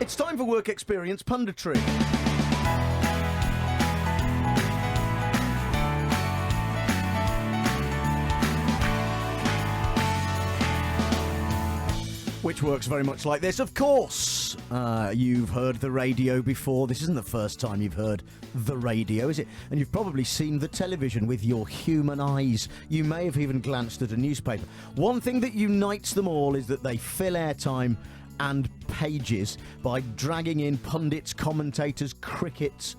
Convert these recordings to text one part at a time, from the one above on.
It's time for work experience punditry. Which works very much like this, of course. You've heard the radio before. This isn't the first time you've heard the radio, is it? And you've probably seen the television with your human eyes. You may have even glanced at a newspaper. One thing that unites them all is that they fill airtime and pages by dragging in pundits, commentators, critics,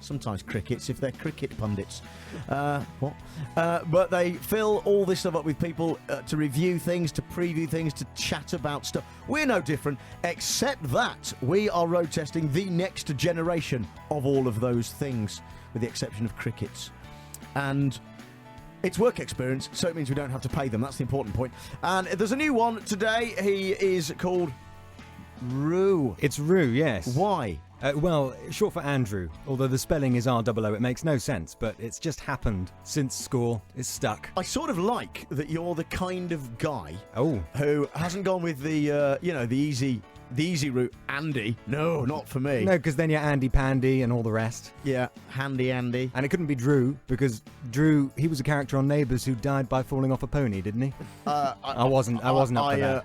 sometimes crickets if they're cricket pundits. But they fill all this stuff up with people to review things, to preview things, to chat about stuff. We're no different, except that we are road testing the next generation of all of those things, with the exception of crickets. And it's work experience, so it means we don't have to pay them. That's the important point. And there's a new one today. He is called Roo. It's Roo, yes. Why? Well, short for Andrew. Although the spelling is R-O-O, it makes no sense, but it's just happened since school. It's stuck. I sort of like that you're the kind of guy who hasn't gone with the easy route. Andy. No, not for me. No, because then you're Andy Pandy and all the rest. Yeah, Handy Andy. And it couldn't be Drew, because Drew, he was a character on Neighbours who died by falling off a pony, didn't he? I wasn't up for that.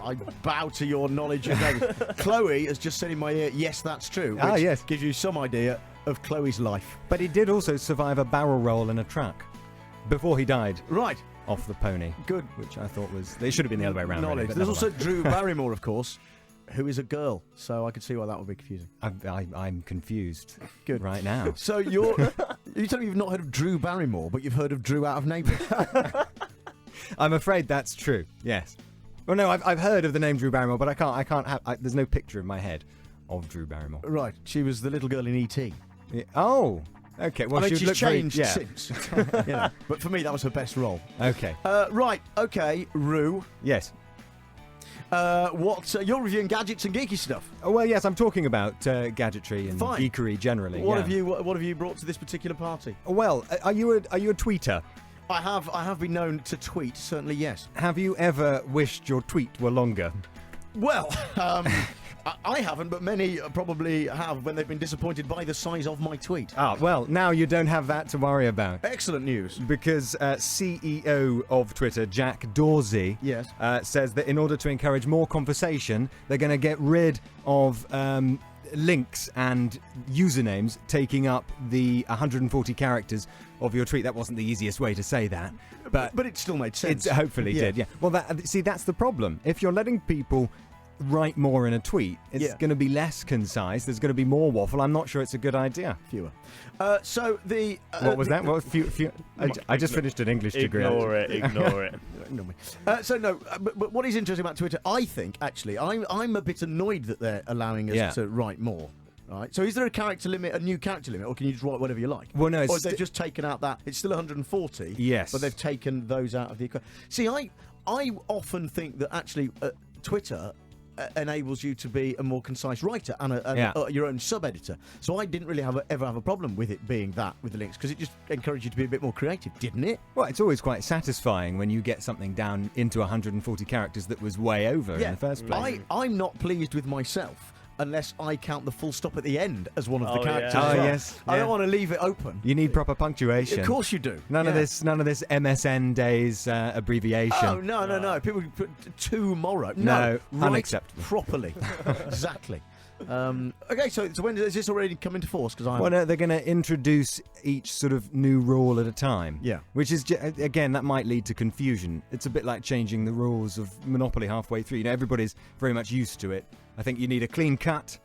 I bow to your knowledge of that. Chloe has just said in my ear, yes, that's true. Which yes. Gives you some idea of Chloe's life. But he did also survive a barrel roll in a truck before he died. Right. Off the pony. Good. Which I thought was... They should have been the other way around. Knowledge. Really, There's also Drew Barrymore, of course, who is a girl. So I could see why that would be confusing. I'm confused. Good. Right now. So you tell me you've not heard of Drew Barrymore, but you've heard of Drew out of Neighbours. I'm afraid that's true, yes. Well, no, I've heard of the name Drew Barrymore, but I can't have... there's no picture in my head of Drew Barrymore. Right. She was the little girl in E.T. Yeah. Oh, okay. Well, she's changed since. Yeah. But for me, that was her best role. Okay. Right. Okay, Roo. Yes. You're reviewing gadgets and geeky stuff. Oh, well, yes, I'm talking about gadgetry and geekery generally. What have you brought to this particular party? Well, are you a tweeter? I have been known to tweet, certainly, yes. Have you ever wished your tweet were longer? Well, I haven't, but many probably have when they've been disappointed by the size of my tweet. Well, now you don't have that to worry about. Excellent news. Because CEO of Twitter, Jack Dorsey, yes, says that in order to encourage more conversation, they're going to get rid of links and usernames taking up the 140 characters of your tweet. That wasn't the easiest way to say that, but it still made sense. It hopefully did, yeah. Well, that's the problem. If you're letting people write more in a tweet, it's going to be less concise. There's going to be more waffle. I'm not sure it's a good idea. Fewer. So the what was that? What was few? I just finished an English degree. Ignore it. Ignore me. But what is interesting about Twitter, I think, actually, I'm a bit annoyed that they're allowing us to write more. Right. So is there a character limit, a new character limit, or can you just write whatever you like? Well, no. Or they've just taken out that it's still 140. Yes. But they've taken those out of the equation. See, I often think that actually Twitter enables you to be a more concise writer and your own sub-editor. So I didn't really ever have a problem with it being that with the links, because it just encouraged you to be a bit more creative, didn't it? Well, it's always quite satisfying when you get something down into 140 characters that was way over in the first place. I'm not pleased with myself unless I count the full stop at the end as one of the characters. Yeah. Yes. I don't want to leave it open. You need proper punctuation. Of course you do. None of this MSN days abbreviation. Oh, no. People put tomorrow. No, write unacceptable. Properly. Exactly. Okay, so when does this already come into force? Well, no, they're going to introduce each sort of new rule at a time. Yeah. Which is, again, that might lead to confusion. It's a bit like changing the rules of Monopoly halfway through. You know, everybody's very much used to it. I think you need a clean cut.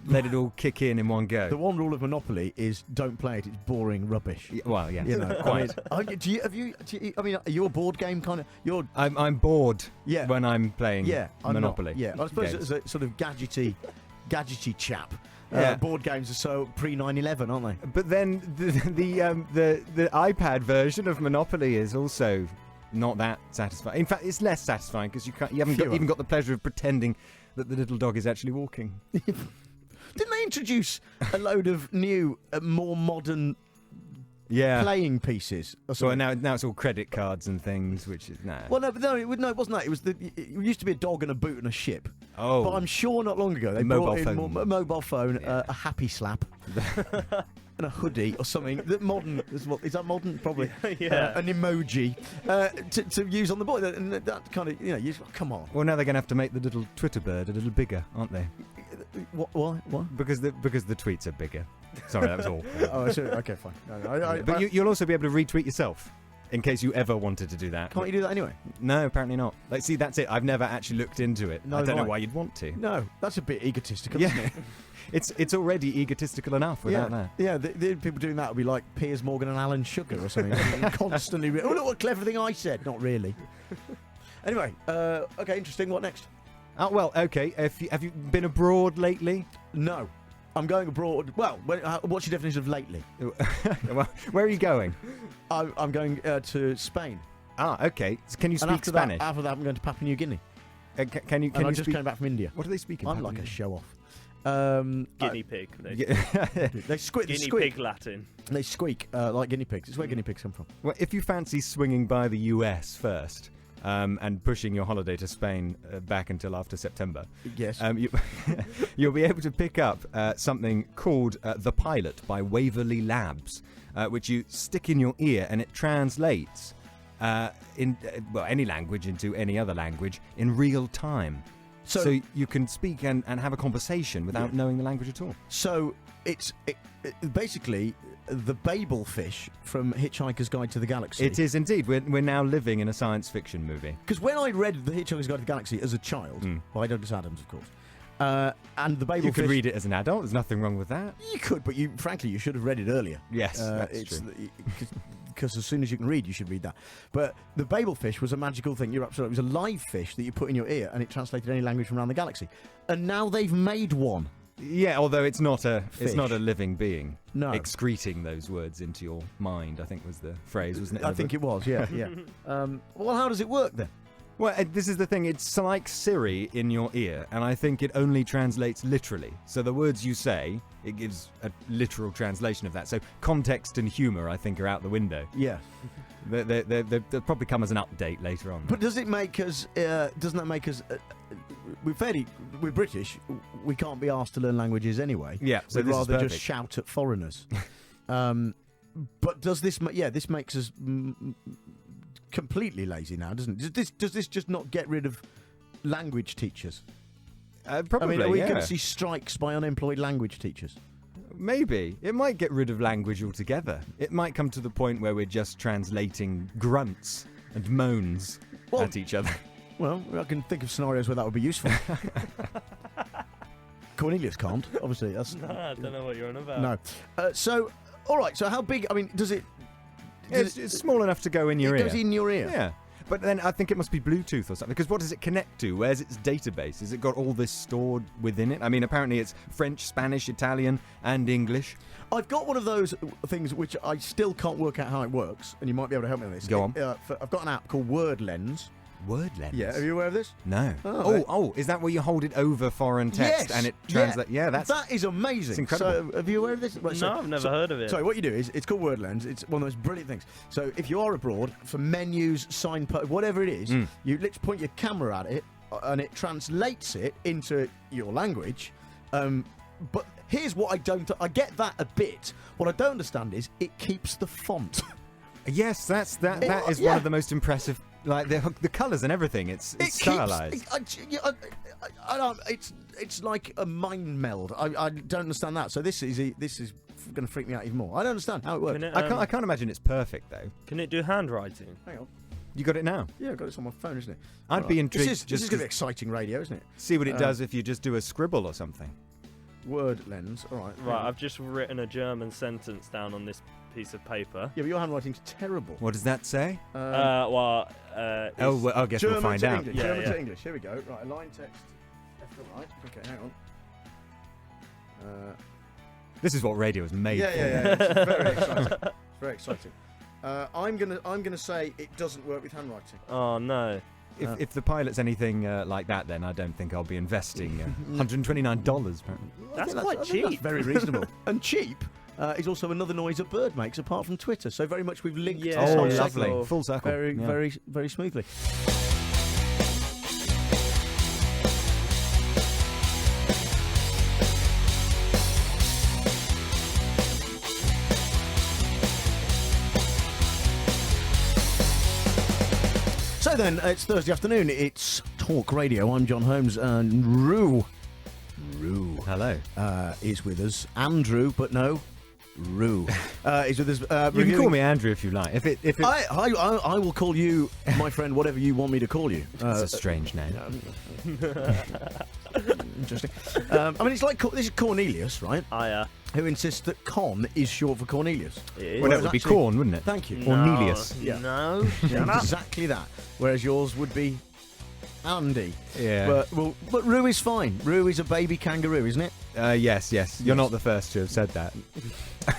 Let it all kick in one go. The one rule of Monopoly is don't play it. It's boring rubbish. Well, yeah, you know, quite. Are you a board game kind of? I'm bored. When I'm playing. Monopoly. I suppose as a sort of gadgety chap. Board games are so pre 9/11, aren't they? But then the iPad version of Monopoly is also not that satisfying. In fact, it's less satisfying because you haven't even got the pleasure of pretending that the little dog is actually walking. Didn't they introduce a load of new, more modern playing pieces. Or So something. now it's all credit cards and things, which is Well, no, it wasn't that. It used to be a dog and a boot and a ship. Oh, But I'm sure not long ago they Mobile brought in phone. a mobile phone, Yeah. a happy slap, and a hoodie or something. That modern is that modern? Probably. Yeah. An emoji to use on the board, and that kind of come on. well, now they're going to have to make the little Twitter bird a little bigger, aren't they? What? Because the tweets are bigger. Sorry, that was all. Oh, sorry. Okay, fine. No, But you'll also be able to retweet yourself, in case you ever wanted to do that. can't you do that anyway? No, apparently not. Like, see, that's it. I've never actually looked into it. No, I don't know right. why you'd want to. No, that's a bit egotistical, Yeah. isn't it? It's already egotistical enough without that. Yeah, the people doing that would be like Piers Morgan and Alan Sugar or something. Constantly, oh, look what a clever thing I said. Not really. Anyway, okay, interesting. What next? Oh, well, okay. Have you been abroad lately? No. I'm going abroad. Well, what's your definition of lately? Well, where are you going? I'm going to Spain. Ah, okay. So can you And speak Spanish? After that, I'm going to Papua New Guinea. Can you And I you just speak? came back from India. What do they speak in? I'm Papua like a New show-off. Guinea pig. They squeak. Guinea squeak. pig Latin. They squeak like guinea pigs. It's where guinea pigs come from. Well, if you fancy swinging by the US first and pushing your holiday to Spain back until after September, Yes. you'll be able to pick up something called The Pilot by Waverley Labs, which you stick in your ear and it translates in any language into any other language in real time. So you can speak and have a conversation without knowing the language at all. So it's basically the Babel fish from Hitchhiker's Guide to the Galaxy. It is indeed. We're now living in a science fiction movie. Because when I read The Hitchhiker's Guide to the Galaxy as a child, by Douglas Adams, of course, and the Babel You could fish... read it as an adult. There's nothing wrong with that. You could, but frankly, you should have read it earlier. Yes, that's true. Because as soon as you can read, you should read that. But the Babel fish was a magical thing. You're absolutely. It was a live fish that you put in your ear, and it translated any language from around the galaxy. And now they've made one. Yeah, although it's not a Fish. living being. No. Excreting those words into your mind, I think was the phrase, wasn't it? I think it was. Yeah, yeah. Well, how does it work then? Well, this is the thing. It's like Siri in your ear, and I think it only translates literally. So the words you say, it gives a literal translation of that. So context and humour, I think, are out the window. Yeah. They'll probably come as an update later on. But does it make us? Doesn't that make us? We're British. We can't be asked to learn languages anyway. Yeah, so We'd this is rather just perfect. shout at foreigners. But does this? Yeah, this makes us completely lazy now, doesn't it? Does this just not get rid of language teachers? Probably, I mean, are we yeah. going to see strikes by unemployed language teachers? Maybe. It might get rid of language altogether. It might come to the point where we're just translating grunts and moans at each other. Well, I can think of scenarios where that would be useful. Cornelius can't, obviously. That's I don't know what you're on about. no. So, all right. So, how big? I mean, does it? It's small enough to go in your it ear. goes in your ear. Yeah. But then I think it must be Bluetooth or something, because what does it connect to? Where's its database? Has it got all this stored within it? I mean, apparently it's French, Spanish, Italian, and English. I've got one of those things which I still can't work out how it works, and you might be able to help me with this. Go on. I've got an app called Word Lens. Word lens? Yeah, are you aware of this? No. Oh, Oh, is that where you hold it over foreign text Yes, and it translates? Yeah, that is amazing. it's incredible. So, have you aware of this? Right, No, I've never heard of it. Sorry, what you do is, it's called Word Lens. It's one of those brilliant things. So if you are abroad, for menus, signposts, whatever it is, you literally point your camera at it, and it translates it into your language. But here's what I get that a bit. What I don't understand is it keeps the font. Yes, that is one of the most impressive. Like the colours and everything, it's stylized. It's like a mind meld. I don't understand that. So this is going to freak me out even more. I don't understand how it works. I can't imagine it's perfect though. Can it do handwriting? Hang on. You got it now. Yeah, I've got this on my phone, isn't it? I'd be intrigued. This is going to be exciting radio, isn't it? See what it does if you just do a scribble or something. Word Lens. All right. Right, I've just written a German sentence down on this piece of paper. Yeah, but your handwriting's terrible. What does that say? It's I guess German we'll find to out. English. Yeah, German yeah. to English. Here we go. Right, align text. Left to right. Okay, hang on. This is what radio is made for. Yeah. It's very exciting. It's very exciting. I'm gonna say it doesn't work with handwriting. Oh no. If the pilot's anything like that, then I don't think I'll be investing $129. Apparently. That's I quite think cheap. That's very reasonable and cheap. is also another noise a bird makes apart from Twitter. So very much we've linked Yeah. this Oh, whole lovely. segment Full circle. very, Yeah. very, very smoothly. So then, it's Thursday afternoon. It's Talk Radio. I'm Jon Holmes, and Rue Hello. is with us. Andrew, but no, Rue is with us. You can reviewing- call me Andrew if you like. If it I will call you, my friend, whatever you want me to call you. it's a strange name. Interesting. I mean, it's like this is Cornelius, right? Who insists that Con is short for Cornelius. It is. Well, Whereas that would be actually- Corn, wouldn't it? Thank you. Or Cornelius. Yeah. No. Shut up. Exactly that. Whereas yours would be Andy. Yeah. But Rue is fine. Rue is a baby kangaroo, isn't it? Yes. You're not the first to have said that.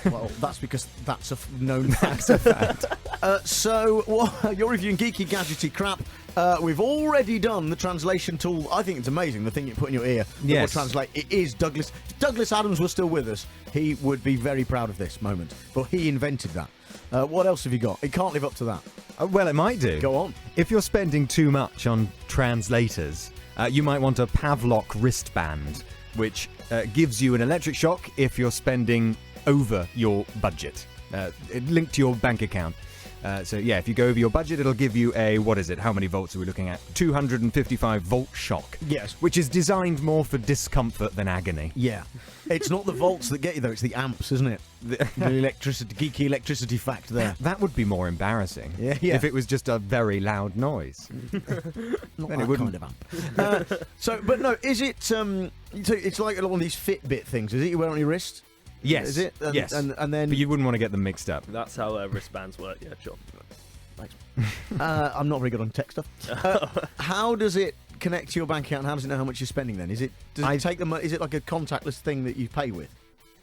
Well, that's because that's a known fact. So, you're reviewing geeky, gadgety crap. We've already done the translation tool. I think it's amazing, the thing you put in your ear that will Yes. translate. It is Douglas. If Douglas Adams was still with us, he would be very proud of this moment. But he invented that. What else have you got? It can't live up to that. Well, it might do. Go on. If you're spending too much on translators, you might want a Pavlok wristband, which gives you an electric shock if you're spending over your budget, linked to your bank account. So yeah, if you go over your budget, it'll give you a, what is it? How many volts are we looking at? 255 volt shock. Yes. Which is designed more for discomfort than agony. Yeah. It's not the volts that get you, though. It's the amps, isn't it? The electricity, geeky electricity fact there. That would be more embarrassing. Yeah. If it was just a very loud noise. Not Then that it wouldn't. kind of amp. But no, is it... so it's like one of these Fitbit things, is it? You wear it on your wrist? Yes. Is it? Yes. And then... But you wouldn't want to get them mixed up. That's how wristbands work, yeah, John. Thanks. I'm not very good on tech stuff. How does it connect to your bank account? How does it know how much you're spending then? Does it take the Is it like a contactless thing that you pay with?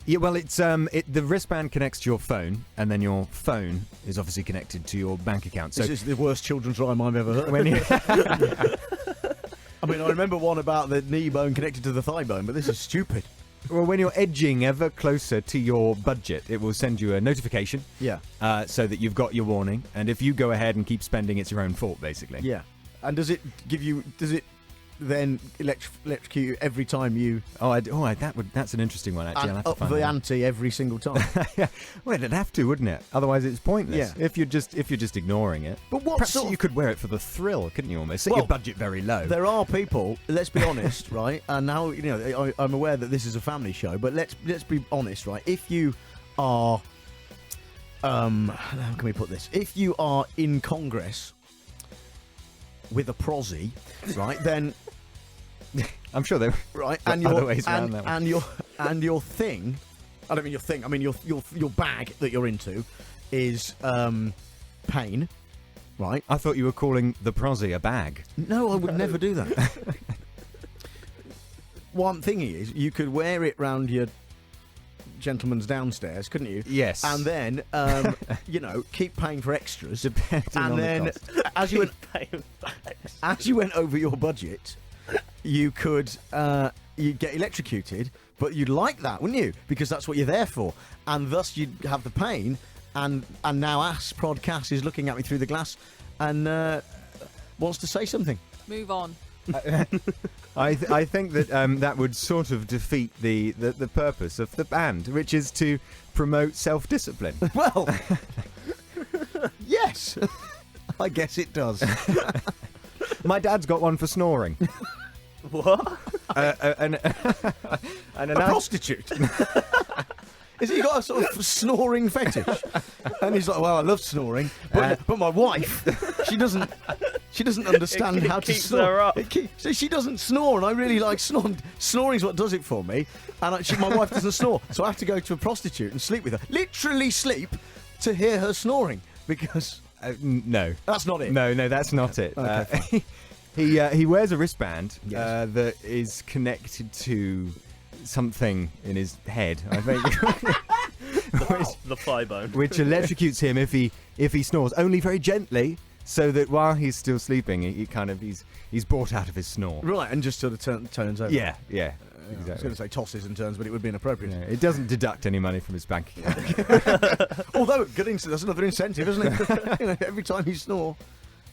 Yeah, well, it's the wristband connects to your phone, and then your phone is obviously connected to your bank account. So This is the worst children's rhyme I've ever heard. when you, I mean, I remember one about the knee bone connected to the thigh bone, but this is stupid. well, when you're edging ever closer to your budget, it will send you a notification Yeah. so that you've got your warning. And if you go ahead and keep spending, it's your own fault, basically. Yeah. And does it then electrocute you every time you That's an interesting one, actually. I'll have to up find the that. ante every single time? Well, it'd have to, wouldn't it? Otherwise, it's pointless. Yeah. If you're just ignoring it. But what Perhaps sort of... you could wear it for the thrill, couldn't you? Almost set Well, your budget very low. There are people, let's be honest, right? And now, I'm aware that this is a family show, but let's be honest, right? If you are, how can we put this? If you are in Congress with a prosy, right, then, I'm sure there. right, But and other your ways around that one. and your thing, I don't mean your thing, I mean your bag that you're into is pain, right? I thought you were calling the prosy a bag. No, I would never do that. One thing is, you could wear it round your gentleman's downstairs, couldn't you? Yes. And then, keep paying for extras. Depending And on then, the cost. as you went over your budget, you could you'd get electrocuted. But you'd like that, wouldn't you? Because that's what you're there for, and thus you'd have the pain. And now Ass Prodcast is looking at me through the glass and wants to say something. Move on. I think that that would sort of defeat the purpose of the band, which is to promote self-discipline. Well, yes, I guess it does. My dad's got one for snoring. What? And A prostitute. Is he got a sort of snoring fetish? And he's like, well, I love snoring, but my wife, she doesn't understand how to keeps snore. her up. So she doesn't snore, and I really like snoring. Snoring's what does it for me. And my wife doesn't snore, so I have to go to a prostitute and sleep with her. Literally sleep to hear her snoring, because no, that's not it. No, that's not it. Okay, He wears a wristband Yes. that is connected to something in his head, I think, The thigh bone. which electrocutes him if he snores, only very gently, so that while he's still sleeping, he's brought out of his snore. Right, and just sort of turns over. Yeah. I was Exactly. going to say tosses and turns, but it would be inappropriate. Yeah, it doesn't deduct any money from his bank account. Although, that's another incentive, isn't it? Every time you snore.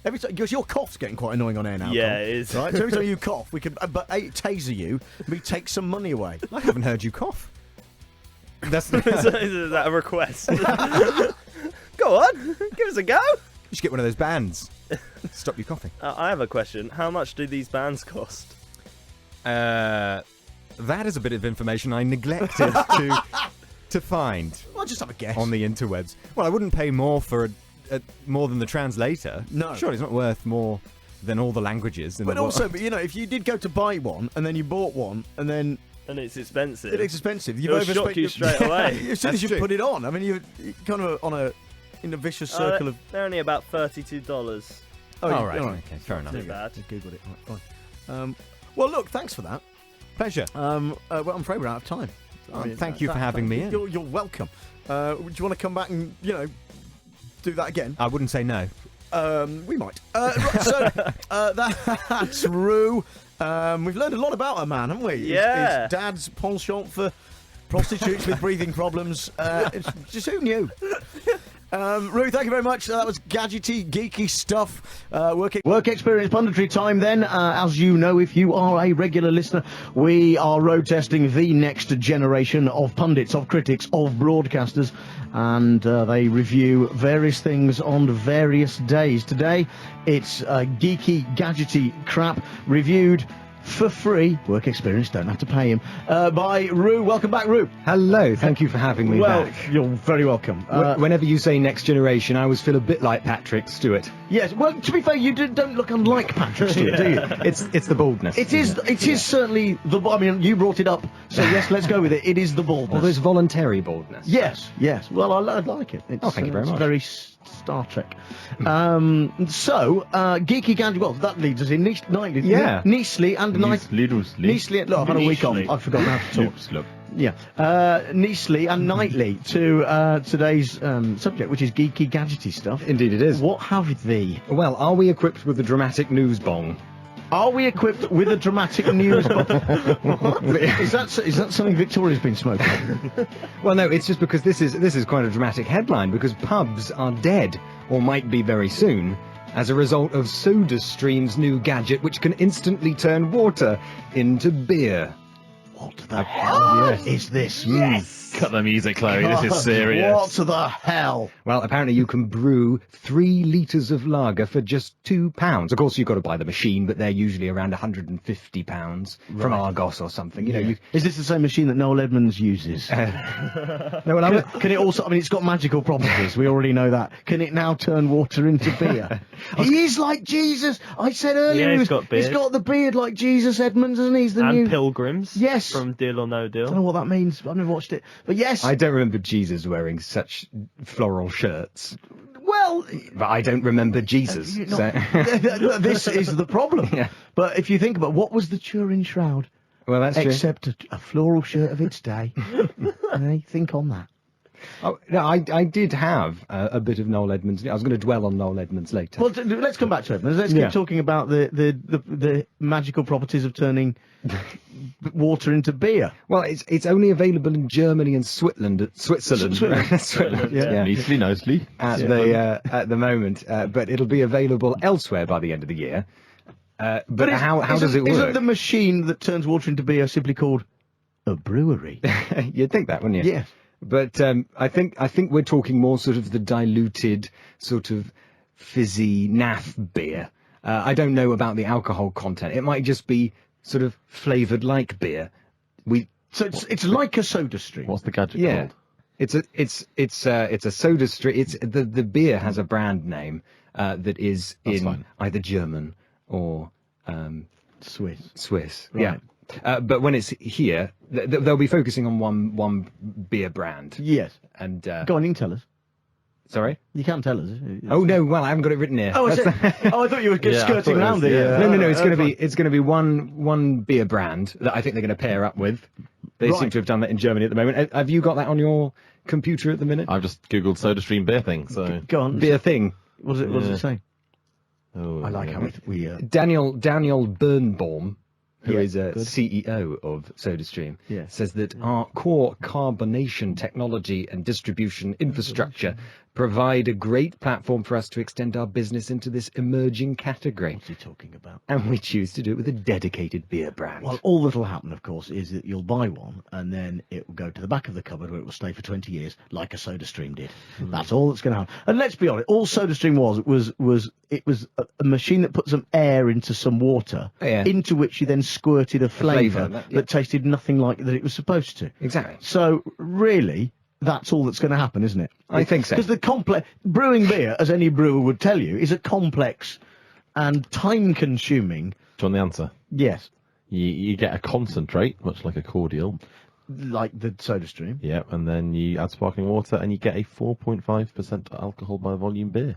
Because your cough's getting quite annoying on air now. Yeah, Tom, it is. Right? So every time you cough, we could taser you, we take some money away. I haven't heard you cough. That's Is that a request? Go on, give us a go. You should get one of those bands. Stop you coughing. I have a question. How much do these bands cost? That is a bit of information I neglected to find Well, just have a guess. on the interwebs. Well, I wouldn't pay more for more than the translator. No. Surely it's not worth more than all the languages in But the world. also, if you did go to buy one, and then you bought one, and then And it's expensive. it's expensive, you've It'll overspent shock you straight away. as soon as That's you true. put it on, I mean, you're kind of in a vicious circle of... They're only about $32. Oh, you- all right. Okay, fair enough. Too bad. Just Googled it. Right, fine. Well, look, thanks for that. Pleasure. Well, I'm afraid we're out of time. Thank you for having me in. You're welcome. Do you want to come back and, do that again? I wouldn't say no. We might. Right, so, that's Rue. We've learned a lot about her, man, haven't we? Yeah. His dad's penchant for prostitutes with breathing problems. It's just who knew? Rue, thank you very much. That was gadgety, geeky stuff. Work experience punditry time then. As you know, if you are a regular listener, we are road testing the next generation of pundits, of critics, of broadcasters, and they review various things on various days. Today, it's geeky, gadgety crap reviewed for free. Work experience, don't have to pay him. By Rue. Welcome back, Rue. Hello, thank you for having me back. You're very welcome. Whenever you say next generation, I always feel a bit like Patrick Stewart. Yes, well, to be fair, you don't look unlike Patrick Stewart, do you? It's the baldness. It is certainly the... I mean, you brought it up, so yes, let's go with it. It is the baldness. Well, there's voluntary baldness. Yes. Well, I like it. It's, thank you very it's much. very Star Trek. Geeky gadget. Well, that leads us in nightly. Yeah. Nicely and nightly. Look, I've had a week off. I've forgotten how to talk. Yeah. Nicely and nightly to today's subject, which is geeky gadgety stuff. Indeed it is. What have thee? Well, are we equipped with the dramatic news bong? Are we equipped with a dramatic news bong? Is that something Victoria's been smoking? Well, no, it's just because this is quite a dramatic headline, because pubs are dead, or might be very soon, as a result of SodaStream's new gadget, which can instantly turn water into beer. What the hell is this? Yes! Cut the music, Chloe. This is serious. What the hell? Well, apparently you can brew 3 litres of lager for just £2. Of course, you've got to buy the machine, but they're usually around £150 from Argos or something. Is this the same machine that Noel Edmonds uses? No, well, Can it also... I mean, it's got magical properties. We already know that. Can it now turn water into beer? He is like Jesus. I said earlier... Yeah, he's got beard. He's got the beard like Jesus Edmonds, hasn't he? He's the And new... Pilgrims. Yes. From Deal or No I don't know Deal. what that means. I've never watched it. But yes... I don't remember Jesus wearing such floral shirts, Well... but I don't remember Jesus. You So. know, this is the problem. Yeah. But if you think about what was the Turin Shroud, Well, that's true. except a floral shirt of its day. Think on that. Oh, no, I did have a bit of Noel Edmonds. I was going to dwell on Noel Edmonds later. Well, let's come back to Edmonds. Let's keep talking about the magical properties of turning water into beer. Well, it's only available in Germany and Switzerland. Switzerland. Yeah. Nicely. At the moment, but it'll be available elsewhere by the end of the year. But how does it work? Isn't the machine that turns water into beer simply called a brewery? You'd think that, wouldn't you? Yes. But I think we're talking more sort of the diluted, sort of fizzy naff beer. I don't know about the alcohol content. It might just be sort of flavoured like beer. So it's like a soda stream. What's the gadget Yeah. called? It's a soda stream. It's the beer has a brand name that is That's in fine. either German or Swiss. Yeah. Right. But when it's here, they'll be focusing on one beer brand. Yes. And Go on, you can tell us. sorry. You can't tell us. Oh no! Well, I haven't got it written here. Oh, is it? That's- Oh, I thought you were Yeah, I skirting thought it around was, the... yeah. No. It's going to be one beer brand that I think they're going to pair up with. They Right. seem to have done that in Germany at the moment. Have you got that on your computer at the minute? I've just googled SodaStream beer thing, so... Go on. Beer thing. What does it say? Oh, I like yeah. how we Daniel Birnbaum, who Yeah, is a good. CEO of SodaStream, Yeah. says that our core carbonation technology and distribution infrastructure provide a great platform for us to extend our business into this emerging category. What's he talking about? And we choose to do it with a dedicated beer brand. Well, all that'll happen, of course, is that you'll buy one and then it will go to the back of the cupboard where it will stay for 20 years, like a SodaStream did. That's all that's going to happen. And let's be honest, all SodaStream was a machine that put some air into some water, Yeah. into which you then squirted a flavour flavour, that tasted nothing like that it was supposed to. Exactly. So, really, that's all that's going to happen, isn't it? I think so. Because the brewing beer, as any brewer would tell you, is a complex and time-consuming. Do you want the answer? Yes, You get a concentrate, much like a cordial. like the SodaStream. Yeah, and then you add sparkling water, and you get a 4.5% alcohol by volume beer.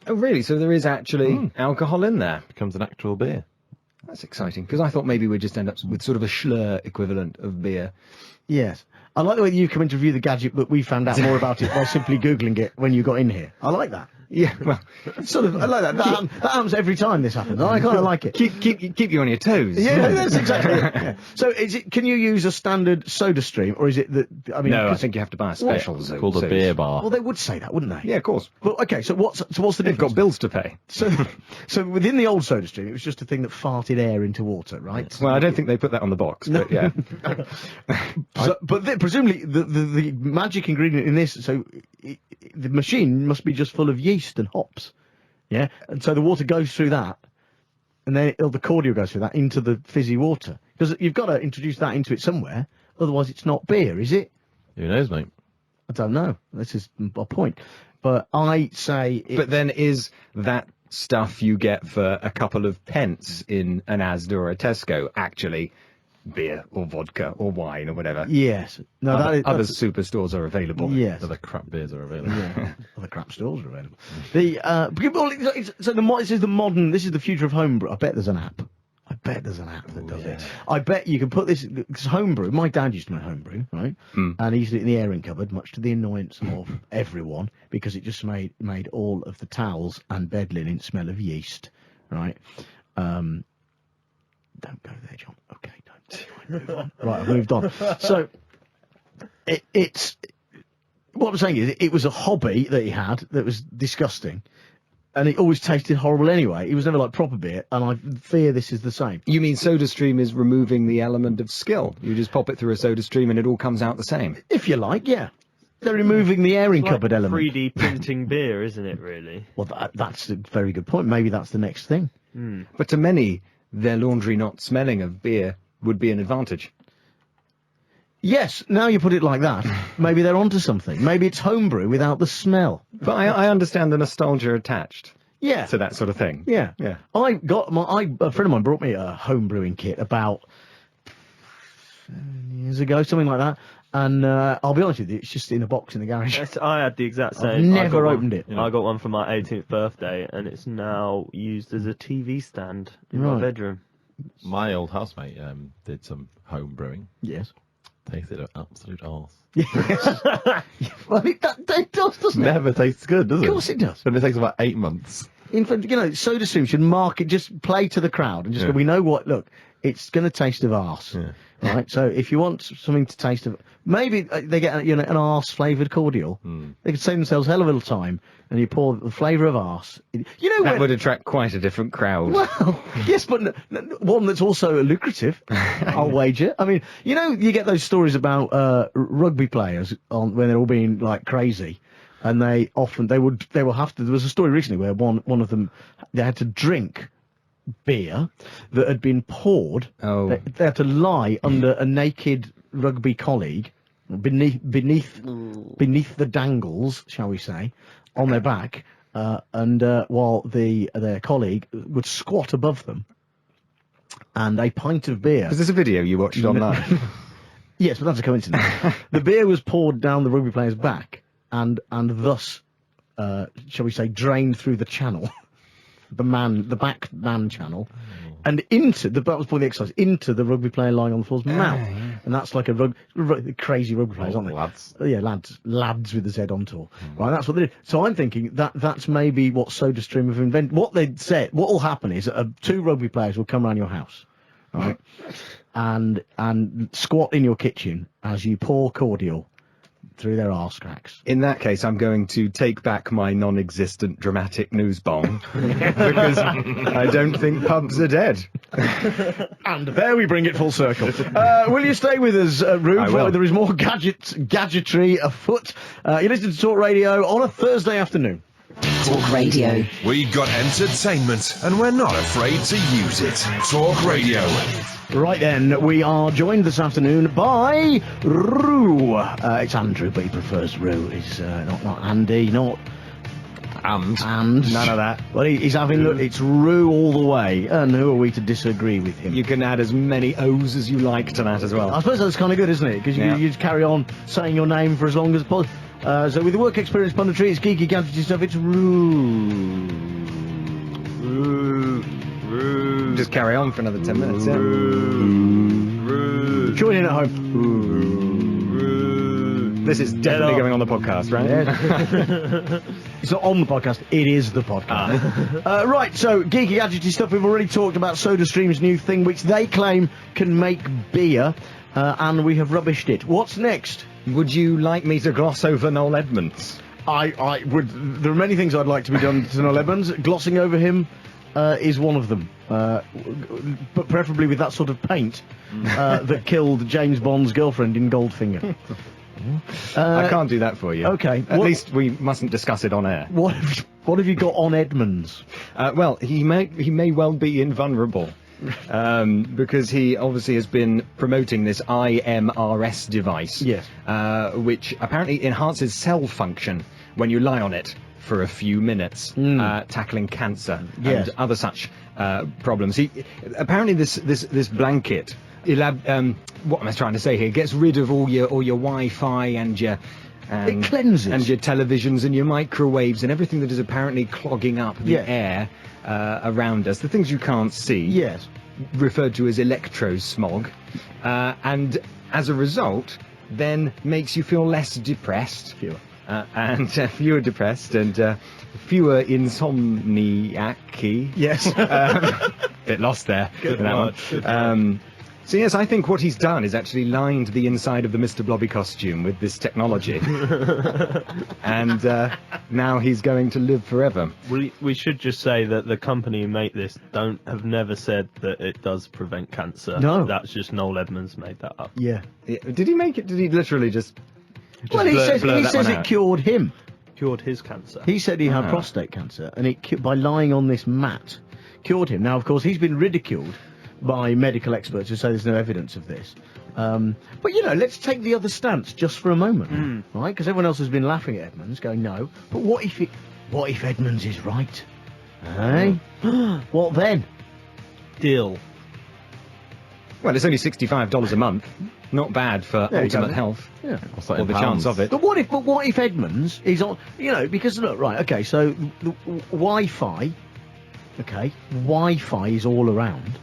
Oh, really? So there is actually alcohol in there? Becomes an actual beer. That's exciting, because I thought maybe we'd just end up with sort of a Schlur equivalent of beer. Yes. I like the way that you come in to review the gadget, but we found out more about it by simply Googling it when you got in here. I like that. Yeah, well, Sort of, I like that. That happens every time this happens. I kind of like it. keep you on your toes. Yeah, that's exactly it. Yeah. So, can you use a standard SodaStream, or is it that? I mean, No, I 'cause- think you have to buy a special. It's called a beer bar. well, they would say that, wouldn't they? Yeah, of course. Well, okay. So what's the They've difference? got bills to pay. So within the old SodaStream, it was just a thing that farted air into water, right? Well, I don't think they put that on the box, but yeah. But presumably the magic ingredient in this, so the machine must be just full of yeast and hops, yeah. And so the water goes through that, and then the cordial goes through that into the fizzy water, because you've got to introduce that into it somewhere. Otherwise, it's not beer, is it? Who knows, mate? I don't know. This is my point. But I say, But then is that stuff you get for a couple of pence in an Asda or a Tesco actually beer or vodka or wine or whatever? yes, no, Other that's, superstores are available. yes. Other crap beers are available. Yeah, other crap stores are available. This is the modern. This is the future of homebrew. I bet there's an app. I bet there's an app that does it. I bet you can put this, because homebrew. My dad used to make homebrew, right? And he used it in the airing cupboard, much to the annoyance of everyone, because it just made all of the towels and bed linen smell of yeast, right? Don't go there, John. Okay, don't. Move on. Right, I've moved on. So it's what I'm saying is, it was a hobby that he had that was disgusting, and it always tasted horrible anyway. It was never like proper beer, and I fear this is the same. You mean SodaStream is removing the element of skill? You just pop it through a SodaStream and it all comes out the same? If you like, yeah. They're removing the airing It's like cupboard element. 3D printing beer, isn't it, really? Well, that's a very good point. Maybe that's the next thing. But to many, their laundry not smelling of beer would be an advantage. Yes, now you put it like that, maybe they're onto something. Maybe it's homebrew without the smell. But I understand the nostalgia attached Yeah. to that sort of thing. Yeah. Yeah. A friend of mine brought me a home brewing kit about 7 years ago, something like that. And I'll be honest with you, it's just in a box in the garage. Yes, I had the exact same. I've never I got opened it. I got one for my 18th birthday, and it's now used as a TV stand in my Right. bedroom. My old housemate did some home brewing. Yes. Tasted an absolute arse. Yes. Well, it does, doesn't it? Never tastes good, does it? Of course it does. And it takes about 8 months. In fact, SodaStream should market, just play to the crowd and just go, we know what, look, it's going to taste of arse. Yeah. Right? So if you want something to taste of, maybe they get an arse flavoured cordial. They could save themselves a hell of a little time, and you pour the flavour of arse. That would attract quite a different crowd. Well, yes, but one that's also lucrative, I'll wager. I mean, you get those stories about rugby players when they're all being like crazy, and they will have to. There was a story recently where one of them, they had to drink beer that had been poured. Oh. They had to lie under a naked rugby colleague beneath the dangles, shall we say, on their back, and while their colleague would squat above them, and a pint of beer. Is this a video you watched online? Yes, but that's a coincidence. The beer was poured down the rugby player's back, and thus, shall we say, drained through the channel, the back man channel, and that was part of the exercise, into the rugby player lying on the floor's mouth. and that's like crazy rugby players, aren't they? Lads. Yeah, lads with the Z on tour. Right, that's what they did. So I'm thinking that's maybe what SodaStream have invented. What they said, what will happen is two rugby players will come around your house, right, and squat in your kitchen as you pour cordial through their arse cracks. In that case, I'm going to take back my non-existent dramatic news bomb because I don't think pubs are dead. And there we bring it full circle. Will you stay with us, Rube? I will. There is more gadgetry afoot. You're listening to Talk Radio on a Thursday afternoon. Talk Radio. We got entertainment, and we're not afraid to use it. Talk Radio. Right then, we are joined this afternoon by Roo. It's Andrew, but he prefers Roo. It's not Andy, not and None of that. Well, he's having it's Roo all the way. And who are we to disagree with him? You can add as many O's as you like to that as well. I suppose that's kind of good, isn't it? Because you just carry on saying your name for as long as possible. So with the work experience punditry, it's geeky, gadgety stuff. It's Roo. Just carry on for another 10 minutes. Yeah. Join in at home. This is definitely going on the podcast, right? Yeah. It's not on the podcast, it is the podcast. Right, so geeky, gadgety stuff. We've already talked about SodaStream's new thing, which they claim can make beer, and we have rubbished it. What's next? Would you like me to gloss over Noel Edmonds? I would. There are many things I'd like to be done to Noel Edmonds. Glossing over him is one of them, but preferably with that sort of paint that killed James Bond's girlfriend in Goldfinger. I can't do that for you. Okay. At least we mustn't discuss it on air. What have you got on Edmonds? Well, he may well be invulnerable. Because he obviously has been promoting this IMRS device, yes, which apparently enhances cell function when you lie on it for a few minutes, tackling cancer and other such problems. Apparently this blanket, what am I trying to say here? Gets rid of all your Wi-Fi and your it cleanses and your televisions and your microwaves and everything that is apparently clogging up the air around us, the things you can't see. Yes. Referred to as electrosmog, and as a result, then makes you feel less depressed. Fewer. And fewer depressed and fewer insomniac-y. Yes. Bit lost there. Good that one. So yes, I think what he's done is actually lined the inside of the Mr. Blobby costume with this technology. And now he's going to live forever. We should just say that the company who make this have never said that it does prevent cancer. No. That's just Noel Edmonds made that up. Yeah. Did he make it? Did he literally just well, he says it out? cured him. Cured his cancer. He said he had prostate cancer, and it by lying on this mat cured him. Now, of course, he's been ridiculed by medical experts who say there's no evidence of this. But, let's take the other stance just for a moment, right? Because everyone else has been laughing at Edmonds, going, no. But what if Edmonds is right? Eh? What then? Deal. Well, it's only $65 a month. Not bad for ultimate health. Yeah. What's that Or in the pounds? chance of it. But what if Edmonds is on, because look, right, okay, so the Wi-Fi is all around.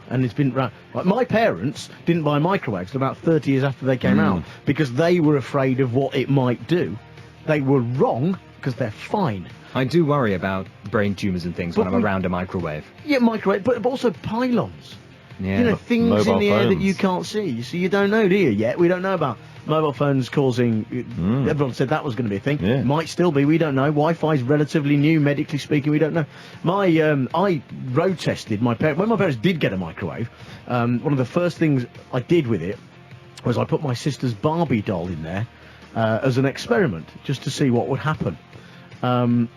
And it's been like my parents didn't buy microwaves till about 30 years after they came out because they were afraid of what it might do. They were wrong because they're fine. I do worry about brain tumours and things when I'm around a microwave. Yeah, microwave, but also pylons. Yeah. Things Mobile in the air that phones. you can't see. So you don't know, do you? Yet we don't know about mobile phones causing. Everyone said that was going to be a thing. Yeah. Might still be. We don't know. Wi-Fi is relatively new, medically speaking. We don't know. I road tested my parents when my parents did get a microwave. One of the first things I did with it was I put my sister's Barbie doll in there as an experiment, just to see what would happen. And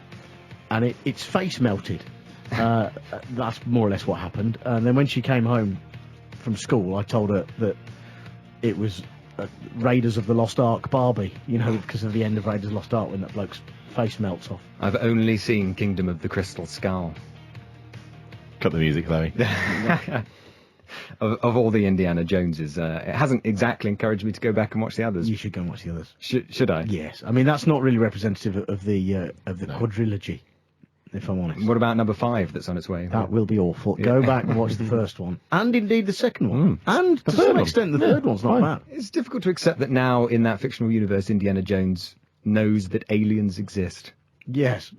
its face melted. That's more or less what happened. And then when she came home from school, I told her that it was Raiders of the Lost Ark Barbie, because of the end of Raiders of the Lost Ark when that bloke's face melts off. I've only seen Kingdom of the Crystal Skull. Cut the music, Chloe. Of all the Indiana Joneses, it hasn't exactly encouraged me to go back and watch the others. You should go and watch the others. Should I? Yes, I mean that's not really representative of the quadrilogy. if I'm honest. What about number 5 that's on its way? That will be awful. Go back and watch the first one. And indeed the second one. And to some extent the third one's not bad. It's difficult to accept that now in that fictional universe Indiana Jones knows that aliens exist. Yes.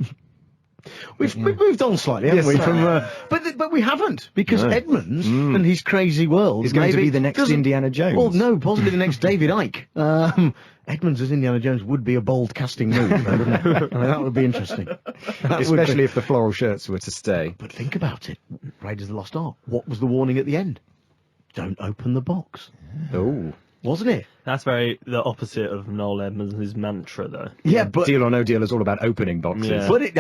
We've moved on slightly, haven't we? From but we haven't, because Edmonds and his crazy world is going to be the next Indiana Jones. Well, no, possibly the next David Icke. Edmonds as Indiana Jones would be a bold casting move, wouldn't it? I mean, that would be interesting. Especially if the floral shirts were to stay. But think about it. Raiders of the Lost Ark. What was the warning at the end? Don't open the box. Oh. Wasn't it? That's very the opposite of Noel Edmonds' mantra, though. Yeah, but Deal or No Deal is all about opening boxes. Yeah. But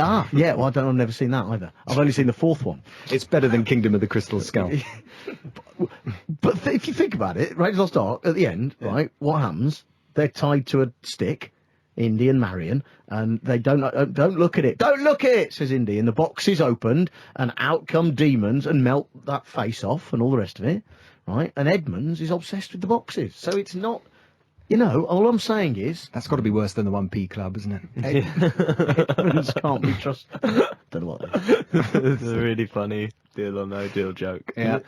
well, I've never seen that either. I've only seen the fourth one. It's better than Kingdom of the Crystal Skull. But if you think about it, Raiders of the Lost Ark, at the end, right, what happens? They're tied to a stick, Indy and Marion, and they don't look at it. Don't look at it, says Indy, and the box is opened, and out come demons and melt that face off and all the rest of it, right? And Edmonds is obsessed with the boxes, so it's not... You know, all I'm saying is... That's got to be worse than the 1p Club, isn't it? Edmonds can't be trusted. Don't know what that is. It's a really funny Deal or No Deal joke. Yeah.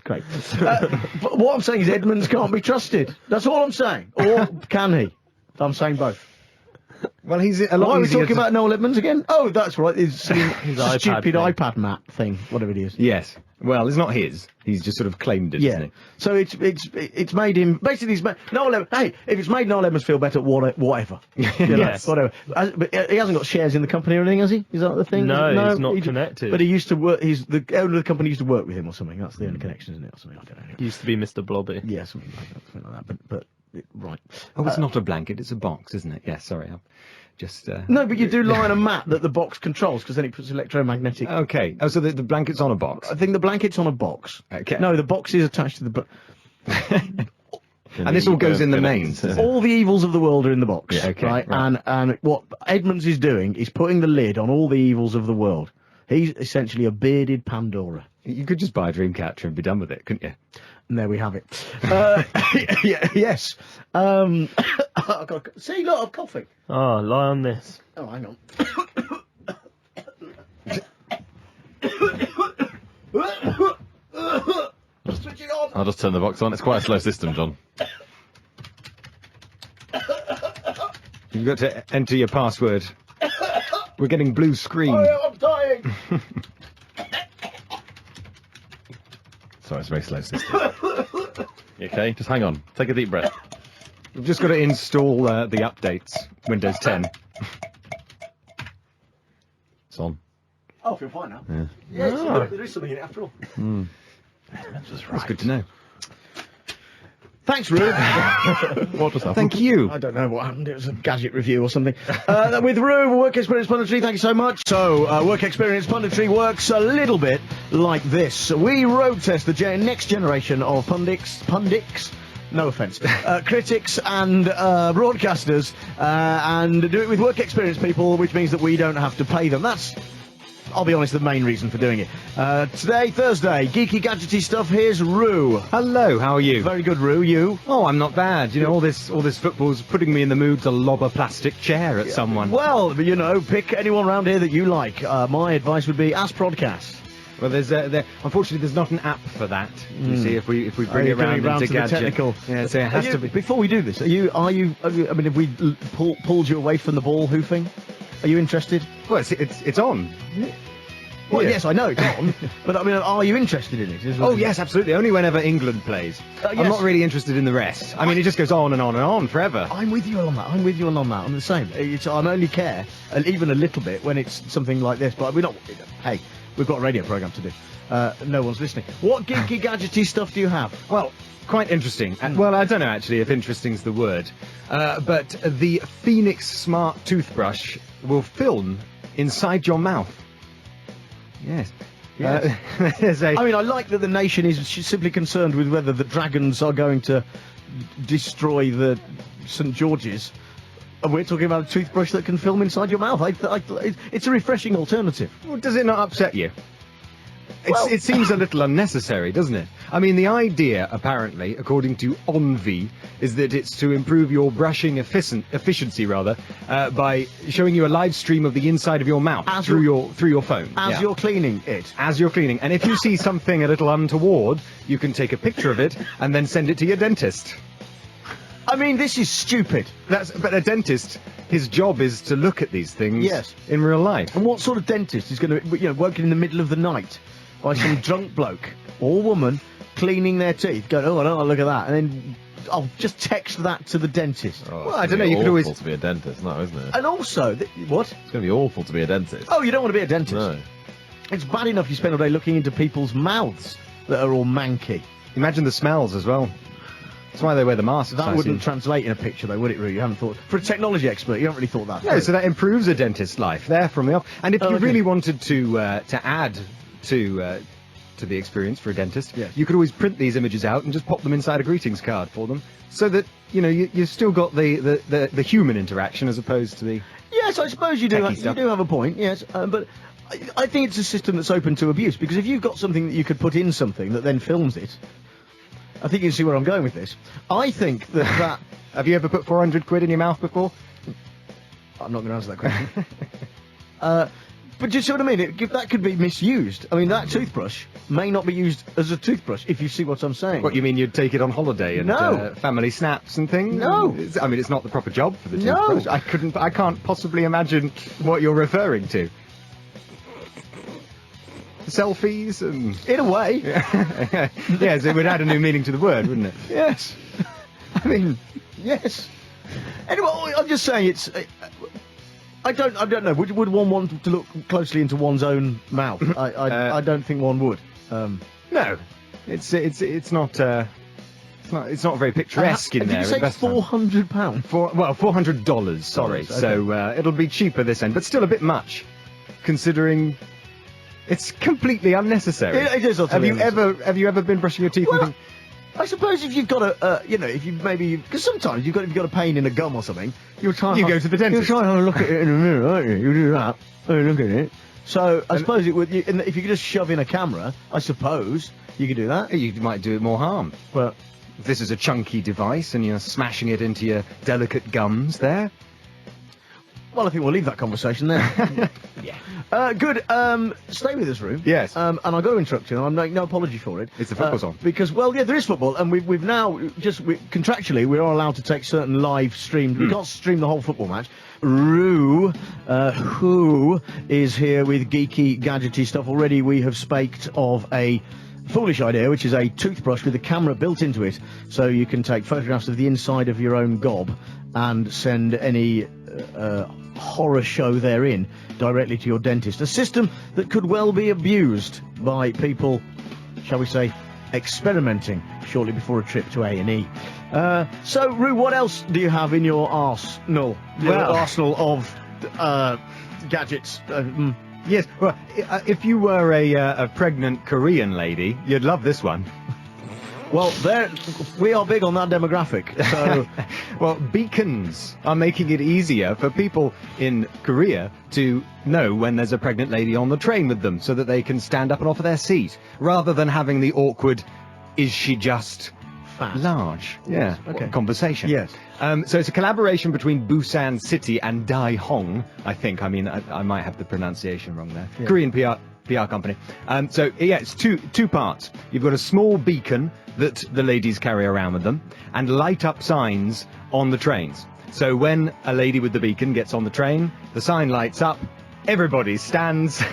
Great. But what I'm saying is Edmonds can't be trusted. That's all I'm saying. Or can he? I'm saying both. Well, he's a lot Why are we easier talking to- about Noel Edmonds again? Oh, that's right. His iPad stupid thing. iPad map thing, whatever it is. Yes. Well, it's not his. He's just sort of claimed it, Yeah. isn't he? So it's made him basically. He's made Noel. Hey, if it's made Noel Edmonds feel better, whatever. You know, Yes. whatever. But he hasn't got shares in the company or anything, has he? Is that the thing? No, he's not he- connected. But he used to work. He's the owner of the company used to work with him or something. That's the only connection, isn't it? Or something. I don't know. He used to be Mr. Blobby. Yeah, something like that. But right. Oh, it's not a blanket, it's a box, isn't it? Yeah, sorry. I'm just... No, but you do lie on a mat that the box controls, because then it puts electromagnetic... Okay. Oh, so the blanket's on a box. I think the blanket's on a box. Okay. No, the box is attached to the... And this all goes in the mains. does it? All the evils of the world are in the box, Yeah, okay, right? right. And what Edmonds is doing is putting the lid on all the evils of the world. He's essentially a bearded Pandora. You could just buy a Dreamcatcher and be done with it, couldn't you? And there we have it. Yes. I've got see, look, I'm coughing. Oh, lie on this. Oh, hang on. Switch it on. I'll just turn the box on. It's quite a slow system, John. You've got to enter your password. We're getting blue screen. Oh, I'm dying. Sorry, it's a very slow system. You okay? Just hang on. Take a deep breath. We've just got to install the updates, Windows 10. It's on. Oh, I feel fine now. Yeah. Yeah, there is something in it after all. That's good to know. Thanks, Rue. What just happened? Thank you. I don't know what happened. It was a gadget review or something. With Rue, Work Experience Punditry, thank you so much. So, Work Experience Punditry works a little bit like this. We road test the next generation of pundits, no offence, critics and broadcasters, and do it with work experience people, which means that we don't have to pay them. That's, I'll be honest, the main reason for doing it. Today, Thursday, geeky gadgety stuff. Here's Rue. Hello, how are you? Very good, Rue. You? Oh, I'm not bad. You know, all this football's putting me in the mood to lob a plastic chair at someone. Well, you know, pick anyone around here that you like. My advice would be ask Prodcast. Well, unfortunately, there's not an app for that. You see, if we bring it Going round into to gadget, the technical. yeah, so it has to be. Before we do this, are you? I mean, have we pulled you away from the ball hoofing? Are you interested? Well, it's on. Well, Yeah. yes, I know it's on, but I mean, are you interested in it? Oh yes, absolutely. Only whenever England plays. Yes. I'm not really interested in the rest. I mean, it just goes on and on and on forever. I'm with you on that. I'm the same. I only care, even a little bit, when it's something like this. But we're not. Hey, we've got a radio program to do. No one's listening. What geeky gadgety stuff do you have? Well, quite interesting. Well, I don't know actually if interesting's the word, but the Phoenix Smart Toothbrush will film inside your mouth. Yes. Yes. There's a. I mean, I like that the nation is simply concerned with whether the dragons are going to destroy the St. George's. And we're talking about a toothbrush that can film inside your mouth. It's a refreshing alternative. Well, does it not upset you? Well- It seems a little unnecessary, doesn't it? I mean, the idea, apparently, according to Envy, is that it's to improve your brushing efficiency, by showing you a live stream of the inside of your mouth through your phone. As you're cleaning it. As you're cleaning. And if you see something a little untoward, you can take a picture of it and then send it to your dentist. I mean, this is stupid. But a dentist, his job is to look at these things in real life. And what sort of dentist is going to, woken in the middle of the night by some drunk bloke or woman cleaning their teeth, going, oh, I don't want to look at that, and then I'll just text that to the dentist. Oh, well, I don't know. You could always to be a dentist, no, isn't it? And also, what? It's going to be awful to be a dentist. Oh, you don't want to be a dentist. No. It's bad enough you spend all day looking into people's mouths that are all manky. Imagine the smells as well. That's why they wear the masks. That wouldn't translate in a picture, though, would it? Really, you haven't thought. For a technology expert, you haven't really thought that. No, so that improves a dentist's life there from the off. And if you really wanted to add to the experience for a dentist, you could always print these images out and just pop them inside a greetings card for them, so that you've still got the human interaction as opposed to the. Yes, I suppose you do. You do have a point. Yes, but I think it's a system that's open to abuse, because if you've got something that you could put in something that then films it. I think you can see where I'm going with this. I think that... Have you ever put 400 quid in your mouth before? I'm not going to answer that question. But do you see what I mean? That could be misused. I mean, that toothbrush may not be used as a toothbrush, if you see what I'm saying. What, you mean you'd take it on holiday and family snaps and things? No. I mean, it's not the proper job for the toothbrush. No. I can't possibly imagine what you're referring to. Selfies and... In a way. Yes, it would add a new meaning to the word, wouldn't it? Yes. I mean, yes. Anyway, I'm just saying it's... I don't know. Would one want to look closely into one's own mouth? I don't think one would. No. It's not very picturesque in there. Did you say £400? $400, sorry. Okay. So it'll be cheaper this end, but still a bit much, considering... It's completely unnecessary. It is utterly unnecessary. Have you ever been brushing your teeth? Well, I suppose if you've got a, if you maybe, because sometimes if you've got a pain in a gum or something, you go to the dentist. You'll try and look at it in the mirror, aren't you? You do that. Look at it. So I suppose it would. If you could just shove in a camera, I suppose you could do that. You might do it more harm. Well, if this is a chunky device and you're smashing it into your delicate gums there. Well, I think we'll leave that conversation there. Yeah. Good. Stay with us, Roo. Yes. And I've got to interrupt you, and I'm making no apology for it. It's the football song. Because, there is football, and we've now contractually we are allowed to take certain live streams. We can't stream the whole football match. Roo, who is here with geeky, gadgety stuff already? We have spaked of a foolish idea, which is a toothbrush with a camera built into it, so you can take photographs of the inside of your own gob and send any horror show therein directly to your dentist. A system that could well be abused by people, shall we say, experimenting shortly before a trip to A&E. So, Roo, what else do you have in your arsenal? Arsenal of gadgets. Yes, well, if you were a pregnant Korean lady, you'd love this one. Well, we are big on that demographic, so... Well, beacons are making it easier for people in Korea to know when there's a pregnant lady on the train with them, so that they can stand up and offer their seat, rather than having the awkward, is she just... fat. Large. Yeah. Okay. Conversation. Yes. So it's a collaboration between Busan City and Daehong, I think. I mean, I might have the pronunciation wrong there. Yeah. Korean PR company. It's two parts. You've got a small beacon that the ladies carry around with them, and light up signs on the trains. So when a lady with the beacon gets on the train, the sign lights up, everybody stands,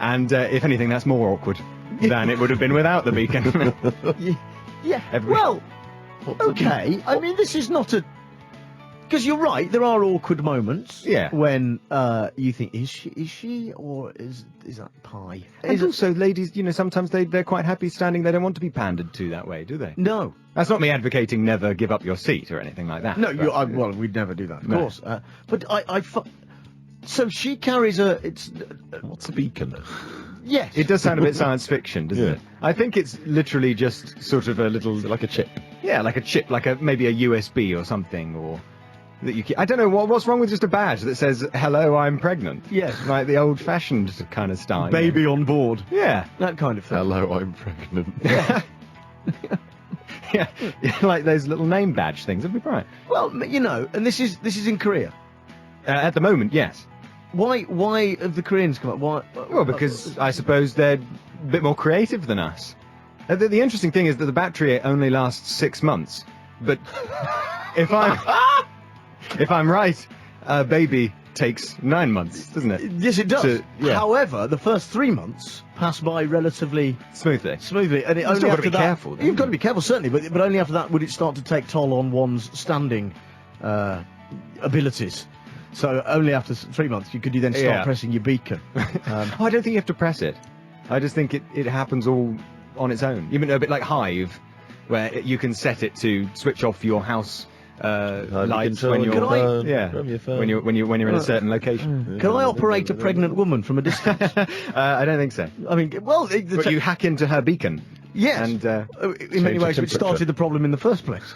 and if anything, that's more awkward than it would have been without the beacon. Yeah. Well, okay. I mean, this is not a... Because you're right, there are awkward moments. Yeah. When you think, is she, or is that pie? And also, ladies, sometimes they're quite happy standing. They don't want to be pandered to that way, do they? No. That's not me advocating never give up your seat or anything like that. No, well, we'd never do that, of course. But so she carries a... What's a beacon? Yes. It does sound a bit science fiction, doesn't it? I think it's literally just sort of a little... Like a chip. Yeah, like a chip, maybe a USB or something, or... that you I don't know, what's wrong with just a badge that says, hello, I'm pregnant? Yes. Like the old-fashioned kind of style. Baby on board. Yeah. That kind of thing. Hello, I'm pregnant. Yeah, like those little name badge things. That'd be right. Well, you know, and this is in Korea. At the moment, yes. Why have the Koreans come up? Why? Well, because I suppose they're a bit more creative than us. The interesting thing is that the battery only lasts 6 months. But if I'm right, a baby takes 9 months, doesn't it? Yes, it does. Yeah. However, the first 3 months pass by relatively Smoothly. and it You've only still got after to be that, careful, though, You've got to haven't be careful, certainly, but only after that would it start to take toll on one's standing abilities. So only after 3 months you then start pressing your beacon. Oh, I don't think you have to press it. I just think it happens all on its own. You know, a bit like Hive, where you can set it to switch off your house lights when you're from your phone. when you're in a certain location. Can I operate a pregnant woman from a distance? I don't think so. I mean, well, But you hack into her beacon. yes, And in many the ways, which temperature. started the problem in the first place.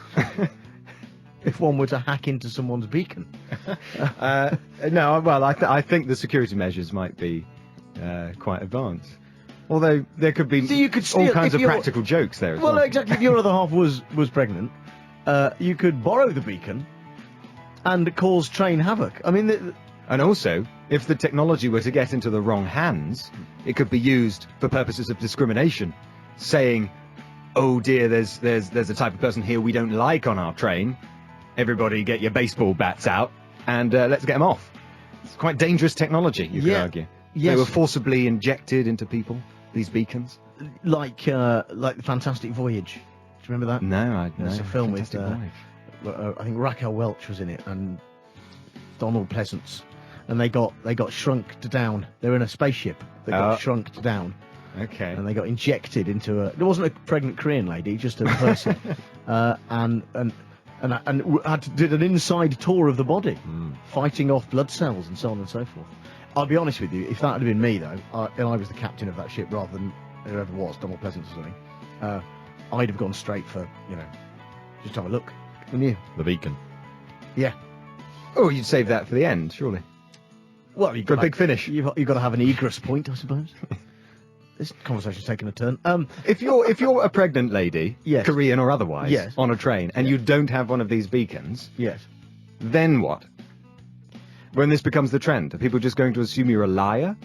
If one were to hack into someone's beacon. no, well, I think the security measures might be quite advanced. Although there could be So you could all steal- kinds if of you're- practical jokes there as Well, well. exactly. If your other half was pregnant, you could borrow the beacon and cause train havoc. I mean, And also, if the technology were to get into the wrong hands, it could be used for purposes of discrimination, saying, "Oh dear, there's a type of person here we don't like on our train. Everybody, get your baseball bats out and let's get them off." It's quite dangerous technology, you could Yeah. argue. Yes. They were forcibly injected into people. These beacons. like the Fantastic Voyage. Do you remember that? No, There's a film with, Fantastic Voyage. I think Raquel Welch was in it and Donald Pleasance, and they got shrunk down. They were in a spapeship. They got shrunk down, Okay. and they got injected into a. There wasn't a pregnant Korean lady, just a person, and did an inside tour of the body, fighting off blood cells and so on and so forth. I'll be honest with you, if that had been me though, and I was the captain of that ship rather than whoever it was, Donald Pleasance or something, I'd have gone straight for, just have a look. Wouldn't you? The beacon. Yeah. Oh, you'd save that for the end, surely. Well, you've For a got big finish. You've got to have an egress point, I suppose. This conversation's taking a turn. If you're a pregnant lady, Yes. Korean or otherwise, Yes. on a train, and you don't have one of these beacons, yes. then what? When this becomes the trend, are people just going to assume you're a liar?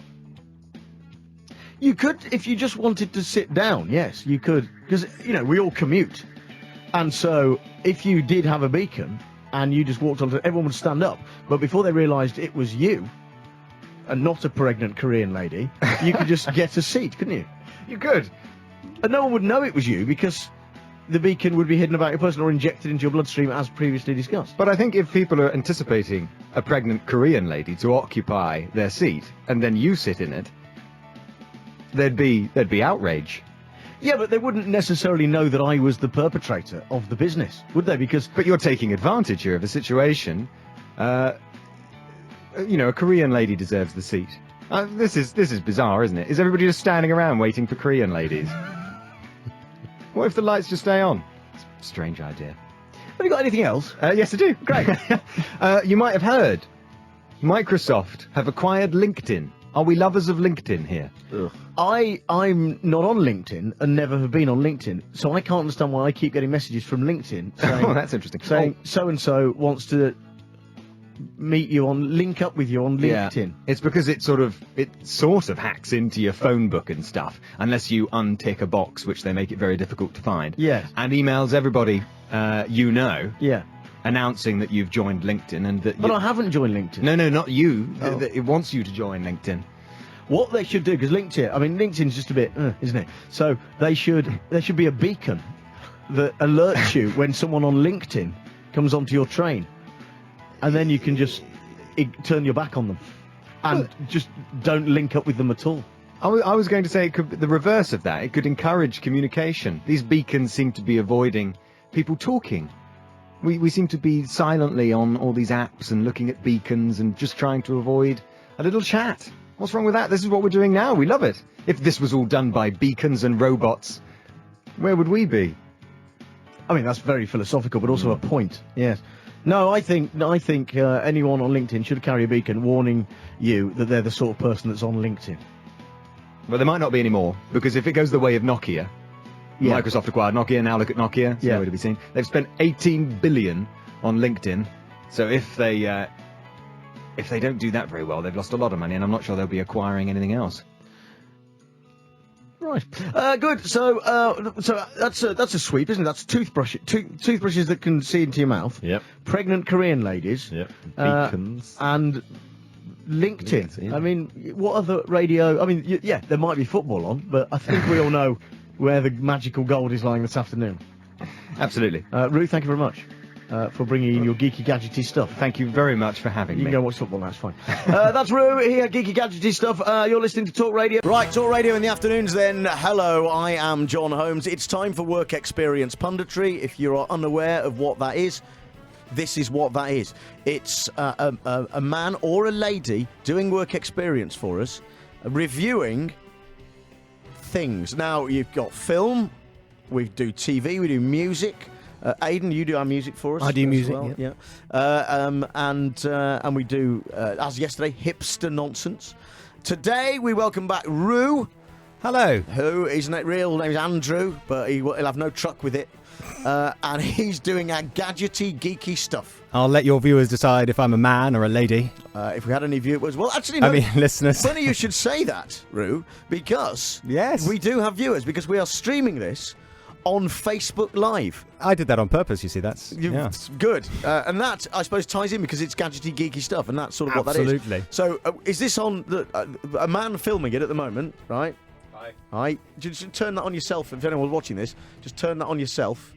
You could, if you just wanted to sit down, yes, you could. Because, we all commute. And so, if you did have a beacon, and you just walked onto everyone would stand up. But before they realised it was you, and not a pregnant Korean lady, you could just get a seat, couldn't you? You could. And no one would know it was you, because the beacon would be hidden about your person or injected into your bloodstream, as previously discussed. But I think if people are anticipating a pregnant Korean lady to occupy their seat, and then you sit in it, there'd be outrage. Yeah, but they wouldn't necessarily know that I was the perpetrator of the business, would they? Because But you're taking advantage here of a situation. A Korean lady deserves the seat. This is bizarre, isn't it? Is everybody just standing around waiting for Korean ladies? What if the lights just stay on? It's a strange idea. have you got anything else? Yes, I do. Great. You might have heard Microsoft have acquired LinkedIn. Are we lovers of LinkedIn here? I'm not on LinkedIn and never have been on LinkedIn, so I can't understand why I keep getting messages from LinkedIn saying, Oh, that's interesting. saying so and so wants to link up with you on LinkedIn. Yeah. It's because it sort of hacks into your phone book and stuff, unless you untick a box, which they make it very difficult to find. Yes. And emails everybody Yeah. announcing that you've joined LinkedIn and that. But I haven't joined LinkedIn. No, not you. Oh. It wants you to join LinkedIn. What they should do, because LinkedIn's just a bit, isn't it? So there should be a beacon that alerts you when someone on LinkedIn comes onto your train, and then you can just turn your back on them and just don't link up with them at all. I was going to say it could be the reverse of that. It could encourage communication. These beacons seem to be avoiding people talking. We seem to be silently on all these apps and looking at beacons and just trying to avoid a little chat. What's wrong with that? This is what we're doing now. We love it. If this was all done by beacons and robots, where would we be? I mean, that's very philosophical, but also a point. Yes. No, I think anyone on LinkedIn should carry a beacon warning you that they're the sort of person that's on LinkedIn. Well, there might not be any more, because if it goes the way of Nokia, Yeah. Microsoft acquired Nokia. Now look at Nokia. It's Yeah. nowhere to be seen. They've spent 18 billion on LinkedIn. So if they don't do that very well, they've lost a lot of money, and I'm not sure they'll be acquiring anything else. Right. Good. So that's a sweep, isn't it? That's toothbrushes that can see into your mouth. Yep. Pregnant Korean ladies. Yep. Beacons. And LinkedIn. I mean, what other radio? I mean, yeah, there might be football on, but I think we all know where the magical gold is lying this afternoon. Absolutely. Ruth, thank you very much for bringing in your geeky gadgety stuff. Thank you very much for having You me. can go watch football, that's fine. That's Rue here, geeky gadgety stuff. You're listening to Talk Radio. Right, Talk Radio in the afternoons then. Hello, I am Jon Holmes. It's time for work experience punditry. If you are unaware of what that is, this is what that is. It's a man or a lady doing work experience for us, reviewing things. Now, you've got film, we do TV, we do music. Aidan, you do our music for us. I do as music, well. yeah. And we do, as yesterday, hipster nonsense. Today we welcome back Rue, Hello. who his real name is Andrew, but he'll have no truck with it. And he's doing our gadgety, geeky stuff. I'll let your viewers decide if I'm a man or a lady. If we had any viewers, well, actually, no. I mean, listeners. Funny you should say that, Rue, because Yes. we do have viewers, because we are streaming this on Facebook Live. I did that on purpose, you see. That's yeah. Good. And that, I suppose, ties in because it's gadgety, geeky stuff, and that's sort of what that is. Absolutely. So, is this on a man filming it at the moment, right? Aye. Just turn that on yourself. If anyone's watching this, just turn that on yourself.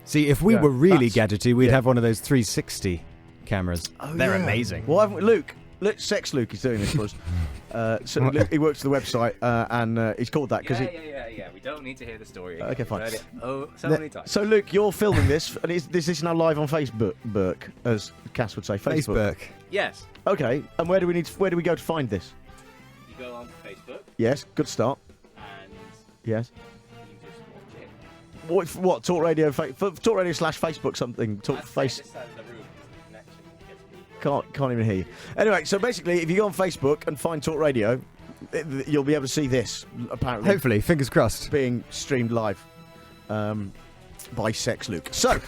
See, if we Yeah, were really that's- gadgety, we'd yeah. have one of those 360 cameras. They're yeah. amazing. Well, haven't we, Luke, Sex Luke is doing this for us. So Luke, he works for the website, and he's called that because Yeah. We don't need to hear the story. Again. Okay, fine. Heard it so many times. So, Luke, you're filming this, and is this now live on Facebook, Burke, as Cass would say, Facebook? Facebook. Yes. Okay, and where do we go to find this? You go on Facebook Yes, good start. and Yes. you just watch it. What? Talk Radio? Talk Radio / Facebook something. Talk I'd say face. this side of the room, the connection gets me. Can't even hear you. Anyway, so basically, if you go on Facebook and find Talk Radio, you'll be able to see this. Apparently, Hopefully, fingers crossed. being streamed live. By Sex Luke. So,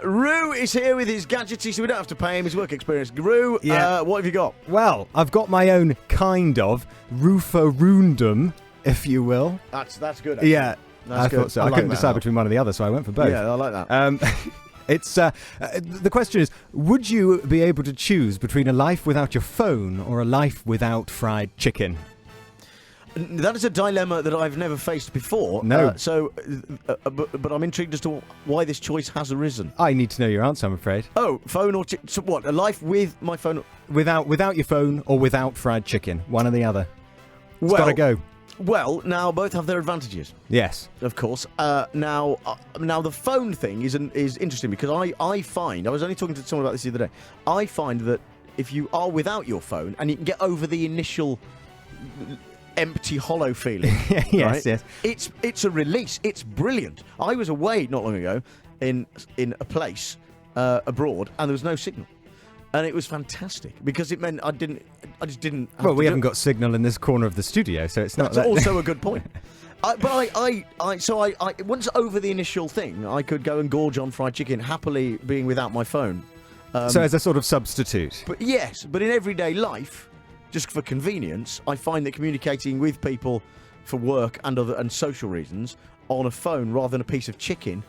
Rue is here with his gadgety, so we don't have to pay him his work experience. Rue, Yeah. what have you got? Well, I've got my own kind of roofarundum, if you will. That's good. Actually. Yeah, That's I good. thought so. I I, like couldn't that. decide between one or the other, so I went for both. Yeah, I like that. It's the question is: would you be able to choose between a life without your phone or a life without fried chicken? That is a dilemma that I've never faced before. No. But I'm intrigued as to why this choice has arisen. I need to know your answer, I'm afraid. Oh, phone or so what? A life with my phone? Without your phone or without fried chicken, one or the other. It's Well- got to go. Well, now both have their advantages, Yes. of course. Now the phone thing is interesting because I find, I was only talking to someone about this the other day. I find that if you are without your phone and you can get over the initial empty, hollow feeling, Yes, right? yes. It's a release. It's brilliant. I was away not long ago in a place abroad, and there was no signal, and it was fantastic because it meant I just didn't. Have Well, to we do haven't it. got signal in this corner of the studio, so it's not That's that. also a good point. But I once over the initial thing, I could go and gorge on fried chicken happily, being without my phone. So as a sort of substitute. But yes, but in everyday life, just for convenience, I find that communicating with people for work and social reasons on a phone rather than a piece of chicken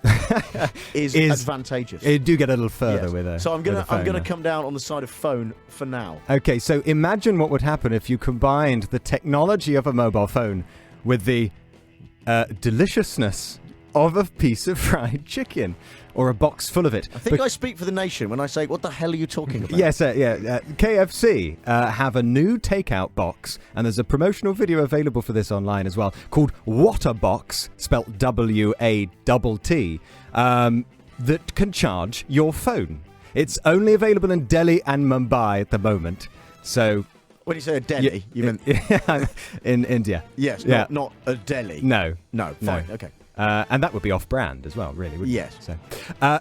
is advantageous. You do get a little further Yes. with a. So I'm gonna with a phone. come down on the side of phone for now. Okay, so imagine what would happen if you combined the technology of a mobile phone with the deliciousness of a piece of fried chicken or a box full of it. I think I speak for the nation when I say, "What the hell are you talking about?" Yes, KFC have a new takeout box, and there's a promotional video available for this online as well, called Waterbox, spelt WATT, that can charge your phone. It's only available in Delhi and Mumbai at the moment. So When you say a deli, you mean in India. yes, Yeah. not a deli. No. No, fine, okay. And that would be off-brand as well, really, wouldn't Yes. it? So,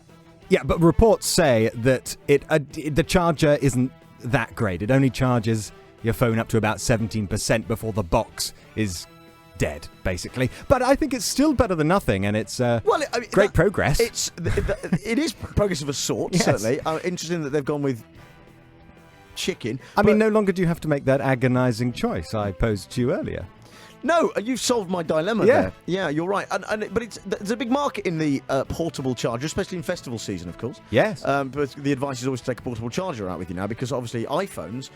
yeah, but reports say that the charger isn't that great. It only charges your phone up to about 17% before the box is dead, basically. But I think it's still better than nothing, and it's Well, great progress. It is progress of a sort, Yes. certainly. Interesting that they've gone with chicken. I mean, no longer do you have to make that agonising choice I posed to you earlier. No, you've solved my dilemma Yeah. there. Yeah, you're right. But there's a big market in the portable charger, especially in festival season, of course. Yes. But the advice is always to take a portable charger out with you now, because obviously iPhones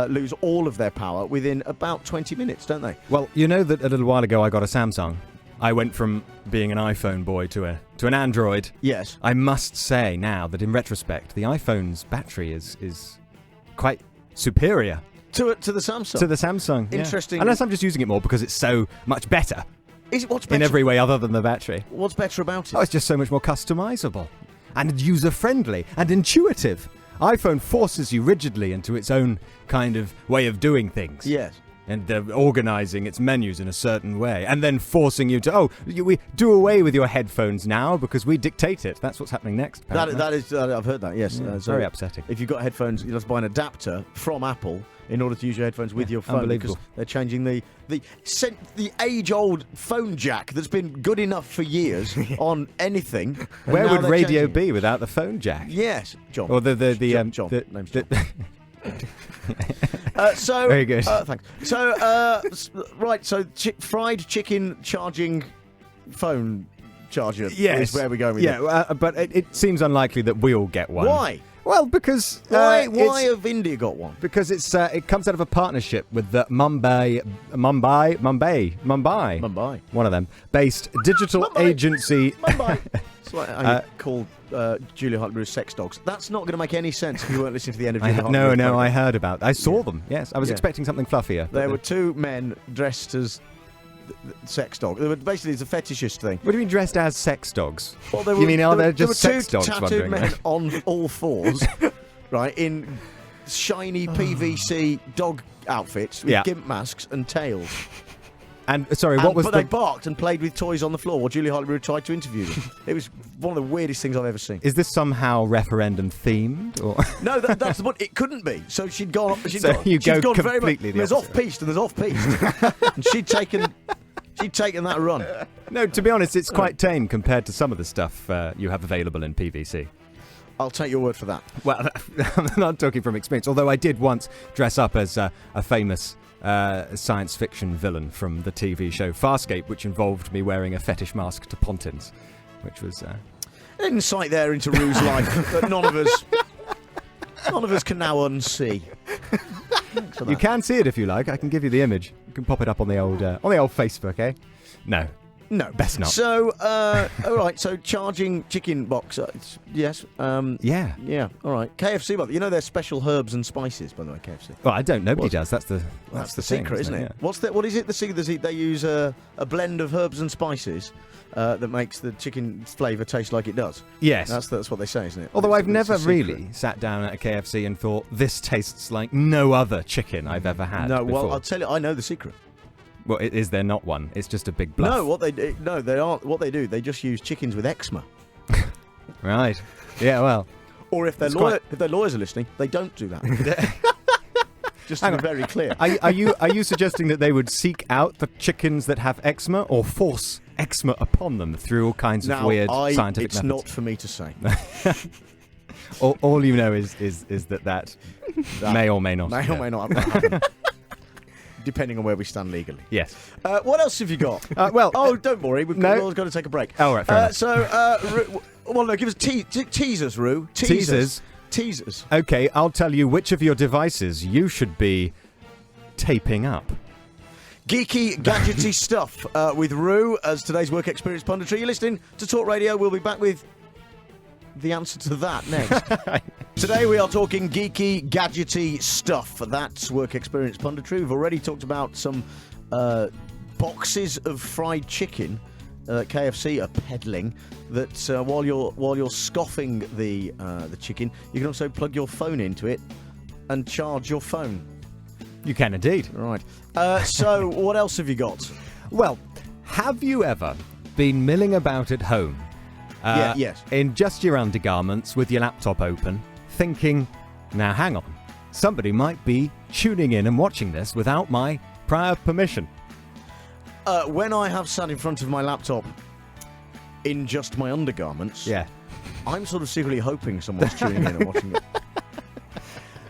lose all of their power within about 20 minutes, don't they? Well, you know that a little while ago I got a Samsung. I went from being an iPhone boy to an Android. Yes. I must say now that in retrospect, the iPhone's battery is quite superior To the Samsung. to the Samsung. yeah. Interesting. Unless I'm just using it more because it's so much better Is it what's better? in every way other than the battery. What's better about it? Oh, it's just so much more customizable and user-friendly and intuitive. iPhone forces you rigidly into its own kind of way of doing things. Yes. And organising its menus in a certain way, and then forcing you to, we do away with your headphones now because we dictate it. That's what's happening next. apparently. That is, I've heard that. Yes, Yeah, so very upsetting. If you've got headphones, you have to buy an adapter from Apple in order to use your headphones with your phone, unbelievable. because they're changing the age-old phone jack that's been good enough for years on anything. and Where now would they're radio changing it. be without the phone jack? Yes, John. Or the John. the- Name's the- John. So Very good. Thanks. So right. So fried chicken charging phone charger. Yes. Is where we're going with yeah, it. but it seems unlikely that we'll get one. Why? Well, because Why it's- have India got one? Because it comes out of a partnership with the Mumbai, one of them, based digital Mumbai. agency. Mumbai. It's like how you call Julia Hartley sex dogs. That's not going to make any sense if you weren't listening to the end of Julia Hartley. No, I heard about. I saw them. Yes, I was Yeah. expecting something fluffier. There but were two men dressed as sex dogs. Basically, it's a fetishist thing. What do you mean dressed as sex dogs? Well, there You mean are there there just were sex two dogs tattooed wandering men around? on all fours, right, in shiny PVC dog outfits with Yeah. gimp masks and tails. And sorry, what was but the? they barked and played with toys on the floor while Julia Hartley tried to interview them. It was one of the weirdest things I've ever seen. Is this somehow referendum themed? Or No, that's what it couldn't be. So she'd gone. So you go gone very much. completely the There's opposite. off-piste and there's off-piste, and she'd taken that run. no, to be honest, it's quite tame compared to some of the stuff you have available in PVC. I'll take your word for that. Well, I'm not talking from experience, although I did once dress up as a famous science fiction villain from the TV show Farscape, which involved me wearing a fetish mask to Pontins, which was... Insight there into Rue's life that none of us can now unsee. Thanks for that. You can see it if you like. I can give you the image. You can pop it up on the old Facebook, eh? No. No, Best not. So, all right. So, charging chicken box. Yes. Yeah. Yeah. All right. KFC, by the way, you know their special herbs and spices, by the way. KFC. Well, I don't. Nobody What? does. That's the That's the thing, secret, isn't it? Yeah. What is it? The secret. They use a blend of herbs and spices that makes the chicken flavour taste like it does. Yes. That's what they say, isn't it? Although It's- I've it's never a secret. really sat down at a KFC and thought, this tastes like no other chicken I've ever had No. before. Well, I'll tell you. I know the secret. Well, is there not one? It's just a big bluff. No, they aren't. What they do, they just use chickens with eczema. Right. Yeah, well. Or if their It's if their lawyers are listening, they don't do that. Just to Hang be on. very clear. Are you suggesting that they would seek out the chickens that have eczema or force eczema upon them through all kinds of weird scientific it's methods? not for me to say. All you know is that may or may not. May or may not happen. Depending on where we stand legally. Yes. What else have you got? Don't worry. We've no. got to take a break. Oh, right, fair enough. So, no, give us teasers, Roo. Teasers? Teasers. Okay, I'll tell you which of your devices you should be taping up. Geeky, gadgety stuff with Roo as today's work experience punditry. You're listening to Talk Radio. We'll be back with the answer to that next. Today we are talking geeky, gadgety stuff. That's work experience punditry. We've already talked about some boxes of fried chicken KFC are peddling. That while you're scoffing the chicken, you can also plug your phone into it and charge your phone. You can indeed. Right. So what else have you got? Well, have you ever been milling about at home? Yes. In just your undergarments with your laptop open, thinking, now hang on, somebody might be tuning in and watching this without my prior permission. when I have sat in front of my laptop in just my undergarments, Yeah. I'm sort of secretly hoping someone's tuning in and watching it.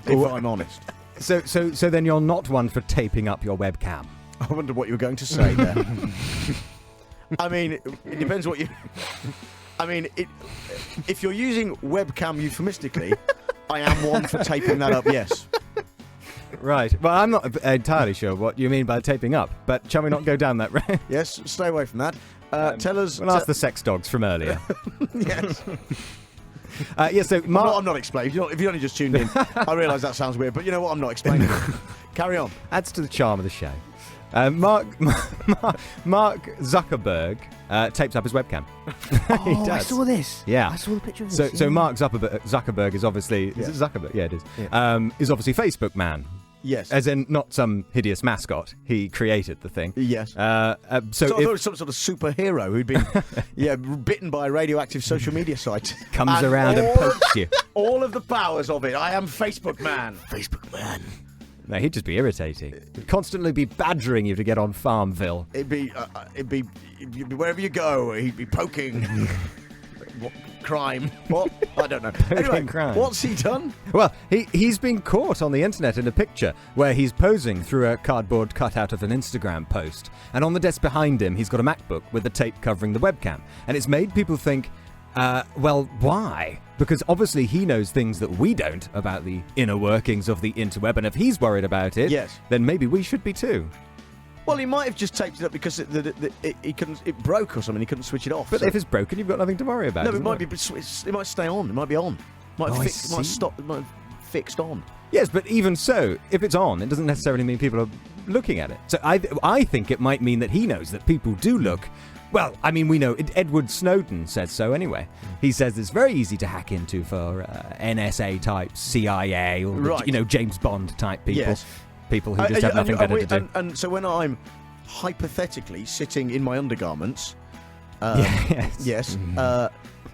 If I'm honest. So then you're not one for taping up your webcam. I wonder what you were going to say there. I mean, it depends what you... I mean, if you're using webcam euphemistically, I am one for taping that up, yes. Right. Well, I'm not entirely sure what you mean by taping up, but shall we not go down that road? Yes, stay away from that. Tell us... We'll ask the sex dogs from earlier. Yes. So Mark... I'm not explaining. If you only just tuned in, I realise that sounds weird, but you know what? I'm not explaining. Carry on. adds to the charm of the show. Mark Zuckerberg tapes up his webcam. He does. I saw this. Yeah. I saw the picture of this. So Mark Zuckerberg is obviously... Is it Zuckerberg? Yeah, it is. Yeah. Is obviously Facebook man. Yes. As in, not some hideous mascot. He created the thing. Yes. So I thought it was some sort of superhero who'd been bitten by a radioactive social media site. Comes around and pokes you. All of the powers of it. I am Facebook man. Facebook man. No, he'd just be irritating. He'd constantly be badgering you to get on Farmville. It'd be wherever you go, he'd be poking. What crime? What? I don't know. Anyway, crime. what's he done? Well, he's been caught on the internet in a picture where he's posing through a cardboard cutout of an Instagram post. And on the desk behind him, he's got a MacBook with the tape covering the webcam. And it's made people think, well, why? Because obviously he knows things that we don't about the inner workings of the interweb. And if he's worried about it, Yes. then maybe we should be too. Well, he might have just taped it up because it broke or something. He couldn't switch it off. But so- if it's broken, you've got nothing to worry about. no, it isn't might there? be. It might stay on. It might be on. Might Oh, I might see. stop. Might have fixed on. Yes, but even so, if it's on, it doesn't necessarily mean people are looking at it. So I think it might mean that he knows that people do look. Well, I mean, we know Edward Snowden says so anyway. He says it's very easy to hack into for NSA types, CIA, or Right. James Bond type people. Yes. People who just have nothing better to do. And so when I'm hypothetically sitting in my undergarments, Yes. yes,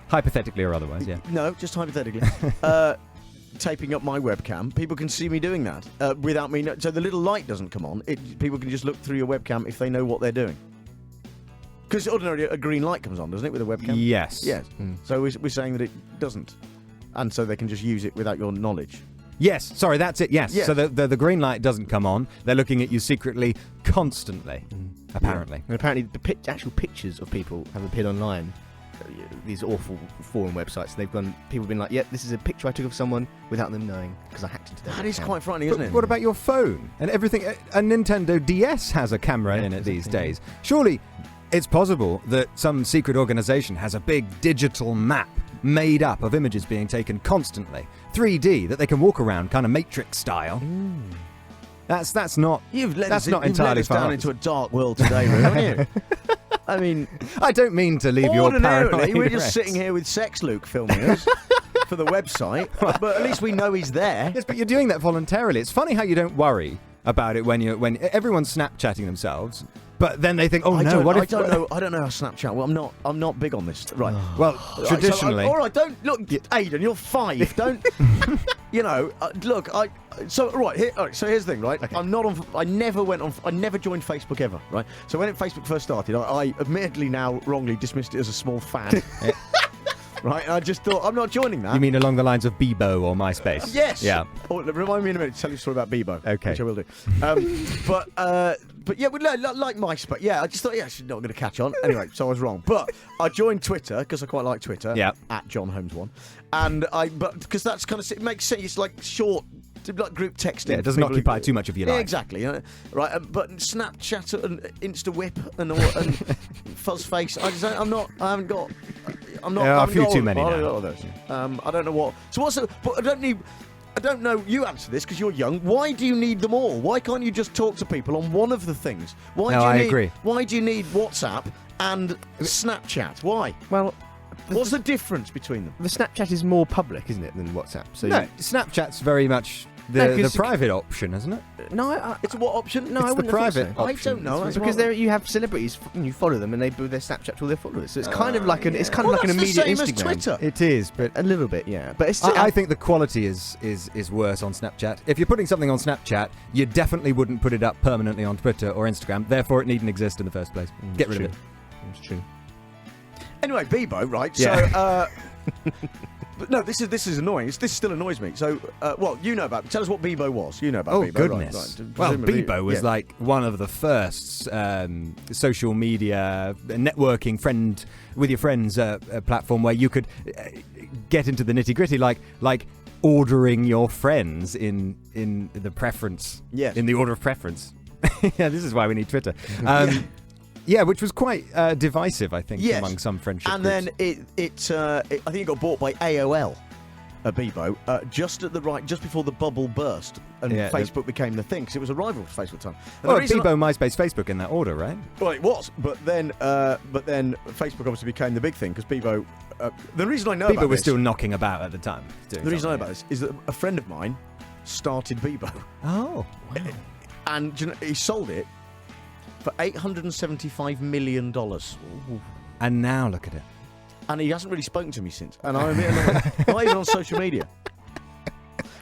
Hypothetically or otherwise, yeah. no, just hypothetically, taping up my webcam, people can see me doing that without me. So the little light doesn't come on. People can just look through your webcam if they know what they're doing. Because ordinarily a green light comes on, doesn't it, with a webcam? Yes. Yes. So we're saying that it doesn't, and so they can just use it without your knowledge. Yes, sorry, that's it, yes. Yes. So the green light doesn't come on. They're looking at you secretly, constantly, apparently. And apparently the actual pictures of people have appeared online. These awful forum websites. People have been like, "Yep, this is a picture I took of someone without them knowing because I hacked into their That is webcam." quite frightening, But isn't it? what about your phone and everything? A Nintendo DS has a camera in it these days. Surely it's possible that some secret organization has a big digital map made up of images being taken constantly, 3D, that they can walk around kind of Matrix style. That's not That's not entirely far down off. into a dark world today, Ruth, haven't you? I mean, I don't mean to leave your ordinarily paranoid we're just rest. sitting here with Sex Luke filming us for the website, but at least we know he's there. Yes, but you're doing that voluntarily. It's funny how you don't worry about it when everyone's Snapchatting themselves, but then they think, oh I no, don't, what I if? don't know. I don't know how Snapchat. Well, I'm not big on this. Right. Well, Right, traditionally, all right. Don't look, Aidan. You're 5. Don't. Look. So here's the thing. Right. Okay. I'm not on. I never went on. I never joined Facebook ever. Right. So when Facebook first started, I admittedly now wrongly dismissed it as a small fad. Right. And I just thought I'm not joining that. you mean along the lines of Bebo or MySpace? Yes. Yeah. Oh, remind me in a minute to tell you a story about Bebo. Okay. Which I will do. But yeah, like MySpace. Yeah, I just thought, she's not going to catch on. Anyway, so I was wrong. But I joined Twitter because I quite like Twitter. Yeah. At Jon Holmes 1, but because that's kind of, it makes sense. It's like short, like group texting. Yeah, it doesn't People who- occupy too much of your Yeah, life. exactly. Right. But Snapchat and InstaWhip and Fuzzface. I haven't got. I'm not. There are I a haven't few got too all- many I now. don't know all those. I don't know what. So what's the? But I don't know. You answer this because you're young. Why do you need them all? Why can't you just talk to people on one of the things? Why No, do you I need, agree. Why do you need WhatsApp and Snapchat? Why? Well, What's the difference between them? the Snapchat is more public, isn't it, than WhatsApp? So No, Snapchat's very much The 'cause- private option, isn't it? No, It's what option? No, I It's the wouldn't private think so. I option. don't know. It's That's because what- you have celebrities and you follow them and they do their Snapchat to all their followers. So it's kind of like it's kind Well, of like an that's the immediate same Instagram. as Twitter. It is, but A little bit, yeah. But it's I think the quality is worse on Snapchat. If you're putting something on Snapchat, you definitely wouldn't put it up permanently on Twitter or Instagram. Therefore, it needn't exist in the first place. Get rid of it. It's true. Anyway, Bebo, right? Yeah. So, but no, this is annoying. This still annoys me. So, well, you know about. Tell us what Bebo was. You know about Oh Bebo, goodness! right? Well, Presumably- Bebo was yeah. like one of the first social media networking friend with your friends platform where you could get into the nitty gritty, like ordering your friends in the preference. Yes. In the order of preference. Yeah, this is why we need Twitter. Yeah, which was quite divisive, I think, Yes. among some friendship And groups. then I think it got bought by AOL. Bebo, just before the bubble burst and Yeah, Facebook became the thing, because it was a rival to Facebook at the time. And Well, the reason Bebo, MySpace, Facebook in that order, right? Well, it was, but then Facebook obviously became the big thing because Bebo. The reason I know Bebo about was this, still knocking about at the time. doing the reason I know something, about this is that a friend of mine started Bebo, Oh, wow. and do you know, he sold it for $875 million, And now look at it. and he hasn't really spoken to me since. And I'm not even on social media.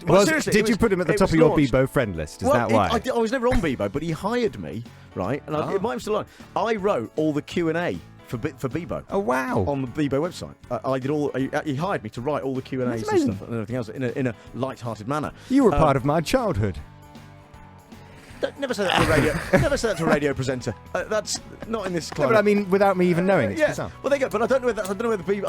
Well, seriously, did it you was- put him at the it top was of your launched. Bebo friend list? Is Well, that why? I was never on Bebo, but he hired me, right? And it might have still on. I wrote all the Q&A for Bebo. Oh, wow. On the Bebo website, I did all. He hired me to write all the Q&As and That's amazing. stuff and everything else in a light-hearted manner. You were part of my childhood. Never say that to a radio. Never say that to a radio presenter. That's not in this No, climate. but I mean, without me even knowing, it's yeah. bizarre. Well, there you go. But I don't know whether I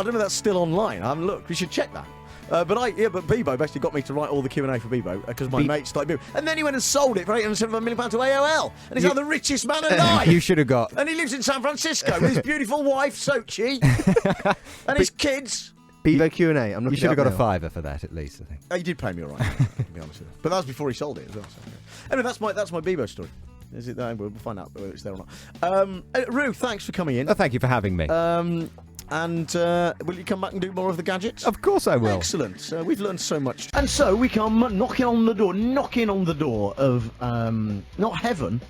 don't know that's still online. I haven't looked. We should check that. But Bebo basically got me to write all the Q&A for Bebo because my mate started Bebo. And then he went and sold it for £875 million to AOL. And he's now the richest man alive. You should have got. And he lives in San Francisco with his beautiful wife, Sochi, and his kids. Bebo Q&A. I'm looking You should have it got up a now. $5 for that, at least, I think. He did pay me all right, to be honest with you. But that was before he sold it as well. So, yeah. Anyway, that's my Bebo story. Is it? We'll find out whether it's there or not. Rue, thanks for coming in. Oh, thank you for having me. And will you come back and do more of the gadgets? Of course I will. Excellent. We've learned so much. And so we come knocking on the door of not heaven,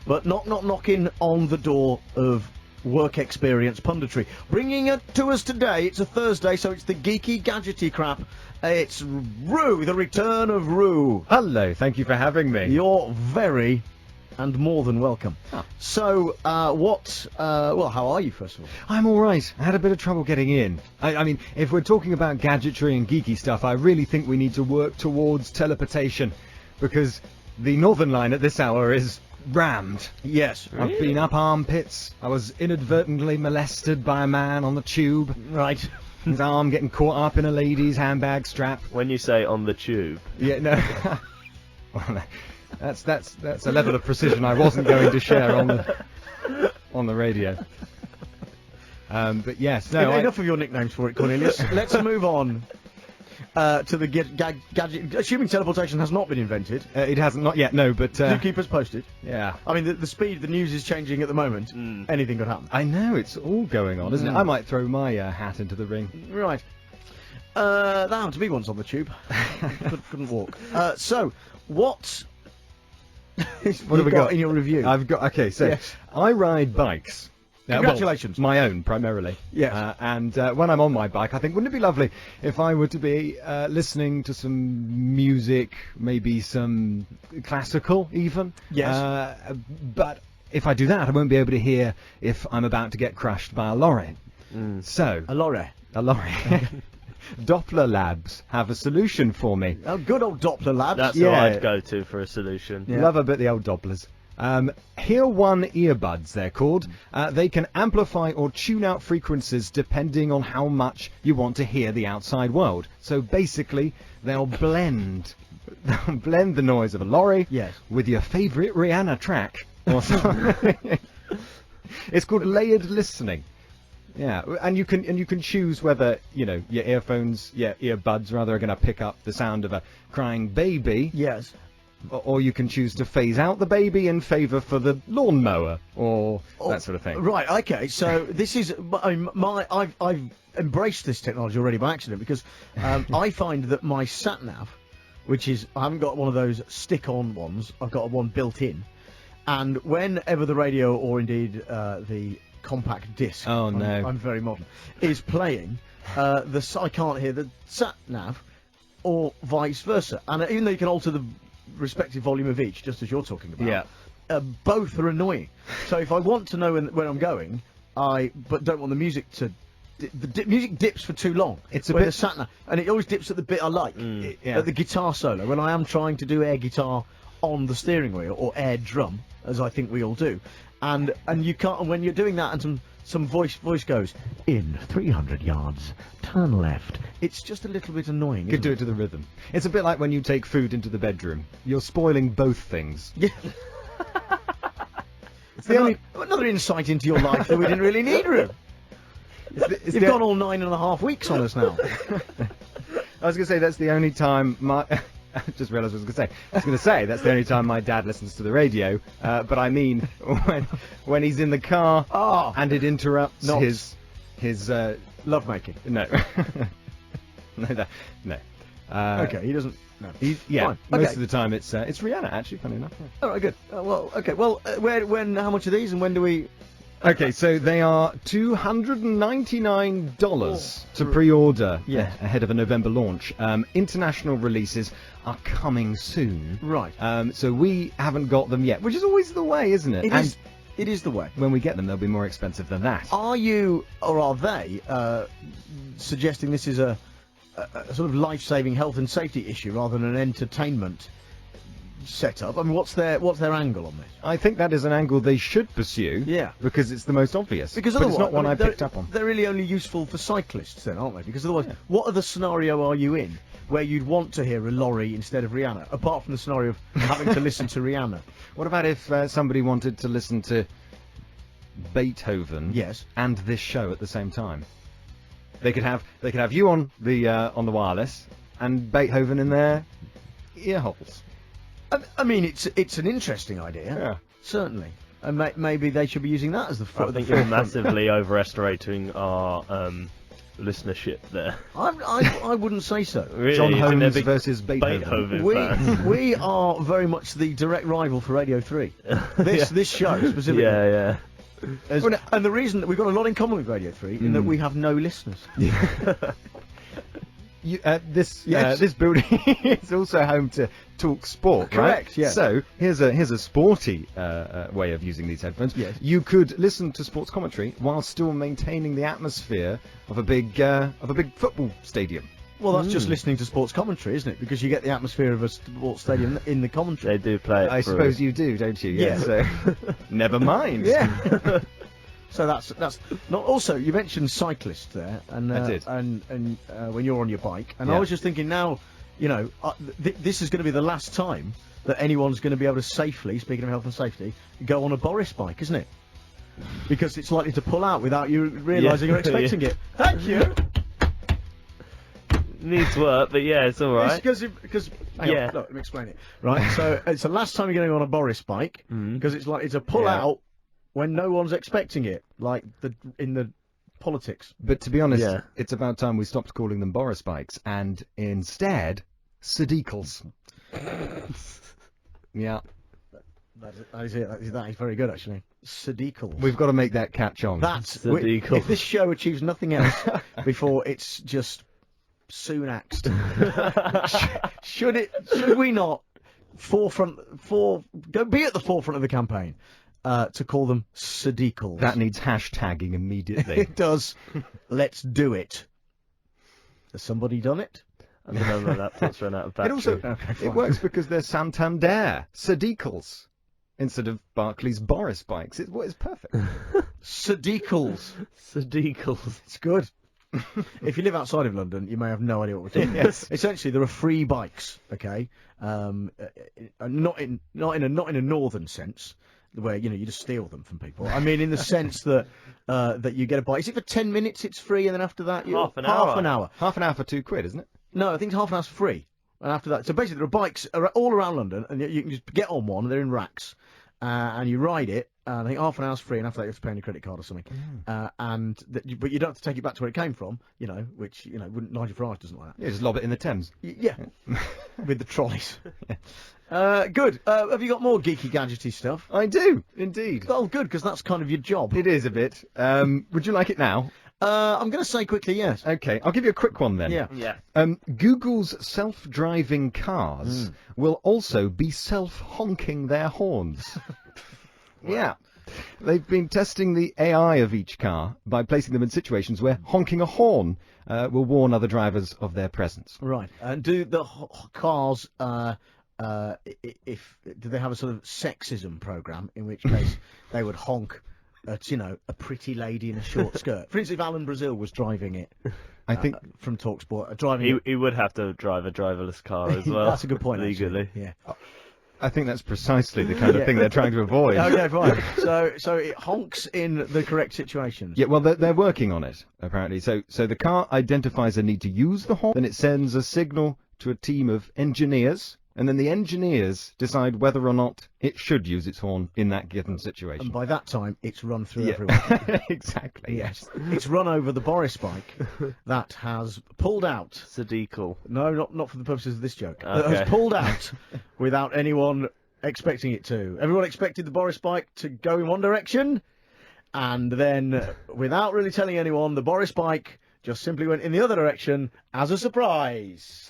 but knocking on the door of work experience punditry. Bringing it to us today, it's a Thursday, so it's the geeky gadgety crap. It's Rue, the return of Rue. Hello, thank you for having me. You're very and more than welcome. So, well, how are you, first of all? I'm all right. I had a bit of trouble getting in. I mean, if we're talking about gadgetry and geeky stuff, I really think we need to work towards teleportation, because the Northern Line at this hour is rammed. Yes. I've been up armpits. I was inadvertently molested by a man on the tube. Right. His arm getting caught up in a lady's handbag strap. When you say on the tube, Yeah, no. Well, that's a level of precision I wasn't going to share on the radio. But yes, no. Enough of your nicknames for it, Cornelius. Let's move on to the gadget. Assuming teleportation has not been invented, It hasn't, not yet, no, but do keep us posted. yeah. I mean, the speed the news is changing at the moment. Anything could happen. I know, it's all going on, isn't it? I might throw my hat into the ring. Right. There happened to be ones on the tube. Couldn't walk. So, what? What have we got in your review? Okay, so Yes. I ride bikes. Congratulations. My own, primarily. Yes. And when I'm on my bike, I think, wouldn't it be lovely if I were to be listening to some music, maybe some classical even? Yes. But if I do that, I won't be able to hear if I'm about to get crushed by a lorry. So, A lorry. a lorry. Doppler Labs have a solution for me. Oh, good old Doppler Labs. that's Yeah. what I'd go to for a solution. Yeah. Love a bit the old Dopplers. Hear One earbuds, they're called. They can amplify or tune out frequencies depending on how much you want to hear the outside world. So basically, they'll blend the noise of a lorry Yes. with your favourite Rihanna track. Or something. It's called layered listening. Yeah, and you can choose whether, you know, your earbuds rather are going to pick up the sound of a crying baby. Yes. Or you can choose to phase out the baby in favour for the lawnmower, or that sort of thing. Right. Okay. So this is I've embraced this technology already by accident because I find that my sat nav which is I haven't got one of those stick-on ones. I've got one built in, and whenever the radio or indeed the compact disc, Oh, no. I'm very modern, is playing, I can't hear the sat nav, or vice versa. And even though you can alter the respective volume of each, just as you're talking about, both are annoying. So if I want to know when I'm going, but don't want the music to. The music dips for too long. It's a where bit- the sat nav, and it always dips at the bit I like, at the guitar solo. When I am trying to do air guitar on the steering wheel or air drum, as I think we all do, and you can't. And when you're doing that, and some voice goes in 300 yards, turn left. It's just a little bit annoying. You could isn't do it? it to the rhythm. It's a bit like when you take food into the bedroom. You're spoiling both things. Yeah. It's another insight into your life that we didn't really need, Roo. You've gone all 9.5 weeks on us now. I was going to say that's the only time my... I just realised what I was going to say. I was going to say that's the only time my dad listens to the radio, but I mean when he's in the car and it interrupts Not- his Lovemaking. no no. Okay, he doesn't. No. Yeah, Fine. most Okay. of the time it's Rihanna actually. Funny enough. Yeah. All right, good. When? How much are these, and when do we? Okay, so they are $299 to pre-order ahead of a November launch. International releases are coming soon. Right. So we haven't got them yet, which is always the way, isn't it? It is the way. When we get them, they'll be more expensive than that. Are you, or are they, suggesting this is a sort of life-saving health and safety issue rather than an entertainment setup? I mean, what's their angle on this? I think that is an angle they should pursue. Yeah. Because it's the most obvious. Because but otherwise, it's not one I they're- picked up on. They're really only useful for cyclists, then, aren't they? Because otherwise, what other scenario are you in where you'd want to hear a lorry instead of Rihanna, apart from the scenario of having to listen to Rihanna? What about if somebody wanted to listen to Beethoven Yes. and this show at the same time? They could have you on the wireless and Beethoven in their ear holes. I mean, it's an interesting idea. Yeah. Certainly. And maybe they should be using that as the I think you're massively overestimating our listenership there. I wouldn't say so. Really, John you think they're Holmes big versus Beethoven. fans? We are very much the direct rival for Radio 3. This show specifically. Yeah. And the reason that we've got a lot in common with Radio 3 in that we have no listeners. This building is also home to Talk Sport, Correct, right? yeah. So here's a sporty way of using these headphones. Yes. You could listen to sports commentary while still maintaining the atmosphere of a big football stadium. Well, that's just listening to sports commentary, isn't it? Because you get the atmosphere of a sports stadium in the commentary. They do play it I through. suppose you do, don't you? Yeah. So never mind. Yeah. So that's not. Also, you mentioned cyclists there, and I did. And when you're on your bike, and Yeah. I was just thinking now, this is going to be the last time that anyone's going to be able to safely, speaking of health and safety, go on a Boris bike, isn't it? Because it's likely to pull out without you realising you're expecting it. Thank you. Needs work, but yeah, it's all right. Because hang Yeah. on, look, let me explain it. Right, so it's the last time you're going on a Boris bike because it's likely to pull Yeah. out when no one's expecting it, like in the politics. But to be honest, Yeah. it's about time we stopped calling them Boris bikes and instead Sadikals. Yeah. That is it. That is very good, actually. Sadikal. We've got to make that catch on. Sadikal. If this show achieves nothing else before it's just soon axed, should we not be at the forefront of the campaign to call them Sadikals? That needs hashtagging immediately. It does. Let's do it. Has somebody done it? I don't know, my laptop's run out of battery. It also Okay, fine. it works because they're Santander Sadikals instead of Barclays Boris bikes. It's perfect. Sadikals. Sadikals. It's good. If you live outside of London, you may have no idea what we're talking about. Yes. Essentially, there are free bikes, okay? Not in a northern sense, where you just steal them from people. I mean, in the sense that that you get a bike. Is it for 10 minutes? It's free, and then after that, Half an half hour. an hour. Half an hour for £2, isn't it? No, I think half an hour's free. And after that, so basically, there are bikes all around London, and you can just get on one. They're in racks, and you ride it. I think half an hour's free, and after that you have to pay on your credit card or something. But you don't have to take it back to where it came from, which Nigel Farage doesn't like that. Yeah, just lob it in the Thames. Yeah, with the trolleys. Good. Have you got more geeky gadgety stuff? I do, indeed. Oh, good, because that's kind of your job. It is a bit. Would you like it now? I'm going to say quickly yes. Okay, I'll give you a quick one then. Yeah. Google's self-driving cars will also be self-honking their horns. Yeah. They've been testing the AI of each car by placing them in situations where honking a horn will warn other drivers of their presence. Right. And do the cars, do they have a sort of sexism program in which case they would honk at, a pretty lady in a short skirt? For instance, if Alan Brazil was driving it, I think from TalkSport, He would have to drive a driverless car as well. That's a good point. Legally. Actually. Yeah. I think that's precisely the kind of thing they're trying to avoid. Okay, fine. So it honks in the correct situations. Yeah, well, they're working on it, apparently. So the car identifies a need to use the horn, then it sends a signal to a team of engineers, and then the engineers decide whether or not it should use its horn in that given situation. And by that time, it's run through everyone. Exactly. Yes. It's run over the Boris bike that has pulled out. Sadiqal. No, not for the purposes of this joke. That Okay. has pulled out without anyone expecting it to. Everyone expected the Boris bike to go in one direction, and then, without really telling anyone, the Boris bike just simply went in the other direction as a surprise.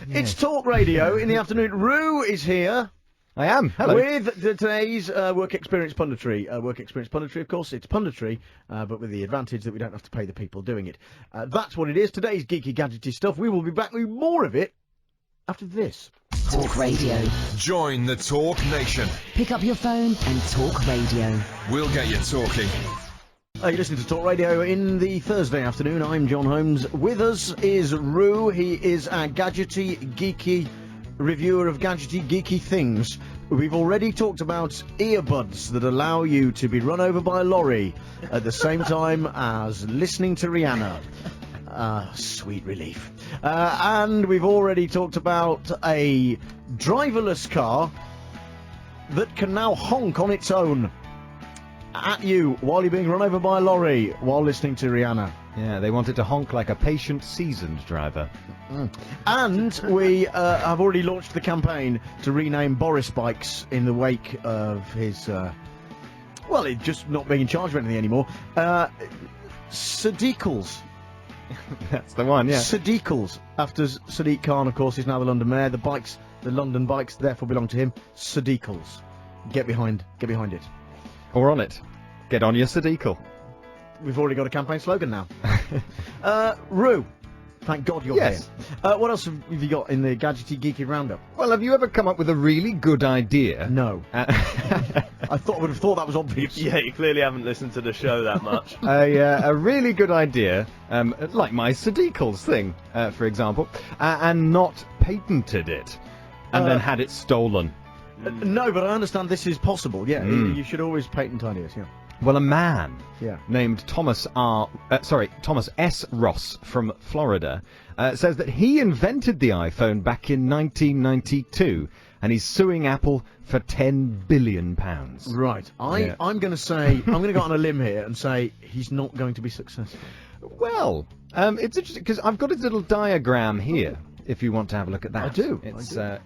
It's Talk Radio in the afternoon. Rue is here. I am. Hello. With today's work experience punditry. Work experience punditry, of course, it's punditry, but with the advantage that we don't have to pay the people doing it. That's what it is. Today's geeky gadgety stuff. We will be back with more of it after this. Talk Radio. Join the Talk Nation. Pick up your phone and talk radio. We'll get you talking. You're listening to Talk Radio in the Thursday afternoon. I'm Jon Holmes. With us is Rue. He is our gadgety, geeky reviewer of gadgety, geeky things. We've already talked about earbuds that allow you to be run over by a lorry at the same time as listening to Rihanna. Sweet relief. And we've already talked about a driverless car that can now honk on its own at you while you're being run over by a lorry while listening to Rihanna. Yeah, they wanted to honk like a patient, seasoned driver. And we have already launched the campaign to rename Boris bikes in the wake of his, it just not being in charge of anything anymore. Sadiqals. That's the one, yeah. Sadiqals. After Sadiq Khan, of course, is now the London mayor. The London bikes, therefore belong to him. Sadiqals. Get behind it. Or on it. Get on your Sadiqal. We've already got a campaign slogan now. Rue, thank God you're Yes. here. What else have you got in the gadgety geeky roundup? Well, have you ever come up with a really good idea? No. I would have thought that was obvious. Yeah, you clearly haven't listened to the show that much. A really good idea, like my Sadiqals thing, for example, and not patented it, and then had it stolen. No, but I understand this is possible. Yeah, you should always patent ideas. Yeah. Well, a man Yeah. named Thomas S. Ross from Florida says that he invented the iPhone back in 1992, and he's suing Apple for £10 billion. Right. I'm going to go on a limb here and say he's not going to be successful. Well, it's interesting because I've got a little diagram here. If you want to have a look at that. I do.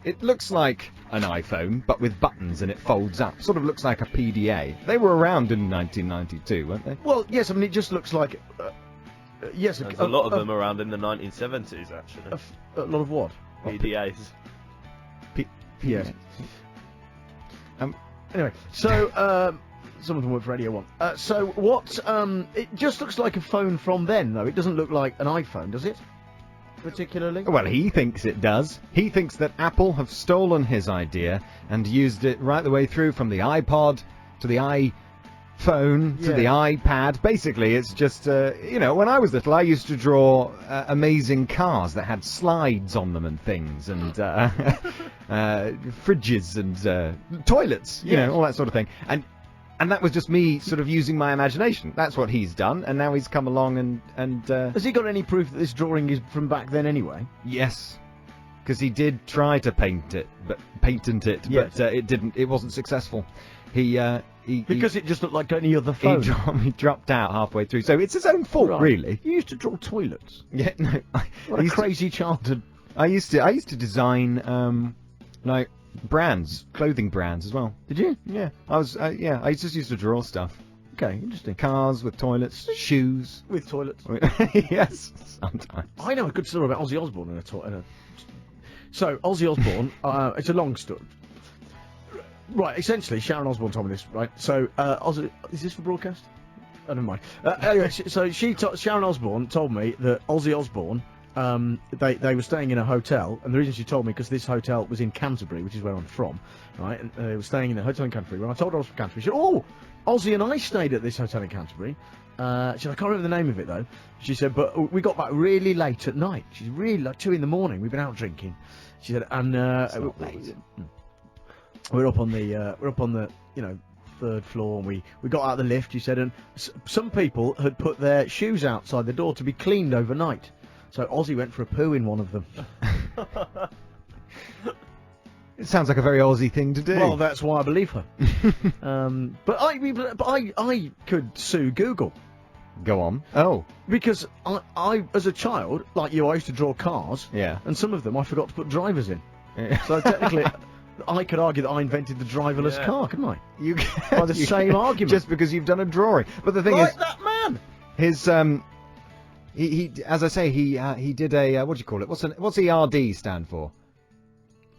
It looks like an iPhone, but with buttons, and it folds up. Sort of looks like a PDA. They were around in 1992, weren't they? Well, yes. I mean, it just looks like. Yes. There's a lot of them around in the 1970s, actually. A lot of what? PDAs. Yes. Anyway, so someone can work for Radio 1. So what? It just looks like a phone from then, though. It doesn't look like an iPhone, does it? Particularly? Well, he thinks it does. He thinks that Apple have stolen his idea and used it right the way through from the iPod to the iPhone to the iPad. Basically, it's just, when I was little, I used to draw amazing cars that had slides on them and things, and fridges and toilets, all that sort of thing. And that was just me sort of using my imagination. That's what he's done, and now he's come along and Has he got any proof that this drawing is from back then anyway? Yes. because he did try to patent it, but Yes. it didn't. It wasn't successful. Because it just looked like any other phone. He dropped out halfway through, so it's his own fault, Right. really. You used to draw toilets. Yeah, no. What a crazy childhood. I used to design like brands, clothing brands as well. Did you? Yeah, I just used to draw stuff. Okay, interesting. Cars with toilets, shoes. With toilets. Yes, sometimes. I know a good story about Ozzy Osbourne in a toilet. So, Ozzy Osbourne, it's a long story. Right, essentially, Sharon Osbourne told me this, right? So, Ozzy, is this for broadcast? Oh, never mind. Anyway, Sharon Osbourne told me that Ozzy Osbourne, they were staying in a hotel, and the reason she told me, because this hotel was in Canterbury, which is where I'm from, right? And they were staying in a hotel in Canterbury. When I told her I was from Canterbury, she said, "Oh, Ozzy and I stayed at this hotel in Canterbury." She said, "I can't remember the name of it, though." She said, "But we got back really late at night." She's really, like, 2 in the morning. We've been out drinking. She said, and we're up on the third floor, and we got out of the lift. She said, and some people had put their shoes outside the door to be cleaned overnight. So Ozzy went for a poo in one of them. It sounds like a very Aussie thing to do. Well, that's why I believe her. But I could sue Google. Go on. Oh. Because I, as a child, like you, I used to draw cars. Yeah. And some of them I forgot to put drivers in. Yeah. So technically, I could argue that I invented the driverless car, couldn't I? You By the same argument. Just because you've done a drawing. But the thing Like is, that man! his he as I say, he did a what do you call it? What's ERD stand for?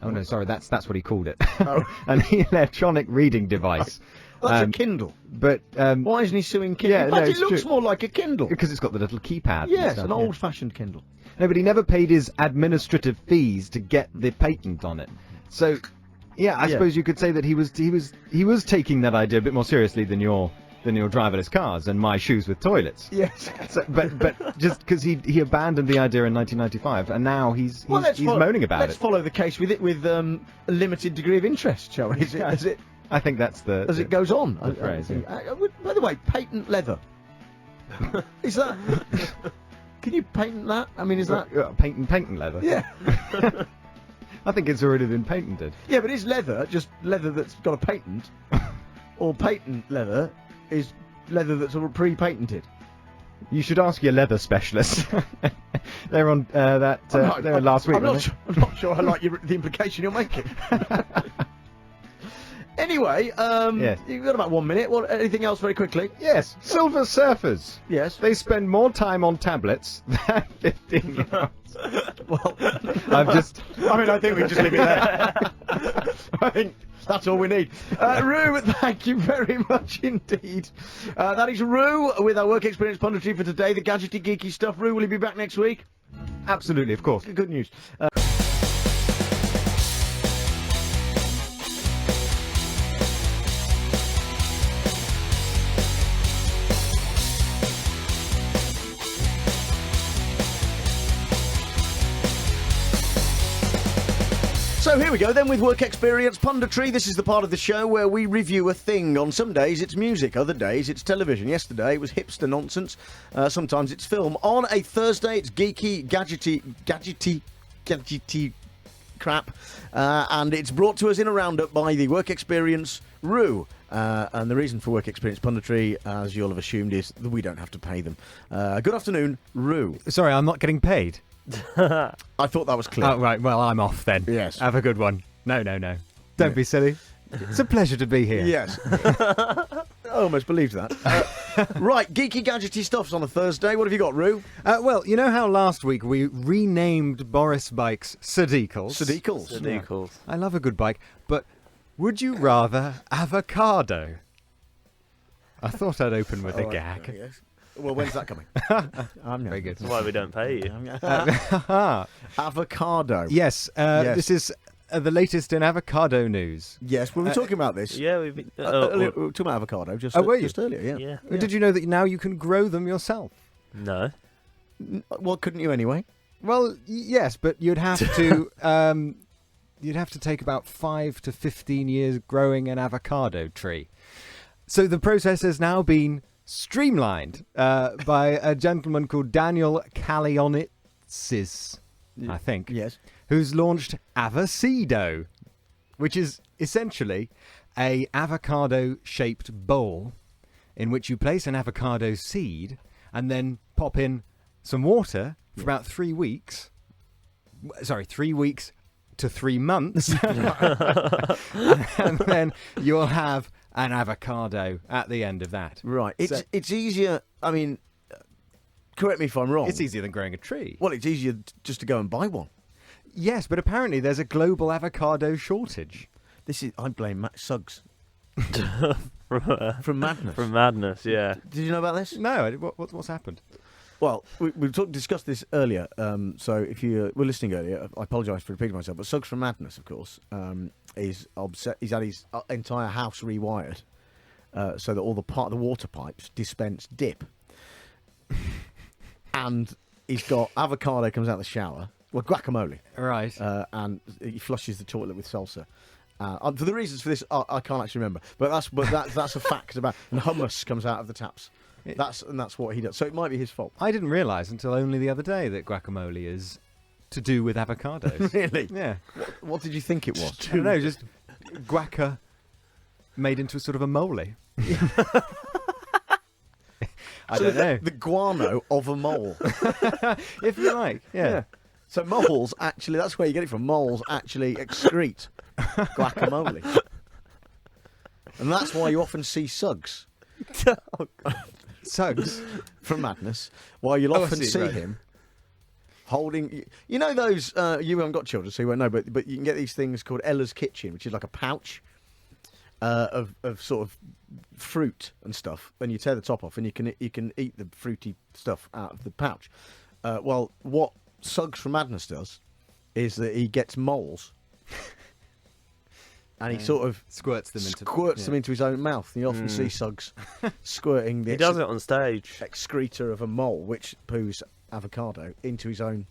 Oh no, sorry, that's what he called it. Oh. An electronic reading device. That's a Kindle. But Why isn't he suing Kindle? Yeah, In no, fact, it's it looks true. more like a Kindle. Because it's got the little keypad. and Yes, stuff, an yeah. old-fashioned Kindle. No, but he never paid his administrative fees to get the patent on it. So, yeah, I suppose you could say that he was taking that idea a bit more seriously than your driverless cars and my shoes with toilets. Yes. So, but just because he abandoned the idea in 1995, and now he's moaning about Let's it. follow the case with a limited degree of interest, shall we? I think that's as it goes on. the phrase, By the way, patent leather. Is that? Can you patent that? I mean, is that? patent leather? Yeah. I think it's already been patented. Yeah, but is leather just leather that's got a patent, or patent leather is leather that's pre-patented? You should ask your leather specialist. They're on they were last week. I'm not sure I like the implication you're making. Anyway, Yes. you've got about 1 minute. Anything else very quickly? Yes, Silver Surfers. Yes. They spend more time on tablets than 15-year-olds. Well, I think we just leave it there. I think that's all we need. Rue, thank you very much indeed. That is Rue with our work experience punditry for today, the gadgety geeky stuff. Rue, will he be back next week? Absolutely, of course. Good news. So here we go then with work experience punditry. This is the part of the show where we review a thing. On some days it's music, other days it's television. Yesterday it was hipster nonsense. Sometimes it's film. On a Thursday it's geeky, gadgety crap. And it's brought to us in a roundup by the work experience Rue. And the reason for work experience punditry, as you'll have assumed, is that we don't have to pay them. Good afternoon, Rue. Sorry, I'm not getting paid. I thought that was clear. Oh, right, well, I'm off then. Yes. Have a good one. No. Don't be silly. It's a pleasure to be here. Yes. I almost believed that. Right, geeky gadgety stuff's on a Thursday. What have you got, Rue? Well, you know how last week we renamed Boris bikes Sadikals? Sadikals. I love a good bike, but would you rather avocado? I thought I'd open with a gag. Yes. Well, when's that coming? Very good. That's why we don't pay you. Avocado. Yes, Yes. This is the latest in avocado news. Yes, we were talking about this. Yeah, we've been. We were talking about avocado just earlier, yeah. Yeah. Did you know that now you can grow them yourself? No. Well, couldn't you anyway? Well, yes, but you'd have to take about 5 to 15 years growing an avocado tree. So the process has now been streamlined by a gentleman called Daniel Kalionitsis, I think. Yes. who's launched Avacado, which is essentially a avocado-shaped bowl in which you place an avocado seed and then pop in some water for about 3 weeks. Sorry, 3 weeks to 3 months. And then you'll have an avocado at the end of that. Right. It's easier. I mean, correct me if I'm wrong. It's easier than growing a tree. Well, it's easier just to go and buy one. Yes, but apparently there's a global avocado shortage. I blame Suggs. From Madness. From Madness, yeah. Did you know about this? No, what's happened? Well, we discussed this earlier, so if you were listening earlier, I apologise for repeating myself, but Suggs from Madness, of course, is upset. He's had his entire house rewired so that all the water pipes dispense dip. And he's got avocado comes out of the shower, well, guacamole. Right. And he flushes the toilet with salsa. For the reasons for this, I can't actually remember, but that's a fact about. And hummus comes out of the taps. That's what he does. So it might be his fault. I didn't realise until only the other day that guacamole is to do with avocados. Really? Yeah. What did you think it was? I don't know, just guaca made into a sort of a mole. I don't know. The guano of a mole. If you like, yeah. So moles actually, that's where you get it from. Moles actually excrete guacamole. And that's why you often see Suggs. Suggs from Madness. Why you'll often see him holding. You know those. You haven't got children, so you won't know. But you can get these things called Ella's Kitchen, which is like a pouch of sort of fruit and stuff. And you tear the top off, and you can eat the fruity stuff out of the pouch. Well, what Suggs from Madness does is that he gets moles. And he sort of squirts them into his own mouth. And you often see Suggs squirting the he does it on stage. Excreta of a mole, which poos avocado into his own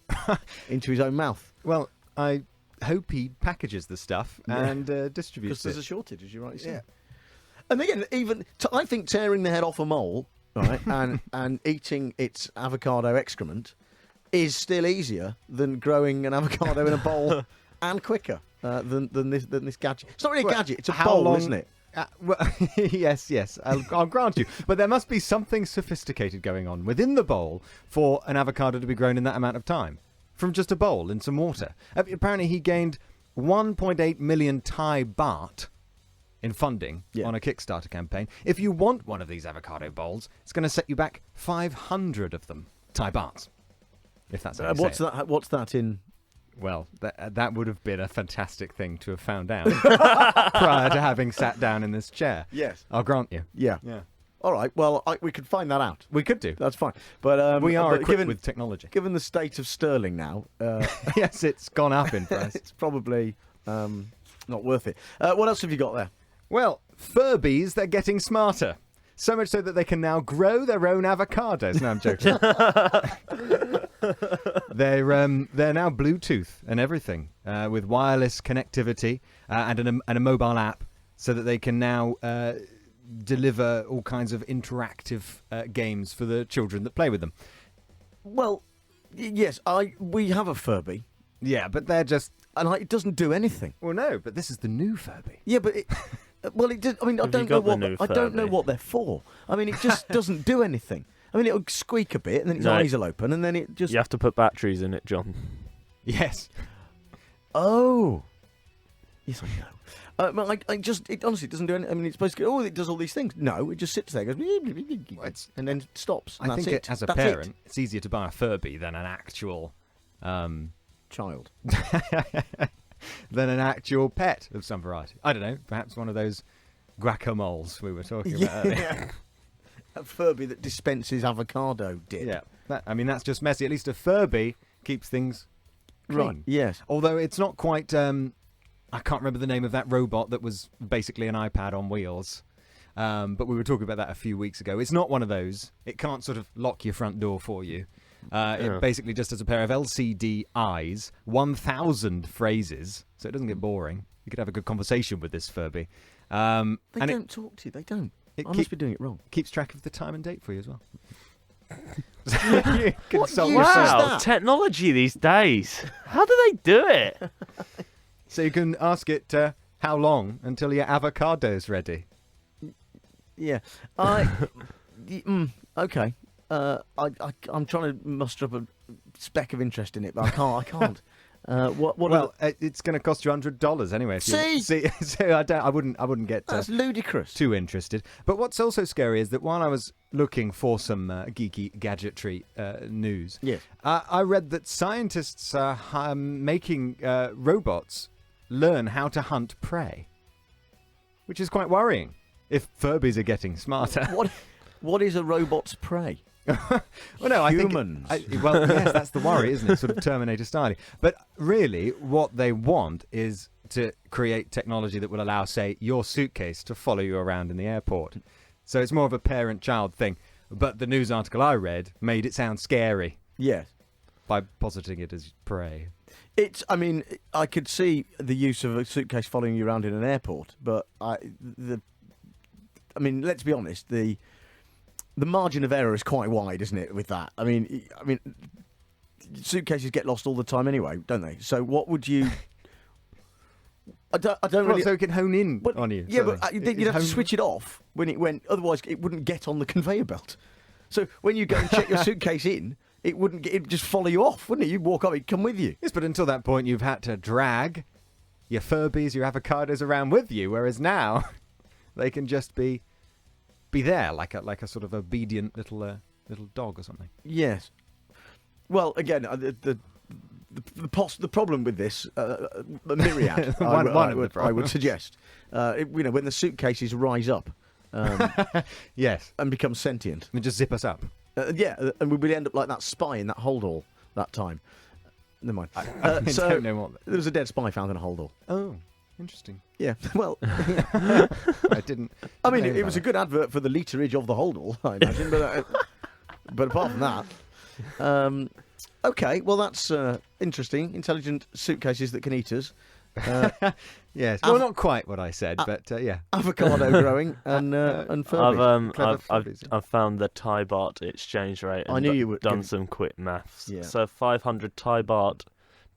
mouth. Well, I hope he packages the stuff and distributes it. Because there's a shortage, as you rightly say. Yeah. And again, I think tearing the head off a mole, right, and eating its avocado excrement is still easier than growing an avocado in a bowl and quicker. Than this gadget. It's not really a gadget, it's a bowl, isn't it? Well, yes, I'll grant you. But there must be something sophisticated going on within the bowl for an avocado to be grown in that amount of time. From just a bowl in some water. Apparently he gained 1.8 million Thai baht in funding on a Kickstarter campaign. If you want one of these avocado bowls, it's going to set you back 500 of them Thai bahts. If that's how you say it. What's that in... Well, that would have been a fantastic thing to have found out prior to having sat down in this chair. Yes. I'll grant you. Yeah. All right, well, we could find that out. We could do. That's fine. But we are equipped with technology. Given the state of sterling now... yes, it's gone up in price. It's probably not worth it. What else have you got there? Well, Furbies, they're getting smarter. So much so that they can now grow their own avocados. No, I'm joking. They're now Bluetooth and everything with wireless connectivity and a mobile app, so that they can now deliver all kinds of interactive games for the children that play with them. Well, yes, we have a Furby. Yeah, but they're just... And it doesn't do anything. Well, no, but this is the new Furby. Yeah, but... Well, it did. I mean, I don't know what they're for. I mean, it just doesn't do anything. I mean, it'll squeak a bit, and then its eyes will open, and then it just... You have to put batteries in it, John. Yes. Oh. Yes, I know. It honestly doesn't do anything. I mean, it's supposed to go, it does all these things. No, it just sits there, goes, and then stops. And I think as a parent, it's easier to buy a Furby than an actual... child. Than an actual pet of some variety. I don't know, perhaps one of those guacamoles we were talking about earlier. A Furby that dispenses avocado dip. Yeah, that's just messy. At least a Furby keeps things clean. Right, yes. Although it's not quite... I can't remember the name of that robot that was basically an iPad on wheels. But we were talking about that a few weeks ago. It's not one of those. It can't sort of lock your front door for you. It basically just has a pair of LCD eyes, 1,000 phrases, so it doesn't get boring. You could have a good conversation with this Furby. They don't talk to you. They don't. I must be doing it wrong. Keeps track of the time and date for you as well. You consult use is yourself. Wow, that? technology these days. How do they do it? So you can ask it how long until your avocado's ready. Yeah. Okay. I'm trying to muster up a speck of interest in it, but I can't. It's going to cost you $100 anyway. See, so I wouldn't get That's ludicrous. too interested. But what's also scary is that while I was looking for some geeky gadgetry news, Yes. I read that scientists are making robots learn how to hunt prey, which is quite worrying. If Furbies are getting smarter. What is a robot's prey? Well, no, Humans. I think. Yes, that's the worry, isn't it? Sort of Terminator style. But really, what they want is to create technology that will allow, say, your suitcase to follow you around in the airport. So it's more of a parent-child thing. But the news article I read made it sound scary Yes. by positing it as prey. I could see the use of a suitcase following you around in an airport, but let's be honest, the margin of error is quite wide, isn't it, with that? I mean, suitcases get lost all the time anyway, don't they? So what would you... I don't really... So it can hone in on you. Yeah, so but you'd have to switch it off when it went... Otherwise, it wouldn't get on the conveyor belt. So when you go and check your suitcase in, it'd just follow you off, wouldn't it? You'd walk up, it'd come with you. Yes, but until that point, you've had to drag your Furbies, your avocados around with you, whereas now they can just be there, like a sort of obedient little dog or something. Yes. Well, again, the problem with this, a myriad, I would suggest, when the suitcases rise up, yes, and become sentient, and just zip us up. And we would end up like that spy in that holdall that time. Never mind. I don't know what. There was a dead spy found in a holdall. Oh, interesting. Yeah. Well, I didn't. I mean, it was a good advert for the literage of the holdall, I imagine. But apart from that, okay. Well, that's interesting. Intelligent suitcases that can eat us. Yes. Well, not quite what I said, but yeah. Avocado growing and Furbies. I've found the Thai baht exchange rate. And I knew you would done some quick maths. Yeah. So 500 Thai baht,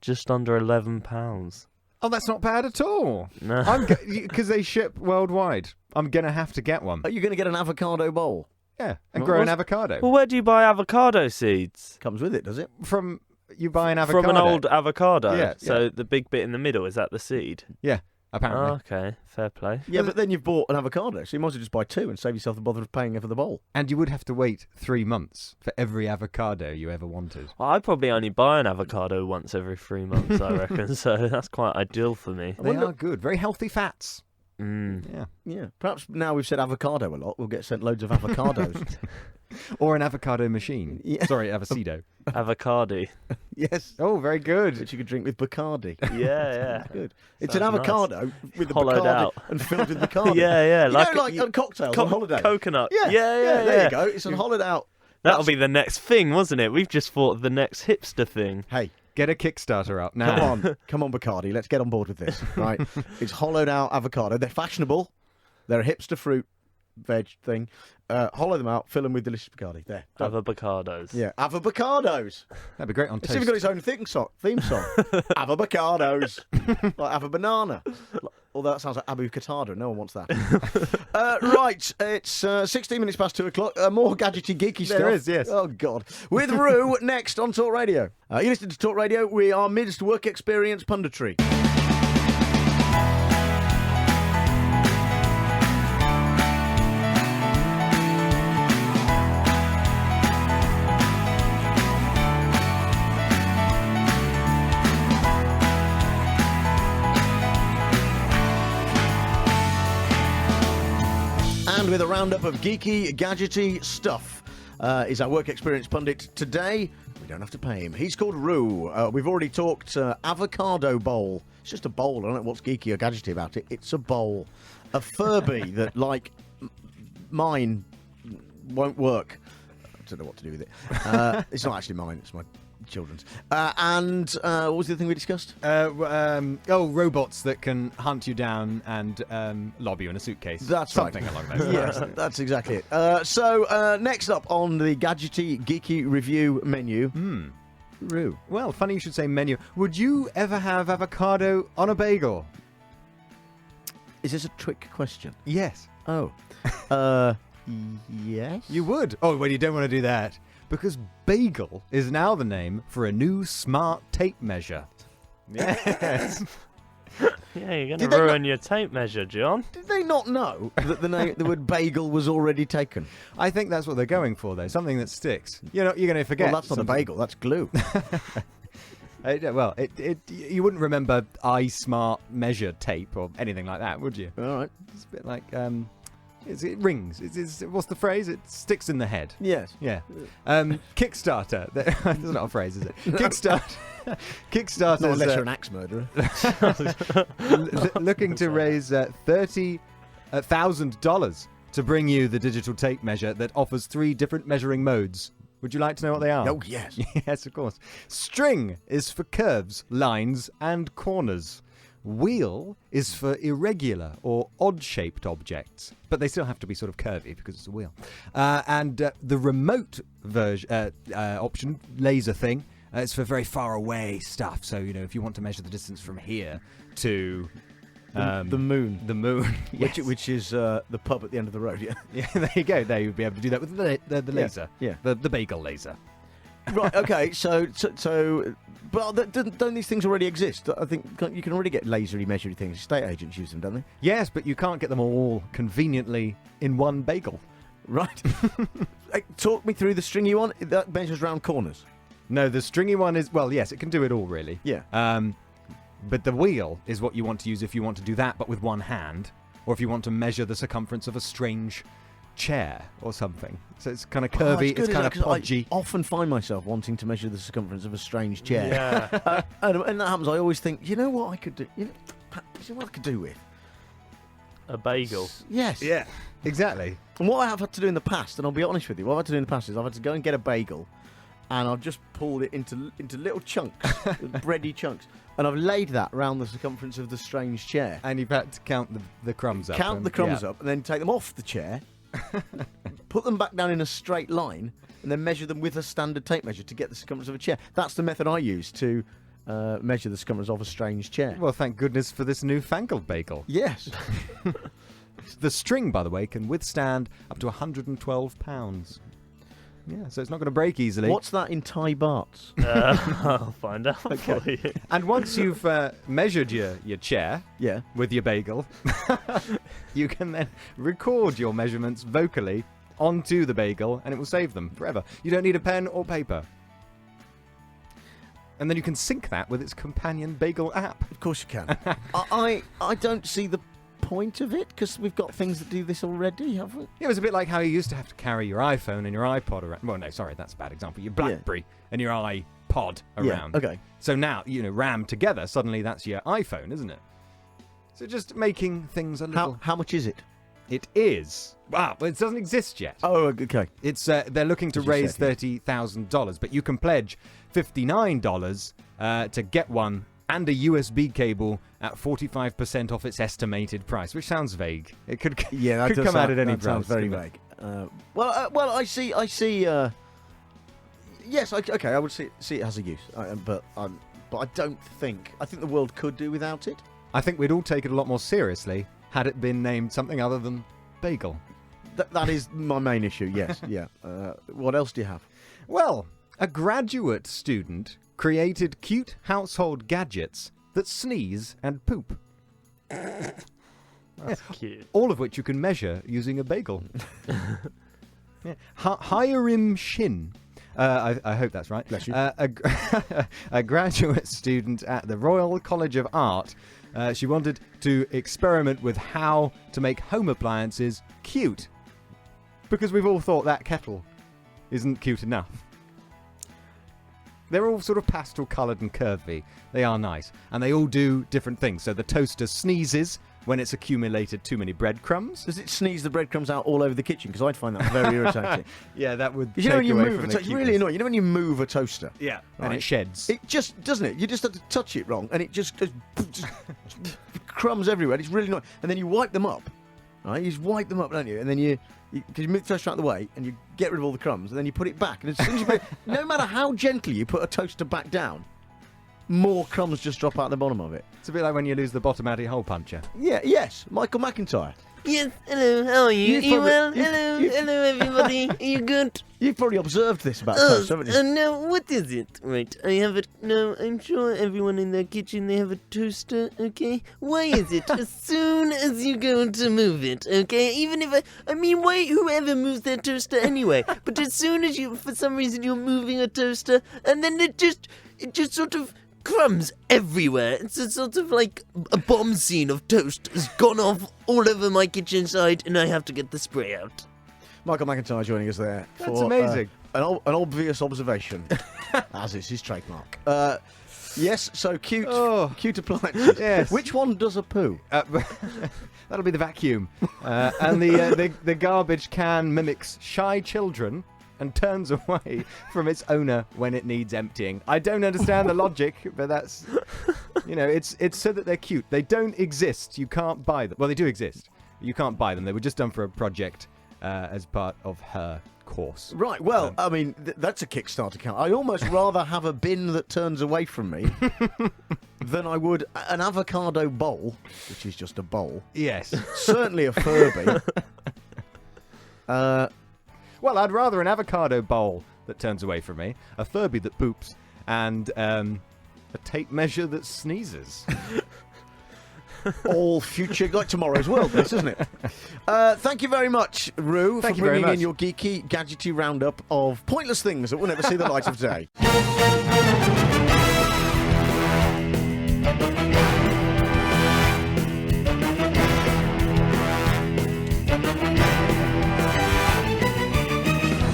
just under £11. Oh, that's not bad at all. No. Because they ship worldwide. I'm gonna have to get one. Are you going to get an avocado bowl? Yeah, and grow an avocado. Well, where do you buy avocado seeds? Comes with it, does it? From you buy an avocado From an old avocado. Yeah. So the big bit in the middle, is that the seed? Yeah, apparently. Oh, okay, fair play. Yeah, but then you've bought an avocado, so you might as well just buy two and save yourself the bother of paying for the bowl. And you would have to wait 3 months for every avocado you ever wanted. Well, I probably only buy an avocado once every 3 months, I reckon. So that's quite ideal for me. They are good, very healthy fats. Mm. Yeah. Perhaps now we've said avocado a lot, we'll get sent loads of avocados. Or an avocado machine. Yeah. Sorry, avocado. Avocado. Yes. Oh, very good. Which you could drink with Bacardi. Yeah. Good. It's Sounds an avocado nice. with the Hollowed Bacardi out. and filled with Bacardi. Yeah. Like cocktails on holiday. Coconut. Yeah. There you go. It's a hollowed out. That'll be the next thing, wasn't it? We've just thought of the next hipster thing. Hey, get a Kickstarter up now. Come on, Bacardi. Let's get on board with this. Right? It's hollowed out avocado. They're fashionable. They're a hipster fruit veg thing. Hollow them out, fill them with delicious Bacardi. There. Avocados. Yeah, Avocados. That'd be great on It's toast. even got its own theme song. Avocados. Like Ava-banana. Although that sounds like Abu Qatada. No one wants that. Right, it's 16 minutes past 2 o'clock. More gadgety, geeky stuff. There is, yes. Oh, God. With Rue next on Talk Radio. You're listening to Talk Radio. We are midst work experience punditry. And with a roundup of geeky, gadgety stuff is our work experience pundit today. We don't have to pay him. He's called Rue. We've already talked avocado bowl. It's just a bowl. I don't know what's geeky or gadgety about it. It's a bowl. A Furby that, like mine, won't work. I don't know what to do with it. It's not actually mine. It's my children's. And what was the other thing we discussed? Robots that can hunt you down and lob you in a suitcase. That's something right. along those lines. Yes, that's exactly it. So next up on the gadgety, geeky review menu. Roo. Well, funny you should say menu. Would you ever have avocado on a bagel? Is this a trick question? Yes. Oh. Yes. You would. Oh, well, you don't want to do that. Because bagel is now the name for a new smart tape measure. Yes. Yeah, you're Did going they to ruin your tape measure, John. Did they not know that the word bagel was already taken? I think that's what they're going for, though. Something that sticks. You're going to forget. Well, that's not a bagel. That's glue. You wouldn't remember iSmart measure tape or anything like that, would you? All right. It's a bit like it rings. What's the phrase? It sticks in the head. Yes. Yeah. Kickstarter. That's not a phrase, is it? Kickstarter. Not unless you're an axe murderer. Looking to raise $30,000 to bring you the digital tape measure that offers 3 different measuring modes. Would you like to know what they are? Oh, yes. Yes, of course. String is for curves, lines, and corners. Wheel is for irregular or odd-shaped objects, but they still have to be sort of curvy because it's a wheel. And the remote version option, laser thing, it's for very far away stuff. So, if you want to measure the distance from here to the moon. The moon, yes. which is the pub at the end of the road, yeah. Yeah, there you go. There you'd be able to do that with the laser. Yeah. The bagel laser. Right, okay, so but don't these things already exist? I think you can already get lasery measury things. Estate agents use them, don't they? Yes, but you can't get them all conveniently in one bagel. Right. Talk me through the stringy one. That measures round corners. No, the stringy one is, well, yes, it can do it all, really. Yeah. But the wheel is what you want to use if you want to do that, but with one hand, or if you want to measure the circumference of a strange chair or something. So it's kind of curvy, it's kind of podgy. I often find myself wanting to measure the circumference of a strange chair. Yeah. And that happens. I always think, you know what I could do? You know what I could do with? A bagel. Yes. Yeah, exactly. And what I have had to do in the past, and I'll be honest with you, what I've had to do in the past is I've had to go and get a bagel, and I've just pulled it into little chunks, bready chunks, and I've laid that around the circumference of the strange chair. And you've had to count the crumbs up. Count the crumbs up, and then take them off the chair, put them back down in a straight line, and then measure them with a standard tape measure to get the circumference of a chair. That's the method I use to measure the circumference of a strange chair. Well, thank goodness for this newfangled bagel. Yes. The string, by the way, can withstand up to 112 pounds. Yeah, so it's not going to break easily. What's that in Thai bahts? I'll find out for you. And once you've measured your chair Yeah. with your bagel, you can then record your measurements vocally onto the bagel, and it will save them forever. You don't need a pen or paper. And then you can sync that with its companion bagel app. Of course you can. I don't see the point of it, because we've got things that do this already, haven't we? Yeah, it was a bit like how you used to have to carry your iPhone and your iPod around. Well, no, sorry, that's a bad example. Your BlackBerry and your iPod around. Yeah, okay. So now, rammed together, suddenly that's your iPhone, isn't it? So just making things a little... How much is it? It is... Wow, well, it doesn't exist yet. Oh, okay. It's they're looking to raise $30,000, but you can pledge $59 to get one and a USB cable at 45% off its estimated price, which sounds vague. It could come out at any price. Sounds very vague. Well, I see. Yes, okay. I would see it has a use, but I don't think. I think the world could do without it. I think we'd all take it a lot more seriously had it been named something other than bagel. That is my main issue. Yes, yeah. What else do you have? Well, a graduate student created cute household gadgets that sneeze and poop. That's cute. All of which you can measure using a bagel. Yeah. Hiram Shin. I hope that's right. Bless you. A graduate student at the Royal College of Art. She wanted to experiment with how to make home appliances cute. Because we've all thought that kettle isn't cute enough. They're all sort of pastel coloured and curvy. They are nice. And they all do different things. So the toaster sneezes when it's accumulated too many breadcrumbs. Does it sneeze the breadcrumbs out all over the kitchen? Because I'd find that very irritating. Yeah, that would You take know when you away move from a the toaster, it's really cuteness. annoying. You know when you move a toaster? Yeah, and Right. it sheds. It just, doesn't it? You just have to touch it wrong, and it just crumbs everywhere. It's really annoying. And then you wipe them up, right? You just wipe them up, don't you? And then because you move the toaster out of the way, and you get rid of all the crumbs, and then you put it back. And as soon as you put it, no matter how gently you put a toaster back down, more crumbs just drop out the bottom of it. It's a bit like when you lose the bottom out of your hole puncher. Yeah, yes, Michael McIntyre. Yes, hello, how are you? You've You probably- well? you've- Hello, everybody. Are you good? You've probably observed this about toast, haven't you? No, what is it? Right, I have it. No, I'm sure everyone in their kitchen, they have a toaster, okay? Why is it as soon as you go to move it, okay? Even if I mean, why, whoever moves their toaster anyway? But as soon as you, for some reason, you're moving a toaster, and then it just sort of crumbs everywhere. It's a sort of like a bomb scene of toast has gone off all over my kitchen side, and I have to get the spray out. Michael McIntyre joining us there. That's for, amazing. An obvious observation, as is his trademark. Yes, so cute appliances. Yes. Which one does a poo? That'll be the vacuum. And the garbage can mimics shy children and turns away from its owner when it needs emptying. I don't understand the logic, but that's, it's so that they're cute. They don't exist. You can't buy them. Well, they do exist. You can't buy them. They were just done for a project as part of her course. Right, well, I mean, that's a Kickstarter account. I'd almost rather have a bin that turns away from me than I would an avocado bowl, which is just a bowl. Yes. Certainly a Furby. Well, I'd rather an avocado bowl that turns away from me, a Furby that poops, and a tape measure that sneezes. All future, like tomorrow's world, this, isn't it? Thank you very much, Rue, Thank for you very bringing in much. your geeky, gadgety roundup of pointless things that will never see the light of day.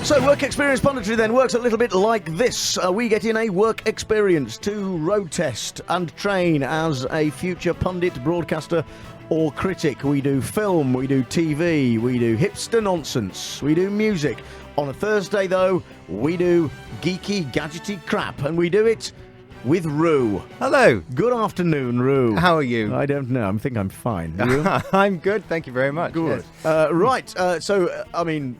So, work experience punditry then works a little bit like this. We get in a work experience to road test and train as a future pundit, broadcaster, or critic. We do film, we do TV, we do hipster nonsense, we do music. On a Thursday, though, we do geeky, gadgety crap, and we do it with Rue. Hello. Good afternoon, Rue. How are you? I don't know. I think I'm fine. You? I'm good. Thank you very much. Good. Yes. Right. I mean,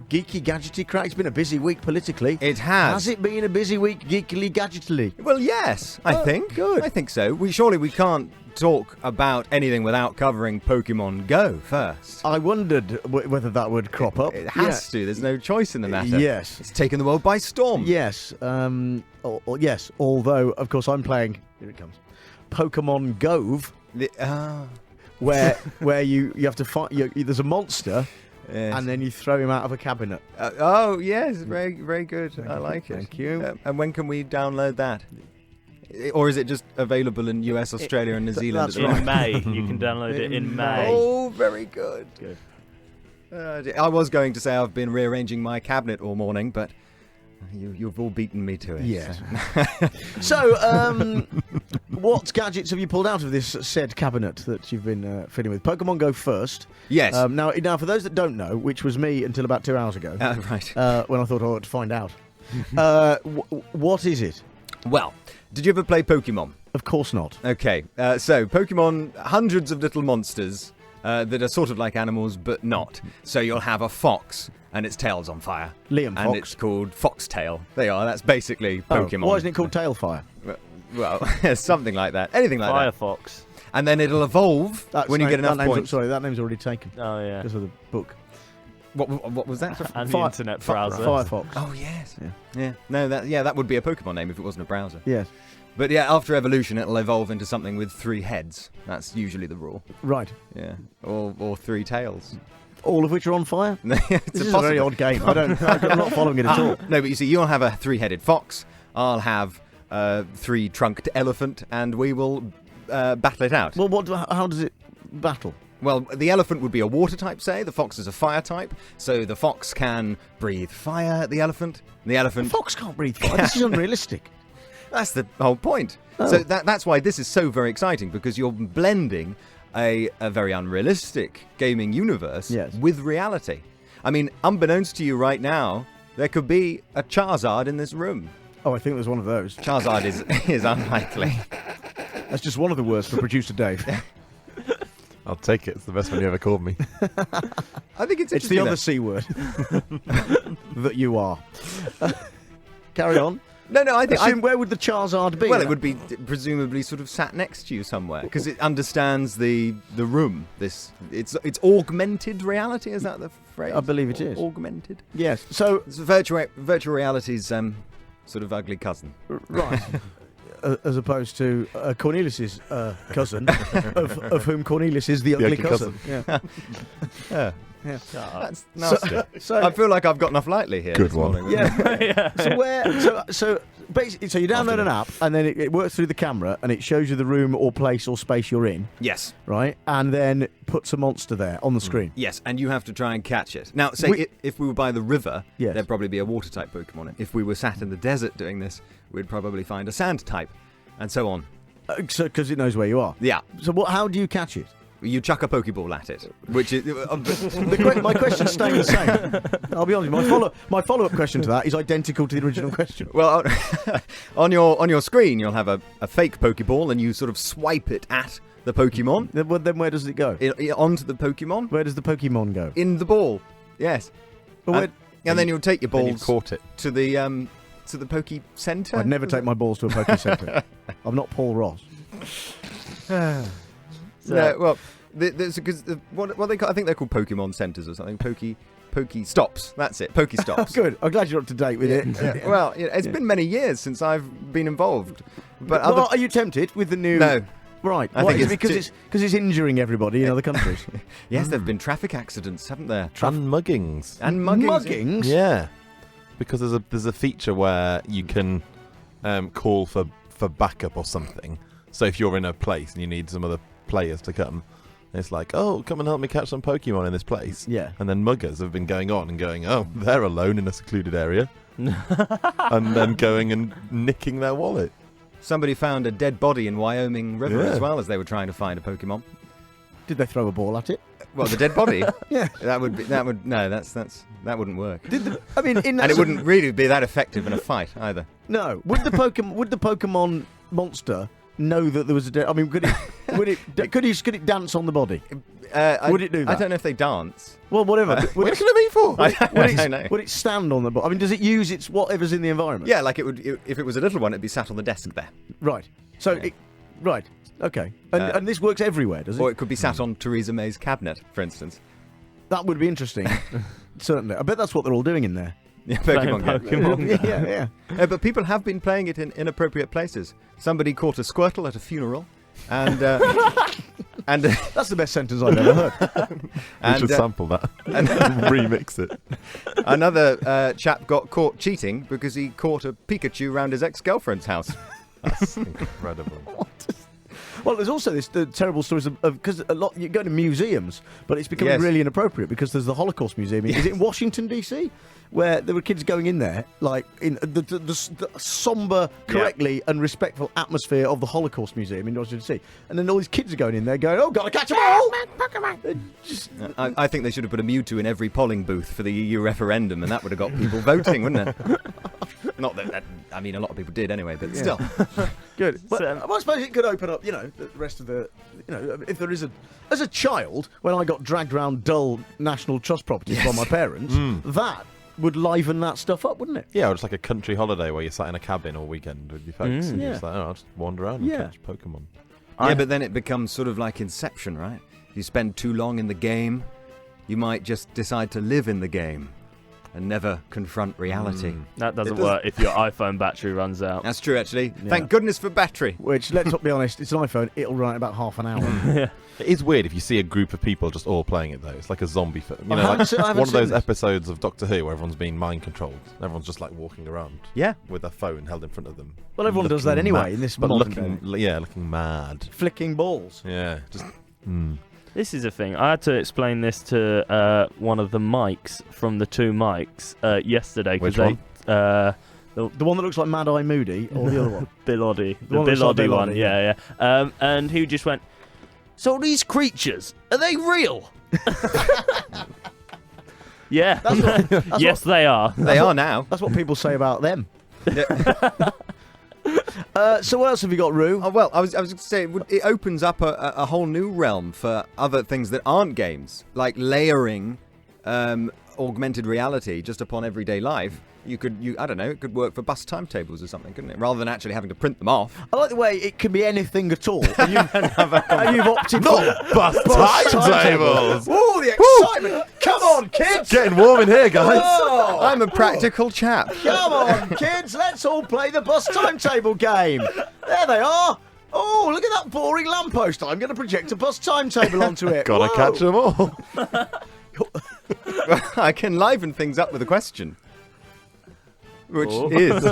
geeky, gadgety crack. It's been a busy week politically. It has. Has it been a busy week, geekily, gadgetily? Well, yes, I think. good. I think so. We can't talk about anything without covering Pokemon Go first. I wondered whether that would crop up. It has to. There's no choice in the matter. Yes. It's taken the world by storm. Yes. Yes. Although, of course, I'm playing. Here it comes. Pokemon Gove, where you have to fight. There's a monster. Yes. And then you throw him out of a cabinet. Oh, yes. Very, very good. I like it. Thank you. And when can we download that? Or is it just available in US, Australia, and New Zealand? that's at the right. In May. You can download it in May. Oh, very good. I was going to say I've been rearranging my cabinet all morning, but you've all beaten me to it. Yes. So, what gadgets have you pulled out of this said cabinet that you've been filling with? Pokemon Go first. Yes. Now, for those that don't know, which was me until about 2 hours ago, Right. when I thought I ought to find out, what is it? Well, did you ever play Pokemon? Of course not. Okay, so Pokemon, hundreds of little monsters that are sort of like animals, but not. So you'll have a fox, and its tail's on fire. Liam And Fox. it's called Foxtail. They are, that's basically Pokemon. Why isn't it called Tailfire? Well, something like that. Anything like that. Firefox. And then it'll evolve when you get enough points. Sorry, that name's already taken Oh, yeah. because of the book. What was that? And the Fire- internet browser. Firefox. Oh, yes. Yeah. Yeah. No, that would be a Pokemon name if it wasn't a browser. Yes. But yeah, after evolution, it'll evolve into something with 3 heads. That's usually the rule. Right. Yeah. Or 3 tails. All of which are on fire? It's This is a very odd game. I'm not following it at all. No, but you see, you'll have a 3-headed fox. I'll have 3-trunked elephant, and we will battle it out. Well, how does it battle? Well, the elephant would be a water type, say. The fox is a fire type. So the fox can breathe fire at the elephant. The elephant... Fox can't breathe fire. This is unrealistic. That's the whole point. Oh. So that's why this is so very exciting, because you're blending a very unrealistic gaming universe Yes. with reality. I mean, unbeknownst to you right now, there could be a Charizard in this room. Oh, I think there's one of those. Charizard is unlikely. That's just one of the words for producer Dave. I'll take it. It's the best one you ever called me. I think it's It's the interesting other that- C word that you are. Carry on. No, I think... Where would the Charizard be? Well, it would be presumably sort of sat next to you somewhere because it understands the room. It's augmented reality. Is that the phrase? I believe it is. Augmented. Yes. So It's virtual reality's sort of ugly cousin. right. As opposed to Cornelius's cousin, of whom Cornelius is the ugly cousin. Yeah. Yeah. Yeah. That's nasty. So I feel like I've gotten off lightly here. Good this one. morning. yeah. So basically, so you download an app and then it works through the camera and it shows you the room or place or space you're in, Yes. right? And then puts a monster there on the screen. Yes, and you have to try and catch it. Now, say if we were by the river, Yes. there'd probably be a water-type Pokemon. If we were sat in the desert doing this, we'd probably find a sand-type, and so on. So because it knows where you are. Yeah. So how do you catch it? You chuck a Pokeball at it, which is... My question's staying the same. I'll be honest. My follow-up question to that is identical to the original question. Well, on your screen, you'll have a fake Pokeball, and you sort of swipe it at the Pokemon. Then where does it go? Onto the Pokemon. Where does the Pokemon go? In the ball. Yes. But And then you'll take your Then you've balls caught it. to the Poke Centre. I'd never take my balls to a Poke Centre. I'm not Paul Ross. No, well, because what they call, I think they're called Pokemon Centres or something. Poke Stops. That's it. Poke Stops. Good. I'm glad you're up to date with it. Yeah. Well, it's been many years since I've been involved. But Well, are you tempted with the new? No. Right. I think because it's injuring everybody in other countries. Yes, there have been traffic accidents, haven't there? And muggings. And muggings. Muggings? Yeah. Because there's a feature where you can call for backup or something. So if you're in a place and you need some other players to come, it's like, oh, come and help me catch some Pokemon in this place. Yeah. And then muggers have been going on and going, oh, they're alone in a secluded area. And then going and nicking their wallet. Somebody found a dead body in Wyoming River Yeah. as well as they were trying to find a Pokemon. Did they throw a ball at it? Well, the dead body? Yeah. That wouldn't work. In that And it wouldn't really be that effective in a fight either. No. Would the Pokemon monster know that there was a dead? I mean, could it dance on the body? Would it do that? I don't know if they dance. Well, whatever. What are you looking at me for? I don't know. Would it stand on the body? I mean, does it use its whatever's in the environment? Yeah, like it would. If it was a little one, it'd be sat on the desk there. Right. So, right. Okay. And this works everywhere, does it? Or it could be sat on Theresa May's cabinet, for instance. That would be interesting. Certainly. I bet that's what they're all doing in there. Yeah, Playing Pokemon. Yeah. But people have been playing it in inappropriate places. Somebody caught a Squirtle at a funeral, and That's the best sentence I've ever heard. We should sample that and remix it. Another chap got caught cheating because he caught a Pikachu round his ex-girlfriend's house. That's incredible. Well, there's also the terrible stories of because you go to museums, but it's becoming Yes. really inappropriate because there's the Holocaust Museum. Is it in Washington D.C. where there were kids going in there, like in the somber, correctly and respectful atmosphere of the Holocaust Museum in Washington D.C. And then all these kids are going in there, going, "Oh, gotta catch 'em all!" I think they should have put a Mewtwo in every polling booth for the EU referendum, and that would have got people voting, wouldn't it? Not that I mean, a lot of people did anyway, but still. Good. But I suppose it could open up, the rest of the, if there is as a child, when I got dragged around dull National Trust properties by my parents, that would liven that stuff up, wouldn't it? Yeah, or just like a country holiday where you're sat in a cabin all weekend with your folks and you're just like, oh, I'll just wander around and catch Pokemon. Yeah, but then it becomes sort of like Inception, right? If you spend too long in the game, you might just decide to live in the game and never confront reality. That doesn't work if your iPhone battery runs out. That's true, actually. Yeah. Thank goodness for battery. Which, let's be honest, it's an iPhone. It'll run in about half an hour. It is weird if you see a group of people just all playing it, though. It's like a zombie film. You know, I like haven't one of those seen this. episodes of Doctor Who where everyone's being mind controlled. Everyone's just like walking around. Yeah. With a phone held in front of them. Well, everyone does that anyway in this modern day. Looking mad. Flicking balls. Yeah, just... This is a thing. I had to explain this to one of the mics from the two mics yesterday. Which one? The one that looks like Mad Eye Moody, or the other one? Bill Oddie. The The one that Bill looks like Oddie Bill one, Oddie, yeah. And he just went, So these creatures, are they real? Yeah. Yes, they are. They are now. That's what people say about them. So what else have you got, Roo? Oh, well, I was going to say, it opens up a whole new realm for other things that aren't games, like layering augmented reality just upon everyday life. I don't know, it could work for bus timetables or something, couldn't it? Rather than actually having to print them off. I like the way it can be anything at all. And you've opted for Bus timetables. Ooh, the excitement. Come on, kids. Getting warm in here, guys. Oh, I'm a practical chap. come on, kids. Let's all play the bus timetable game. There they are. Oh, look at that boring lamppost. I'm going to project a bus timetable onto it. Gotta Whoa. catch them all. I can liven things up with a question. Which Oh. is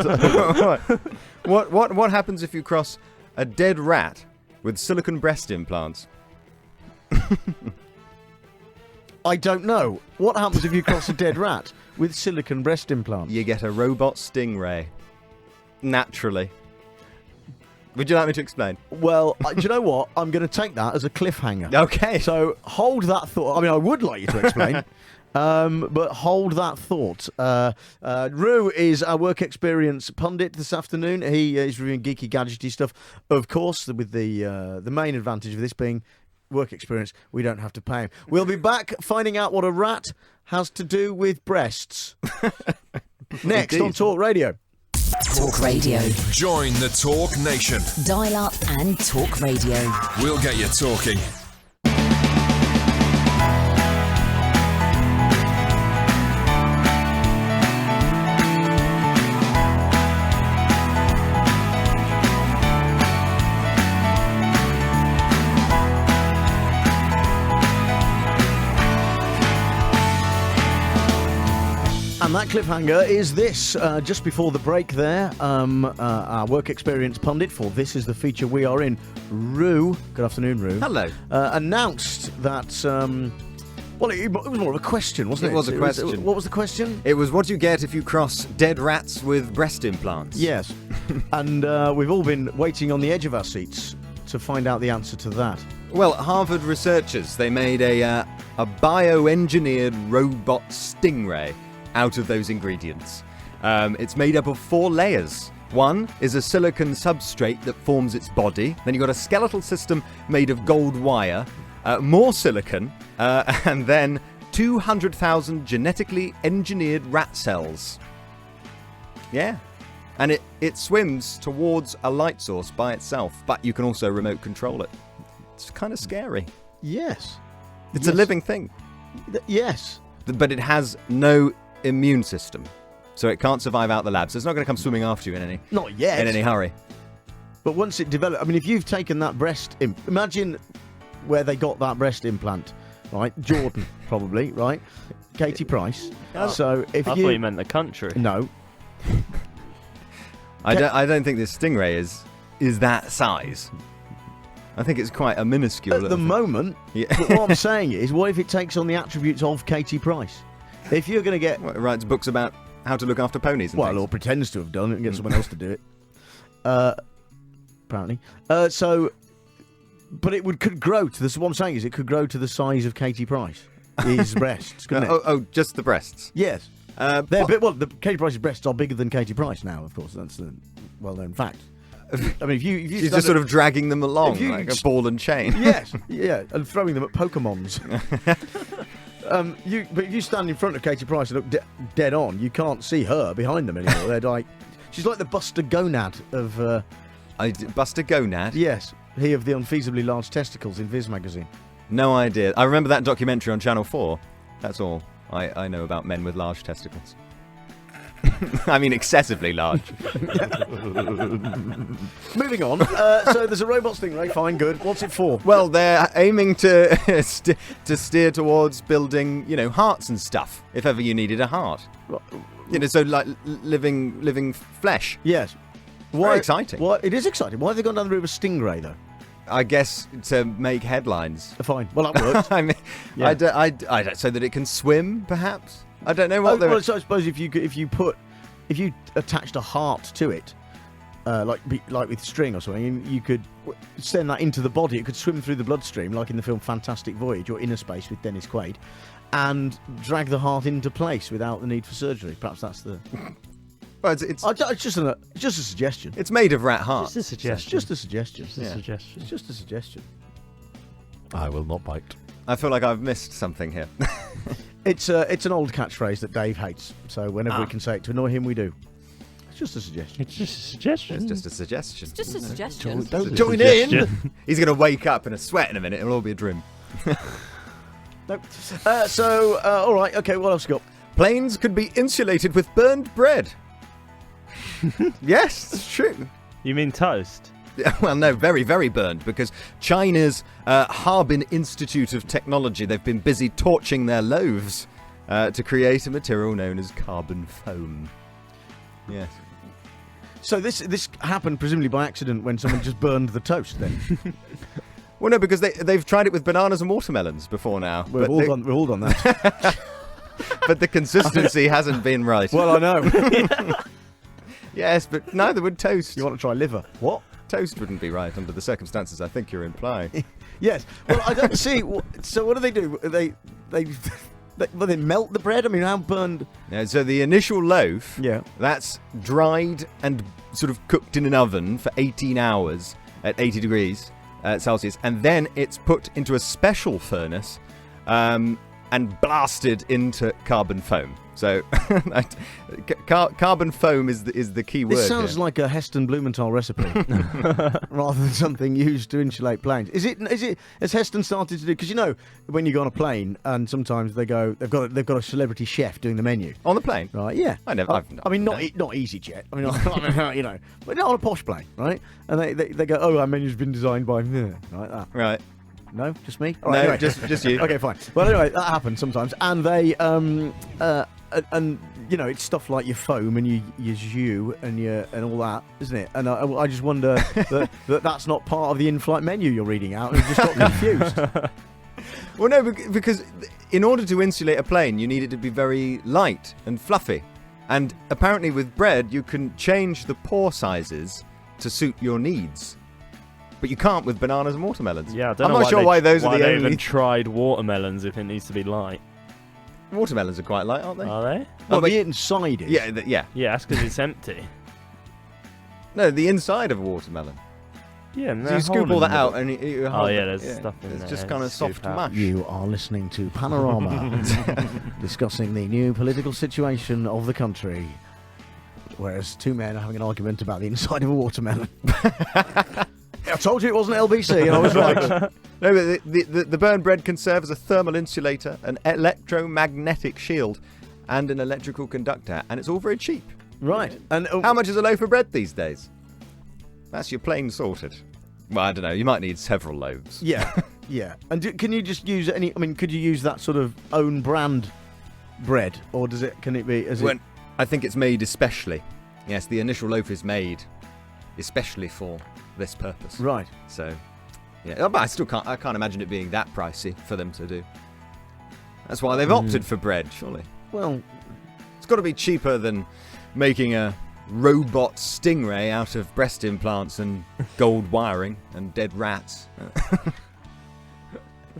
what happens if you cross a dead rat with silicone breast implants? I don't know. What happens if you cross a dead rat with silicone breast implants? You get a robot stingray. Naturally. Would you like me to explain? Well, do you know what? I'm going to take that as a cliffhanger. Okay. So hold that thought. I mean, I would like you to explain. But hold that thought. Roo is our work experience pundit this afternoon. He is reviewing geeky, gadgety stuff, of course, with the main advantage of this being work experience. We don't have to pay him. We'll be back finding out what a rat has to do with breasts. Next on Talk Radio. Talk Radio. Join the Talk Nation. Dial up and talk radio. We'll get you talking. And that cliffhanger is this. Just before the break there, our work experience pundit for This Is the Feature We Are In, Roo, good afternoon, Roo. Hello. Announced that, well, it was more of a question, wasn't it? It was a question. What was the question? It was, what do you get if you cross dead rats with breast implants? Yes. And we've all been waiting on the edge of our seats to find out the answer to that. Well, Harvard researchers, they made a bioengineered robot stingray out of those ingredients. It's made up of 4 layers. One is a silicon substrate that forms its body. Then you've got a skeletal system made of gold wire, more silicon, and then 200,000 genetically engineered rat cells. Yeah. And it swims towards a light source by itself, but you can also remote control it. It's kind of scary. Yes. It's a living thing. Yes. But it has no immune system, so it can't survive out the lab. So it's not going to come swimming after you in any hurry. But once it develops, I mean, if you've taken that breast, imagine where they got that breast implant, right? Jordan, probably, right? Katie Price. Oh. So if I thought you meant the country. No. I don't think this stingray is that size. I think it's quite a minuscule. At the moment, Yeah. but what I'm saying is, what if it takes on the attributes of Katie Price? If you're going to get... Well, it writes books about how to look after ponies and Well, things. or pretends to have done it and get someone else to do it. Apparently. But it could grow to this. What I'm saying is, it could grow to the size of Katie Price. His breasts, couldn't it? Oh, just the breasts. Yes. They're the Katie Price's breasts are bigger than Katie Price now. Of course, that's a well-known fact. I mean, if you She's just sort of dragging them along if you- like a ball and chain. yes, yeah, and throwing them at Pokemons. But if you stand in front of Katie Price and look dead on, you can't see her behind them anymore. They're like, she's like the Buster Gonad of. Buster Gonad? Yes, he of the unfeasibly large testicles in Viz magazine. No idea. I remember that documentary on Channel 4. That's all I know about men with large testicles. I mean, excessively large. Moving on. So there's a robot stingray. Fine, good. What's it for? Well, they're aiming to to steer towards building, hearts and stuff. If ever you needed a heart, so like living flesh. Yes. Very exciting. Why, it is exciting. Why have they gone down the route of a stingray though? I guess to make headlines. Fine. Well, that works. I mean, Yeah. I don't, so that it can swim, perhaps. I don't know what. Well, so I suppose if you attached a heart to it, like with string or something, and you could send that into the body. It could swim through the bloodstream, like in the film Fantastic Voyage or Inner Space with Dennis Quaid, and drag the heart into place without the need for surgery. Perhaps that's the... Well, it's just a suggestion. It's made of rat heart. Just a suggestion. It's just a suggestion. Just a suggestion. It's just a suggestion. I will not bite. I feel like I've missed something here. It's an old catchphrase that Dave hates, so whenever we can say it to annoy him, we do. It's just a suggestion. It's just a suggestion. It's just a suggestion. It's just a suggestion. Don't Join in! He's going to wake up in a sweat in a minute. It'll all be a dream. Nope. All right, okay, what else you got? Planes could be insulated with burned bread. Yes, it's true. You mean toast? Well, no, very, very burned, because China's Harbin Institute of Technology, they've been busy torching their loaves to create a material known as carbon foam. Yes. So this happened presumably by accident when someone just burned the toast then? Well, no, because they've tried it with bananas and watermelons before now. We've all done that. But the consistency hasn't been right. Well, I know. Yes, but neither would toast. You want to try liver? What? Toast wouldn't be right under the circumstances I think you're implying. Yes. Well, I don't see. So what do? They melt the bread? I mean, how burned? Yeah, so the initial loaf, Yeah. that's dried and sort of cooked in an oven for 18 hours at 80 degrees Celsius, and then it's put into a special furnace and blasted into carbon foam. So carbon foam is the key word. This sounds here. like a Heston Blumenthal recipe, rather than something used to insulate planes. Is it? Has Heston started to do? Because you know, when you go on a plane, and sometimes they've got a celebrity chef doing the menu on the plane, right? Yeah, I mean, not EasyJet. I mean, you know, but not on a posh plane, right? And they go, oh, our menu's been designed by like that, right? No, just me. All No, right, anyway. just you. Okay, fine. Well, anyway, that happens sometimes, and they and you know, it's stuff like your foam and your jus and all that, isn't it? And I just wonder that's not part of the in-flight menu you're reading out, and you just got confused. Well, no, because in order to insulate a plane, you need it to be very light and fluffy, and apparently with bread, you can change the pore sizes to suit your needs. But you can't with bananas and watermelons. Yeah, I don't I'm know not sure why those are the they only. even tried watermelons if it needs to be light. Watermelons are quite light, aren't they? Are they? Well, the inside is. Yeah, yeah. Yeah, that's because it's empty. No, the inside of a watermelon. Yeah, So you scoop all that out and you oh yeah, there's stuff in there. It's just kind of soft mush. You are listening to Panorama, discussing the new political situation of the country, whereas two men are having an argument about the inside of a watermelon. I told you it wasn't LBC, and I was right. No, but the burned bread can serve as a thermal insulator, an electromagnetic shield, and an electrical conductor, and it's all very cheap. Right. And how much is a loaf of bread these days? That's your plane sorted. Well, I don't know. You might need several loaves. Yeah, yeah. And can you just use any? I mean, could you use that sort of own brand bread, or does it? Can it be? I think it's made especially. Yes, the initial loaf is made especially for this purpose. Right. So, yeah, but I can't imagine it being that pricey for them to do. That's why they've opted for bread, surely. Well, it's got to be cheaper than making a robot stingray out of breast implants and gold wiring and dead rats.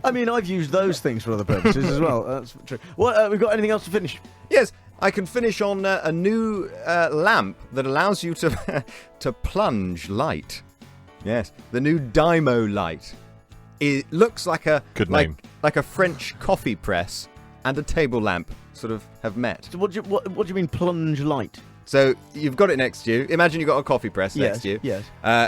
I mean, I've used those things for other purposes as well. That's true. What? We've got anything else to finish? Yes. I can finish on a new lamp that allows you to to plunge light. Yes, the new Dymo light. It looks like a like a French coffee press and a table lamp sort of have met. So what do you mean plunge light? So you've got it next to you. Imagine you've got a coffee press next to you. Yes.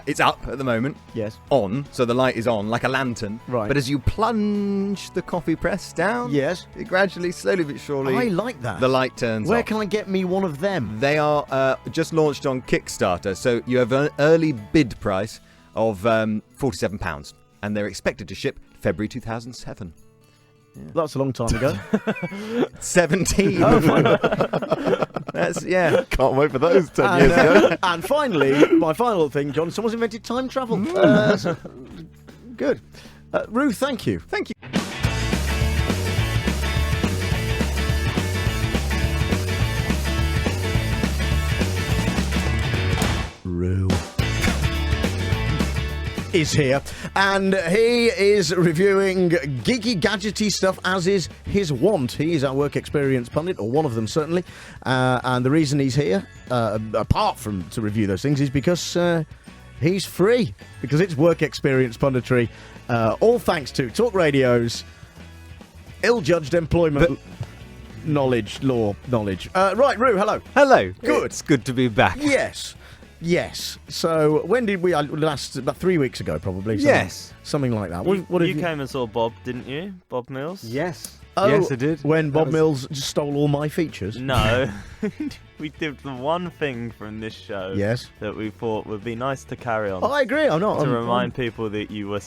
It's up at the moment. Yes. On, so the light is on like a lantern. Right. But as you plunge the coffee press down, yes, it gradually, slowly but surely, I like that. The light turns Where off. can I get me one of them? They are just launched on Kickstarter, so you have an early bid price of £47, and they're expected to ship February 2007. Yeah. That's a long time ago. 17. Oh, fine. That's, yeah. Can't wait for those 10 years ago. And finally, my final thing, John, someone's invented time travel. Good. Ruth, thank you. Thank you. Rue. is here, and he is reviewing geeky, gadgety stuff, as is his wont. He is our work experience pundit, or one of them certainly, and the reason he's here, apart from to review those things, is because he's free, because it's work experience punditry, all thanks to Talk Radio's ill-judged employment law knowledge. Right, Roo, hello. Hello. Good. It's good to be back. Yes. So when did we last? About 3 weeks ago, probably. Something like that. You came and saw Bob, didn't you? Bob Mills? Yes. Oh, yes, I did. When Bob Mills just stole all my features. No. We did the one thing from this show Yes. that we thought would be nice to carry on. I agree. I'm not. To remind people that you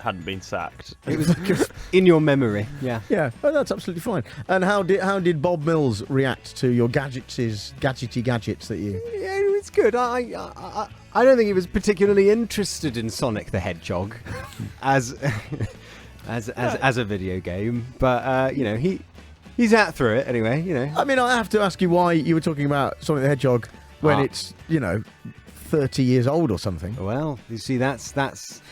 hadn't been sacked. It was just in your memory. Yeah. Yeah. Oh, that's absolutely fine. And how did Bob Mills react to your gadgety gadgets that you? Yeah, it's good. I don't think he was particularly interested in Sonic the Hedgehog as a video game, but you know, he's out through it anyway. You know. I mean, I have to ask you why you were talking about Sonic the Hedgehog when it's 30 years old or something. Well, you see, that's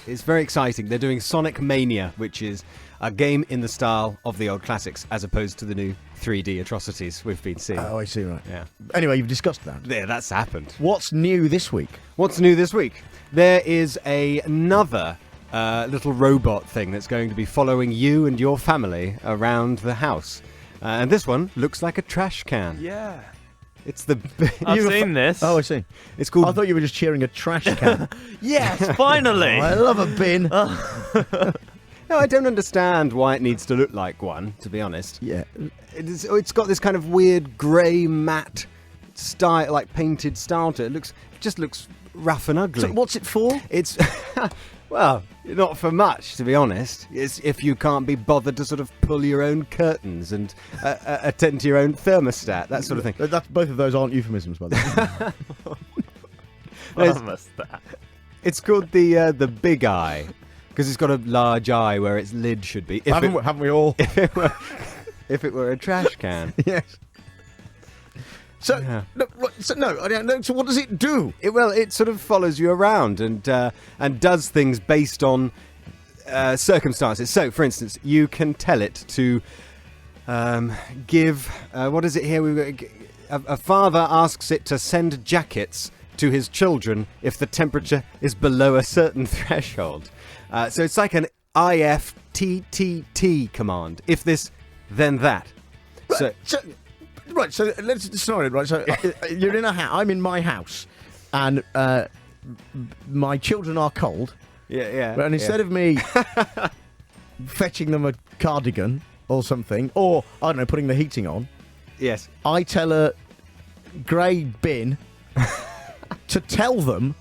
it's very exciting. They're doing Sonic Mania, which is a game in the style of the old classics, as opposed to the new 3D atrocities we've been seeing. Oh, I see. Right. Yeah. Anyway, you've discussed that. Yeah, that's happened. What's new this week? What's new this week? There is another little robot thing that's going to be following you and your family around the house. And this one looks like a trash can. Yeah. It's the... I've seen this. Oh, I see. It's called... I thought you were just cheering a trash can. Yes, finally. I love a bin. No, I don't understand why it needs to look like one, to be honest. Yeah. It's got this kind of weird grey matte style, like painted style to it. It just looks rough and ugly. So what's it for? It's... Well, not for much, to be honest. It's if you can't be bothered to sort of pull your own curtains and attend to your own thermostat, that sort of thing. Both of those aren't euphemisms, by the way. Thermostat. It's called the big eye, because it's got a large eye where its lid should be. Haven't we all? If it were a trash can. Yes. So, Yeah. I don't know. So what does it do? It sort of follows you around and does things based on circumstances. So, for instance, you can tell it to give... what is it here? A father asks it to send jackets to his children if the temperature is below a certain threshold. So it's like an IFTTT command. If this, then that. Right, so let's start it. Right, so you're in a house. I'm in my house, and my children are cold. Yeah. And instead of me fetching them a cardigan or something, or I don't know, putting the heating on, Yes. I tell a grey bin to tell them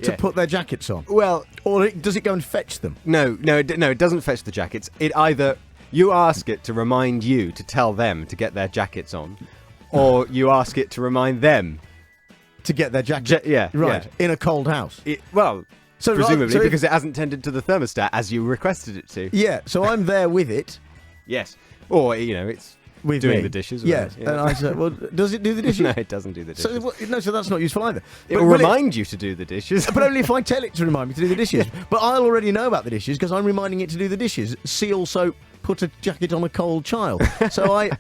to Yeah. put their jackets on. Well, Or does it go and fetch them? no, it doesn't fetch the jackets. It either you ask it to remind you to tell them to get their jackets on, or you ask it to remind them To get their jackets. yeah, Right, yeah. in a cold house. So presumably so if- because it hasn't tended to the thermostat as you requested it to. Yeah, so I'm there with it. Yes. Or it's With doing me. the dishes. or Yes, whatever, and I said, well, does it do the dishes? No, it doesn't do the dishes. So that's not useful either. It will remind you to do the dishes. But only if I tell it to remind me to do the dishes. But I'll already know about the dishes because I'm reminding it to do the dishes. See also put a jacket on a cold child. So I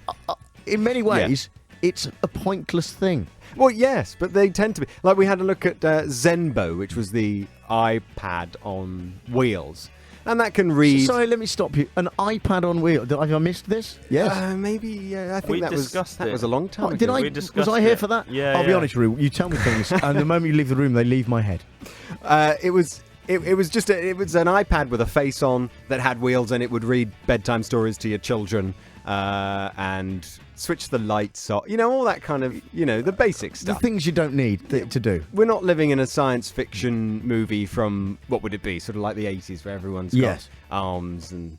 in many ways, it's a pointless thing. Well, yes, but they tend to be. Like, we had a look at Zenbo, which was the iPad on wheels. And that can read... Sorry, let me stop you. An iPad on wheel. Have I missed this? Yes. Maybe, I think We that discussed was it. a long time Oh, did ago. We was discussed I here it. for that? Yeah, I'll be yeah. honest, Roo. You tell me things, and the moment you leave the room, they leave my head. It was just it was an iPad with a face on that had wheels, and it would read bedtime stories to your children and switch the lights off. All that kind of the basic The stuff. things you don't need to do. We're not living in a science fiction movie from what would it be? Sort of like the 80s, where everyone's got Yes. arms and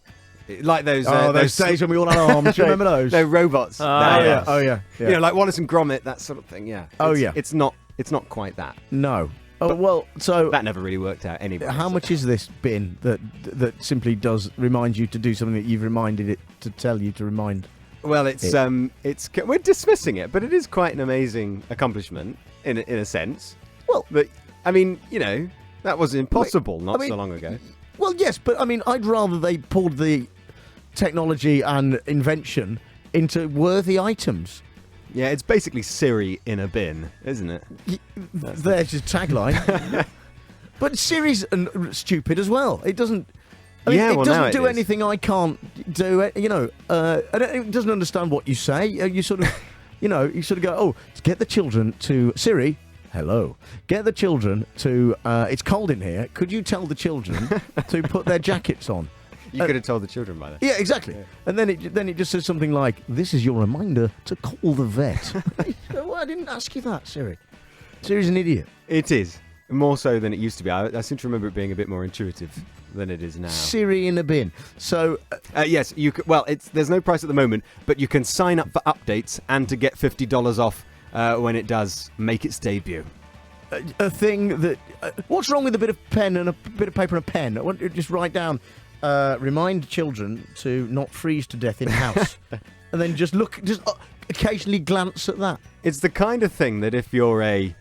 like those. Those days when we all had arms. Do you remember those? They're robots. Oh, nowadays. yeah. Oh yeah. Like Wallace and Gromit, that sort of thing. Yeah. Oh, It's- yeah. It's not quite that. No. Oh well. So That never really worked out anyway. how much is this bin that simply does remind you to do something that you've reminded it to tell you to remind? Well, it's we're dismissing it, but it is quite an amazing accomplishment in a sense. Well- but I mean, That was impossible not so long ago. Well, yes, but I mean, I'd rather they poured the technology and invention into worthy items. Yeah, it's basically Siri in a bin, isn't it? There's your tagline. But Siri's stupid as well. It doesn't. I mean, it doesn't do anything I can't do. You know, it doesn't understand what you say. You sort of, you sort of go, oh, get the children to Siri. Hello. Get the children to. It's cold in here. Could you tell the children to put their jackets on? You could have told the children by that. Yeah, exactly. Yeah. And then it just says something like, "This is your reminder to call the vet." Well, I didn't ask you that, Siri. Siri's an idiot. It is. More so than it used to be. I seem to remember it being a bit more intuitive than it is now. Siri in a bin. So yes, you could, well, there's no price at the moment, but you can sign up for updates and to get $50 off when it does make its debut. A thing that what's wrong with a bit of pen and a bit of paper and a pen? I want to just write down. Remind children to not freeze to death in house, and then just occasionally glance at that. It's the kind of thing that if you're a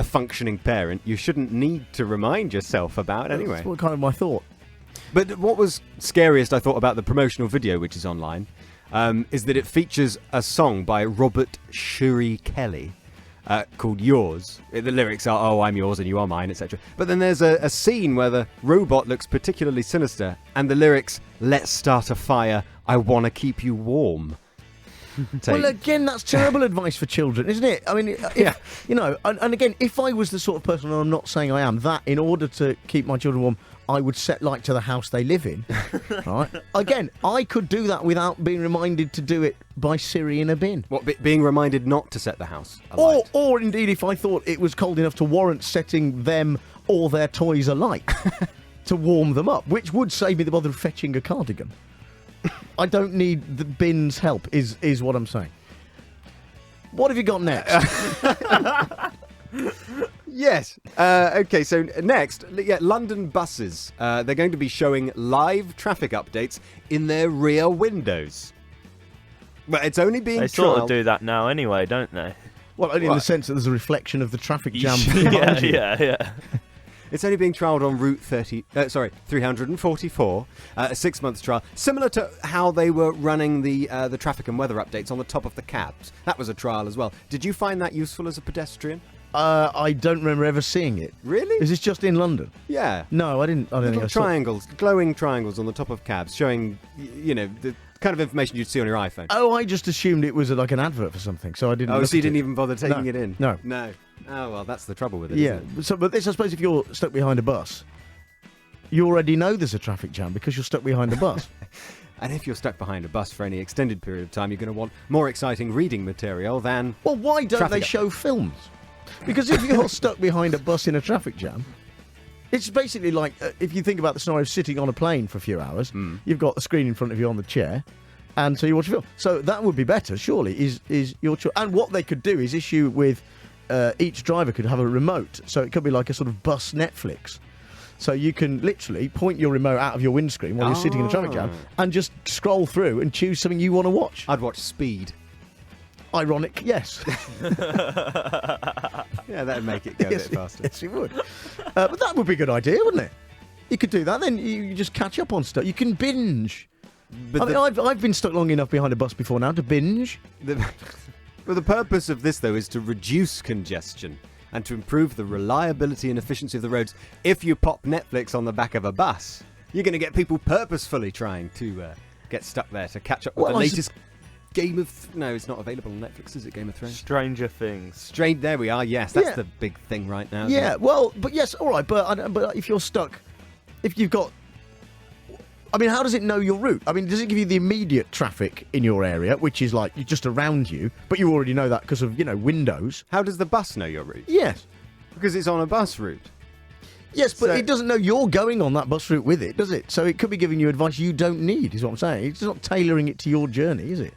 functioning parent, you shouldn't need to remind yourself about anyway. That's what kind of my thought. But what was scariest, I thought, about the promotional video, which is online, is that it features a song by Robert Shuri Kelly. Called Yours. The lyrics are, oh, I'm yours and you are mine, etc. But then there's a scene where the robot looks particularly sinister, and the lyrics, let's start a fire, I want to keep you warm. Well, again, that's terrible advice for children, isn't it? I mean, and again, if I was the sort of person, and I'm not saying I am, that in order to keep my children warm, I would set light to the house they live in. Right? Again, I could do that without being reminded to do it by Siri in a bin. What, being reminded not to set the house alight? Or indeed, if I thought it was cold enough to warrant setting them or their toys alight to warm them up, which would save me the bother of fetching a cardigan. I don't need the bin's help, is what I'm saying. What have you got next? Yes. Okay, so next, London buses. They're going to be showing live traffic updates in their rear windows. Well, it's only being They sort of do that now anyway, don't they? Well, only in the sense that there's a reflection of the traffic jam. Yeah. It's only being trialled on Route 344, a 6-month trial, similar to how they were running the traffic and weather updates on the top of the cabs. That was a trial as well. Did you find that useful as a pedestrian? I don't remember ever seeing it. Really? Is this just in London? Yeah. No, I didn't. I don't think I saw. Triangles, glowing triangles on the top of cabs, showing, the kind of information you'd see on your iPhone. Oh, I just assumed it was like an advert for something, so I didn't. Oh, so you didn't even bother taking it in? No. Oh well, that's the trouble with it. Yeah. Isn't it? So, but this, I suppose, if you're stuck behind a bus, you already know there's a traffic jam because you're stuck behind a bus. And if you're stuck behind a bus for any extended period of time, you're going to want more exciting reading material than. Well, why don't they show films? Because if you're stuck behind a bus in a traffic jam, it's basically like if you think about the scenario of sitting on a plane for a few hours, you've got a screen in front of you on the chair, and so you watch a film. So that would be better, surely, is your choice. And what they could do is issue with each driver could have a remote, so it could be like a sort of bus Netflix. So you can literally point your remote out of your windscreen while you're sitting in a traffic jam and just scroll through and choose something you want to watch. I'd watch Speed. Ironic, yes. Yeah, that'd make it go a bit faster. Yes, it would. But that would be a good idea, wouldn't it? You could do that, then you just catch up on stuff. You can binge. But I've been stuck long enough behind a bus before now to binge. Well, the purpose of this, though, is to reduce congestion and to improve the reliability and efficiency of the roads. If you pop Netflix on the back of a bus, you're going to get people purposefully trying to get stuck there to catch up with the latest Game of... No, it's not available on Netflix, is it, Game of Thrones? Stranger Things. There we are, yes. That's the big thing right now. Yeah, well, but yes, all right, but if you're stuck, if you've got... I mean, how does it know your route? I mean, does it give you the immediate traffic in your area, which is like just around you, but you already know that because of, windows? How does the bus know your route? Yes. Because it's on a bus route. Yes, but it doesn't know you're going on that bus route with it, does it? So it could be giving you advice you don't need, is what I'm saying. It's not tailoring it to your journey, is it?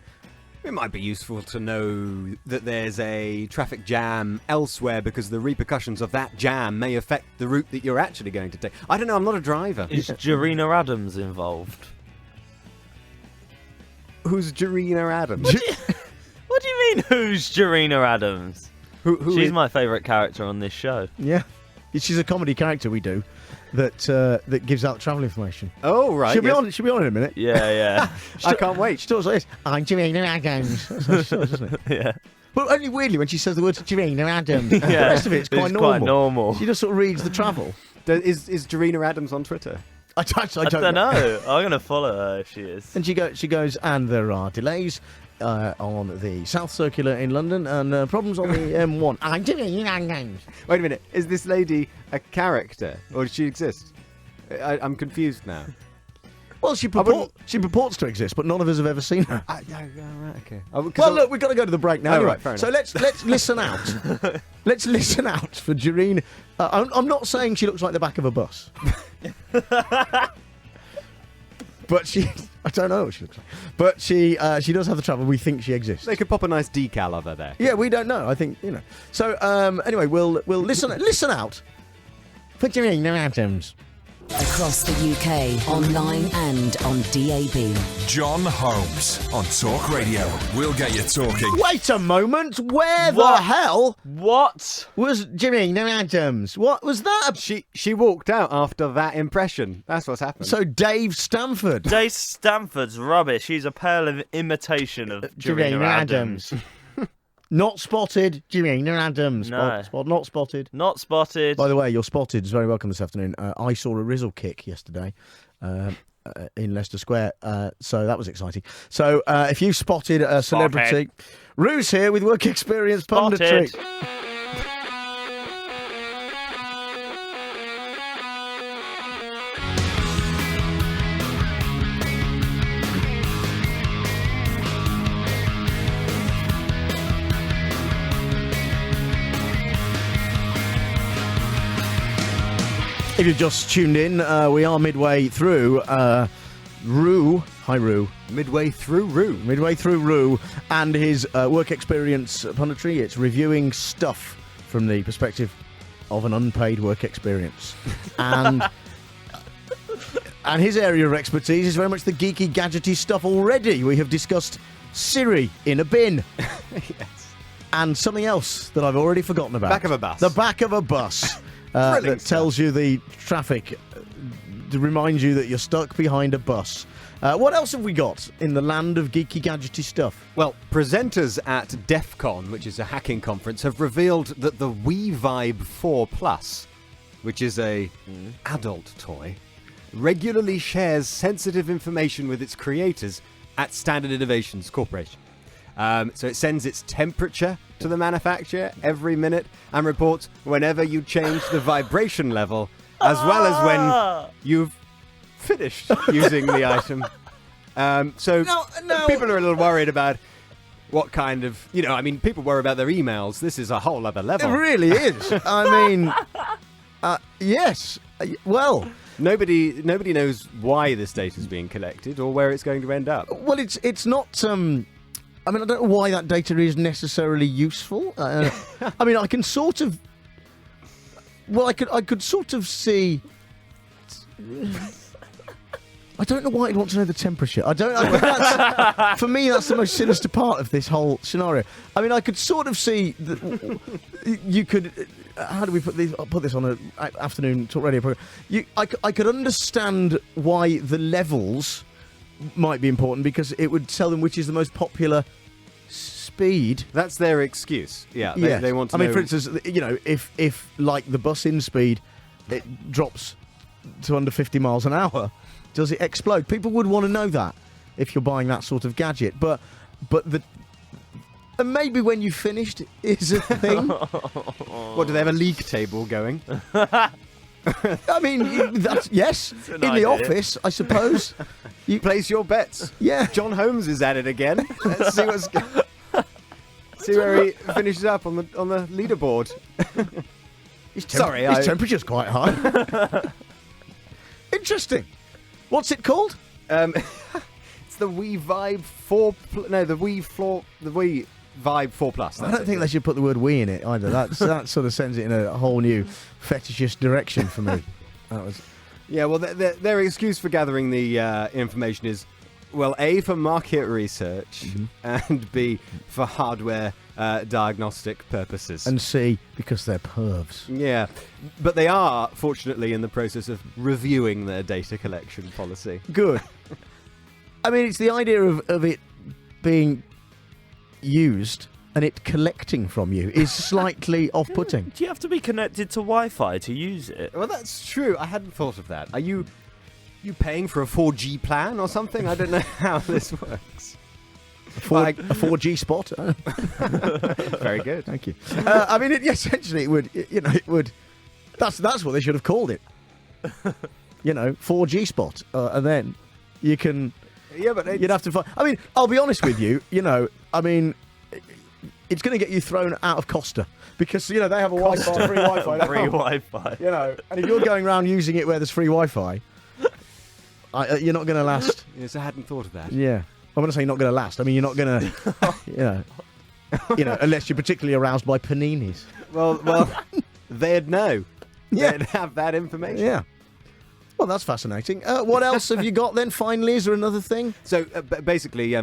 It might be useful to know that there's a traffic jam elsewhere because the repercussions of that jam may affect the route that you're actually going to take. I don't know, I'm not a driver. Is Jarena Adams involved? Who's Jarena Adams? What do you mean, who's Jarena Adams? Who She's is... my favourite character on this show. Yeah. She's a comedy character we do that gives out travel information. Oh, right. She'll be on in a minute. Yeah. I can't wait. She talks like this. I'm Jimena Adams. That's how she talks, isn't it? Yeah. But only weirdly when she says the word Jimena Adams. Yeah. The rest of it's quite normal. Quite normal. She just sort of reads the travel. Is Jarena Adams on Twitter? I don't know. I'm going to follow her if she is. And she goes, and there are delays on the South Circular in London and problems on the M1. Wait a minute. Is this lady a character, or does she exist? I'm confused now. Well, she purports to exist, but none of us have ever seen her. Right, okay. Well, look, we've got to go to the break now. Oh, anyway. right, fair so enough. let's listen out. Let's listen out for Jareen. I'm not saying she looks like the back of a bus. But I don't know what she looks like. But she does have the travel. We think she exists. They could pop a nice decal of her there. Yeah, we don't know. I think, So, anyway, we'll listen out for Jareen Adams. Across the UK, online and on DAB. Jon Holmes on Talk Radio. We'll get you talking. Wait a moment. Where the hell What? was Jareen Adams? What was that? She walked out after that impression. That's what's happened. So Dave Stamford. Dave Stamford's rubbish. He's a pale of imitation of Jarena Adams. Not spotted, Jarena Adams. No. Not spotted. Not spotted. By the way, you're spotted is very welcome this afternoon. I saw a Rizzle kick yesterday in Leicester Square, so that was exciting. So if you spotted a celebrity, Rue's here with work experience punditry. If you've just tuned in, we are midway through Rue. Hi, Rue. Midway through Rue and his work experience punditry. It's reviewing stuff from the perspective of an unpaid work experience. And his area of expertise is very much the geeky, gadgety stuff already. We have discussed Siri in a bin. Yes. And something else that I've already forgotten about. Back of a bus. The back of a bus. That tells you the traffic, to remind you that you're stuck behind a bus. What else have we got in the land of geeky, gadgety stuff? Well, presenters at DEF CON, which is a hacking conference, have revealed that the Wii Vibe 4 Plus, which is a adult toy, regularly shares sensitive information with its creators at Standard Innovations Corporation. So it sends its temperature to the manufacturer every minute and reports whenever you change the vibration level, as well as when you've finished using the item. So people are a little worried about what kind of, people worry about their emails. This is a whole other level. It really is. I mean, yes. Well, nobody knows why this data is being collected or where it's going to end up. Well, it's not. I don't know why that data is necessarily useful. I can sort of. Well, I could sort of see. I don't know why you'd want to know the temperature. That's, for me, that's the most sinister part of this whole scenario. I could sort of see that you could. How do we put this on an afternoon talk radio program? I could understand why the levels might be important because it would tell them which is the most popular speed. That's their excuse. Yeah, they want to know. For instance, if like the bus in speed, it drops to under 50 miles an hour, does it explode? People would want to know that if you're buying that sort of gadget. But and maybe when you finished is a thing. What, do they have a league table going? Yes, in the office, I suppose. You place your bets. Yeah. Jon Holmes is at it again. Let's see see where he finishes up on the leaderboard. His temperature's quite high. Interesting. What's it called? It's the Wii Vibe 4. The Wii Vibe 4 Plus. I don't think they should put the word "we" in it either. That sort of sends it in a whole new fetishist direction for me. Yeah. Well, their excuse for gathering the information is, well, A, for market research, and B, for hardware diagnostic purposes. And C, because they're pervs. Yeah, but they are, fortunately, in the process of reviewing their data collection policy. Good. I mean, it's the idea of it being used and it collecting from you is slightly off-putting. Do you have to be connected to Wi-Fi to use it? Well, that's true. I hadn't thought of that. Are you paying for a 4G plan or something? I don't know how this works. A 4G spot. Very good. Thank you. I mean, essentially, it would. That's what they should have called it. 4G spot, and then you can. Yeah, but you'd have to find. I mean, I'll be honest with you. I mean, it's going to get you thrown out of Costa because they have a Wi-Fi, free Wi-Fi, Free Wi-Fi. and if you're going around using it where there's free Wi-Fi, you're not going to last. Yes, I hadn't thought of that. Yeah. I want to say you're not going to last. I mean, you're not going to, unless you're particularly aroused by paninis. Well, they'd know. Yeah. They'd have that information. Yeah. Well, that's fascinating. What else have you got then, finally? Is there another thing? So, basically,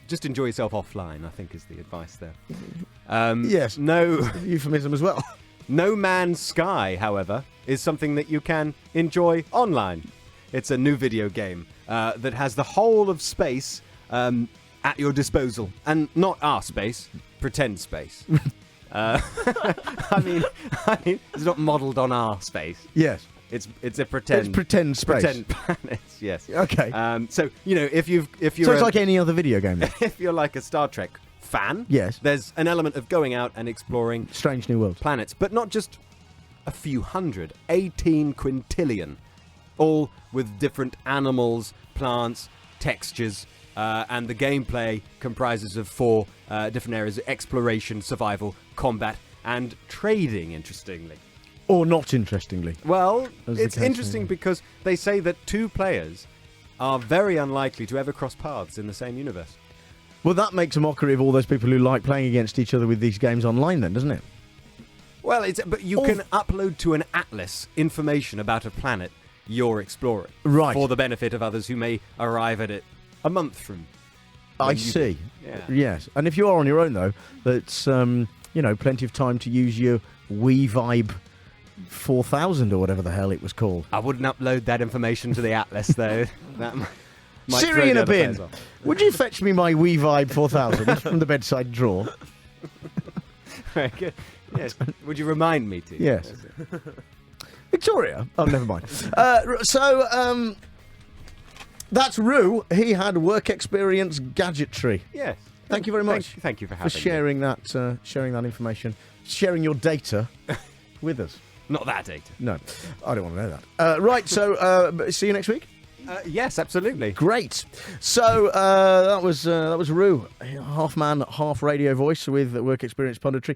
just enjoy yourself offline, I think is the advice there. Yes. No euphemism as well. No Man's Sky, however, is something that you can enjoy online. It's a new video game that has the whole of space at your disposal, and not our space, pretend space. I mean, it's not modelled on our space. Yes, it's a pretend. It's pretend space. Pretend planets. Yes. Okay. So if you're so it's like any other video game. Then. If you're like a Star Trek fan, yes, there's an element of going out and exploring strange new worlds, planets, but not just a few hundred, 18 quintillion, all with different animals, plants, textures. And the gameplay comprises of 4 different areas: exploration, survival, combat, and trading, interestingly. Or not interestingly. Well, it's interesting because they say that 2 players are very unlikely to ever cross paths in the same universe. Well, that makes a mockery of all those people who like playing against each other with these games online then, doesn't it? Well, but you can upload to an atlas information about a planet you're exploring. Right. For the benefit of others who may arrive at it a month from. I see. Yeah. Yes. And if you are on your own, though, that's, plenty of time to use your WeVibe 4000 or whatever the hell it was called. I wouldn't upload that information to the Atlas, though. That might Siri in a bin. Would you fetch me my WeVibe 4000 from the bedside drawer? Very good. Yes. Would you remind me to? Yes. Victoria? Oh, never mind. That's Rue. He had work experience gadgetry. Yes. Thank you very much. Thank you for having sharing that information, sharing your data with us. Not that data. No, I don't want to know that. Right. So, see you next week. Yes, absolutely. Great. So that was Rue, half man, half radio voice with work experience punditry.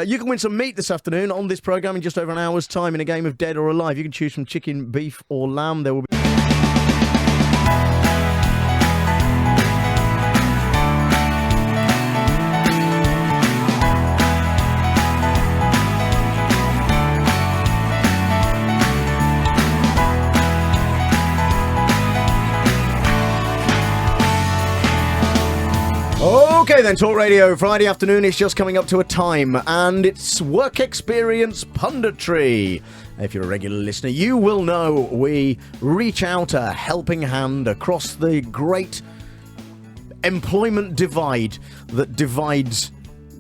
You can win some meat this afternoon on this programme in just over an hour's time in a game of Dead or Alive. You can choose from chicken, beef, or lamb. There will be. Okay then, Talk Radio, Friday afternoon is just coming up to a time, and it's work experience punditry. If you're a regular listener, you will know we reach out a helping hand across the great employment divide that divides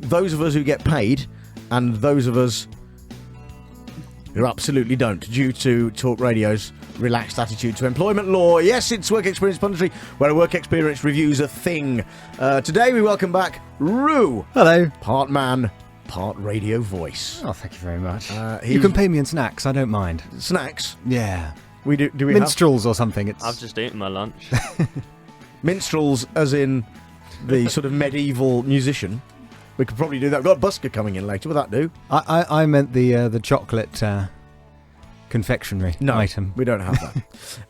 those of us who get paid and those of us who absolutely don't, due to Talk Radio's relaxed attitude to employment law. Yes, it's Work Experience Punditry, where a work experience reviews a thing. Today we welcome back Rue. Hello. Part man, part radio voice. Oh, thank you very much. You can pay me in snacks, I don't mind. Snacks? Yeah. We do we Minstrels or something. I've just eaten my lunch. Minstrels, as in the sort of medieval musician. We could probably do that. We've got Busker coming in later. Will that do? I meant the chocolate confectionery item. We don't have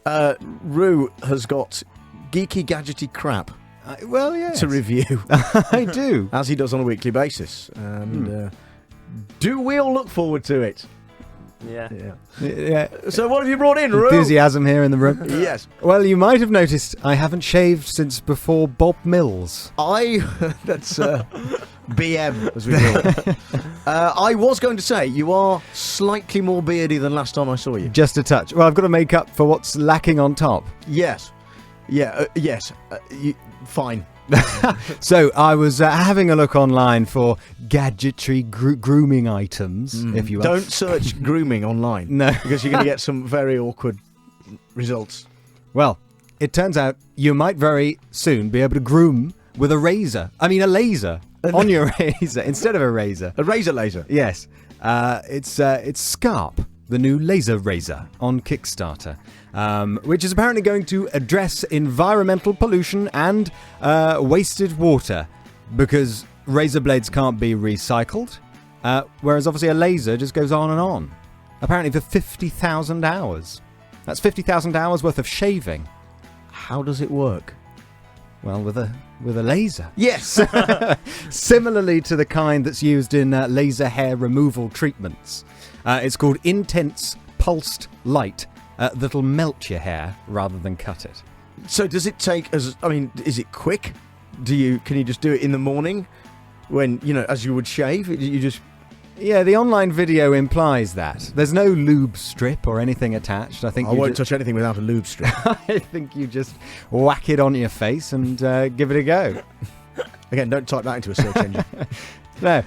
that. Rue has got geeky, gadgety crap. Well, yes. To review. I do. As he does on a weekly basis. And do we all look forward to it? Yeah. Yeah. So what have you brought in, Roo? Enthusiasm here in the room. Yes. Well, you might have noticed I haven't shaved since before Bob Mills. That's BM, as we call it. I was going to say, you are slightly more beardy than last time I saw you. Just a touch. Well, I've got to make up for what's lacking on top. Yes. Yeah, yes. Fine. So I was having a look online for gadgetry grooming items, if you will. Don't search grooming online. No. Because you're going to get some very awkward results. Well, it turns out you might very soon be able to groom with a razor. I mean, a laser on your razor instead of a razor. A razor laser? Yes. It's Scarp, the new laser razor on Kickstarter, which is apparently going to address environmental pollution and wasted water, because razor blades can't be recycled, whereas obviously a laser just goes on and on. Apparently for 50,000 hours. That's 50,000 hours worth of shaving. How does it work? Well, with a laser. Yes. Similarly to the kind that's used in laser hair removal treatments. It's called intense pulsed light that'll melt your hair rather than cut it. So does it take is it quick? Can you just do it in the morning when, as you would shave? You just... Yeah, the online video implies that. There's no lube strip or anything attached. I won't touch anything without a lube strip. I think you just whack it on your face and give it a go. Again, don't type that into a search engine. No.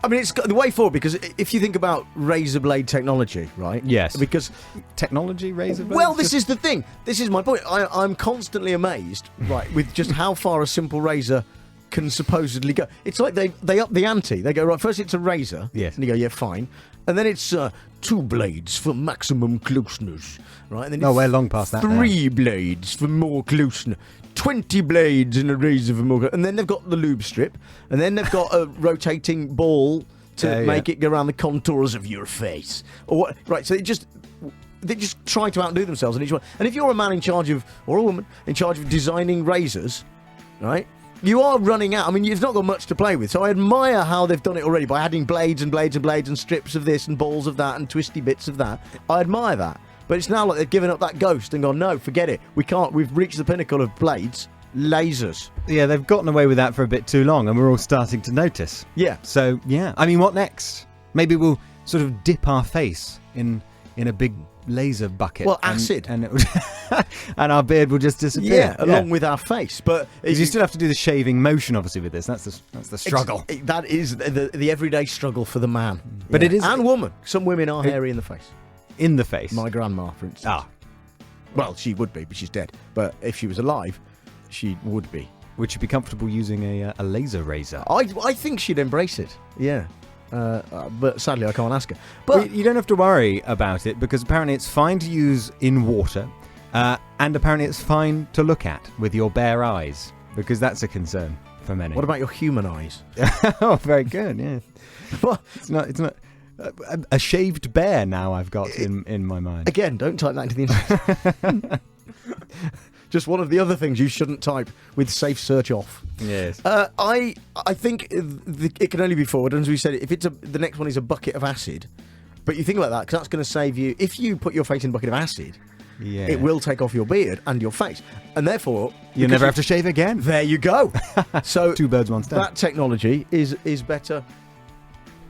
It's the way forward, because if you think about razor blade technology, right? Yes. Because technology, razor blades? Well, this is the thing. This is my point. I'm constantly amazed, right, with just how far a simple razor can supposedly go. It's like they up the ante. They go, right, first it's a razor. Yes. And you go, yeah, fine. And then it's 2 blades for maximum closeness, right? And then we're long past that. 3 blades for more closeness. 20 blades in a razor for more. And then they've got the lube strip. And then they've got a rotating ball to make it go around the contours of your face. Or what? Right, so they just try to outdo themselves in each one. And if you're a man in charge of, or a woman in charge of designing razors, right, you are running out. I mean, you've not got much to play with. So I admire how they've done it already by adding blades and blades and blades and strips of this and balls of that and twisty bits of that. I admire that. But it's now like they've given up that ghost and gone, no, forget it. We can't. We've reached the pinnacle of blades. Lasers. Yeah, they've gotten away with that for a bit too long, and we're all starting to notice. Yeah. So, yeah. I mean, what next? Maybe we'll sort of dip our face in a big laser bucket. Well, acid. And it would and our beard will just disappear. Yeah, along with our face. But you still have to do the shaving motion, obviously, with this. That's the struggle. That is the everyday struggle for the man. But it is... And woman. Some women are hairy in the face. In the face? My grandma, for instance. Ah. Well, she would be, but she's dead. But if she was alive, she would be. Would she be comfortable using a laser razor? I think she'd embrace it. Yeah. But sadly, I can't ask her. But you don't have to worry about it, because apparently it's fine to use in water, and apparently it's fine to look at with your bare eyes, because that's a concern for many. What about your human eyes? Oh, very good. Yeah. Well, it's not. A shaved bear now I've got in my mind. Again, don't type that into the internet. Just one of the other things you shouldn't type with safe search off. Yes. I think it can only be forward, and as we said, if the next one is a bucket of acid, but you think about that, because that's going to save you. If you put your face in a bucket of acid, it will take off your beard and your face, and therefore you'll never have to shave again. There you go. So 2 birds, 1 stone. That technology is better.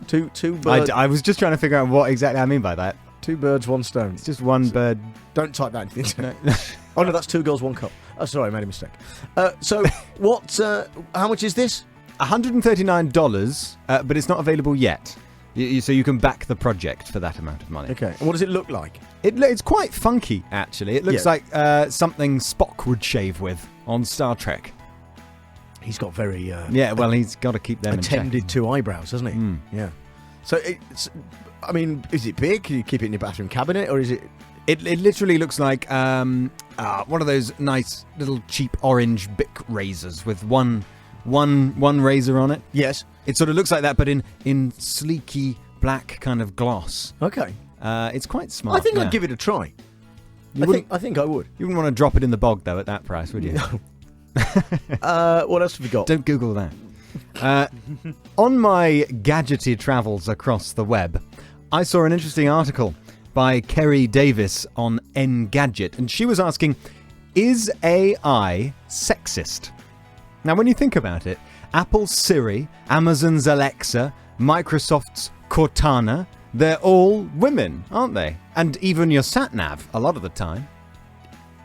Two birds. I was just trying to figure out what exactly I mean by that. 2 birds, 1 stone. It's just 1 bird. Don't type that into the internet. Oh no, that's 2 girls, 1 cup. Oh, sorry, I made a mistake. So what? How much is this? $139, but it's not available yet. So you can back the project for that amount of money. Okay. And what does it look like? It's quite funky, actually. It looks like something Spock would shave with on Star Trek. He's got very... well, he's got to keep them attended to eyebrows, hasn't he? Mm. Yeah. So, is it big? Can you keep it in your bathroom cabinet, or is it... It literally looks like one of those nice little cheap orange Bic razors with one razor on it. Yes. It sort of looks like that, but in sleeky black kind of gloss. Okay. It's quite smart. I think I'd give it a try. I think I would. You wouldn't want to drop it in the bog, though, at that price, would you? No. What else have we got? Don't Google that. On my gadgety travels across the web, I saw an interesting article by Kerry Davis on Engadget, and she was asking, is AI sexist? Now, when you think about it, Apple's Siri, Amazon's Alexa, Microsoft's Cortana, they're all women, aren't they? And even your sat-nav, a lot of the time.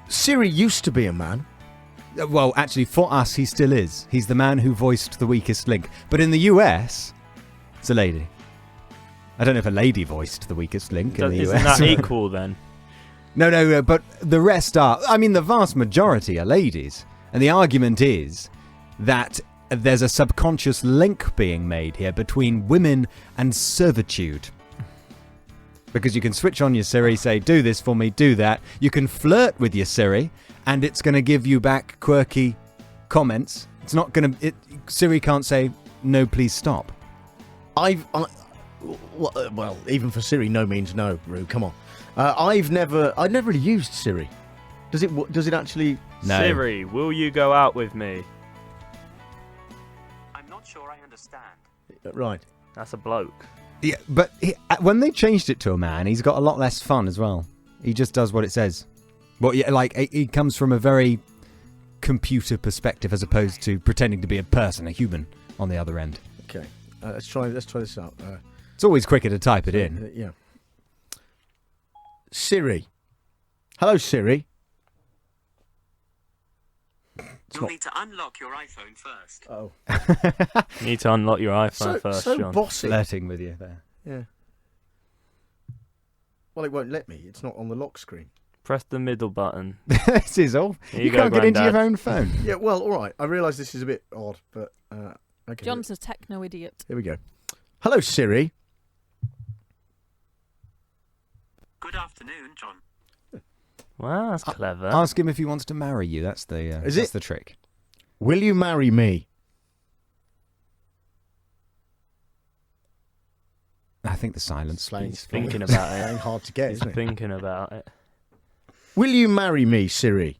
Siri used to be a man. Well, actually, for us, he still is. He's the man who voiced the weakest link. But in the US, it's a lady. I don't know if a lady voiced the weakest link in the US. Isn't that equal then? No, but the rest are... I mean, the vast majority are ladies. And the argument is that there's a subconscious link being made here between women and servitude. Because you can switch on your Siri, say, do this for me, do that. You can flirt with your Siri, and it's going to give you back quirky comments. It's not going to... Siri can't say, no, please stop. Well, even for Siri, no means no, Roo. Come on. I've never really used Siri. Does it actually... No. Siri, will you go out with me? I'm not sure I understand. Right. That's a bloke. Yeah, but when they changed it to a man, he's got a lot less fun as well. He just does what it says. Well, yeah, like he comes from a very computer perspective as opposed to pretending to be a person, a human, on the other end. Okay, let's try this out. It's always quicker to type it in. Yeah. Siri. Hello, Siri. You'll need to unlock your iPhone first. Oh. You need to unlock your iPhone first, so John. bossy. Flirting with you there. Yeah. Well, it won't let me. It's not on the lock screen. Press the middle button. This is all. Here You go, can't get into your Grandad. own phone. Yeah, well, all right. I realise this is a bit odd, but... okay. John's a techno idiot. Here we go. Hello, Siri. Good afternoon, John. Wow, that's clever. Ask him if he wants to marry you. That's the the trick. Will you marry me? I think the silence Slang- speaks. Thinking about it. Ain't hard to get, He's isn't it? thinking about it. Will you marry me, Siri?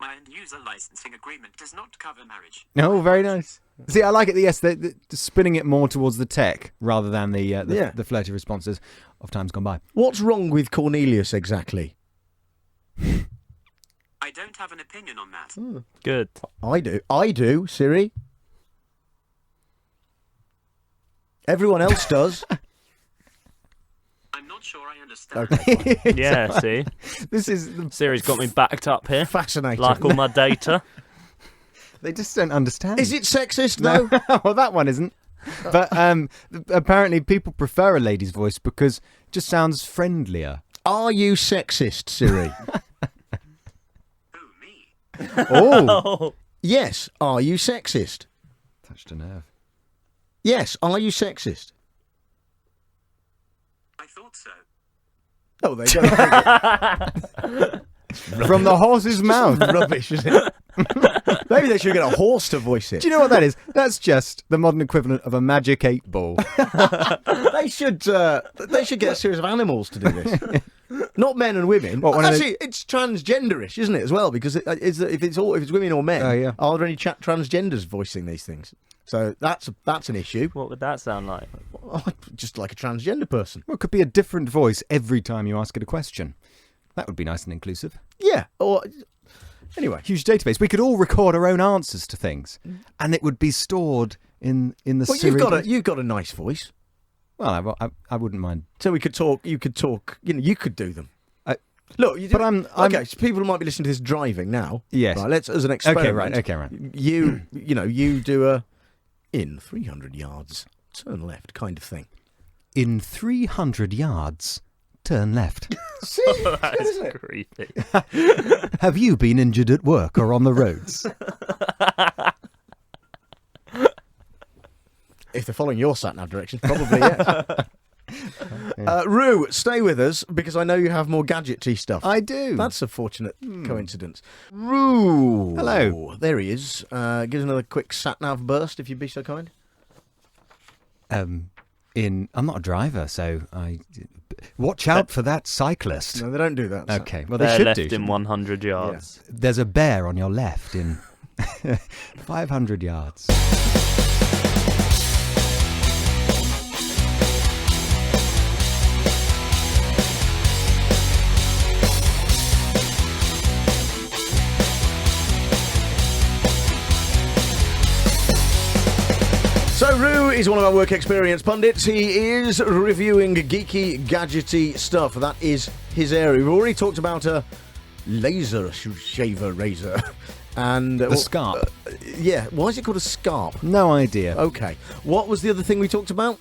My end-user licensing agreement does not cover marriage. Oh, very nice. See, I like it. Yes, they're spinning it more towards the tech rather than the flirty responses of times gone by. What's wrong with Cornelius exactly? I don't have an opinion on that. Good. I do, Siri. Everyone else does. I'm not sure I understand. Okay. Yeah, see? This is Siri's got me backed up here. Fascinating. Like all my data. They just don't understand. Is it sexist, though? No. Well, that one isn't. But apparently people prefer a lady's voice because it just sounds friendlier. Are you sexist, Siri? Who, me? Oh. Yes. Are you sexist? Touched a nerve. Yes. Are you sexist? I thought so. Oh, they go. From the horse's mouth. Rubbish, isn't it? Maybe they should get a horse to voice it. Do you know what that is? That's just the modern equivalent of a magic 8-ball. They should get a series of animals to do this. Not men and women. What, one of Actually, it's transgenderish, isn't it, as well? Because if it's women or men, Oh, yeah. are there any transgenders voicing these things? So that's an issue. What would that sound like? Just like a transgender person. Well, it could be a different voice every time you ask it a question. That would be nice and inclusive. Yeah. Or anyway, Huge database. We could all record our own answers to things, and it would be stored in the well, Siri. you've got a nice voice. Well, I wouldn't mind. So we could talk. You could talk. You could do them. Look, But I'm okay. So people might be listening to this driving now. Yes. Right. Let's as an experiment. Okay, right. You do a in 300 yards, turn left kind of thing. In 300 yards, turn left. See, That is creepy. Have you been injured at work or on the roads? If they're following your sat-nav directions, probably yes. Roo, stay with us because I know you have more gadgety stuff. I do. That's a fortunate coincidence. Roo, Hello. There he is. Give us another quick sat-nav burst, if you'd be so kind. I'm not a driver, so watch out for that cyclist. No, they don't do that. Okay, well they They're should left do. in shouldn't 100 yards. they? There's a bear on your left in 500 yards. is one of our work experience pundits. He is reviewing geeky, gadgety stuff. That is his area. We've already talked about a laser shaver razor. And the scarp. Yeah, why is it called a scarp? No idea. Okay. What was the other thing we talked about?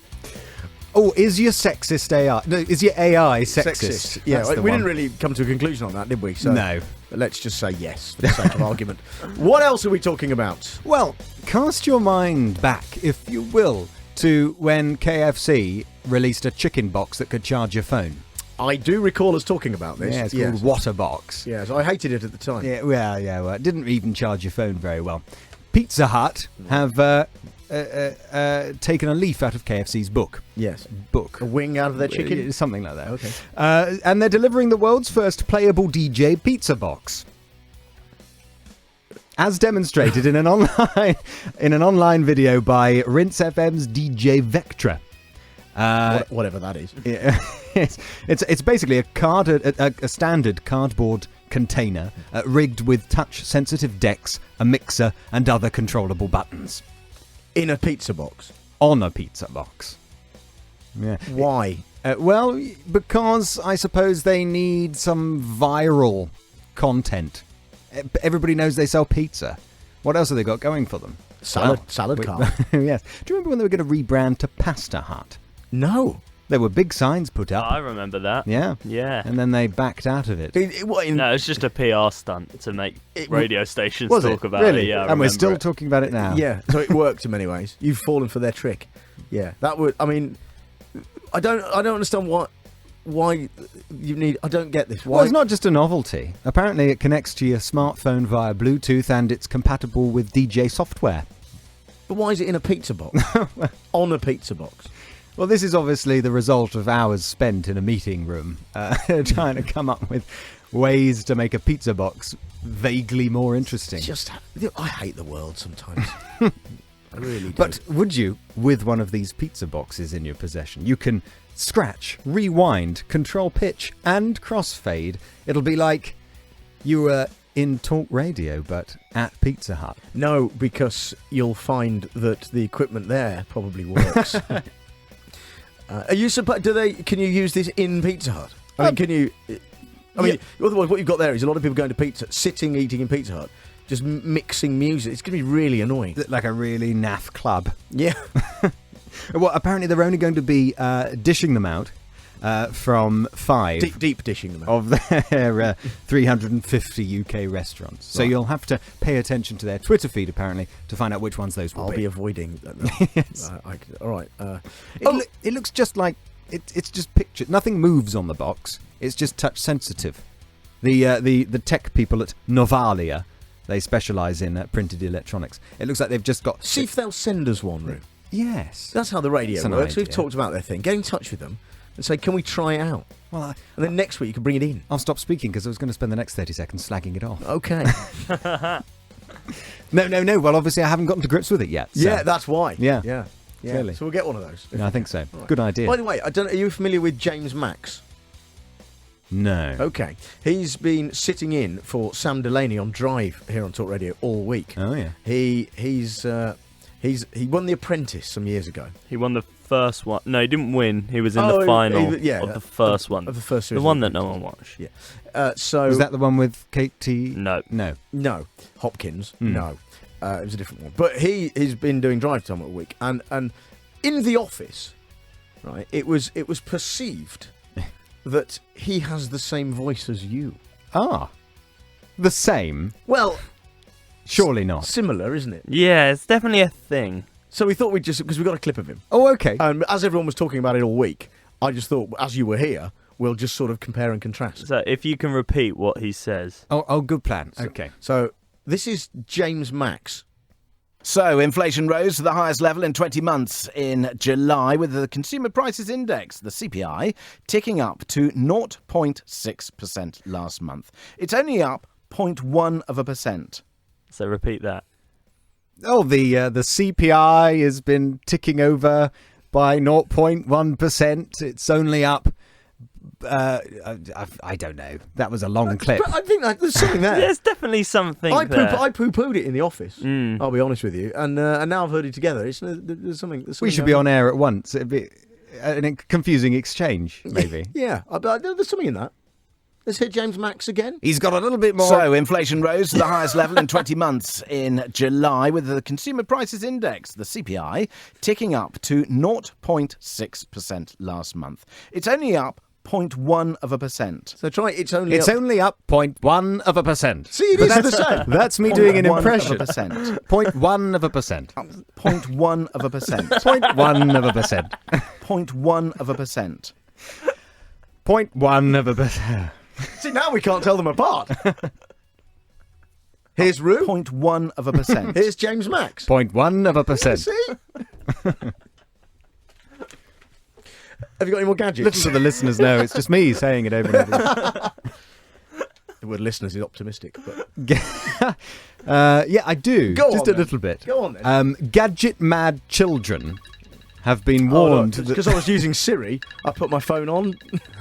Oh, is your sexist AI? No, is your AI sexist? Yeah, That's the we one. didn't really come to a conclusion on that, did we? So No. Let's just say yes for the sake of argument. What else are we talking about? Well, cast your mind back, if you will, to when KFC released a chicken box that could charge your phone. I do recall us talking about this. Yeah, it's called Waterbox. Yes, I hated it at the time. Yeah, well, it didn't even charge your phone very well. Pizza Hut have taken a leaf out of KFC's book. Yes. Book. A wing out of their chicken? Something like that. Okay. And they're delivering the world's first playable DJ pizza box. As demonstrated in an online video by Rinse FM's DJ Vectra. Whatever that is. Yeah, it's basically a standard cardboard container rigged with touch-sensitive decks, a mixer, and other controllable buttons. In a pizza box? On a pizza box. Yeah. Why? Well, because I suppose they need some viral content. Everybody knows they sell pizza. What else have they got going for them? Salad cart. Yes. Do you remember when they were going to rebrand to Pasta Hut? No. There were big signs put up. I remember that. Yeah. Yeah. And then they backed out of it. No, it's just a PR stunt to make radio stations was talk it? about Really? it. Yeah, I and we're remember still it. talking about it now. Yeah, so it worked in many ways. You've fallen for their trick. Yeah, that would. I mean, I don't understand why you need. I don't get this. Why? Well, it's not just a novelty. Apparently, it connects to your smartphone via Bluetooth, and it's compatible with DJ software. But why is it in a pizza box? On a pizza box. Well, this is obviously the result of hours spent in a meeting room trying to come up with ways to make a pizza box vaguely more interesting. I hate the world sometimes. I really do. But would you, with one of these pizza boxes in your possession, you can scratch, rewind, control pitch, and crossfade. It'll be like you were in TalkRADIO, but at Pizza Hut. No, because you'll find that the equipment there probably works. Are you supposed? Can you use this in Pizza Hut? I mean, can you? I mean, otherwise, what you've got there is a lot of people going to pizza, eating in Pizza Hut, just mixing music. It's going to be really annoying. Like a really naff club. Yeah. Well, apparently they're only going to be dishing them out from 5 deep dishing them out of their 350 UK restaurants. So you'll have to pay attention to their Twitter feed, apparently, to find out which ones those will I'll be. be avoiding that. Yes. All right. It looks just like it's just picture. Nothing moves on the box. It's just touch sensitive. The tech people at Novalia, they specialise in printed electronics. It looks like they've just got. See if they'll send us one, Roo. Yes. That's how the radio That's an works. idea. We've talked about their thing. Get in touch with them and say, can we try it out? Well, and then next week you can bring it in. I'll stop speaking because I was going to spend the next 30 seconds slagging it off. Okay. No. Well, obviously I haven't gotten to grips with it yet. So. Yeah, that's why. Yeah. Clearly. So we'll get one of those. Yeah, I think so. Right. Good idea. By the way, are you familiar with James Max? No. Okay. He's been sitting in for Sam Delaney on Drive here on Talk Radio all week. Oh yeah. He won The Apprentice some years ago. He won the first one. No, he didn't win. He was in the final of the first one. Of the first the series. one that no one watched. Yeah. So was that the one with Katie? No. Hopkins. No. It was a different one. But he's been doing Drive Time all week, and in the office, right? It was perceived that he has the same voice as you. Ah, the same? Well, surely not. Similar, isn't it? Yeah, it's definitely a thing. So we thought we'd because we got a clip of him. Oh, okay. As everyone was talking about it all week, I just thought, as you were here, we'll just sort of compare and contrast. So if you can repeat what he says. Oh, good plan. Okay. So this is James Max. So, inflation rose to the highest level in 20 months in July, with the Consumer Prices Index, the CPI, ticking up to 0.6% last month. It's only up 0.1%. So repeat that. Oh, the CPI has been ticking over by 0.1%. It's only up I don't know. That was a long clip. I think there's something there. There's definitely something I there. poo-pooed it in the office. I'll be honest with you, and now I've heard it together. There's something. We should be on air at once. It'd be a confusing exchange, maybe. Yeah, but there's something in that. Let's hit James Max again. He's got a little bit more. So, inflation rose to the highest level in 20 months in July, with the Consumer Prices Index, the CPI, ticking up to 0.6% last month. It's only up 0.1%. So try it's only up 0.1%. See, it is the same. That's me doing an impression. 0.1%. 0.1%. 0.1%. 0.1%. 0.1%. 0.1%. See, now we can't tell them apart. Here's Rue. 0.1%. Here's James Max. 0.1%. See? Have you got any more gadgets? Little do the listeners know, it's just me saying it over and over. The word listeners is optimistic. But... yeah, I do. Go just on, a little bit. Go on then. Gadget-mad children have been warned. Because I was using Siri, I put my phone on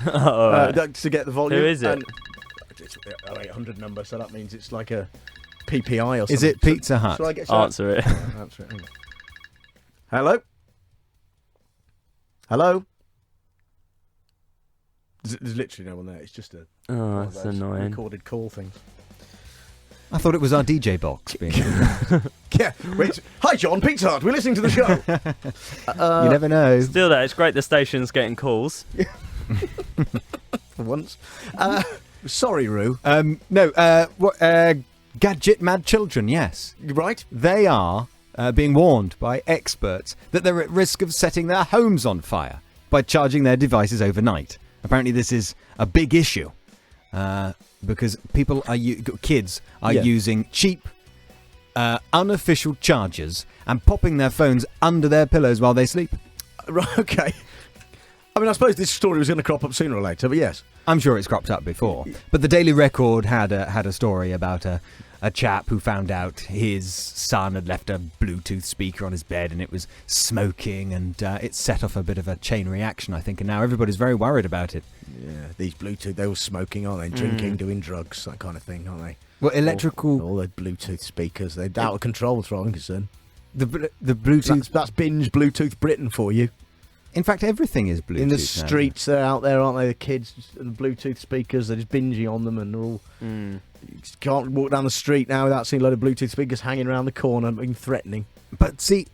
to get the volume. Who is it? And it's 0800 number, so that means it's like a PPI or something. Is it Pizza Hut? Shall I get Answer it. Answer it. Hello? Hello? There's literally no one there. It's just a that's annoying. recorded call thing. I thought it was our DJ box being. Yeah. Wait. Hi, John. Pizza Hut. We're listening to the show. You never know. Still there. It's great the station's getting calls. For once. Sorry, Roo. Gadget mad children, yes. Right. They are being warned by experts that they're at risk of setting their homes on fire by charging their devices overnight. Apparently this is a big issue because kids are using cheap, unofficial chargers and popping their phones under their pillows while they sleep. Right, okay. I mean, I suppose this story was going to crop up sooner or later, but yes. I'm sure it's cropped up before. But the Daily Record had a story about a chap who found out his son had left a Bluetooth speaker on his bed and it was smoking, and it set off a bit of a chain reaction, I think, and now everybody's very worried about it. Yeah, these Bluetooth, they're all smoking, aren't they? Drinking, doing drugs, that kind of thing, aren't they? Well, electrical... All the Bluetooth speakers, they're out of control as far as I'm concerned. The Bluetooth... That's binge Bluetooth Britain for you. In fact, everything is Bluetooth. In the streets, they're out there, aren't they? The kids and the Bluetooth speakers, they're just binging on them, and they're all... You just can't walk down the street now without seeing a load of Bluetooth speakers hanging around the corner, being threatening. But see,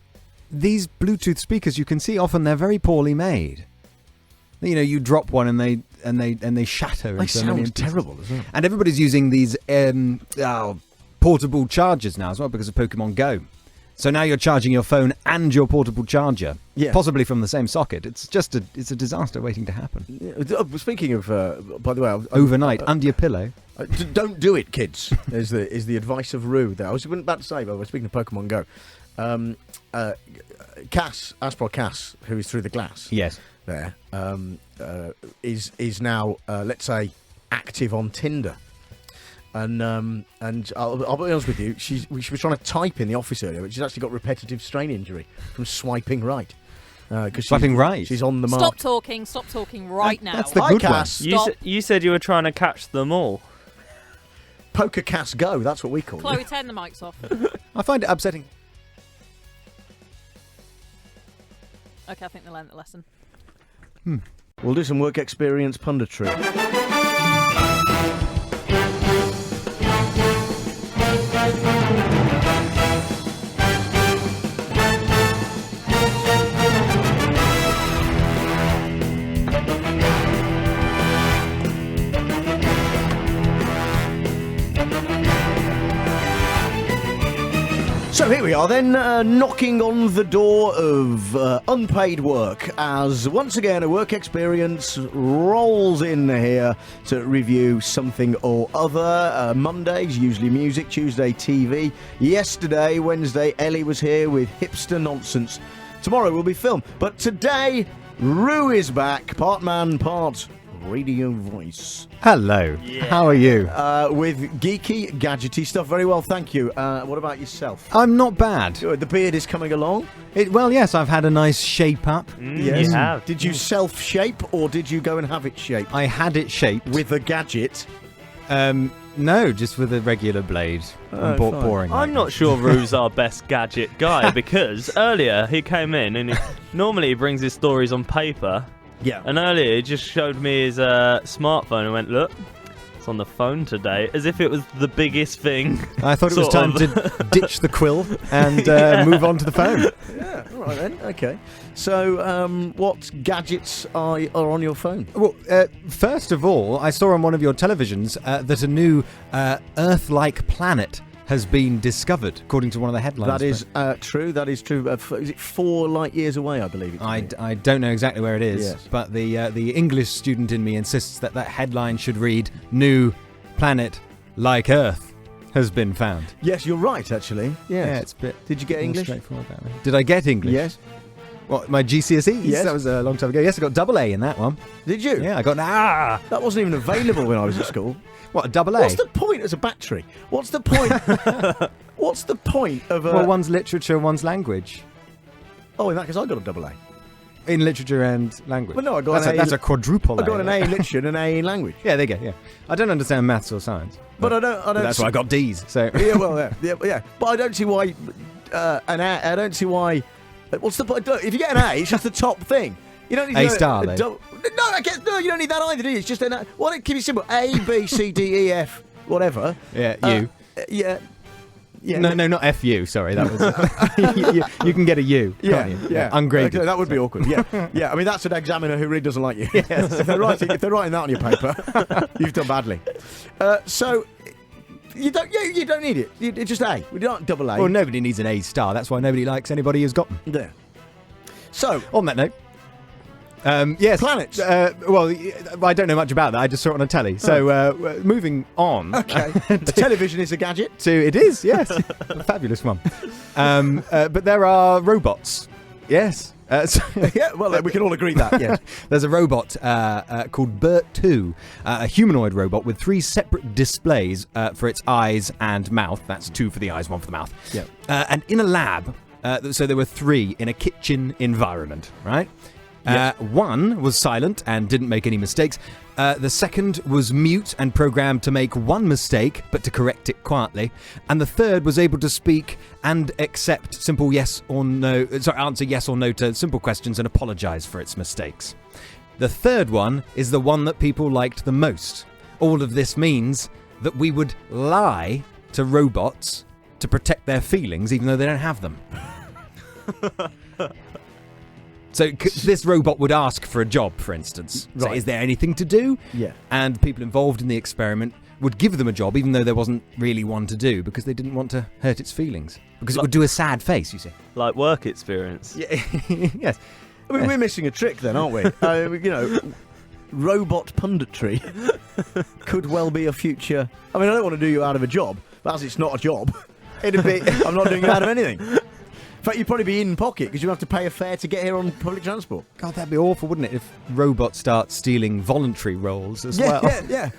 these Bluetooth speakers, you can see often they're very poorly made. You know, you drop one and they shatter. They sound terrible as well. And everybody's using these portable chargers now as well because of Pokemon Go. So now you're charging your phone and your portable charger, possibly from the same socket. It's just a disaster waiting to happen. Yeah. Speaking of, by the way, overnight under your pillow. Don't do it, kids. is the advice of Rue there. I was about to say, by the way, speaking of Pokemon Go, Aspro Cass, who is through the glass. Yes. There is now, let's say, active on Tinder. And I'll be honest with you, she was trying to type in the office earlier, but she's actually got repetitive strain injury from swiping right. Swiping right? She's on the mark. Stop talking right now. That's the good one. You said you were trying to catch them all. Poker Cass Go, that's what we call Chloe, it. turn the mics off. I find it upsetting. Okay, I think they learned the lesson. We'll do some work experience punditry. So here we are then, knocking on the door of unpaid work, as once again a work experience rolls in here to review something or other. Mondays, usually music, Tuesday, TV. Yesterday, Wednesday, Ellie was here with hipster nonsense. Tomorrow will be film. But today, Rue is back, part man, part radio voice. Hello. How are you? With geeky, gadgety stuff. Very well, thank you. What about yourself? I'm not bad. Good. The beard is coming along. Well, yes, I've had a nice shape up. Yes. You have. Did you self-shape or did you go and have it shaped? I had it shaped. With a gadget? No, just with a regular blade. Oh, Boring. I'm not sure Rue's our best gadget guy because earlier he came in and normally he brings his stories on paper. Yeah. And earlier he just showed me his smartphone and went, look, it's on the phone today, as if it was the biggest thing. I thought it was time to ditch the quill and move on to the phone. Yeah, all right then. Okay. So, what gadgets are on your phone? Well, first of all, I saw on one of your televisions that a new Earth-like planet has been discovered, according to one of the headlines. That is true. That is true. Is it 4 light years away? I believe it. I don't know exactly where it is, Yes. but the English student in me insists that headline should read "New planet like Earth has been found." Yes, you're right. Actually, yes. Yeah, it's a bit. Did you get more English? straightforward that way. Did I get English? Yes. What, my GCSEs? Yes. That was a long time ago. Yes, I got double A in that one. Did you? Yeah, I got an A. That wasn't even available when I was at school. What, a double A? What's the point as a battery? What's the point? What's the point of a... Well, one's literature, one's language. Oh, in that case, I got a double A. In literature and language. Well, no, I got that's a quadruple A. I got an A in literature and an A in language. Yeah, there you go, yeah. I don't understand maths or science. But I don't... That's why I got D's, so... Yeah, well, yeah. But I don't see why... I don't see why... What's the point? If you get an A, it's just the top thing. You don't need A star, though. No, I guess no. You don't need that either, do you? It's just an A. Well, keep it simple. A, B, C, D, E, F, whatever. Yeah, U. Yeah. No, not FU. Sorry, that was. You can get a U. Yeah, can't you? yeah. Ungraded. Okay, that would be awkward. Yeah, yeah. I mean, that's an examiner who really doesn't like you. Yes. if they're writing that on your paper, you've done badly. So. You don't need it. It's just A. We don't double A. Well, nobody needs an A star. That's why nobody likes anybody who's got them. Yeah. So, on that note, yes, planets. Well, I don't know much about that. I just saw it on a telly. So, moving on. Okay. A television is a gadget. It is. Yes, a fabulous one. But there are robots. Yes. Yeah, well, we can all agree that, yes. There's a robot called Bert 2, a humanoid robot with 3 separate displays for its eyes and mouth. That's 2 for the eyes, 1 for the mouth. Yeah. And in a lab, so there were 3 in a kitchen environment, right? Yes. One was silent and didn't make any mistakes. The second was mute and programmed to make 1 mistake, but to correct it quietly. And the third was able to speak and accept simple yes or no. Answer yes or no to simple questions and apologise for its mistakes. The third one is the one that people liked the most. All of this means that we would lie to robots to protect their feelings, even though they don't have them. So this robot would ask for a job, for instance. Right. So is there anything to do? Yeah. And people involved in the experiment would give them a job, even though there wasn't really one to do, because they didn't want to hurt its feelings. Because it would do a sad face, you see. Like work experience. Yeah. Yes. I mean, we're missing a trick then, aren't we? Robot punditry could well be a future... I mean, I don't want to do you out of a job, but as it's not a job, it'd be... I'm not doing you out of anything. In fact, you'd probably be in pocket because you'd have to pay a fare to get here on public transport. God, that'd be awful, wouldn't it, if robots start stealing voluntary roles as well? Yeah.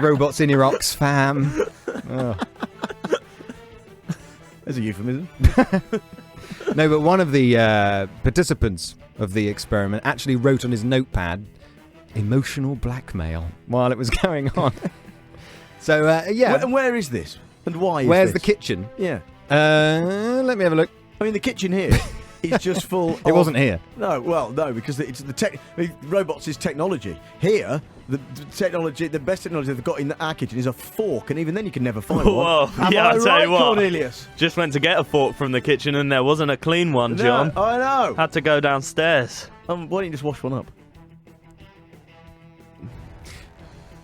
Robots in your Oxfam. Oh. There's a euphemism. No, but one of the participants of the experiment actually wrote on his notepad, "emotional blackmail," while it was going on. So, yeah. And where is this? And why is Where's this? the kitchen? Yeah. Let me have a look. I mean, the kitchen here is just full of... It wasn't here. No, well, no, because it's robots is technology. Here, the technology, the best technology they've got in our kitchen is a fork, and even then you can never find one. Whoa, Am yeah, I I'll tell right, you what. Cornelius? Just went to get a fork from the kitchen and there wasn't a clean one, John. No, I know. Had to go downstairs. Why don't you just wash one up?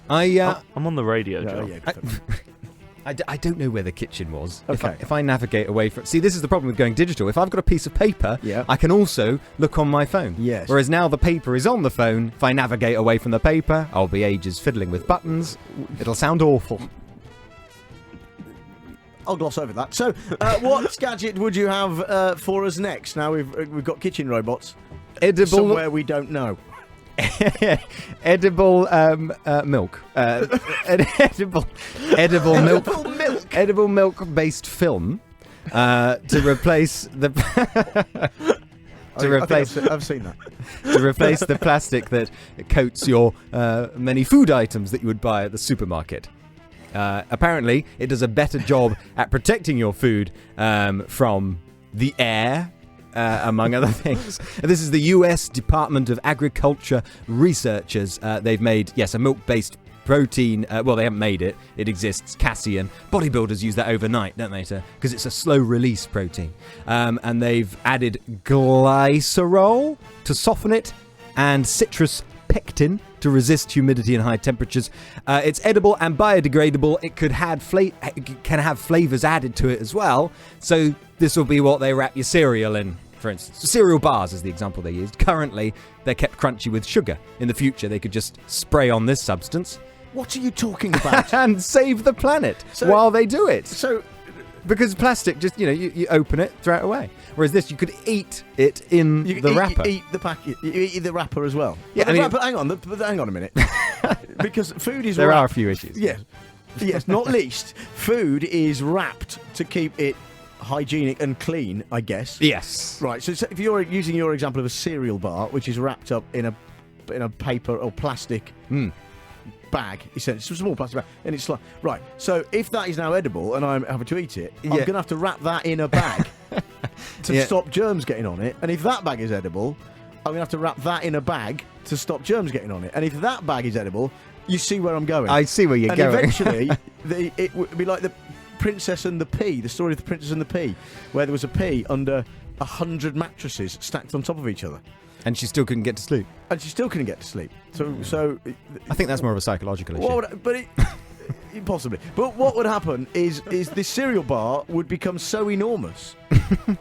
I'm on the radio, John. Yeah, I don't know where the kitchen was. Okay. If I navigate away from... See, this is the problem with going digital. If I've got a piece of paper, Yeah. I can also look on my phone. Yes. Whereas now the paper is on the phone. If I navigate away from the paper, I'll be ages fiddling with buttons. It'll sound awful. I'll gloss over that. So, what gadget would you have for us next? Now we've got kitchen robots. Edible... Somewhere we don't know. edible milk. Edible milk-based film to replace the. I've seen that. To replace the plastic that coats your many food items that you would buy at the supermarket. Apparently, it does a better job at protecting your food from the air, among other things. And this is the US Department of Agriculture researchers. They've made, a milk-based protein. Well, they haven't made it. It exists. Casein. Bodybuilders use that overnight, don't they? Because it's a slow-release protein. And they've added glycerol to soften it and citrus pectin to resist humidity and high temperatures. It's edible and biodegradable. It can have flavors added to it as well. So this will be what they wrap your cereal in, for instance. Cereal bars is the example they used. Currently, they're kept crunchy with sugar. In the future, they could just spray on this substance. What are you talking about? And save the planet while they do it. So, because plastic, just you open it, throw it away. Whereas this, you could eat it in the wrapper. You eat the packet. You eat the wrapper as well. Yeah, wrapper, hang on a minute. Because food is. There are a few issues. Yes. Not least, food is wrapped to keep it hygienic and clean, I guess. Yes. Right. So if you're using your example of a cereal bar, which is wrapped up in a paper or plastic. Bag, essentially, it's a small plastic bag, and it's like, right, so if that is now edible and I'm having to eat it, I'm going to have to wrap that in a bag to stop germs getting on it, and if that bag is edible, I'm going to have to wrap that in a bag to stop germs getting on it, and if that bag is edible, you see where I'm going. I see where you're going. And eventually, it would be like the Princess and the Pea, the story of the Princess and the Pea, where there was a pea under 100 mattresses stacked on top of each other. And she still couldn't get to sleep. So I think that's more of a psychological issue. Possibly. But what would happen is this cereal bar would become so enormous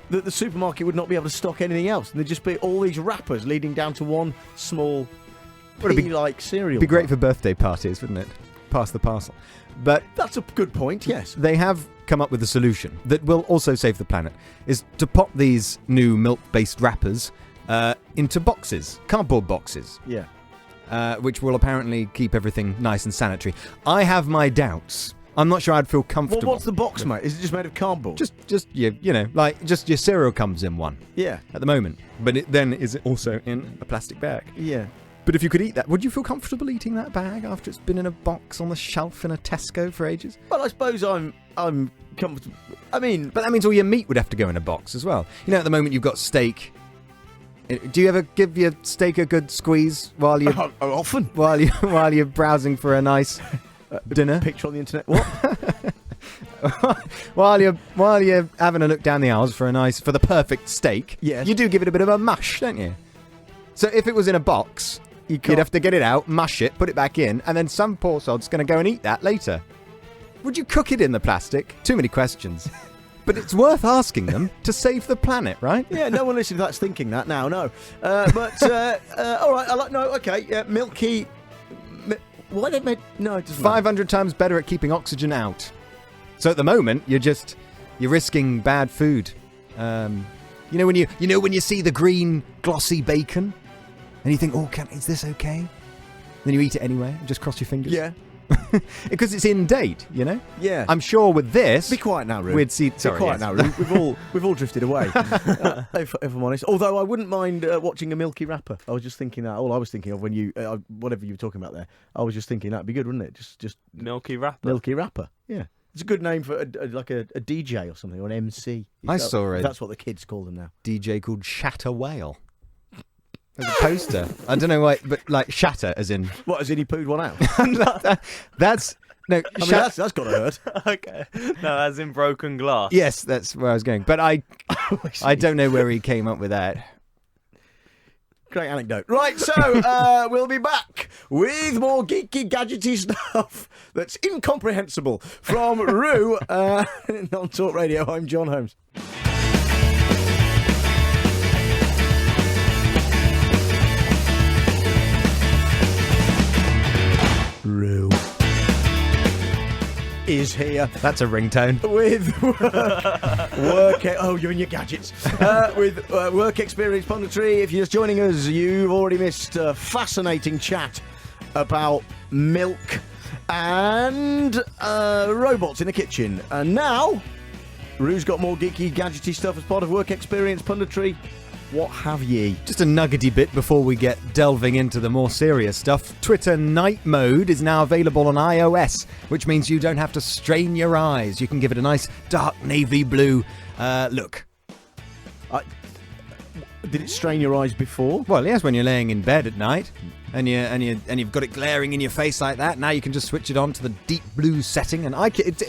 that the supermarket would not be able to stock anything else. And there'd just be all these wrappers leading down to one small pea-like cereal It'd be great bar. for birthday parties, wouldn't it? Pass the parcel. But that's a good point, yes. They have come up with a solution that will also save the planet, is to pop these new milk-based wrappers into boxes, cardboard boxes. Yeah. Which will apparently keep everything nice and sanitary. I have my doubts. I'm not sure I'd feel comfortable. Well, what's the box, mate? Is it just made of cardboard? Just your cereal comes in one. Yeah. At the moment. But it then is also in a plastic bag. Yeah. But if you could eat that, would you feel comfortable eating that bag after it's been in a box on the shelf in a Tesco for ages? Well, I suppose I'm comfortable. I mean... But that means all your meat would have to go in a box as well. At the moment you've got steak. Do you ever give your steak a good squeeze while you often while you're browsing for a nice dinner? Picture on the internet. What? while you're having a look down the aisles for the perfect steak, yes. You do give it a bit of a mush, don't you? So if it was in a box, you'd have to get it out, mush it, put it back in, and then some poor sod's going to go and eat that later. Would you cook it in the plastic? Too many questions. But it's worth asking them to save the planet, right? Yeah, no one listening to that's thinking that now, no. But, all right, milky... Why they made... No, it doesn't 500 times better at keeping oxygen out. So at the moment, you're risking bad food. When you see the green, glossy bacon, and you think, is this okay? Then you eat it anyway, and just cross your fingers. Yeah. Because it's in date, Yeah. I'm sure with this... Be quiet now, Roo. We'd see... Sorry, be quiet now, Roo. We've all drifted away, if I'm honest. Although I wouldn't mind watching a milky wrapper. I was just thinking that. All I was thinking of when you... whatever you were talking about there, I was just thinking that'd be good, wouldn't it? Just Milky wrapper? Milky wrapper, yeah. It's a good name for a DJ or something, or an MC. That's what the kids call them now. DJ called Shatter Whale. There's a poster. I don't know why, but like shatter as in... What, as in he pooed one out? That's... No, that's got to hurt. Okay. No, as in broken glass. Yes, that's where I was going. But I don't know where he came up with that. Great anecdote. Right, so we'll be back with more geeky, gadgety stuff that's incomprehensible from Roo on TalkRADIO. I'm Jon Holmes. Roo. is here. That's a ringtone. With work. Oh, you're in your gadgets. With work experience punditry. If you're just joining us, you've already missed a fascinating chat about milk and robots in the kitchen. And now, Rue's got more geeky, gadgety stuff as part of work experience punditry. What have ye? Just a nuggety bit before we get delving into the more serious stuff. Twitter Night Mode is now available on iOS, which means you don't have to strain your eyes. You can give it a nice dark navy blue look. Did it strain your eyes before? Well, yes, when you're laying in bed at night and you've got it glaring in your face like that. Now you can just switch it on to the deep blue setting, and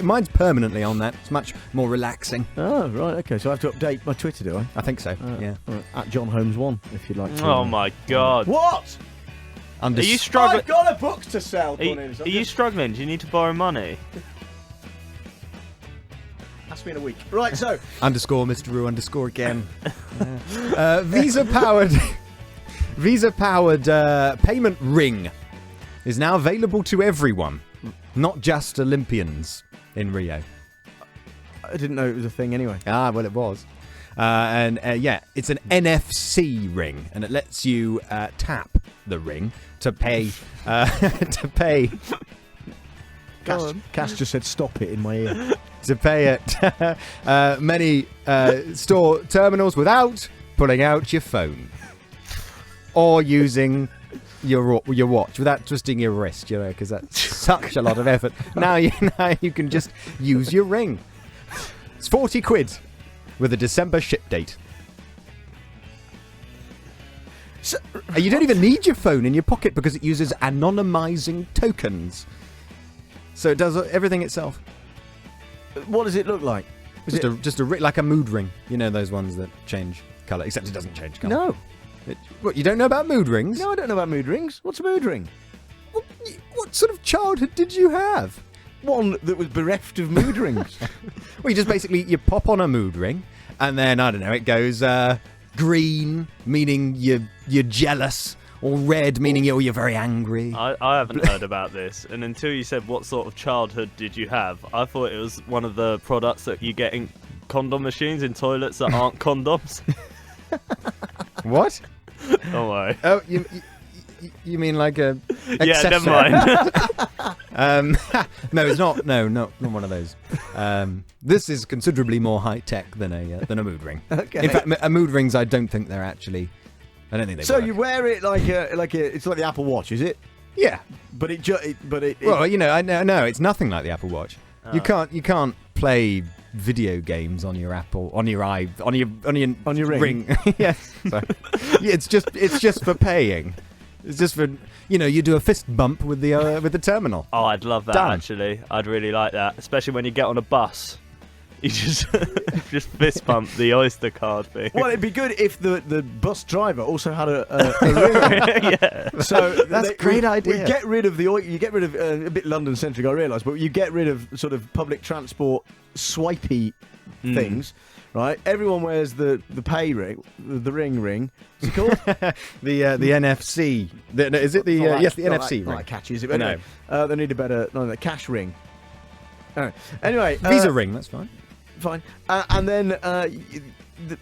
mine's permanently on that. It's much more relaxing. Oh, right, okay. So I have to update my Twitter, do I? I think so. Yeah. Right. At Jon Holmes 1, if you'd like to. Oh my God! What? Are you struggling? I've got a book to sell. Are you struggling? Do you need to borrow money? Ask me in a week. Right, so underscore Mr. Rue underscore again. Visa powered payment ring is now available to everyone, not just Olympians in Rio. I didn't know it was a thing anyway. Ah, well, it was. Yeah, it's an NFC ring, and it lets you tap the ring to pay. Cass just said stop it in my ear. To pay at many store terminals without pulling out your phone or using your watch, without twisting your wrist, because that's such a lot of effort. Now you can just use your ring. It's 40 quid with a December ship date. So, you don't even need your phone in your pocket because it uses anonymizing tokens. So it does everything itself. What does it look like? Just like a mood ring. You know those ones that change colour, except it doesn't change colour. No. What, you don't know about mood rings? No, I don't know about mood rings. What's a mood ring? What sort of childhood did you have? One that was bereft of mood rings. Well, you just basically, you pop on a mood ring, and then, I don't know, it goes green, meaning you're jealous, or red, meaning you're very angry. I haven't heard about this, and until you said what sort of childhood did you have, I thought it was one of the products that you get in condom machines in toilets that aren't condoms. What? Don't worry. Oh, you mean like a yeah, never mind. No, it's not. No, not one of those. This is considerably more high tech than a mood ring. Okay. In fact, mood rings, I don't think they're actually. I don't think they. So work. you wear it it's like the Apple Watch, is it? Yeah, but it. Well, I know it's nothing like the Apple Watch. Oh. You can't play video games on your Apple on your ring. Yes. So, yeah, it's just for paying. It's just for you do a fist bump with the terminal. Oh, I'd love that. Done. Actually. I'd really like that, especially when you get on a bus. You just fist bump the Oyster card thing. Well, it'd be good if the bus driver also had a ring. Yeah. So that's a great idea. We get rid of you get rid of a bit London centric, I realise, but you get rid of sort of public transport swipey things, right? Everyone wears the pay ring, the ring. What's it called? the NFC. Is it the yes, the NFC ring? Not that catchy, is it? But no. They need a better cash ring. Anyway, Visa ring. That's fine. Fine, and then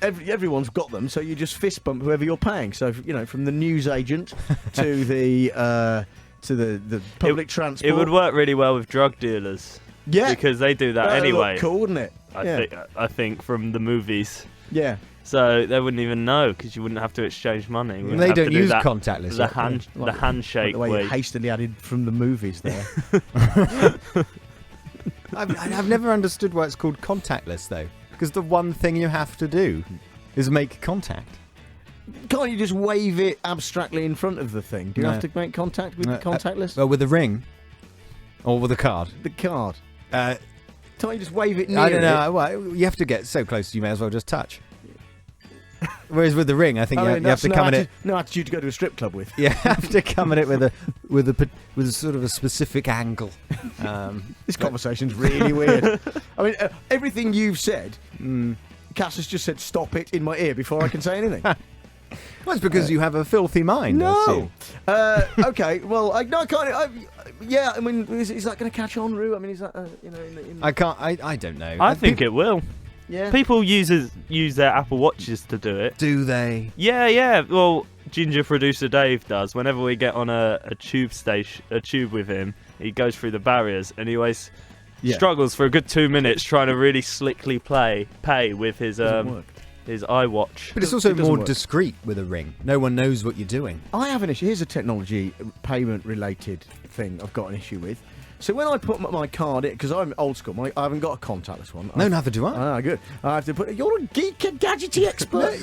everyone's got them, so you just fist bump whoever you're paying. So from the newsagent to the public transport. It would work really well with drug dealers. Yeah, because they do that anyway. Look cool, wouldn't it? I think from the movies. Yeah. So they wouldn't even know because you wouldn't have to exchange money. And they don't use contactless. The handshake. The way you hastily added from the movies there. I've never understood why it's called contactless, though. Because the one thing you have to do is make contact. Can't you just wave it abstractly in front of the thing? Do you have to make contact with the contactless? Well, with the ring. Or with the card. The card. Can't you just wave it near I don't know. Well, you have to get so close, you may as well just touch. Whereas with the ring, I think you have to come at it. No attitude to go to a strip club with. You have to come at it with a sort of a specific angle. This conversation's really weird. I mean, everything you've said, Cass has just said "stop it" in my ear before I can say anything. Well, it's because you have a filthy mind. No. Okay. Well, I can't. Yeah. I mean, is that going to catch on, Roo? I mean, is that I can't. I don't know. I think it will. Yeah. People use their Apple Watches to do it. Do they? Yeah. Well, Ginger producer Dave does. Whenever we get on a tube with him, he goes through the barriers, and he always struggles for a good 2 minutes trying to really slickly pay with his iWatch. But it's also more discreet with a ring. No one knows what you're doing. I have an issue. Here's a technology payment-related thing I've got an issue with. So when I put my card in, because I'm old school, I haven't got a contactless one. No, neither do I. Ah, good. I have to put. You're a geek and gadgety expert.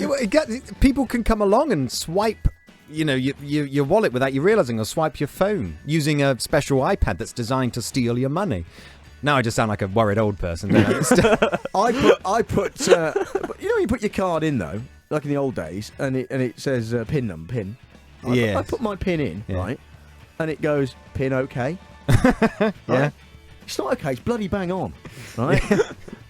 People can come along and swipe, your wallet without you realising, or swipe your phone using a special iPad that's designed to steal your money. Now I just sound like a worried old person. Don't I? I put. You put your card in though, like in the old days, and it says pin. Yeah. I put my pin in, right, and it goes pin OK. Yeah. Right? It's not okay. It's bloody bang on, right?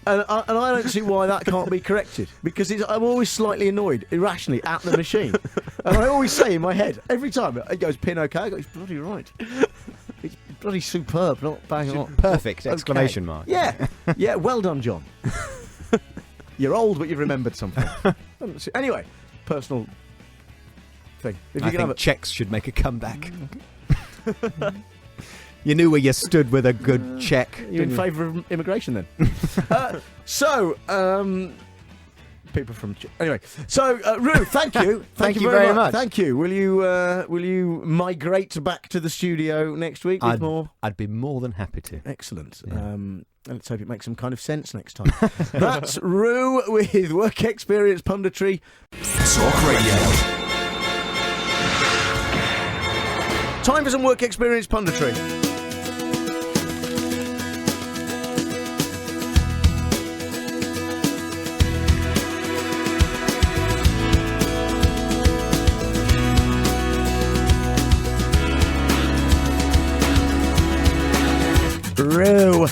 and I don't see why that can't be corrected, because I'm always slightly annoyed, irrationally, at the machine, and I always say in my head every time it goes pin OK. I go, it's bloody right. It's bloody superb, not bang on. Perfect! Exclamation mark. Yeah. Well done, John. You're old, but you've remembered something. Anyway, personal thing. I think checks should make a comeback. You knew where you stood with a good check. You're in favour of immigration, then? People from... Anyway, so, Roo, thank you. Thank you very much. Thank you. Will you migrate back to the studio next week with more? I'd be more than happy to. Excellent. Yeah. Let's hope it makes some kind of sense next time. That's Roo with Work Experience Punditry. Talk Radio. Time for some Work Experience Punditry. Roo.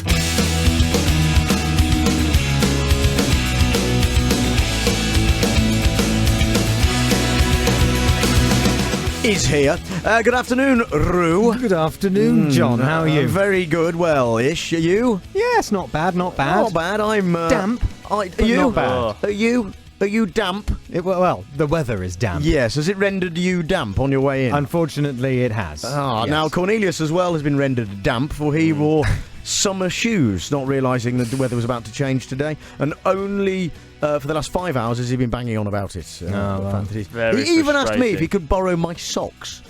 Is here. Good afternoon, Roo. Good afternoon, John. How are you? Very good. Well-ish. Are you? Yes, not bad. Not bad. I'm damp. Are you? Not bad. Are you damp? Well, the weather is damp. Yes. Has it rendered you damp on your way in? Unfortunately, it has. Yes. Now Cornelius as well has been rendered damp, for he wore summer shoes, not realising that the weather was about to change today, and only for the last 5 hours has he been banging on about it. He even asked me if he could borrow my socks.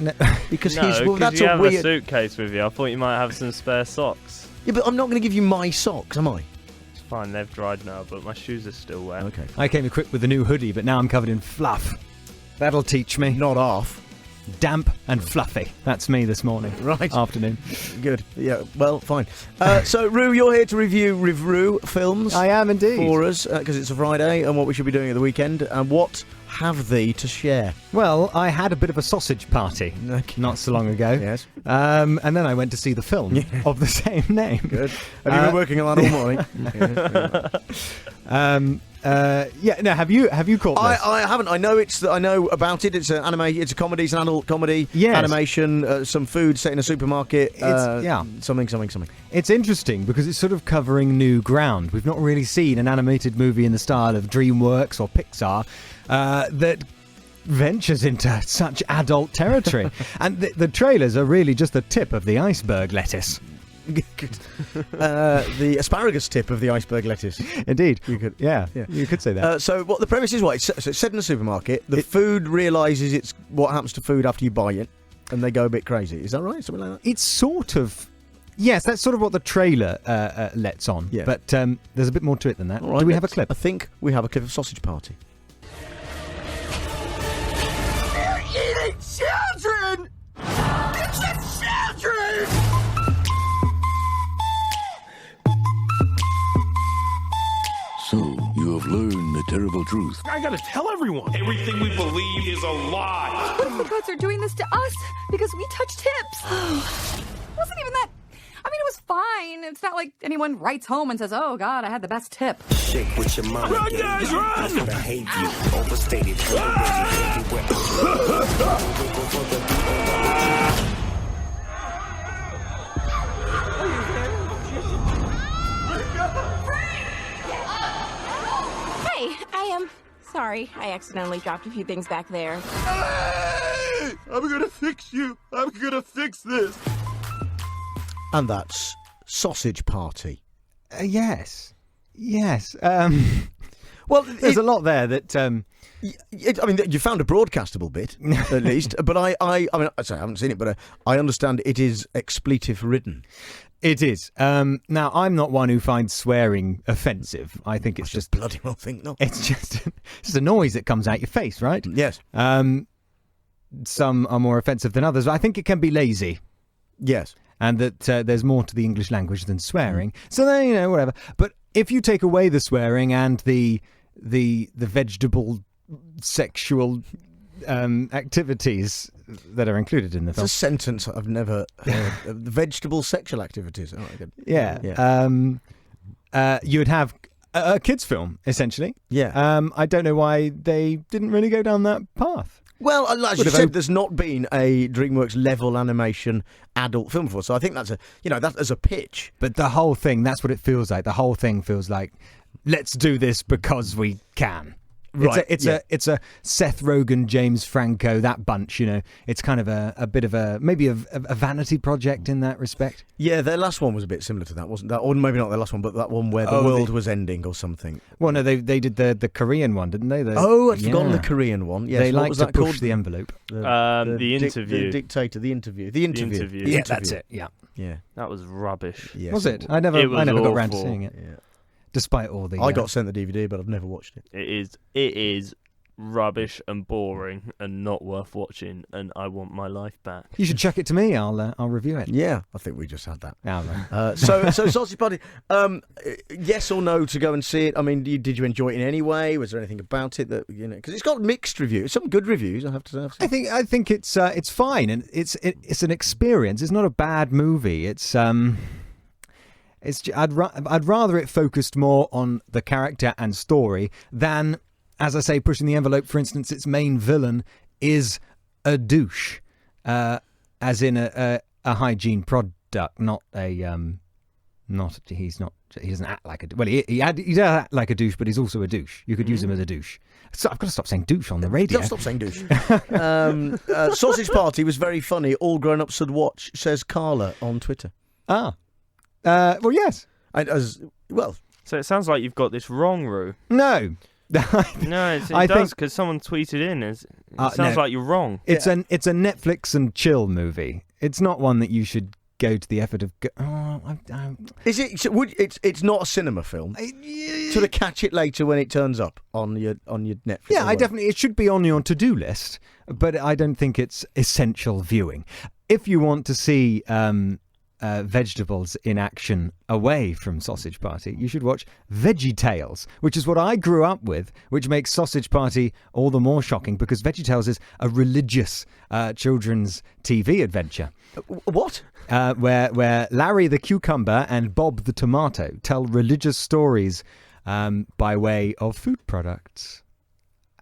Because that's you a have weird a suitcase with you. I thought you might have some spare socks. Yeah, but I'm not going to give you my socks, am I? It's fine, they've dried now, but my shoes are still wet. Okay. I came equipped with a new hoodie, but now I'm covered in fluff. That'll teach me. Not half. Damp and fluffy. That's me this morning. Right. Afternoon. Good. Yeah, well, fine. So, Roo, you're here to review films. I am indeed. For us, because it's a Friday, and what we should be doing at the weekend. And what have thee to share? Well, I had a bit of a sausage party not so long ago. Yes. And then I went to see the film of the same name. Good. Have you been working on that all morning? Have you caught this? I haven't. I know about it. It's an anime. It's a comedy. It's an adult comedy. Yes. Animation. Some food set in a supermarket. Something. It's interesting because it's sort of covering new ground. We've not really seen an animated movie in the style of DreamWorks or Pixar that ventures into such adult territory. And the trailers are really just the tip of the iceberg lettuce. The asparagus tip of the iceberg lettuce. Indeed. You could, you could say that. So what the premise is, it's set in a supermarket. The food realises it's what happens to food after you buy it, and they go a bit crazy. Is that right? Something like that? It's sort of... Yes, that's sort of what the trailer lets on. Yeah. But there's a bit more to it than that. Right, do we have a clip? I think we have a clip of Sausage Party. They're eating children! It's the children! So, you have learned the terrible truth. I gotta tell everyone. Everything we believe is a lie. The goats are doing this to us because we touched hips. It wasn't even that. I mean, it was fine. It's not like anyone writes home and says, "Oh God, I had the best tip." Shake with your mama. Run, guys, run! Behavior overstated. Hey, I am sorry. I accidentally dropped a few things back there. Hey! I'm gonna fix you. I'm gonna fix this. And that's Sausage Party. Yes. Well, there's a lot there that. I mean, you found a broadcastable bit, at least. But I mean, sorry, I haven't seen it, but I understand it is expletive ridden. It is. Now, I'm not one who finds swearing offensive. I think it's just bloody well think not. It's just a noise that comes out your face, right? Yes. Some are more offensive than others. I think it can be lazy. Yes. And that there's more to the English language than swearing. So then, whatever. But if you take away the swearing and the vegetable sexual activities that are included in the film. It's a sentence I've never heard. The vegetable sexual activities. Oh, good. Yeah. You would have a kids' film, essentially. Yeah. I don't know why they didn't really go down that path. Well, as you said, there's not been a DreamWorks level animation adult film before, so I think that's that as a pitch. But the whole thing, that's what it feels like. The whole thing feels like, let's do this because we can. Right. It's a Seth Rogen, James Franco, that bunch. It's kind of a bit of maybe a vanity project in that respect. Yeah, their last one was a bit similar to that, wasn't that? Or maybe not their last one, but that one where the world was ending or something. Well, no, they did the Korean one, didn't they? I'd forgotten the Korean one. Yes, they what like was to that push called? the envelope. The interview. The dictator. The interview. The interview. Yeah, that's it. Yeah. That was rubbish. Yes, was it? I never got around to seeing it. Yeah. Despite all the. I got sent the DVD, but I've never watched it. It is rubbish and boring and not worth watching, and I want my life back. You should chuck it to me. I'll review it. Yeah, I think we just had that. Right. So Sausage Party. Yes or no to go and see it? I mean, did you enjoy it in any way? Was there anything about it that because it's got mixed reviews, some good reviews, I have to say. I think it's fine, and it's an experience. It's not a bad movie. I'd rather it focused more on the character and story than, as I say, pushing the envelope. For instance, its main villain is a douche, as in a hygiene product, not a he doesn't act like a well he does act like a douche, but he's also a douche. You could use him as a douche. So I've got to stop saying douche on the radio. Stop saying douche. Sausage Party was very funny. All grown-ups should watch, says Carla on Twitter. Well, yes. So it sounds like you've got this wrong, Roo. No. No, it does, because someone tweeted in. It sounds like you're wrong. It's a Netflix and chill movie. It's not one that you should go to the effort of. Is it? It's not a cinema film. Sort of catch it later when it turns up on your Netflix. Yeah, it should be on your to-do list, but I don't think it's essential viewing. If you want to see vegetables in action away from Sausage Party, you should watch VeggieTales, which is what I grew up with, which makes Sausage Party all the more shocking because VeggieTales is a religious children's TV adventure. What? Where Larry the cucumber and Bob the tomato tell religious stories by way of food products.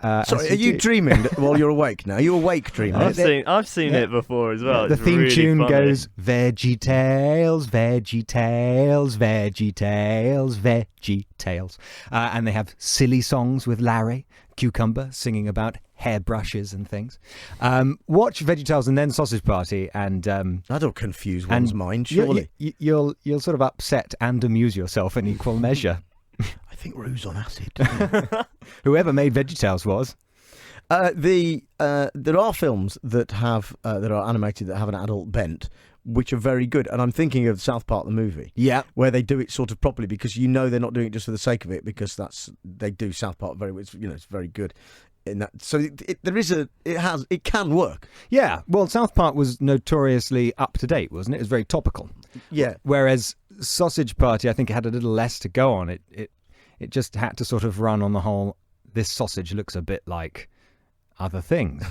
Sorry, are you dreaming while you're awake now? Are you awake dreaming? I've seen it before as well. The It's theme really tune funny. goes VeggieTales, VeggieTales, VeggieTales, VeggieTales. And they have silly songs with Larry Cucumber singing about hairbrushes and things. Watch VeggieTales and then Sausage Party, and that'll confuse one's mind, surely. You'll sort of upset and amuse yourself in equal measure. I think Roo's on acid. Whoever made VeggieTales was. There are films that are animated that have an adult bent, which are very good. And I'm thinking of South Park the movie. Yeah. Where they do it sort of properly because they're not doing it just for the sake of it, because they do South Park very well. It's very good in that. So it can work. Yeah. Well, South Park was notoriously up to date, wasn't it? It was very topical. Yeah. Whereas Sausage Party, I think it had a little less to go on. It just had to sort of run on the whole, this sausage looks a bit like other things,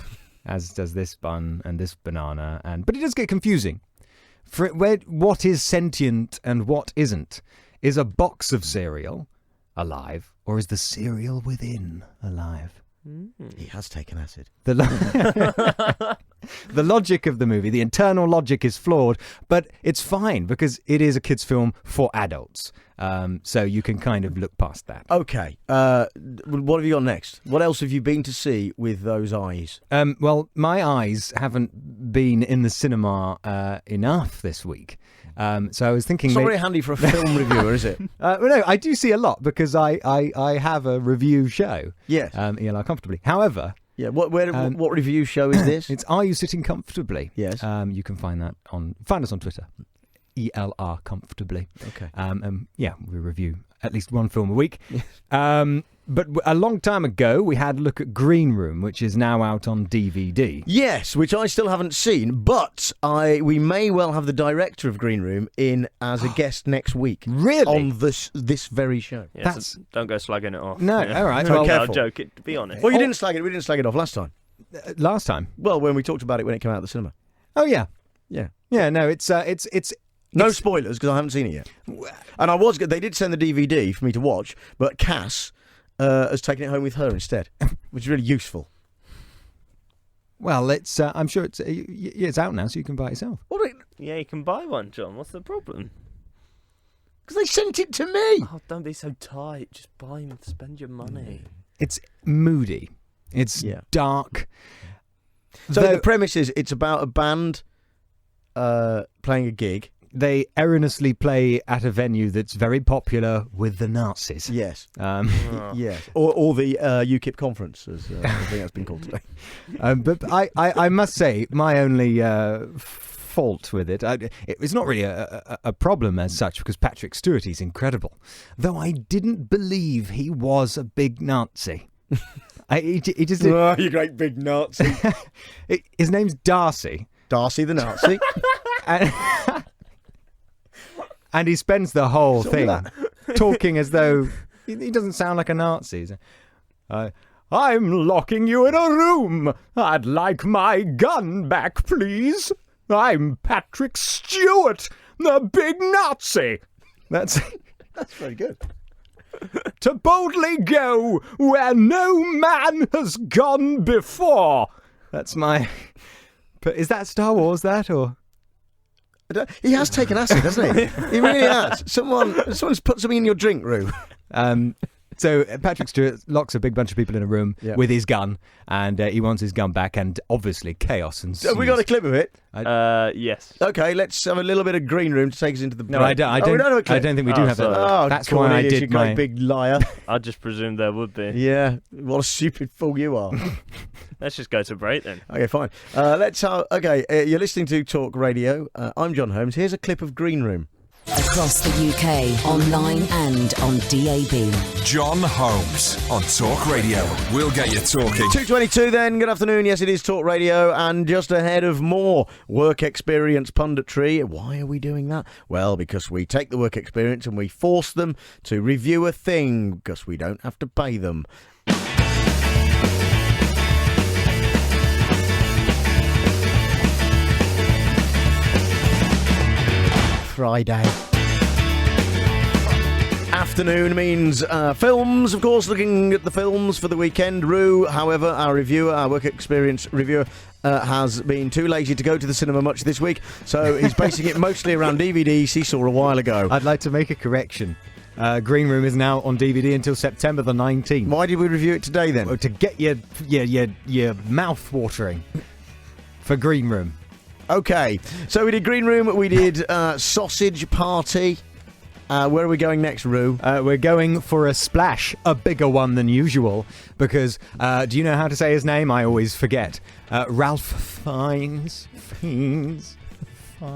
as does this bun and this banana. But it does get confusing What is sentient and what isn't? Is a box of cereal alive, or is the cereal within alive? He has taken acid. The logic of the movie, the internal logic is flawed, but it's fine because it is a kids' film for adults. So you can kind of look past that. Okay. What have you got next? What else have you been to see with those eyes? Well, my eyes haven't been in the cinema enough this week. So I was thinking... It's not very handy for a film reviewer, is it? Well, no, I do see a lot because I have a review show. Yes. ELR Comfortably. However... Yeah, what review show is this? It's Are You Sitting Comfortably? Yes. You can find us on Twitter. ELR Comfortably. Okay. Yeah, we review at least one film a week. But a long time ago, we had a look at Green Room, which is now out on DVD. Yes, which I still haven't seen, but we may well have the director of Green Room in as a guest next week. Really? On this very show. Yeah, don't go slagging it off. No, all right. Well, careful. I'll joke it, to be honest. Well, you didn't slag it. We didn't slag it off last time. Last time? Well, when we talked about it when it came out of the cinema. Oh, yeah. Yeah. Yeah, no, it's no spoilers, because I haven't seen it yet. And they did send the DVD for me to watch, but Cass has taken it home with her instead, which is really useful. Well, I'm sure it's out now, so you can buy it yourself. Yeah, you can buy one, John. What's the problem? Because they sent it to me. Oh, don't be so tight. Just buy them. Spend your money. It's moody. It's dark. So the premise is it's about a band playing a gig. They erroneously play at a venue that's very popular with the Nazis. Yes. Yes. Or the UKIP conference, as I think that's been called today. But I must say, my only fault with it, it's not really a problem as such, because Patrick Stewart, he's incredible. Though I didn't believe he was a big Nazi. He just oh, you great big Nazi. His name's Darcy. Darcy the Nazi. And he spends the whole thing talking as though he doesn't sound like a Nazi. I'm locking you in a room. I'd like my gun back, please. I'm Patrick Stewart, the big Nazi. That's very good. To boldly go where no man has gone before. That's my... But is that Star Wars, that, or... He has taken acid, hasn't he? He really has. Someone's put something in your drink, Roo. So Patrick Stewart locks a big bunch of people in a room with his gun, and he wants his gun back, and obviously chaos ensues. Have we got a clip of it? Yes. Okay, let's have a little bit of Green Room to take us into the break. No, I don't think we do have it. Oh, that's why I did my big liar. I just presumed there would be. Yeah, what a stupid fool you are. Let's just go to break then. Okay, fine. You're listening to Talk Radio. I'm Jon Holmes. Here's a clip of Green Room. Across the UK, online and on DAB. Jon Holmes on Talk Radio. We'll get you talking. 2:22 then. Good afternoon. Yes, it is Talk Radio, and just ahead of more work experience punditry. Why are we doing that? Well, because we take the work experience and we force them to review a thing because we don't have to pay them. Friday. Afternoon means films, of course, looking at the films for the weekend. Roo, however, our work experience reviewer, has been too lazy to go to the cinema much this week, so he's basing it mostly around DVDs he saw a while ago. I'd like to make a correction. Green Room is now on DVD until September the 19th. Why did we review it today then? Well, to get your mouth watering for Green Room. Okay, so we did Green Room, we did Sausage Party. Where are we going next, Roo? We're going for a splash, a bigger one than usual, because do you know how to say his name? I always forget. Ralph Fiennes.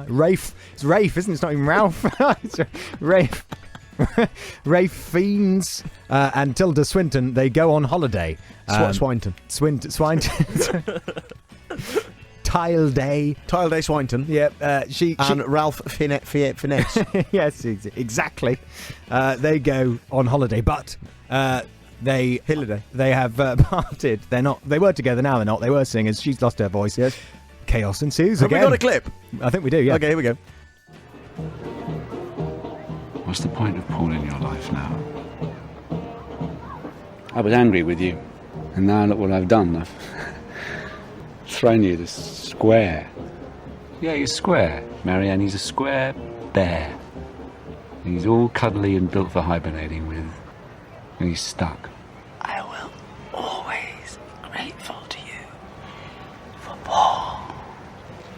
Rafe. It's Rafe, isn't it? It's not even Ralph. It's Rafe. Rafe Fiennes and Tilda Swinton, they go on holiday. Swinton. Tilday Swinton. Yep. And Ralph Finesse. Yes, exactly. They go on holiday, but they have parted. They were together, now they're not. They were singers. She's lost her voice. Yes. Chaos ensues Have again. we got a clip? I think we do, yeah. Okay, here we go. What's the point of Paul in your life now? I was angry with you, and now look what I've done. I've thrown you this square. Yeah, you're square, Marianne. He's a square bear. He's all cuddly and built for hibernating with, and he's stuck. I will always be grateful to you for Paul.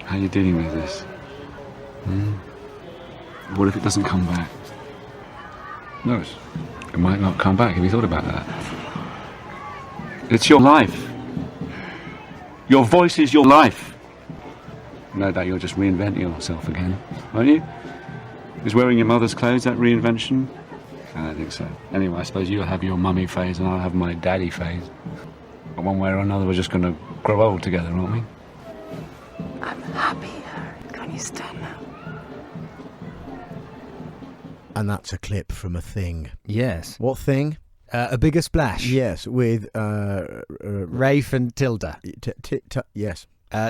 How are you dealing with this? What if it doesn't come back? No, it might not come back. Have you thought about that? It's your life. Your voice is your life. No doubt you'll just reinvent yourself again, won't you? Is wearing your mother's clothes that reinvention? I don't think so. Anyway, I suppose you'll have your mummy phase and I'll have my daddy phase. But one way or another, we're just going to grow old together, aren't we? I'm happy. Can you stand now? And that's a clip from a thing. Yes. What thing? A Bigger Splash. Yes, with Rafe and Tilda. Yes.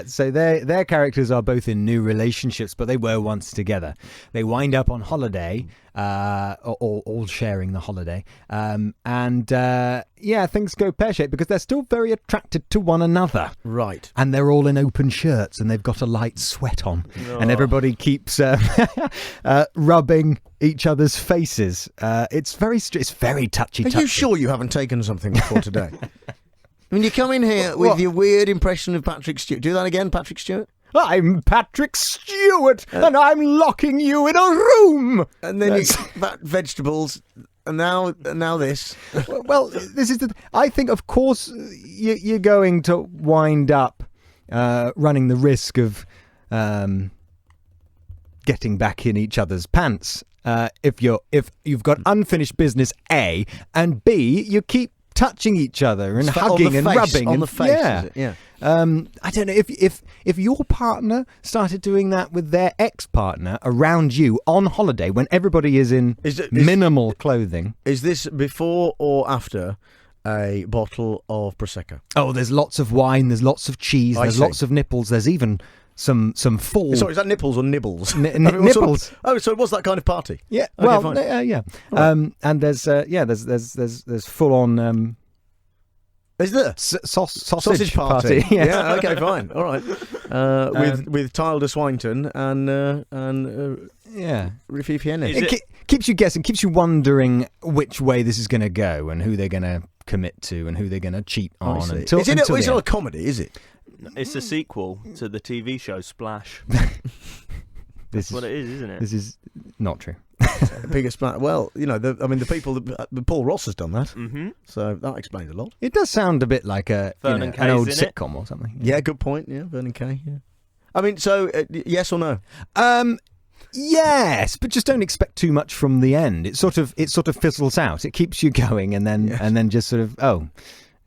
So their characters are both in new relationships, but they were once together. They wind up on holiday, all sharing the holiday, things go pear-shaped because they're still very attracted to one another. Right. And they're all in open shirts and they've got a light sweat on, and everybody keeps rubbing each other's faces. It's very touchy. Are you sure you haven't taken something before today? I mean, you come in here with your weird impression of Patrick Stewart. Do that again, Patrick Stewart. I'm Patrick Stewart, and I'm locking you in a room. And then vegetables, and now this. Well, this is I think, of course, you're going to wind up running the risk of getting back in each other's pants if you've got unfinished business A, and B, you keep touching each other and hugging and rubbing on the face. Yeah. Is it? Yeah. I don't know if your partner started doing that with their ex-partner around you on holiday when everybody is in minimal clothing. Is this before or after a bottle of Prosecco? Oh, there's lots of wine. There's lots of cheese. There's lots of nipples. There's even some full. Sorry, is that nipples or nibbles? Nipples. So it was that kind of party. Yeah. Okay, well, yeah. Right. And there's full on. Is there sausage party? Yeah. Yeah. Okay. Fine. All right. With Tilda Swinton and Riffy Fiennes. It keeps you guessing, keeps you wondering which way this is going to go and who they're going to commit to and who they're going to cheat on. It's not a comedy, is it? It's a sequel to the TV show Splash. That's what it is, isn't it? This is not true. Biggest splash. Well, the people that Paul Ross has done that, so that explains a lot. It does sound a bit like an old sitcom or something. Yeah, good point. Yeah, Vernon Kay. Yeah. I mean, so yes or no? Yes, but just don't expect too much from the end. It sort of fizzles out. It keeps you going, and then just sort of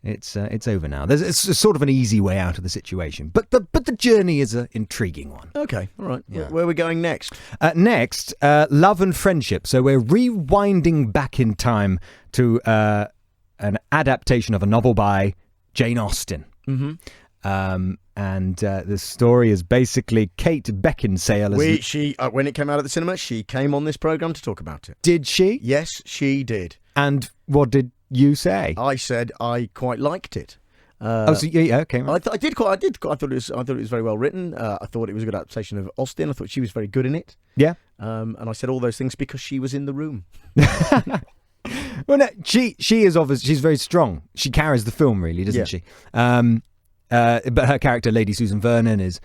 it's over now. It's sort of an easy way out of the situation, but the journey is an intriguing one. Okay, all right. Yeah. Where are we going next? Next, love and friendship. So we're rewinding back in time to an adaptation of a novel by Jane Austen. Mm-hmm. And the story is basically Kate Beckinsale. She when it came out at the cinema, she came on this programme to talk about it. Did she? Yes, she did. And what did you say? I said I quite liked it. Okay. Right. I did. I thought it was very well written. I thought it was a good adaptation of Austen. I thought she was very good in it. Yeah. And I said all those things because she was in the room. Well, no, she is obviously, she's very strong. She carries the film, really, doesn't she? But her character, Lady Susan Vernon, is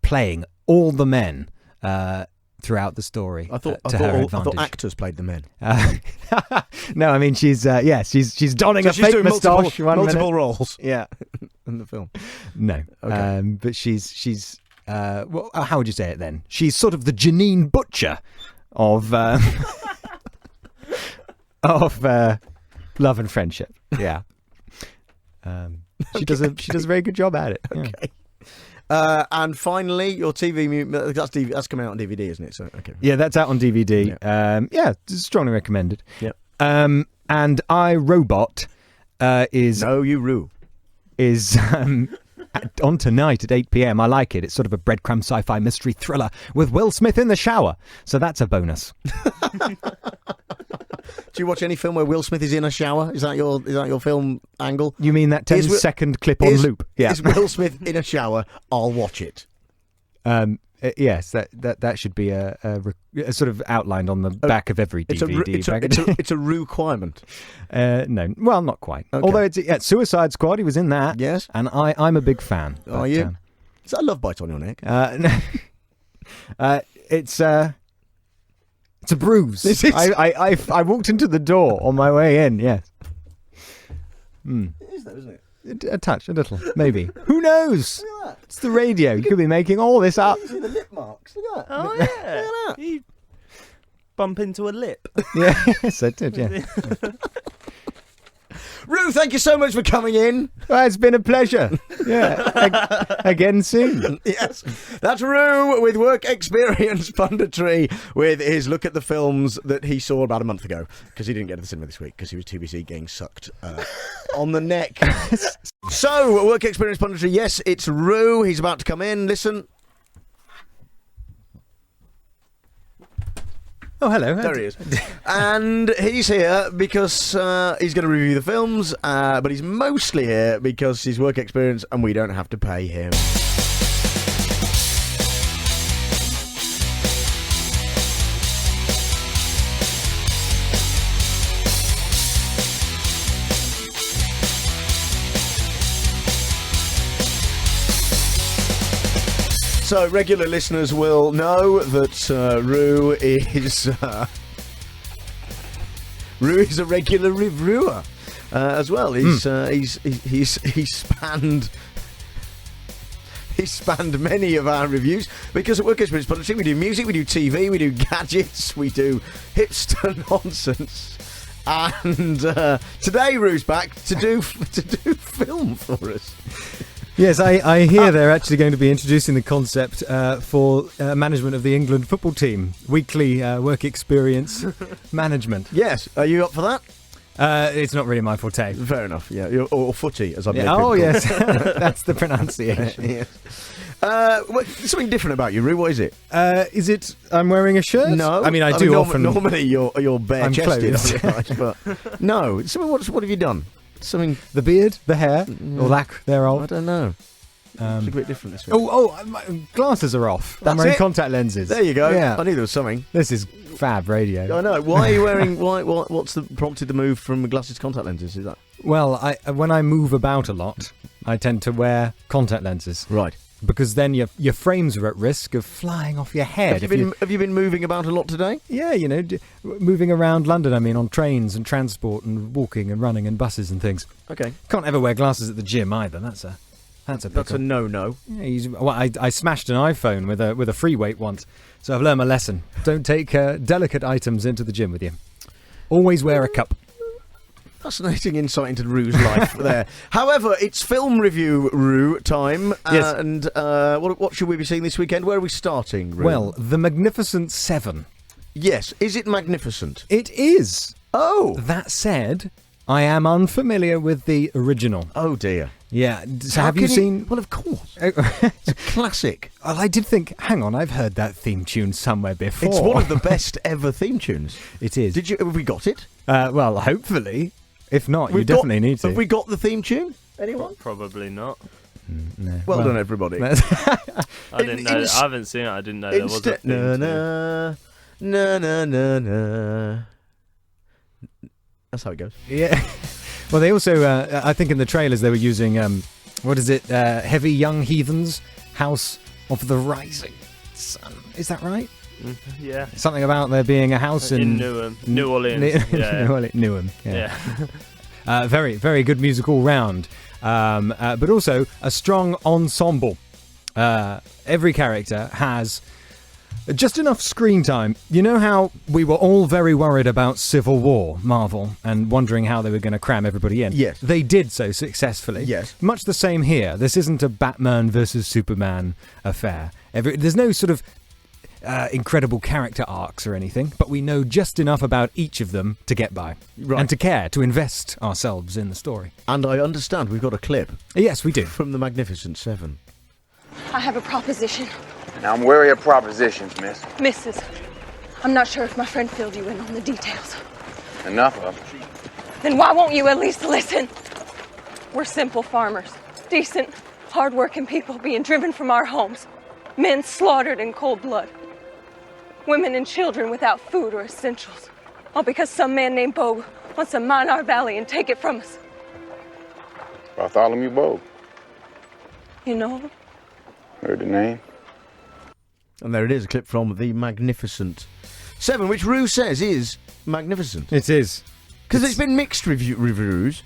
playing all the men throughout the story. I thought actors played the men. No, I mean she's donning a fake moustache. Multiple roles. Yeah, in the film. No, okay. But she's well, how would you say it then? She's sort of the Janine Butcher of love and friendship. Yeah. She does a very good job at it. Yeah. Okay. And finally, your TV that's coming out on DVD, isn't it? So okay. Yeah, that's out on DVD. Yeah, strongly recommended. Yep. And I, Robot is No You Roo is on tonight at 8 p.m. I like it. It's sort of a breadcrumb sci-fi mystery thriller with Will Smith in the shower. So that's a bonus. Do you watch any film where Will Smith is in a shower? Is that your film angle? You mean that 10-second clip on loop? Yeah. Is Will Smith in a shower? I'll watch it. Yes, that should be a sort of outlined on the back of every DVD. It's a requirement. No, well, not quite. Okay. Although it's Suicide Squad, he was in that. Yes, and I'm a big fan. Are you? Is that a love bite on your neck? No. It's a bruise. I walked into the door on my way in. Yes. It is though, isn't it? A touch, a little, maybe. Who knows? Look at that. It's the radio. You could be making all this up. You see the lip marks? Look at that. Oh, Look yeah. at that. You bump into a lip. Yes, I did, yeah. Rue, thank you so much for coming in. Well, it's been a pleasure. Yeah, again soon. Yes, that's Rue with work experience punditry with his look at the films that he saw about a month ago, because he didn't get to the cinema this week because he was too busy getting sucked on the neck. So, work experience punditry, yes, it's Rue. He's about to come in. Listen. Oh, hello. There he is. And he's here because he's going to review the films, but he's mostly here because he's work experience and we don't have to pay him. So, regular listeners will know that Rue is a regular reviewer as well. He's spanned many of our reviews because at Work Experience Publishing we do music, we do TV, we do gadgets, we do hipster nonsense. And today Rue's back to do film for us. Yes, I hear they're actually going to be introducing the concept for management of the England football team. Weekly work experience management. Yes, are you up for that? It's not really my forte. Fair enough, yeah. Or footy, as I've made Oh, people yes. That's the pronunciation. Yes. Something different about you, Rue. What is it? Is it I'm wearing a shirt? No. I mean, I do often... Normally you're bare-chested. I'm but no. What have you done? Something... The beard, the hair, or lack thereof. I don't know. It's a bit different this week. My glasses are off. That's I'm wearing it? contact lenses. There you go. Yeah. I knew there was something. This is fab radio. I know. Why are you wearing... What's prompted the move from glasses to contact lenses? Is that... Well, when I move about a lot, I tend to wear contact lenses. Right. Because then your frames are at risk of flying off your head. Have you been moving about a lot today? Yeah, moving around London, I mean, on trains and transport and walking and running and buses and things. Okay. Can't ever wear glasses at the gym either. That's a That's a no-no. Yeah, I smashed an iPhone with a free weight once, so I've learned my lesson. Don't take delicate items into the gym with you. Always wear a cup. Fascinating insight into Rue's life there. However, it's film review Rue time. Yes. And what should we be seeing this weekend? Where are we starting, Rue? Well, The Magnificent Seven. Yes. Is it magnificent? It is. Oh. That said, I am unfamiliar with the original. Oh, dear. Yeah. So have you seen... Well, of course. It's a classic. Well, I did think, hang on, I've heard that theme tune somewhere before. It's one of the best ever theme tunes. It is. Have we got it? Well, hopefully. If not, you definitely need to. Have we got the theme tune? Anyone? Probably not. No. Well done, everybody. I didn't know. I haven't seen it. I didn't know there was a theme tune. Na. That's how it goes. Yeah. Well, they also, I think in the trailers they were using, Heavy Young Heathens, House of the Rising Sun. Is that right? Yeah. Something about there being a house in Newham. New Orleans. Newham. Yeah. Very, very good music all round. But also a strong ensemble. Every character has just enough screen time. You know how we were all very worried about Civil War, Marvel, and wondering how they were going to cram everybody in? Yes. They did so successfully. Yes. Much the same here. This isn't a Batman versus Superman affair. There's no sort of... incredible character arcs or anything, but we know just enough about each of them to get by. Right. And to care, to invest ourselves in the story. And I understand we've got a clip. Yes, we do. From the Magnificent Seven. I have a proposition. Now, I'm wary of propositions, miss. Mrs. I'm not sure if my friend filled you in on the details. Enough of them. Then why won't you at least listen? We're simple farmers. Decent, hard-working people being driven from our homes. Men slaughtered in cold blood. Women and children without food or essentials. All because some man named Bebo wants to mine our valley and take it from us. Bartholomew Bebo. You know him? Heard the name. And there it is, a clip from the Magnificent Seven, which Rue says is magnificent. It is. Because it's been mixed reviews.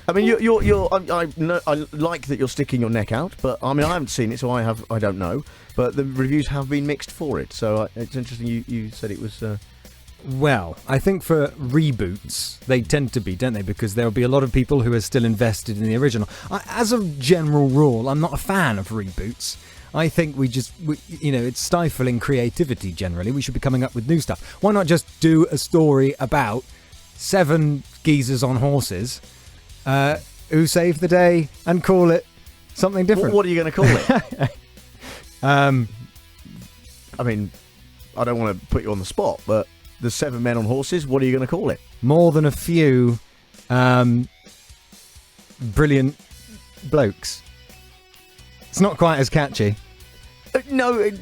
I mean, I like that you're sticking your neck out, but I mean, I haven't seen it, so I don't know. But the reviews have been mixed for it, so it's interesting. You said it was. Well, I think for reboots, they tend to be, don't they? Because there will be a lot of people who are still invested in the original. As a general rule, I'm not a fan of reboots. I think it's stifling creativity generally. We should be coming up with new stuff. Why not just do a story about 7 geezers on horses who saved the day and call it something different? What are you going to call it? I mean, I don't want to put you on the spot, but the 7 men on horses, what are you going to call it? More than a few brilliant blokes. It's not quite as catchy. No, it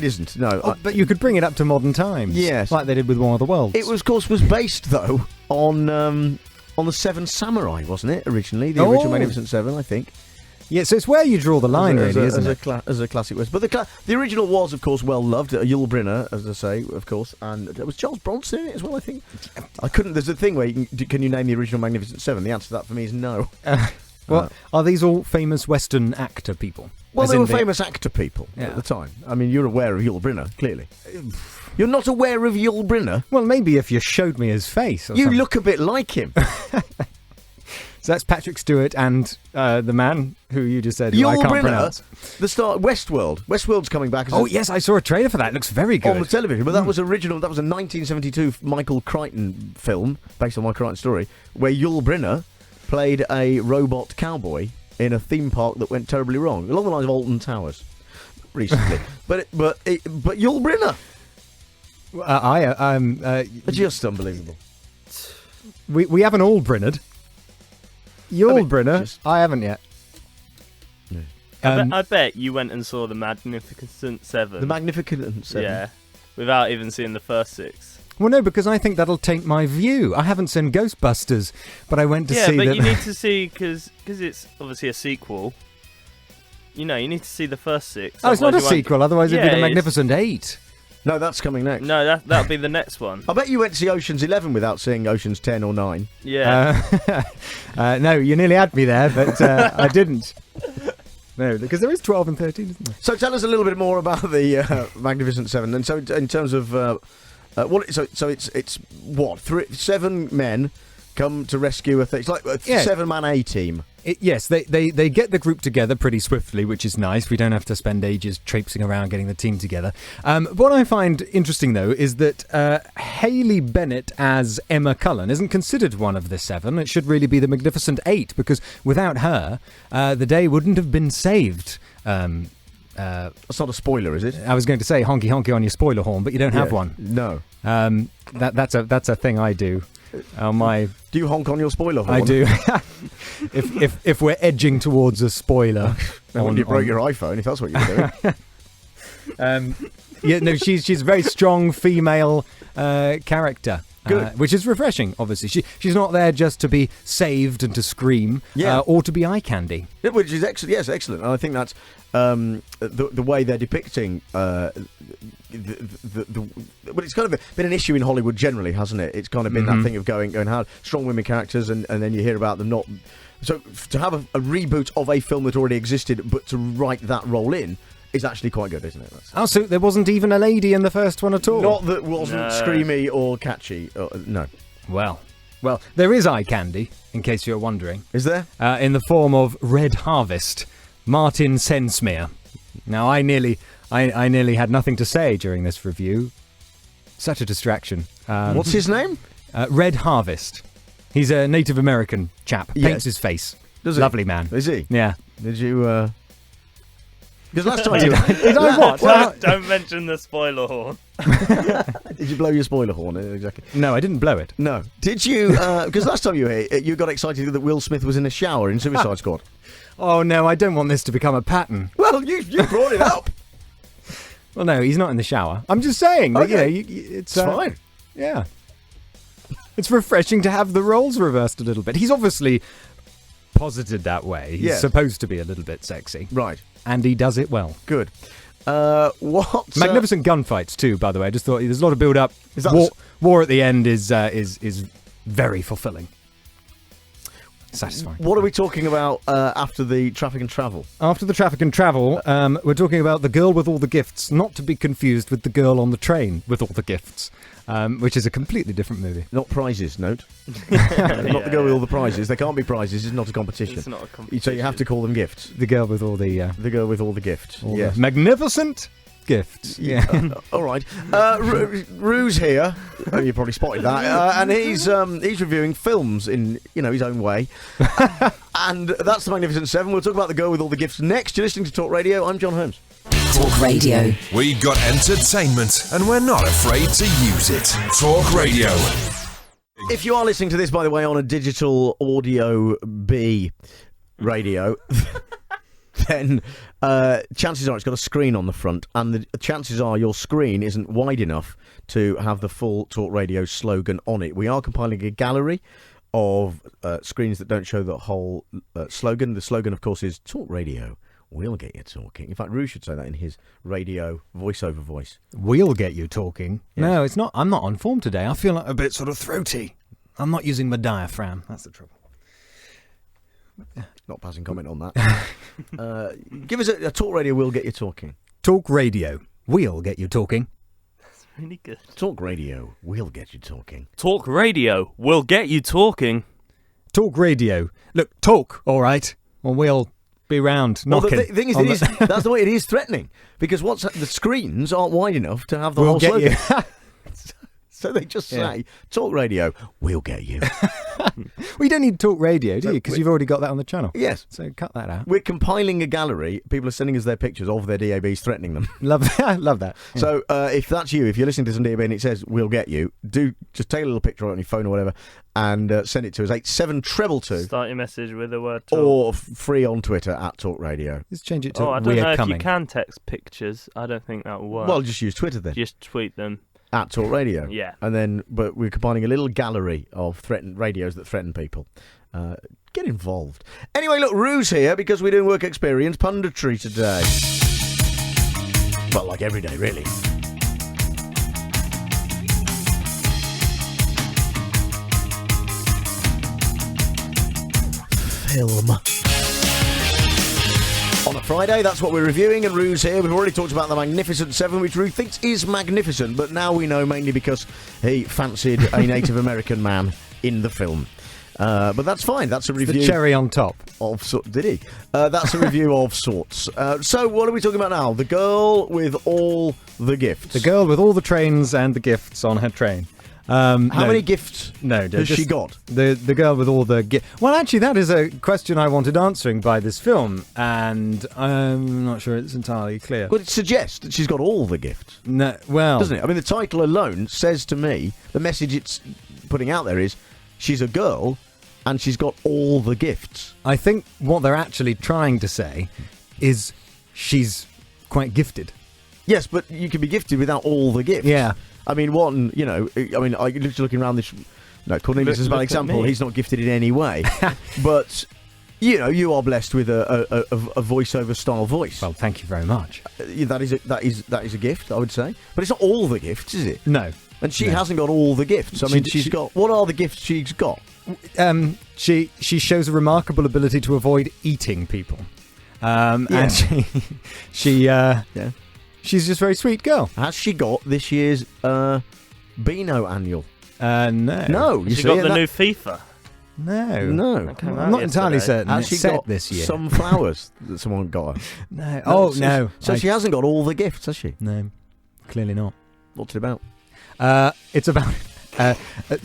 isn't. No, but you could bring it up to modern times. Yes, like they did with War of the Worlds. It was, of course, based though on the 7 Samurai, wasn't it? Originally, the original Magnificent Seven, I think. Yeah, so it's where you draw the line, really, isn't it? As a classic West. But the original was, of course, well loved. Yul Brynner, as I say, of course, and there was Charles Bronson in it as well. I think. I couldn't. There's a thing where can you name the original Magnificent Seven? The answer to that for me is no. Well, are these all famous Western actor people? Well, they were famous actor people at the time. I mean, you're aware of Yul Brynner, clearly. You're not aware of Yul Brynner? Well, maybe if you showed me his face. Or you something. Look a bit like him. So that's Patrick Stewart and the man who you just said, who I can't pronounce. The star, Westworld. Westworld's coming back. Yes, I saw a trailer for that. It looks very good. On the television, but that was original. That was a 1972 Michael Crichton film, based on Michael Crichton's story, where Yul Brynner played a robot cowboy in a theme park that went terribly wrong, along the lines of Alton Towers, recently. but Yul Brynner. Just unbelievable. We haven't all Brynnered. Yul Brynner, I haven't yet. I bet you went and saw the Magnificent Seven. The Magnificent Seven? Yeah, without even seeing the first 6. Well, no, because I think that'll taint my view. I haven't seen Ghostbusters, but I went to see. Yeah, but you need to see because it's obviously a sequel. You need to see the first 6. Oh, it's not a sequel. Otherwise, it'd be the Magnificent 8. No, that's coming next. No, that'll be the next one. I bet you went to see Ocean's 11 without seeing Ocean's 10 or 9. Yeah. No, you nearly had me there, but I didn't. No, because there is 12 and 13, isn't there? So tell us a little bit more about the Magnificent Seven. And so, in terms of it's what 7 men come to rescue a thing. It's like a 7-man A team. Yes, they get the group together pretty swiftly, which is nice. We don't have to spend ages traipsing around getting the team together. What I find interesting, though, is that Hayley Bennett as Emma Cullen isn't considered one of the 7. It should really be the Magnificent 8, because without her, the day wouldn't have been saved. That's not a spoiler, is it? I was going to say honky honky on your spoiler horn, but you don't have one. No. That's a thing I do. Do you honk on your spoiler horn? I do. if we're edging towards a spoiler. When you broke your iPhone, if that's what you're doing. She's a very strong female character. Which is refreshing, obviously. She's not there just to be saved and to scream, or to be eye candy. Yeah, which is excellent. Yes, excellent. And I think that's the way they're depicting. Well, it's kind of been an issue in Hollywood generally, hasn't it? It's kind of been that thing of going hard, strong women characters, and then you hear about them not. So to have a reboot of a film that already existed, but to write that role in. Is actually quite good, isn't it? So there wasn't even a lady in the first one at all? Not that wasn't screamy or catchy. No. Well, there is eye candy, in case you're wondering. Is there? In the form of Red Harvest, Martin Sensmere. Now, I nearly I nearly had nothing to say during this review. Such a distraction. What's his name? Red Harvest. He's a Native American chap. Yeah. Paints his face. Does he? Lovely man. Is he? Yeah. Did you? Because last time Did I what? Don't mention the spoiler horn. Did you blow your spoiler horn? Exactly. No, I didn't blow it. No. Did you? Because last time you were here, you got excited that Will Smith was in a shower in Suicide Squad. Oh no, I don't want this to become a pattern. Well, you brought it up. Well, no, he's not in the shower. I'm just saying. That, Okay. It's fine. Yeah. It's refreshing to have the roles reversed a little bit. He's obviously posited that way. He's Yes. supposed to be a little bit sexy. Right. And he does it well. Good. What? Magnificent gunfights too, by the way. I just thought there's a lot of build-up. Is that War at the end is very fulfilling. Satisfying. What are we talking about after the traffic and travel? After the traffic and travel, we're talking about the girl with all the gifts, not to be confused with the girl on the train with all the gifts, which is a completely different movie. Not prizes, note. Not the girl with all the prizes. There can't be prizes. It's not a competition. It's not a competition. So you have to call them gifts. The girl with all the... the girl with all the gifts. all Yes. the magnificent gifts. Yeah. All right. Rue's here. Oh, you probably spotted that. And he's reviewing films in his own way. And that's the Magnificent Seven. We'll talk about the girl with all the gifts next. You're listening to Talk Radio. I'm Jon Holmes. Talk Radio. We got entertainment, and we're not afraid to use it. Talk Radio. If you are listening to this, by the way, on a digital audio B radio, then chances are it's got a screen on the front, and the chances are your screen isn't wide enough to have the full Talk Radio slogan on it. We are compiling a gallery of screens that don't show the whole slogan. The slogan, of course, is Talk Radio. We'll get you talking. In fact, Rue should say that in his radio voiceover voice. We'll get you talking. Yes. No, it's not. I'm not on form today. I feel like a bit sort of throaty. I'm not using my diaphragm. That's the trouble. Not passing comment on that. Give us a Talk Radio. We'll get you talking. Talk Radio. We'll get you talking. That's really good. Talk Radio. We'll get you talking. Talk Radio. We'll get you talking. Talk Radio. Look, talk, all right, or we'll be round knocking. Well, the thing is, that's the way it is threatening, because the screens aren't wide enough to have the We'll whole get slogan. you. So they just say, Talk Radio, we'll get you. Well, you don't need Talk Radio, do you? Because you've already got that on the channel. Yes. So cut that out. We're compiling a gallery. People are sending us their pictures of their DABs threatening them. Love that. Yeah. So if that's you, if you're listening to some DAB and it says, we'll get you, do just take a little picture on your phone or whatever and send it to us, 87222. Start your message with the word talk. Or free on Twitter at Talk Radio. Let's change it to I don't we're know coming. if you can text pictures. I don't think that will work. Well, just use Twitter then. Just tweet them. At Talk Radio. Yeah. And then, but we're combining a little gallery of radios that threaten people. Get involved. Anyway, look, Rue's here because we're doing work experience punditry today. Well, like every day, really. Film. On a Friday, that's what we're reviewing, and Rue's here. We've already talked about the Magnificent Seven, which Rue thinks is magnificent, but now we know mainly because he fancied a Native American man in the film. But that's fine. That's a review. The cherry on top. Did he? That's a review of sorts. So what are we talking about now? The girl with all the gifts. The girl with all the trains and the gifts on her train. How many gifts has she got? The girl with all the gifts. Well, actually, that is a question I wanted answering by this film, and I'm not sure it's entirely clear. Well, it suggests that she's got all the gifts. No, well... Doesn't it? I mean, the title alone says to me, the message it's putting out there is, she's a girl, and she's got all the gifts. I think what they're actually trying to say is she's quite gifted. Yes, but you can be gifted without all the gifts. Yeah. I mean, I just looking around this. No, Cornelius is a bad example. He's not gifted in any way, but you are blessed with a voiceover style voice. Well, thank you very much. That is a gift, I would say. But it's not all the gifts, is it? No. And she hasn't got all the gifts. I mean, she's got. What are the gifts she's got? She shows a remarkable ability to avoid eating people. And she's just a very sweet girl. Has she got this year's Beano annual? No. No. She got the new FIFA. No. I'm not entirely certain. Has It's she set got this year. some flowers that someone got her? No. Oh, no. So she hasn't got all the gifts, has she? No, clearly not. What's it about? It's about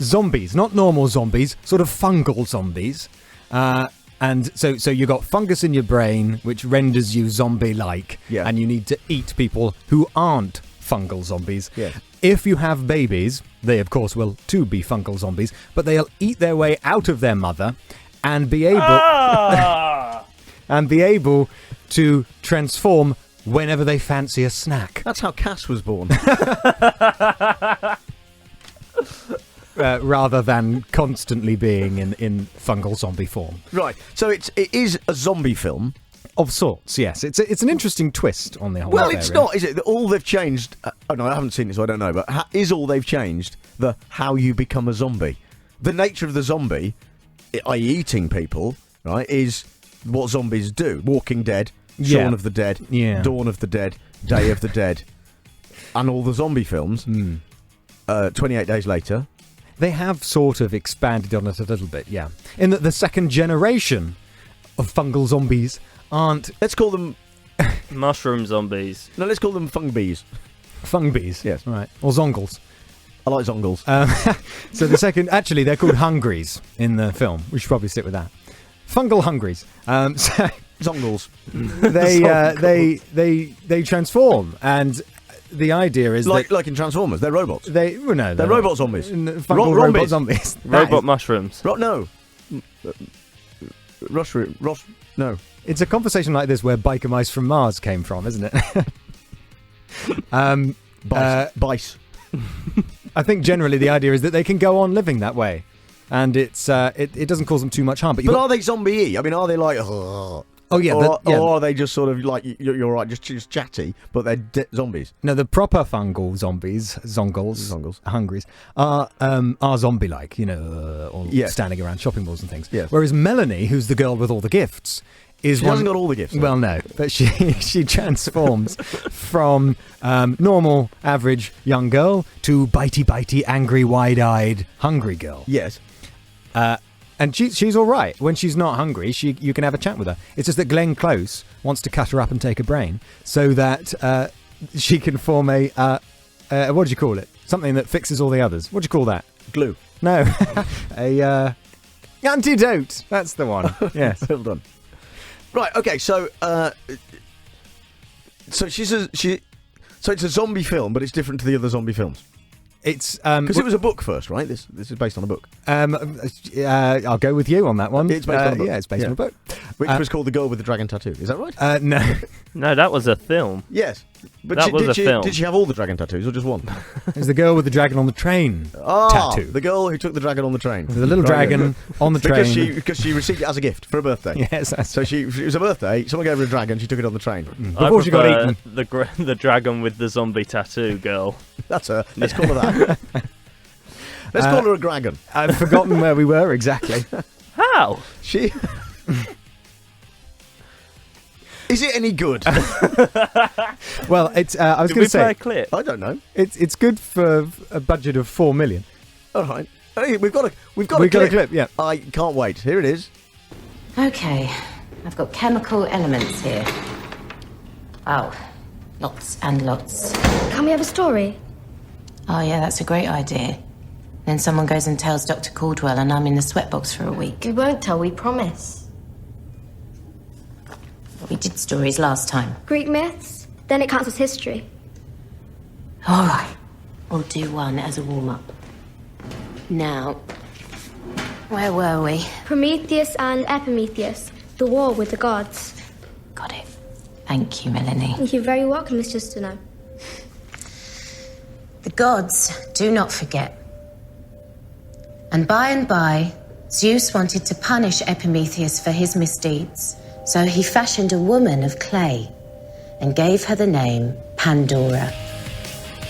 zombies, not normal zombies, sort of fungal zombies. And so you got fungus in your brain, which renders you zombie-like, and you need to eat people who aren't fungal zombies. Yes. If you have babies, they of course will too be fungal zombies, but they'll eat their way out of their mother and be able to transform whenever they fancy a snack. That's how Cass was born. Rather than constantly being in fungal zombie form. Right. So it is a zombie film. Of sorts, yes. It's an interesting twist on the whole Well, affair, it's really. not, is it? All they've changed... oh, no, I haven't seen it, so I don't know. But is all they've changed the how you become a zombie? The nature of the zombie, i.e. eating people, right, is what zombies do. Walking Dead, Shaun of the Dead, Dawn of the Dead, Day of the Dead, and all the zombie films. 28 Days Later. They have sort of expanded on it a little bit, yeah. In that the second generation of fungal zombies aren't... Let's call them... mushroom zombies. No, let's call them fungbees. Fungbees? Yes. Right. Or zongles. I like zongles. So the second... Actually, they're called hungries in the film. We should probably stick with that. Fungal hungries. So zongles. They transform, and... The idea is like in Transformers, they're robots. They're robot zombies. Fungal robot zombies. Robot mushrooms. No. No. It's a conversation like this where biker mice from Mars came from, isn't it? Bice. I think generally the idea is that they can go on living that way, and it doesn't cause them too much harm. But are they zombie-y? I mean, are they like... Oh yeah, or are they just sort of like you're right, just chatty, but they're zombies? No, the proper fungal zombies, zongles, hungries, are zombie-like, all standing around shopping malls and things. Yes. Whereas Melanie, who's the girl with all the gifts, she hasn't got all the gifts. Well, no, but she transforms from normal, average young girl to bitey, angry, wide-eyed, hungry girl. Yes. And she's all right. When she's not hungry, you can have a chat with her. It's just that Glenn Close wants to cut her up and take her brain so that she can form a what do you call it? Something that fixes all the others. What do you call that? Glue. No. A antidote. That's the one. Yes. Well done. Right. Okay. So so it's a zombie film, but it's different to the other zombie films. It's because it was a book first, right? This is based on a book. I'll go with you on that one. It's based on a book. Yeah, it's based on a book, which was called The Girl with the Dragon Tattoo. Is that right? No, that was a film. Yes, but that was a film. Did she have all the dragon tattoos or just one? It's the girl with the dragon on the train tattoo. The girl who took the dragon on the train. The little dragon on the train because she received it as a gift for a birthday. Yes, so it was a birthday. Someone gave her a dragon. She took it on the train before she got eaten. The dragon with the zombie tattoo girl. That's her. Let's call her that. Let's call her a dragon. I've forgotten where we were exactly. How? She... Is it any good? Well, it's. I was going to say. Play a clip? I don't know. It's good for a budget of $4 million. All right. Hey, we've got a clip. Yeah. I can't wait. Here it is. Okay, I've got chemical elements here. Oh, lots and lots. Can we have a story? Oh yeah, that's a great idea. Then someone goes and tells Dr. Caldwell, and I'm in the sweatbox for a week. We won't tell, we promise. We did stories last time. Greek myths? Then it counts as history. All right, we'll do one as a warm-up. Now, where were we? Prometheus and Epimetheus, the war with the gods. Got it. Thank you, Melanie. You're very welcome, Miss Just to Know. The gods do not forget. And by, Zeus wanted to punish Epimetheus for his misdeeds, so he fashioned a woman of clay and gave her the name Pandora,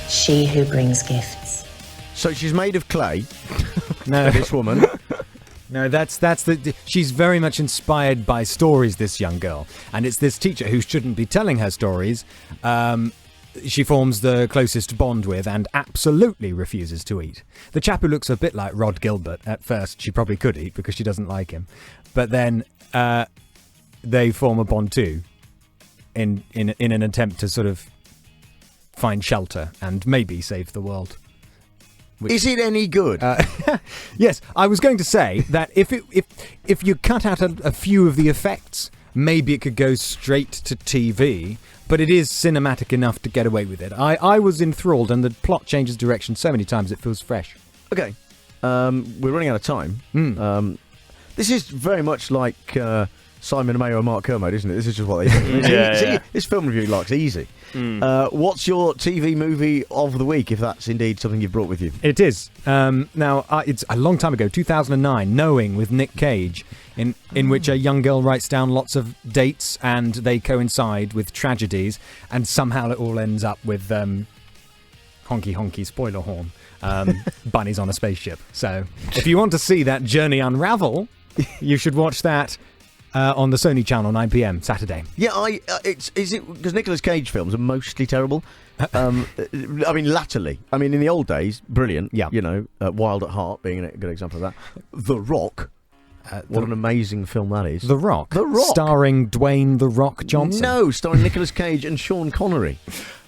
she who brings gifts. So she's made of clay. No, this woman. No, that's the. She's very much inspired by stories. This young girl, and it's this teacher who shouldn't be telling her stories. she forms the closest bond with and absolutely refuses to eat. The chap who looks a bit like Rod Gilbert, at first she probably could eat because she doesn't like him. But then they form a bond too in an attempt to sort of find shelter and maybe save the world. Is it any good? Yes, I was going to say that if you cut out a few of the effects, maybe it could go straight to TV, but it is cinematic enough to get away with it. I was enthralled, and the plot changes direction so many times it feels fresh. Okay, we're running out of time. This is very much like Simon Mayo and Mark Kermode, isn't it? This is just what they do. This film review likes easy. What's your TV movie of the week, if that's indeed something you've brought with you? It is. Now, it's a long time ago, 2009, Knowing with Nick Cage, in which a young girl writes down lots of dates and they coincide with tragedies, and somehow it all ends up with honky honky spoiler horn, bunnies on a spaceship. So if you want to see that journey unravel, you should watch that on the Sony Channel, 9 p.m. Saturday. Yeah, is it because Nicolas Cage films are mostly terrible? I mean, latterly. I mean, in the old days, brilliant. Yeah, you know, Wild at Heart being a good example of that. The Rock. What an amazing film that is. The Rock. The Rock, starring Dwayne The Rock Johnson. No, starring Nicolas Cage and Sean Connery.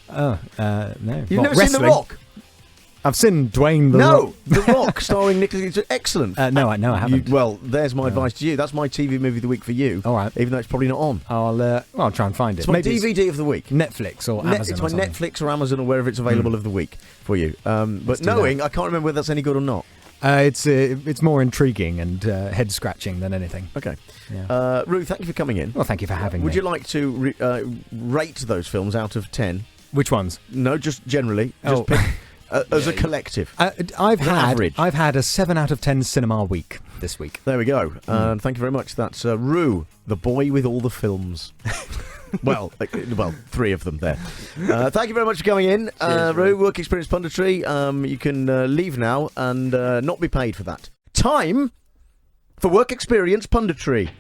No. You've never seen The Rock? I've seen Dwayne The Rock. The Rock, starring Nicolas Cage. Excellent. No, I haven't. Well, there's my advice to you. That's my TV movie of the week for you. All right. Even though it's probably not on. I'll try and find it. It's my DVD of the week. Netflix or Amazon. It's my Netflix or Amazon or wherever it's available of the week for you. But Knowing, I can't remember whether that's any good or not. It's more intriguing and head scratching than anything. Okay. Yeah. Ruth, thank you for coming in. Well, thank you for having me. Would you like to rate those films out of 10? Which ones? No, just generally. Just pick as a collective. I've had a 7 out of 10 cinema week this week. There we go. Thank you very much. That's Rue, the boy with all the films. well, 3 of them there. Thank you very much for coming in, Rue. Work Experience Punditry. You can leave now and not be paid for that. Time for Work Experience Punditry.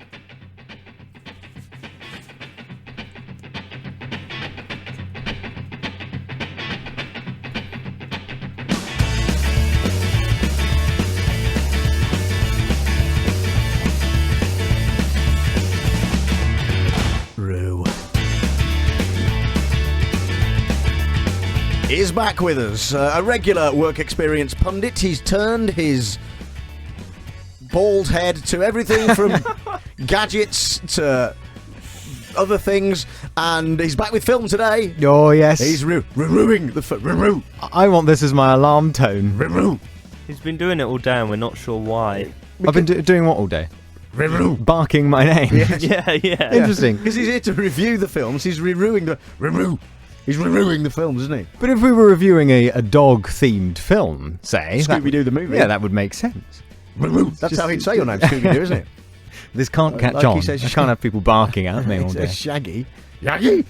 Is back with us, a regular Work Experience pundit. He's turned his bald head to everything from gadgets to other things, and he's back with film today. Oh yes, he's ruing the film. I want this as my alarm tone. He's been doing it all day, and we're not sure why. I've been doing what all day? Barking my name. Yes. Yeah. Interesting. Because he's here to review the films. He's reviewing the films, isn't he? But if we were reviewing a dog-themed film, say... Scooby-Doo the movie. Yeah, that would make sense. That's how he'd say your name, Scooby-Doo, isn't it? This can't catch like on. He says, I can't have people barking at me all day. Shaggy. Very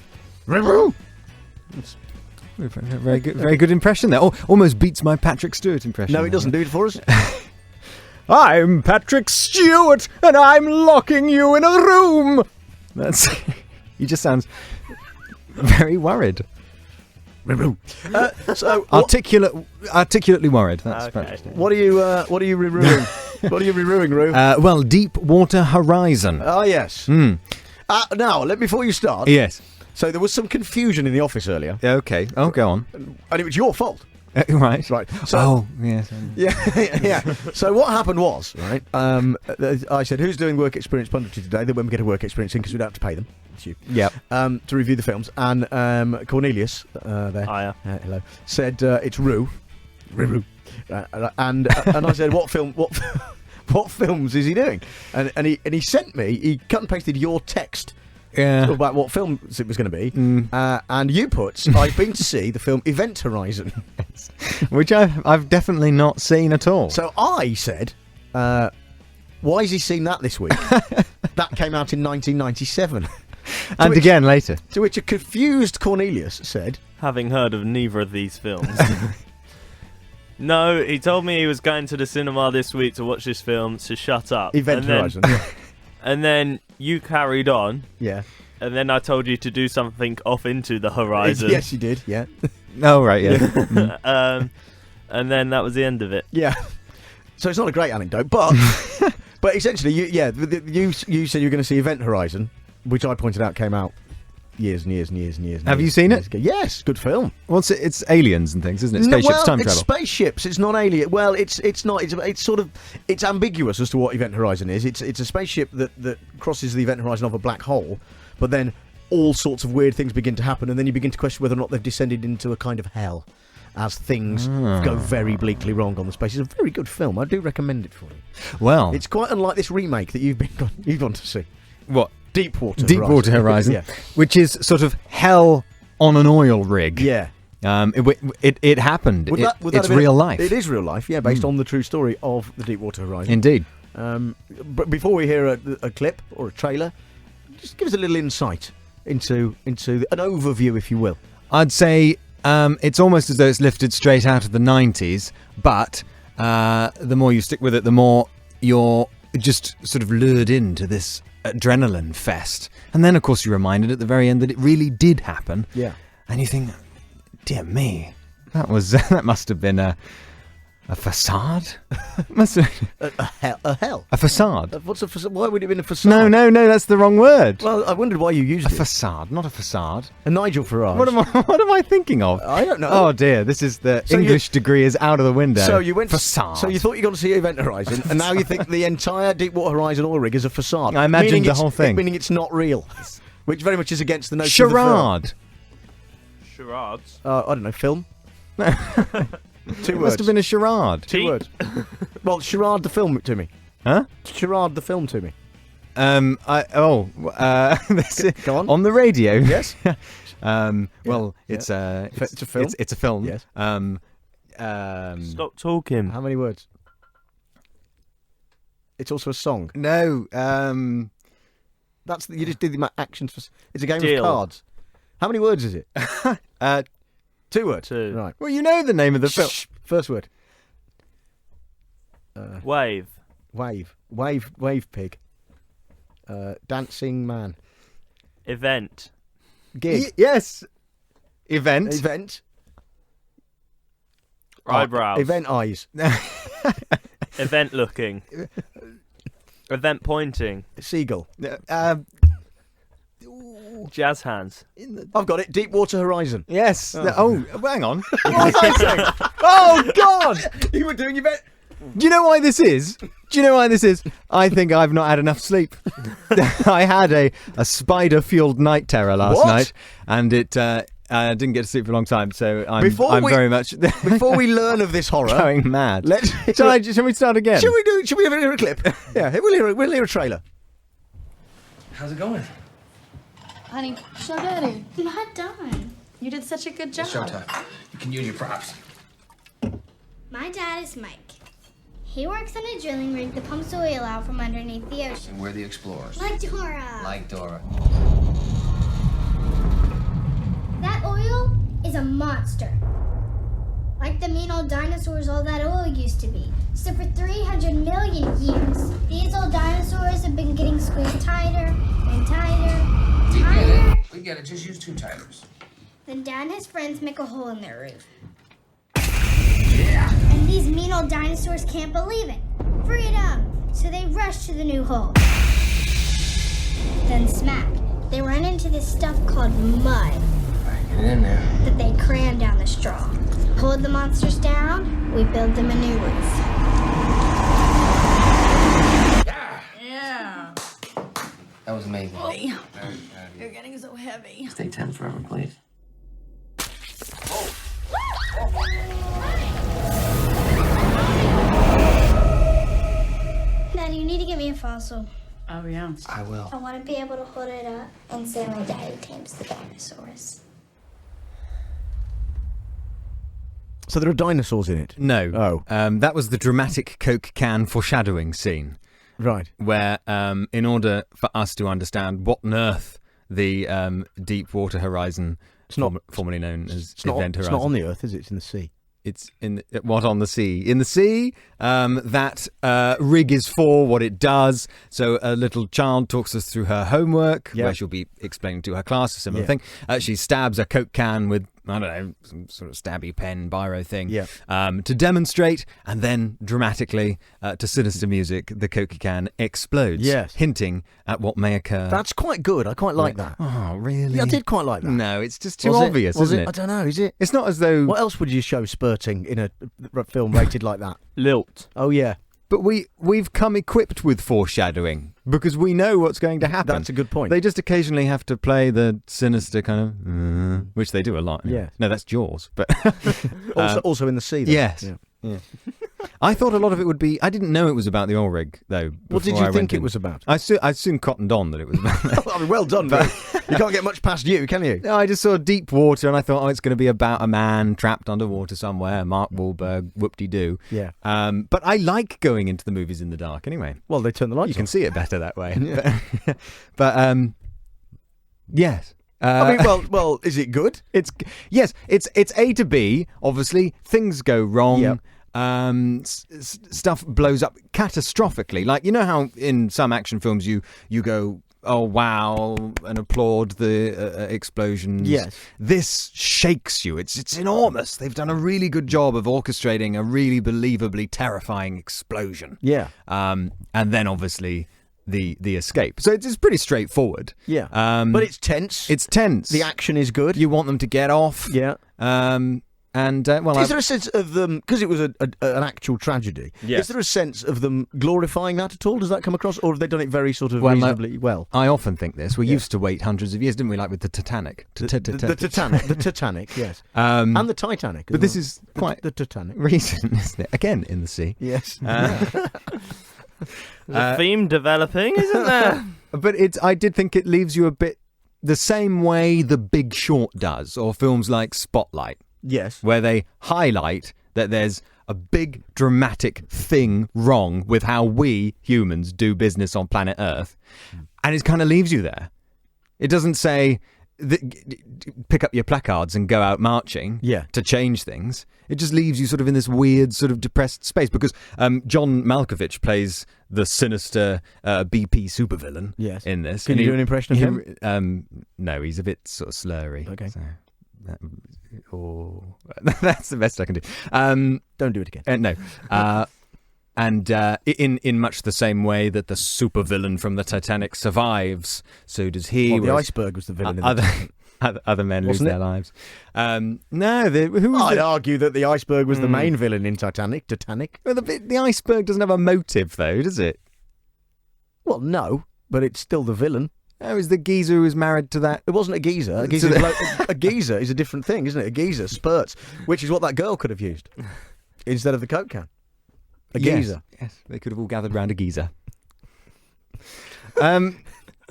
good impression there. Almost beats my Patrick Stewart impression. No, it doesn't. Do it for us. I'm Patrick Stewart, and I'm locking you in a room. He just sounds... very worried. Articulately worried. That's okay. What are you reviewing? What are you reviewing, Roo? Well, Deepwater Horizon. Oh yes. Now, before you start. Yes. So there was some confusion in the office earlier. Okay. Oh, go on. And it was your fault. Right. So, yes. Yeah. So what happened was, right? I said, "Who's doing Work Experience Punditry today?" Then when we get a Work Experience in, because we don't have to pay them. It's you. Yeah. To review the films, and Cornelius there. Hiya. Hello. Said it's Roo. And I said, "What film? What films is he doing?" And he sent me. He cut and pasted your text. Yeah. About what film it was going to be, and you put, "I've been to see the film Event Horizon," which I've definitely not seen at all. So I said, "Why has he seen that this week?" That came out in 1997, and again later. To which a confused Cornelius said, "Having heard of neither of these films." No, he told me he was going to the cinema this week to watch this film. So shut up. Event Horizon. And then you carried on. Yeah. And then I told you to do something off into the horizon. Yes, you did. Yeah. Oh right, yeah. And then that was the end of it. Yeah. So it's not a great anecdote, but but essentially, you said you were going to see Event Horizon, which I pointed out came out years and years and years and years. Have you seen it? Ago. Yes, good film. Well, it's aliens and things, isn't it? Spaceships, time travel. It's spaceships. It's not alien. Well, it's not. It's sort of. It's ambiguous as to what Event Horizon is. It's a spaceship that crosses the Event Horizon of a black hole, but then all sorts of weird things begin to happen, and then you begin to question whether or not they've descended into a kind of hell as things go very bleakly wrong on the space. It's a very good film. I do recommend it for you. Well, it's quite unlike this remake that you've gone to see. What? Deepwater Horizon, yeah. Which is sort of hell on an oil rig. Yeah. It happened. Would It's real life. It is real life, yeah, based on the true story of the Deepwater Horizon. Indeed. But before we hear a clip or a trailer, just give us a little insight into an overview, if you will. I'd say it's almost as though it's lifted straight out of the 90s, but the more you stick with it, the more you're just sort of lured into this adrenaline fest. And then, of course, you're reminded at the very end that it really did happen. Yeah. And you think, dear me, that must have been a facade? A hell? A facade? What's a facade? Why would it have been a facade? No, that's the wrong word. Well, I wondered why you used a facade, not a facade. A Nigel Farage. What am I thinking of? I don't know. Oh dear, this is the English degree is out of the window. So you went facade. So you thought you got to see Event Horizon, and now you think the entire Deepwater Horizon oil rig is a facade. I imagined the whole thing, meaning it's not real, which very much is against the notion of the charade. Charades. I don't know. Film. It must have been a charade. 2 words. Well, charade the film to me. Huh? Charade the film to me. Go on. On the radio. Yes. Well, it's a film. It's a film. Yes. Stop talking. How many words? It's also a song. No. You just did the actions for. It's a game Deal. of cards. How many words is it? 2 words. 2. Right. Well, you know the name of the film. First word. Wave. Wave pig. Dancing man. Event. Gig. Yes. Event. Eyebrows. Event eyes. Event looking. Event pointing. Seagull. Jazz hands. I've got it. Deepwater Horizon. Yes. Hang on. What was I saying? Oh God! You were doing your bit. Do you know why this is? I think I've not had enough sleep. I had a spider-fueled night terror last night, and it I didn't get to sleep for a long time. So I'm very much before we learn of this horror, going mad. Shall we start again? Shall we have a clip? Yeah, we'll hear a trailer. How's it going? Honey, show Daddy. I'm not done. You did such a good job. It's showtime. You can use your props. My dad is Mike. He works on a drilling rig that pumps oil out from underneath the ocean. And we're the explorers. Like Dora. Like Dora. That oil is a monster. Like the mean old dinosaurs all that oil used to be. So for 300 million years, these old dinosaurs have been getting squeezed tighter and tighter. We get it. Just use 2 tighters. Then Dad and his friends make a hole in their roof. Yeah. And these mean old dinosaurs can't believe it. Freedom! So they rush to the new hole. Then smack. They run into this stuff called mud. Get in there. That they cram down the straw. Hold the monsters down, we build them a new roof. Yeah. That was amazing. Oh, you're getting so heavy. Stay 10 forever, please. Daddy, you need to get me a fossil. Oh, yeah. I will. I want to be able to hold it up and say my daddy tames the dinosaurs. So there are dinosaurs in it? No. Oh. That was the dramatic Coke can foreshadowing scene. Right. Where, in order for us to understand what on earth the Deepwater Horizon, formerly known as Event Horizon. It's not on the Earth, is it? It's in the sea. It's in what on the sea? In the sea, that rig is for what it does. So a little child talks us through her homework, where she'll be explaining to her class a similar thing. She stabs a Coke can with, I don't know, some sort of stabby pen, biro thing, to demonstrate, and then dramatically, to sinister music, the Coke can explodes, hinting at what may occur. That's quite good. I quite like that. Oh, really? Yeah, I did quite like that. No, it's just too obvious, isn't it? I don't know, is it? It's not as though... What else would you show spurting in a film rated like that? Lilt. Oh, yeah. But we've come equipped with foreshadowing because we know what's going to happen. That's a good point. They just occasionally have to play the sinister kind of, which they do a lot. Yeah. No, that's Jaws. But also in the sea. Though. Yes. Yeah. I thought a lot of it would be. I didn't know it was about the oil rig, though. What did you think it was about? I soon cottoned on that it was about. I mean, well done, but you can't get much past you, can you? No, I just saw deep water, and I thought, it's going to be about a man trapped underwater somewhere. Mark Wahlberg, whoop-de-doo. Yeah. But I like going into the movies in the dark anyway. Well, they turn the lights. You can see it better that way. Yeah. But yes. I mean, well, is it good? It's A to B. Obviously, things go wrong. Yep. Stuff blows up catastrophically. Like, you know how in some action films you go, oh wow, and applaud the explosions. Yes. This shakes you. It's enormous. They've done a really good job of orchestrating a really believably terrifying explosion. Yeah. And then obviously the escape. So it's pretty straightforward. Yeah. But it's tense. It's tense. The action is good. You want them to get off. Yeah. And is there a sense of them, because it was an actual tragedy? Yes. Is there a sense of them glorifying that at all? Does that come across, or have they done it very sort of reasonably well? I often think this. We used to wait hundreds of years, didn't we? Like with the Titanic. The Titanic, yes, and the Titanic. But this is quite the Titanic recent, isn't it? Again in the sea. Yes. The theme developing, isn't there? But I did think it leaves you a bit the same way The Big Short does, or films like Spotlight. Yes. Where they highlight that there's a big dramatic thing wrong with how we humans do business on planet Earth. And it kind of leaves you there. It doesn't say pick up your placards and go out marching to change things. It just leaves you sort of in this weird sort of depressed space because John Malkovich plays the sinister BP supervillain in this. Can you do an impression of him? No, he's a bit sort of slurry. Okay. So that's the best I can do. Don't do it again. No. And in much the same way that the supervillain from the Titanic survives, so does he. Well, the iceberg was the villain. Other men lose their lives. No, I'd argue that the iceberg was the main villain in Titanic. Well, the iceberg doesn't have a motive, though, does it? Well, no, but it's still the villain. Oh, it was the geezer who was married to that. It wasn't a geezer. A geezer is a different thing, isn't it? A geezer spurts, which is what that girl could have used instead of the Coke can. A geezer. Yes, they could have all gathered round a geezer. Where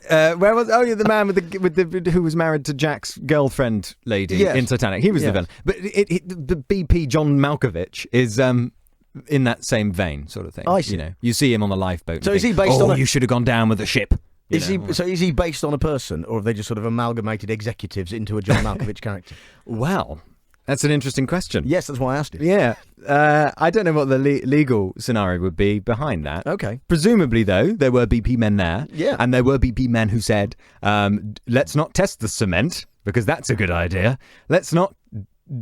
was? Oh, yeah, the man with who was married to Jack's girlfriend lady in Titanic. He was the villain. But the BP John Malkovich is in that same vein, sort of thing. I see. You know, you see him on the lifeboat. So is he based on? You should have gone down with the ship. Is he based on a person, or have they just sort of amalgamated executives into a John Malkovich character? Well, that's an interesting question. Yes, that's why I asked it. Yeah. I don't know what the legal scenario would be behind that. Okay. Presumably, though, there were BP men there. Yeah. And there were BP men who said, let's not test the cement, because that's a good idea. Let's not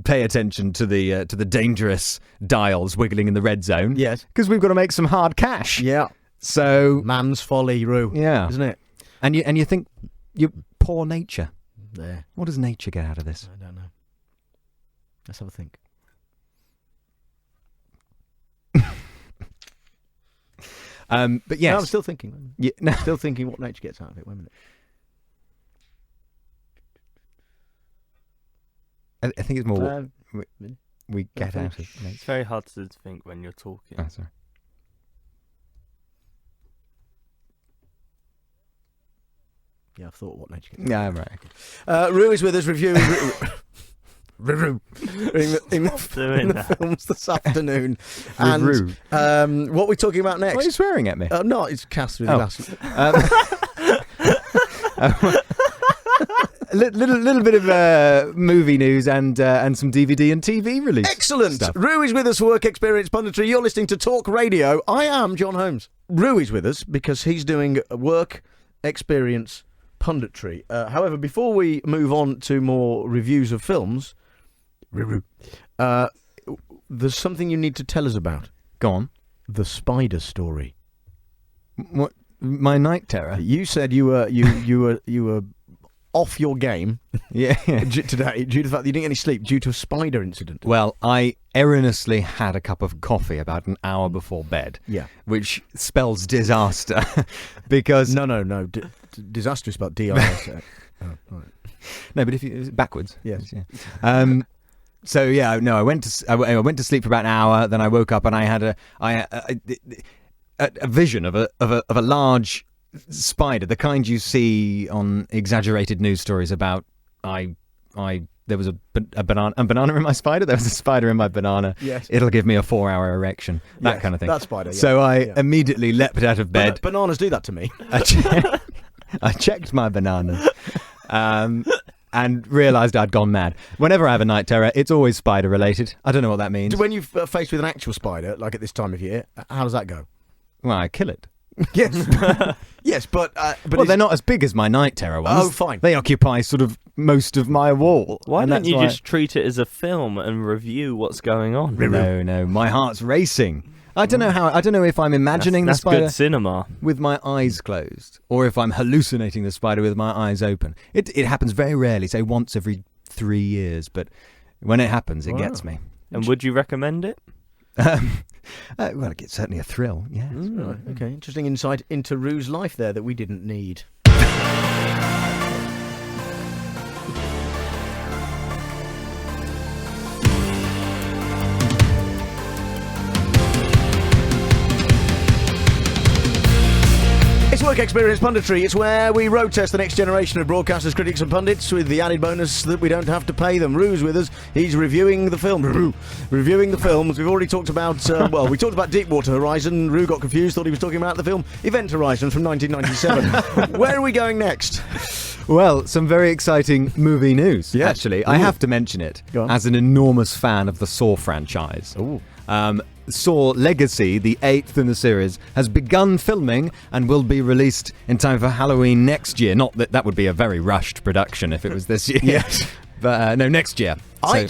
pay attention to the dangerous dials wiggling in the red zone. Yes. Because we've got to make some hard cash. Yeah. So man's folly, Roo. Yeah. Isn't it? And you think, you poor nature. There. What does nature get out of this? I don't know. Let's have a think. But yes. No, I'm still thinking. Yeah, no. Still thinking what nature gets out of it. Wait a minute. I think it's more what we get out of it. It's very hard to think when you're talking. Oh, sorry. Yeah, I've thought what nature gets out. Yeah, right. Okay. Roo is with us reviewing in the films this afternoon. And what are we talking about next? Why are you swearing at me? No, it's cast through the glass. little bit of movie news and some DVD and TV release. Excellent. Stuff. Rue is with us for Work Experience Punditry. You're listening to Talk Radio. I am Jon Holmes. Rue is with us because he's doing Work Experience Punditry. However, before we move on to more reviews of films, there's something you need to tell us about. Go on. The spider story. What? My night terror? You said you were off your game today due to the fact that you didn't get any sleep due to a spider incident. Well, I erroneously had a cup of coffee about an hour before bed. Yeah. Which spells disaster because... No. Disaster is spelled D-I-S. Right. No, but if you... Backwards. Yes. Yeah. So, yeah, no, I went to sleep for about an hour, then I woke up and I had a vision of a large spider, the kind you see on exaggerated news stories about. There was a banana in my spider. There was a spider in my banana. Yes. It'll give me a 4-hour erection. That kind of thing. That spider. Yeah. So I immediately leapt out of bed. Bananas do that to me. I checked my bananas. And realised I'd gone mad. Whenever I have a night terror, it's always spider related. I don't know what that means. When you're faced with an actual spider, like at this time of year, how does that go? Well, I kill it. Yes. Yes, but well, they're not as big as my night terror ones. Oh, fine. They occupy sort of most of my wall. Why don't you just treat it as a film and review what's going on? No, my heart's racing. I don't know if I'm imagining the spider good cinema with my eyes closed, or if I'm hallucinating the spider with my eyes open. It happens very rarely, say once every 3 years, but when it happens, it gets me. And would you recommend it? Well, it gets certainly a thrill. Yeah. Right. Okay. Interesting insight into Rue's life there that we didn't need. It's Work Experience Punditry. It's where we road test the next generation of broadcasters, critics and pundits with the added bonus that we don't have to pay them. Rue's with us. He's reviewing the film. Reviewing the films. We've already talked about, we talked about Deepwater Horizon. Rue got confused, thought he was talking about the film Event Horizon from 1997. Where are we going next? Well, some very exciting movie news, actually. Ooh. I have to mention it as an enormous fan of the Saw franchise. Ooh. Saw Legacy, the 8th in the series, has begun filming and will be released in time for Halloween next year. Not that would be a very rushed production if it was this year. Yes. But no, next year. I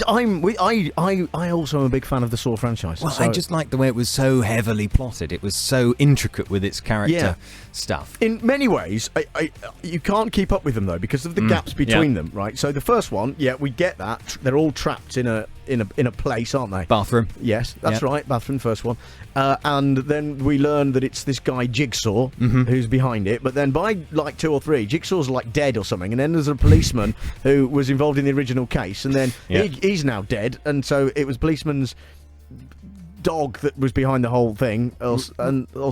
also am a big fan of the Saw franchise. Well, I just liked the way it was so heavily plotted. It was so intricate with its character stuff. In many ways, you can't keep up with them though because of the gaps between them, right? So the first one, we get that they're all trapped in a place, aren't they? Bathroom. Yes, that's right. Bathroom, first one, and then we learn that it's this guy Jigsaw who's behind it. But then by like 2 or 3, Jigsaw's like dead or something, and then there's a policeman who was involved in the original case, and then he's now dead, and so it was policeman's dog that was behind the whole thing or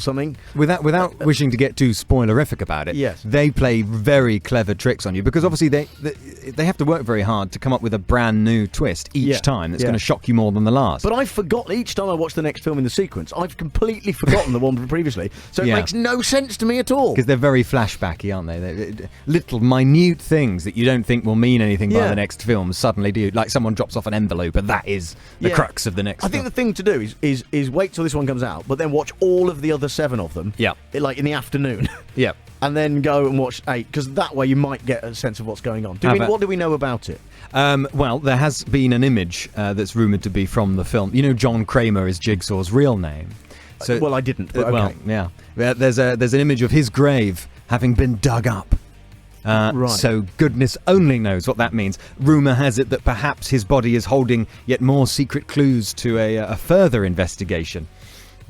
something. Without wishing to get too spoilerific about it, yes, they play very clever tricks on you because obviously they have to work very hard to come up with a brand new twist each time that's going to shock you more than the last. But I forgot each time I watch the next film in the sequence, I've completely forgotten the one from previously, so it makes no sense to me at all. Because they're very flashbacky, aren't they? They're little minute things that you don't think will mean anything by the next film suddenly do. Like someone drops off an envelope, and that is the crux of the next film. I think the thing to do is wait till this one comes out, but then watch all of the other 7 of them. Like in the afternoon. And then go and watch 8, because that way you might get a sense of what's going on. What do we know about it? Well, there has been an image that's rumoured to be from the film. You know, John Kramer is Jigsaw's real name. So, well, I didn't. But okay. Well, yeah. There's an image of his grave having been dug up. Right. So goodness only knows what that means. Rumour has it that perhaps his body is holding yet more secret clues to a further investigation.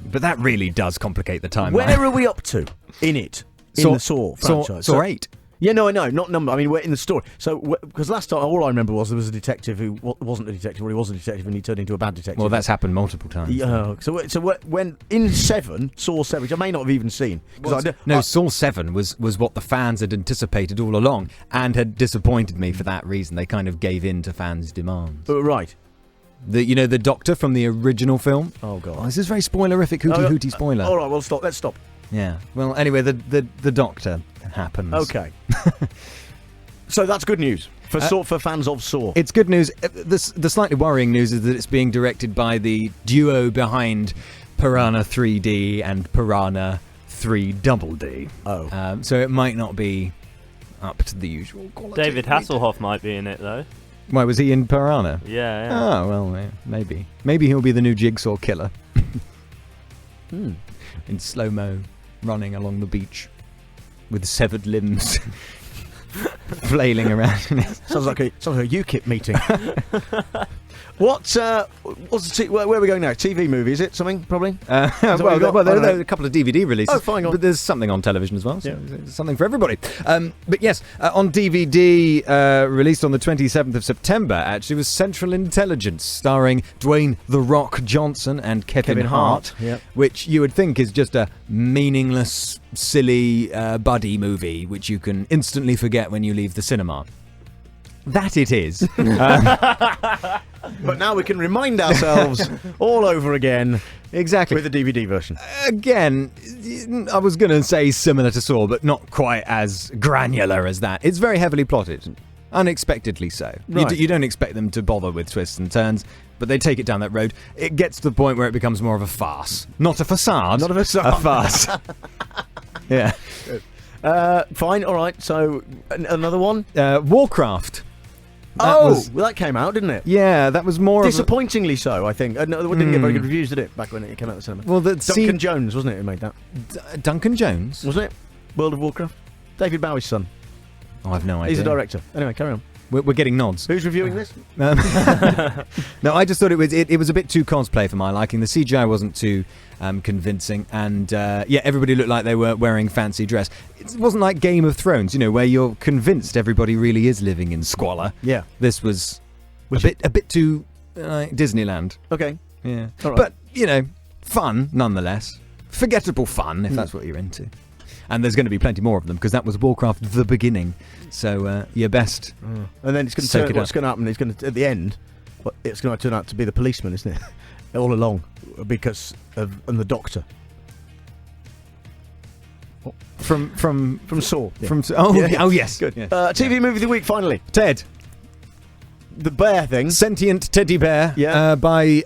But that really does complicate the timeline. Where are we up to in it? In the Saw franchise? Saw 8. Yeah, no, I know, not number. I mean, we're in the story. So, because last time, all I remember was there was a detective who wasn't a detective, or he was a detective and he turned into a bad detective. Well, that's happened multiple times. Yeah. So when in Saw 7, which I may not have even seen. Saw 7 was what the fans had anticipated all along and had disappointed me for that reason. They kind of gave in to fans' demands. Right. The doctor from the original film. Oh, God. Oh, this is very spoilerific, hooty spoiler. All right, well, stop. Let's stop. Yeah. Well, anyway, the doctor happened. Okay. So that's good news for fans of Saw. It's good news. The slightly worrying news is that it's being directed by the duo behind Piranha 3D and Piranha 3 Double D. Oh. So it might not be up to the usual quality. David Hasselhoff might be in it, though. Why, was he in Piranha? Yeah. Oh, well, yeah, maybe. Maybe he'll be the new Jigsaw killer. In slow-mo, running along the beach with severed limbs. Flailing around. Sounds like a UKIP meeting. What's where are we going now? TV movie, is it? Something, probably? There are a couple of DVD releases. Oh, fine. But there's something on television as well, so there's something for everybody. But yes, on DVD, released on the 27th of September, actually, was Central Intelligence, starring Dwayne "The Rock" Johnson and Kevin Hart, which you would think is just a meaningless, silly buddy movie, which you can instantly forget when you leave the cinema. That it is. But now we can remind ourselves all over again. Exactly. With the DVD version. Again, I was going to say similar to Saw, but not quite as granular as that. It's very heavily plotted. Unexpectedly so. Right. You don't expect them to bother with twists and turns, but they take it down that road. It gets to the point where it becomes more of a farce. Not a facade. Not a facade. A farce. Yeah. Fine, all right. So, another one? Warcraft. That came out, didn't it? Yeah, that was more disappointingly so, I think. No, it didn't get very good reviews, did it, back when it came out the cinema? Well, Duncan Jones, wasn't it, who made that? Duncan Jones? Wasn't it? World of Warcraft? David Bowie's son. Oh, I've no idea. He's a director. Anyway, carry on. We're getting nods. Who's reviewing this? No, I just thought it was a bit too cosplay for my liking. The CGI wasn't too convincing, and everybody looked like they were wearing fancy dress. It wasn't like Game of Thrones, where you're convinced everybody really is living in squalor. Yeah, this was a bit too Disneyland. Okay, yeah, all right. But fun nonetheless. Forgettable fun if that's what you're into. And there's going to be plenty more of them because that was Warcraft the beginning. So your best. And then it's going to what's going to happen? It's going to at the end. It's going to turn out to be the policeman, isn't it? All along, because of the doctor. From Saw. Yeah. Oh yes, good. Yes. TV movie of the week finally. Ted. The bear thing. Sentient teddy bear by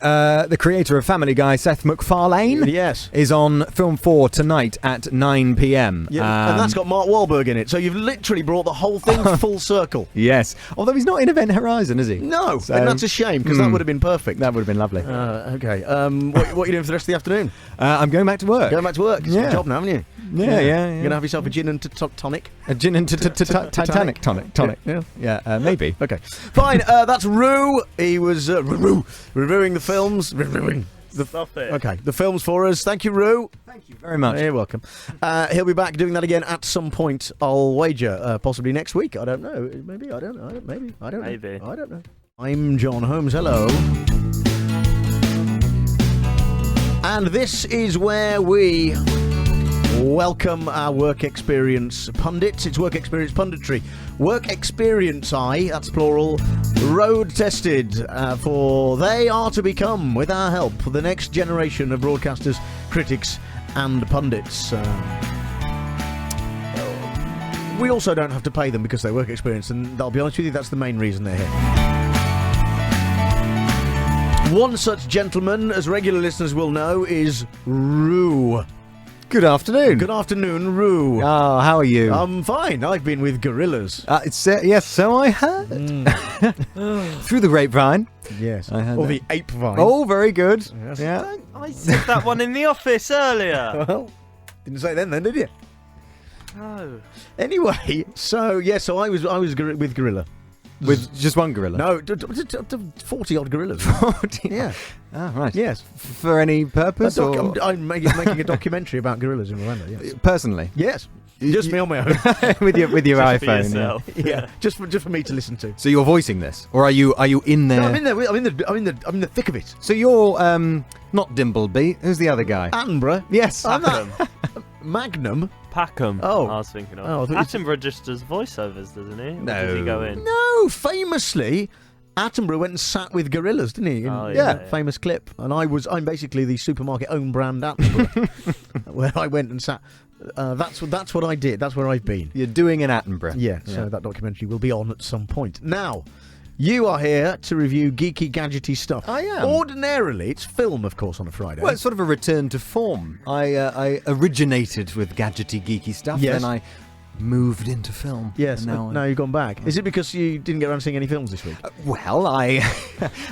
the creator of Family Guy, Seth MacFarlane. Yes. Is on Film 4 tonight at 9 p.m. Yeah, and that's got Mark Wahlberg in it. So you've literally brought the whole thing full circle. Yes. Although he's not in Event Horizon, is he? No. So, and that's a shame because that would have been perfect. That would have been lovely. Okay. What are you doing for the rest of the afternoon? I'm going back to work. Going back to work. It's a job now, haven't you? Yeah. You're going to have yourself a gin and tonic? A gin and Titanic tonic. Yeah, maybe. Okay. Fine. That's Rue. He was reviewing the films. Stop it. Okay, the films for us. Thank you, Rue. Thank you very much. You're welcome. He'll be back doing that again at some point, I'll wager. Possibly next week. I don't know. Maybe. I don't know. Maybe. I don't know. Maybe. I don't know. I'm Jon Holmes. Hello. And this is where we welcome our work experience pundits. It's work experience punditry. Work experience, that's plural, road tested, for they are to become, with our help, the next generation of broadcasters, critics and pundits. We also don't have to pay them because they work experience, and I'll be honest with you, that's the main reason they're here. One such gentleman, as regular listeners will know, is Rue. Good afternoon. Good afternoon, Rue. Oh, how are you? I'm fine. I've been with gorillas. Yes, so I heard. Through the grapevine. Yes. I heard or that. the ape vine. Oh, very good. Yes. Yeah. I said that one in the office earlier. Well, didn't say then, did you? No. Anyway, so I was with gorilla. With just one gorilla? No, 40-odd gorillas. 40? Yeah. Ah, right. Yes. For any purpose? I'm making a documentary about gorillas in Rwanda, yes. Personally? Yes. Just me on my own. with your just iPhone. Yeah. Just for me to listen to. So you're voicing this? Or are you in there? No, I'm in there. I'm in the thick of it. So you're not Dimbleby. Who's the other guy? Attenborough. Yes. Magnum. Packham. Oh. I was thinking of. Attenborough just does voiceovers, doesn't he? No. Or does he go in? No, famously, Attenborough went and sat with gorillas, didn't he? Famous clip. And I'm basically the supermarket own brand Attenborough, where I went and sat That's what I did. That's where I've been. You're doing in Attenborough. Yeah, so that documentary will be on at some point. Now, you are here to review geeky, gadgety stuff. I am. Ordinarily, it's film, of course, on a Friday. Well, it's sort of a return to form. I originated with gadgety, geeky stuff, Yes. then I moved into film. Yes, and now you've gone back. Is it because you didn't get around to seeing any films this week? Well, I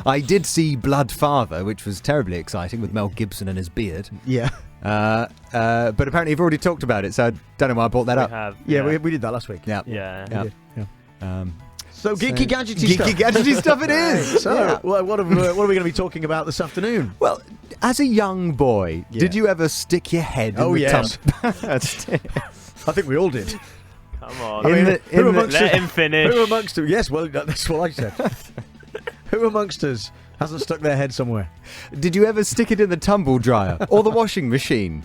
I did see Bloodfather, which was terribly exciting with Mel Gibson and his beard. Yeah. But apparently you've already talked about it, so I don't know why I brought that up. We did that last week. Yeah. Yeah. We did, yeah. So geeky, gadgety stuff. Geeky, gadgety stuff it is. So, what are we going to be talking about this afternoon? Well, as a young boy, did you ever stick your head in the tub? I think we all did. Come on. Let him finish. Who amongst us? Yes, well, that's what I said. Who amongst us hasn't stuck their head somewhere? Did you ever stick it in the tumble dryer or the washing machine?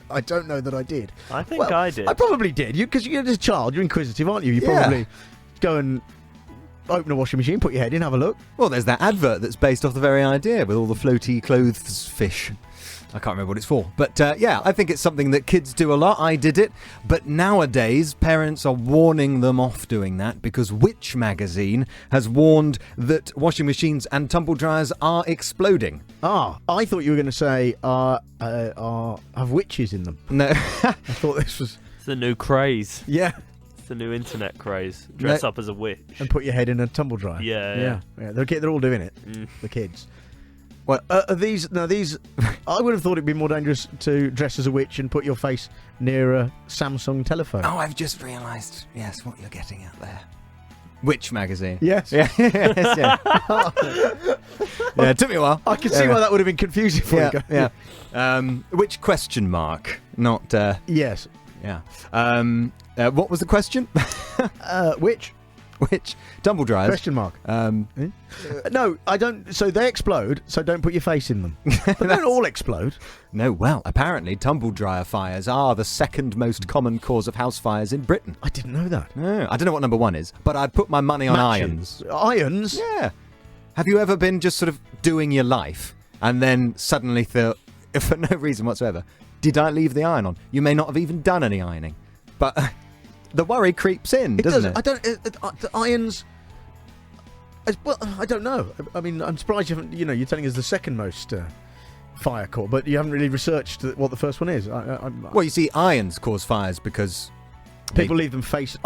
I don't know that I did. I think I did. I probably did. Because you're a child, you're inquisitive, aren't you? You probably go and open a washing machine, put your head in, have a look. Well, there's that advert that's based off the very idea with all the floaty clothes fish. I can't remember what it's for. But I think it's something that kids do a lot. I did it. But nowadays, parents are warning them off doing that because Which magazine has warned that washing machines and tumble dryers are exploding. Ah, I thought you were going to say have witches in them. No. I thought this was... It's the new craze. Yeah. It's the new internet craze. Dress up as a witch. And put your head in a tumble dryer. Yeah. They're all doing it, the kids. Well, these I would have thought it'd be more dangerous to dress as a witch and put your face near a Samsung telephone. Oh, I've just realised, yes, what you're getting at there. Which magazine? Yes. Yeah, yeah, it took me a while. I can see why that would have been confusing for you. Yeah. Which question mark? Not. Yes. Yeah. What was the question? Which? Which? Tumble dryers. Question mark. No, I don't. So they explode, so don't put your face in them. But they don't all explode. No, well, apparently tumble dryer fires are the second most common cause of house fires in Britain. I didn't know that. No, I don't know what number one is, but I'd put my money on Matches. irons. Irons? Yeah. Have you ever been just sort of doing your life and then suddenly thought, for no reason whatsoever, did I leave the iron on? You may not have even done any ironing, but the worry creeps in, doesn't it? I don't. The irons. Well, I don't know. I mean, I'm surprised you haven't. You're telling us the second most fire cause, but you haven't really researched what the first one is. Well, you see, irons cause fires because people leave them face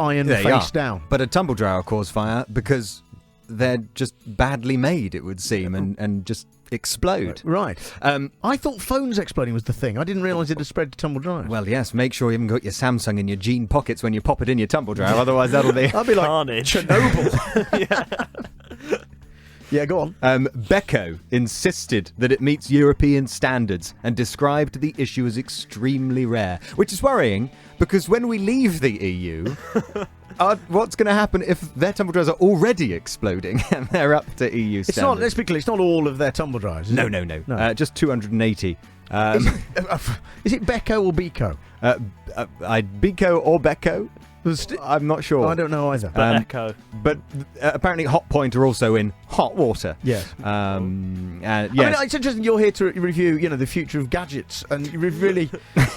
down. But a tumble dryer will cause fire because they're just badly made, it would seem, and just explode. Right. I thought phones exploding was the thing. I didn't realise it had spread to tumble dryers. Well, yes. Make sure you haven't got your Samsung in your jean pockets when you pop it in your tumble dryer. Otherwise, that'll be like carnage. Chernobyl. Yeah, go on. Beko insisted that it meets European standards and described the issue as extremely rare, which is worrying because when we leave the EU, what's going to happen if their tumble dryers are already exploding and they're up to EU standards? Let's be clear, it's not all of their tumble dryers. No. Just 280. Is it Beko or Beko? Beko or Beko? I'm not sure. I don't know either. Echo. But apparently Hot Point are also in hot water. Yes. Yes. I mean, it's interesting you're here to review, the future of gadgets, and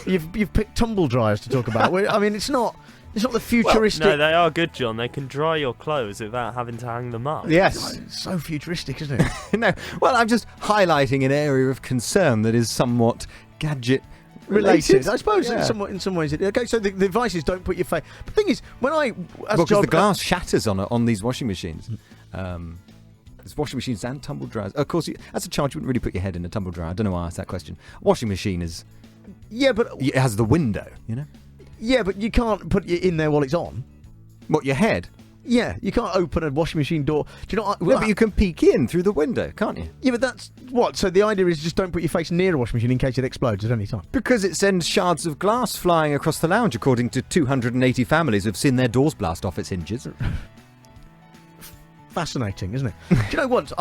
you've picked tumble dryers to talk about. I mean, it's not the futuristic. No, they are good, John. They can dry your clothes without having to hang them up. Yes. It's so futuristic, isn't it? No. Well, I'm just highlighting an area of concern that is somewhat gadget related. I suppose in some ways. Okay, so the advice is don't put your face. The thing is, because the glass shatters on these washing machines. There's washing machines and tumble dryers. Of course, as a child, you wouldn't really put your head in a tumble dryer. I don't know why I asked that question. Washing machine is. Yeah, but it has the window. Yeah, but you can't put it in there while it's on. What, your head? Yeah, you can't open a washing machine door. Do you know? But you can peek in through the window, can't you? Yeah, but that's what. So the idea is just don't put your face near a washing machine in case it explodes at any time. Because it sends shards of glass flying across the lounge, according to 280 families who've seen their doors blast off its hinges. Fascinating, isn't it? Do you know, once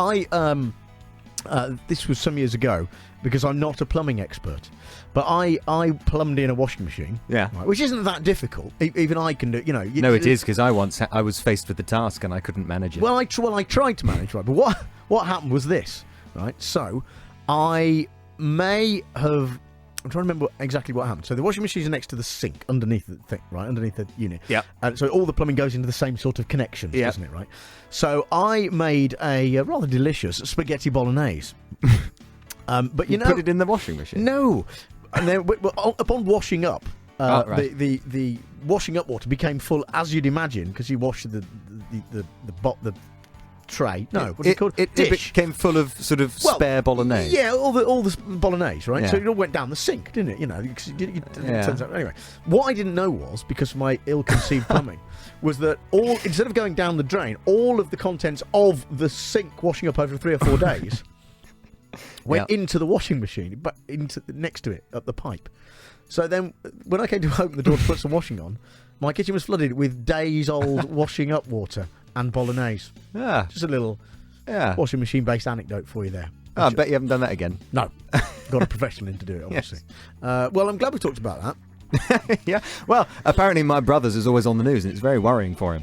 this was some years ago, because I'm not a plumbing expert, but I plumbed in a washing machine. Yeah. Right, which isn't that difficult. Even I can do. No, it is, because I was faced with the task and I couldn't manage it. Well, I tried to manage, right? But what happened was this, right? So I may have I'm trying to remember exactly what happened. So the washing machines are next to the sink, underneath the thing, right? Underneath the unit. Yeah. And so all the plumbing goes into the same sort of connections, Yeah. doesn't it, right? So I made a rather delicious spaghetti bolognese. But you know... Put it in the washing machine? No. And then upon washing up, Right. the washing up water became full, as you'd imagine, because you wash the tray. No, what's it called? It Dish. became full of sort of spare bolognese. Yeah, all the bolognese, right? Yeah. So it all went down the sink, didn't it? You know, because it Yeah. turns out. Anyway, what I didn't know was, because of my ill-conceived plumbing, was that instead of going down the drain, all of the contents of the sink washing up over 3 or 4 days went into the washing machine, but next to it, up the pipe. So then, when I came to open the door to put some washing on, my kitchen was flooded with days-old washing up water and bolognese. Yeah. Just a little Yeah. washing machine-based anecdote for you there. Oh, I bet you haven't done that again. No. Got a professional in to do it, obviously. Well, I'm glad we talked about that. Yeah. Well, apparently my brother's is always on the news, and it's very worrying for him.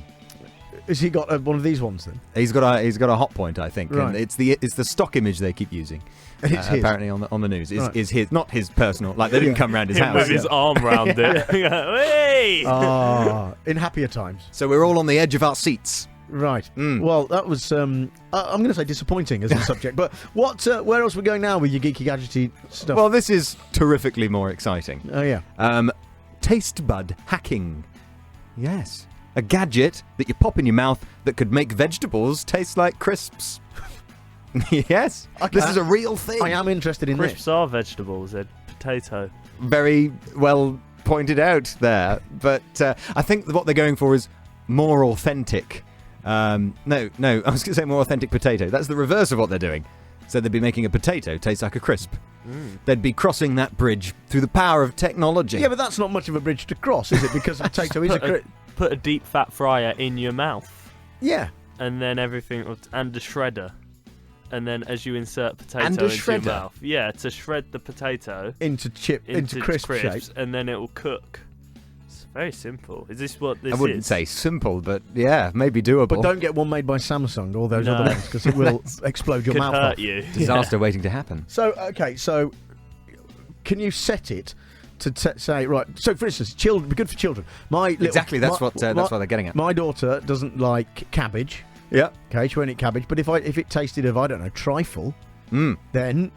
Has he got one of these ones then? He's got a hot point, I think. Right. And it's the stock image they keep using. It's his. Apparently on the news Right. is his, not his personal. Like they didn't come round his Him house. with his arm round it. Hey! In happier times. So we're all on the edge of our seats. Right. Well, that was I'm going to say disappointing as a subject. But where else are we going now with your geeky gadgety stuff? Well, this is terrifically more exciting. Oh yeah. Taste bud hacking. Yes. A gadget that you pop in your mouth that could make vegetables taste like crisps. Yes. Okay. This is a real thing. I am interested in Crisps this. are vegetables, they're potato. Very well pointed out there. But I think what they're going for is more authentic. No, I was going to say more authentic potato. That's the reverse of what they're doing. So they'd be making a potato taste like a crisp. They'd be crossing that bridge through the power of technology. Yeah, but that's not much of a bridge to cross, is it? Because a potato is a crisp. Put a deep fat fryer in your mouth. Yeah. And then everything, and a shredder. And then as you insert potato And a into your shredder? mouth. Yeah, to shred the potato. Into crisp shape. And then it will cook. It's very simple. Is this what this is? I wouldn't say simple, but yeah, maybe doable. But don't get one made by Samsung or those No. other ones, because it will explode your Could mouth hurt off. you. Disaster waiting to happen. So, okay, so can you set it to say, right, so for instance, children, be good for children. Exactly, that's what they're getting at. My daughter doesn't like cabbage. Yeah. Okay, she won't eat cabbage, but if it tasted of, I don't know, trifle, then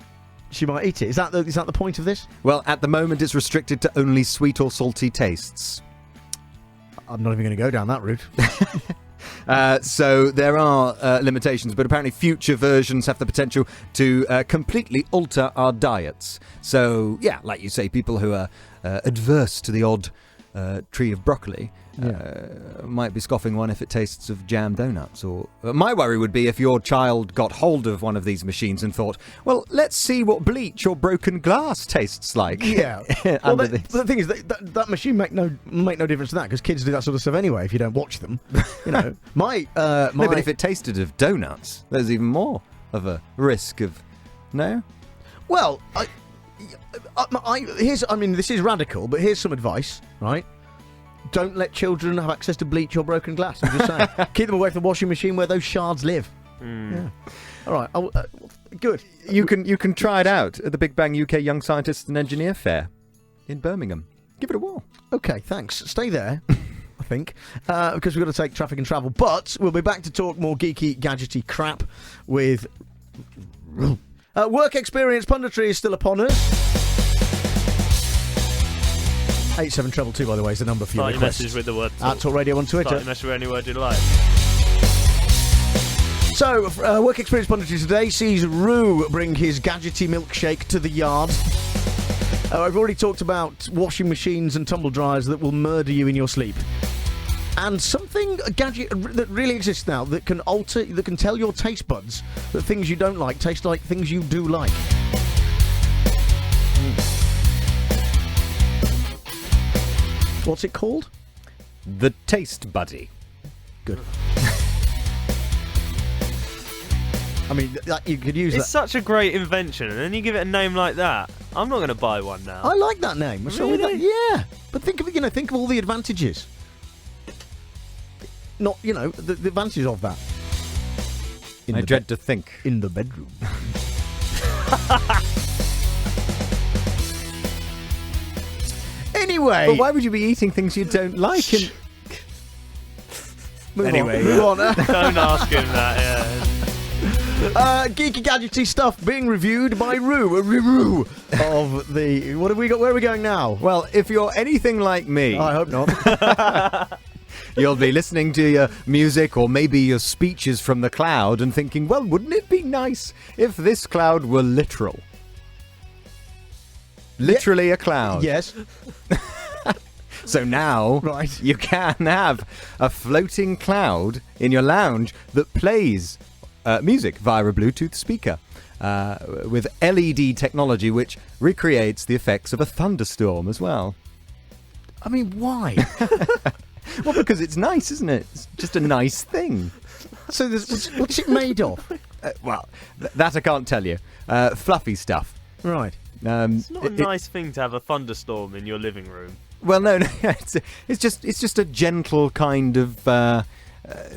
she might eat it. Is that the point of this? Well, at the moment it's restricted to only sweet or salty tastes. I'm not even going to go down that route. So there are limitations, but apparently future versions have the potential to completely alter our diets. So, yeah, like you say, people who are adverse to the odd tree of broccoli might be scoffing one if it tastes of jam donuts. Or my worry would be if your child got hold of one of these machines and thought, well, let's see what bleach or broken glass tastes like. Yeah. Well, the thing is that machine make no difference to that, because kids do that sort of stuff anyway if you don't watch them. You know, No, but if it tasted of donuts, there's even more of a risk of no. Well, this is radical, but here's some advice, right? Don't let children have access to bleach or broken glass. I'm just saying. Keep them away from the washing machine where those shards live. Yeah. All right. Good. You can try it out at the Big Bang UK Young Scientists and Engineer Fair in Birmingham. Give it a whirl. Okay, thanks. Stay there, I think, because we've got to take traffic and travel. But we'll be back to talk more geeky, gadgety crap with... work experience punditry is still upon us. 87222, by the way, is the number for your Start your requests. message with the word At TalkRADIO on Twitter. Start your message with any word you like. So, work experience punditry today sees Roo bring his gadgety milkshake to the yard. I've already talked about washing machines and tumble dryers that will murder you in your sleep. And a gadget that really exists now that can tell your taste buds that things you don't like taste like things you do like. What's it called? The Taste Buddy. Good. I mean, you could use It's such a great invention, and then you give it a name like that. I'm not going to buy one now. I like that name. Really? Yeah, but think of all the advantages. Not, the advantages of that. I dread to think. In the bedroom. Anyway. But why would you be eating things you don't like? And Move on. Don't ask him that, yeah. Geeky gadgety stuff being reviewed by Roo. A review of the... What have we got? Where are we going now? Well, if you're anything like me... I hope not. You'll be listening to your music or maybe your speeches from the cloud and thinking, well, wouldn't it be nice if this cloud were literal? Literally a cloud. Yes. So now you can have a floating cloud in your lounge that plays music via a Bluetooth speaker with LED technology which recreates the effects of a thunderstorm as well. I mean, why? Well, because it's nice, isn't it? It's just a nice thing. So what's it made of? That I can't tell you. Fluffy stuff. Right. It's not a nice thing to have a thunderstorm in your living room. Well, no, it's just a gentle kind of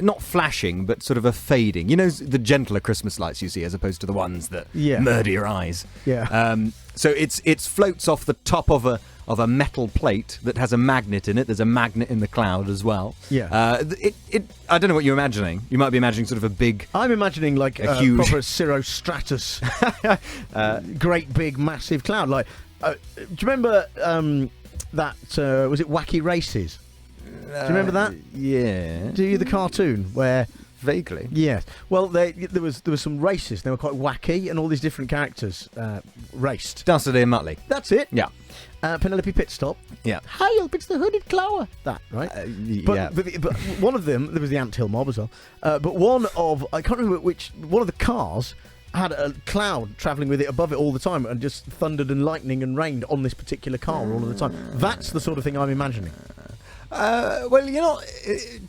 not flashing, but sort of a fading. You know, the gentler Christmas lights you see, as opposed to the ones that murder your eyes. Yeah. So it floats off the top of a metal plate that has a magnet in it. There's a magnet in the cloud as well. Yeah. I don't know what you're imagining. You might be imagining sort of a big... I'm imagining like a huge... proper cirrostratus, great big massive cloud. Like, do you remember that? Was it Wacky Races? Do you remember that? Yeah. Do you, the cartoon where? Vaguely. Yes. Well, there was some races. They were quite wacky, and all these different characters raced. Dastardly and Muttley. That's it. Yeah. Penelope Pitstop. Yeah. Hi, up, it's the hooded clower. That, right? Yeah. But one of them, there was the Anthill Mob as well, but one of, I can't remember which, one of the cars had a cloud travelling with it above it all the time and just thundered and lightning and rained on this particular car all of the time. That's the sort of thing I'm imagining. Well, you're not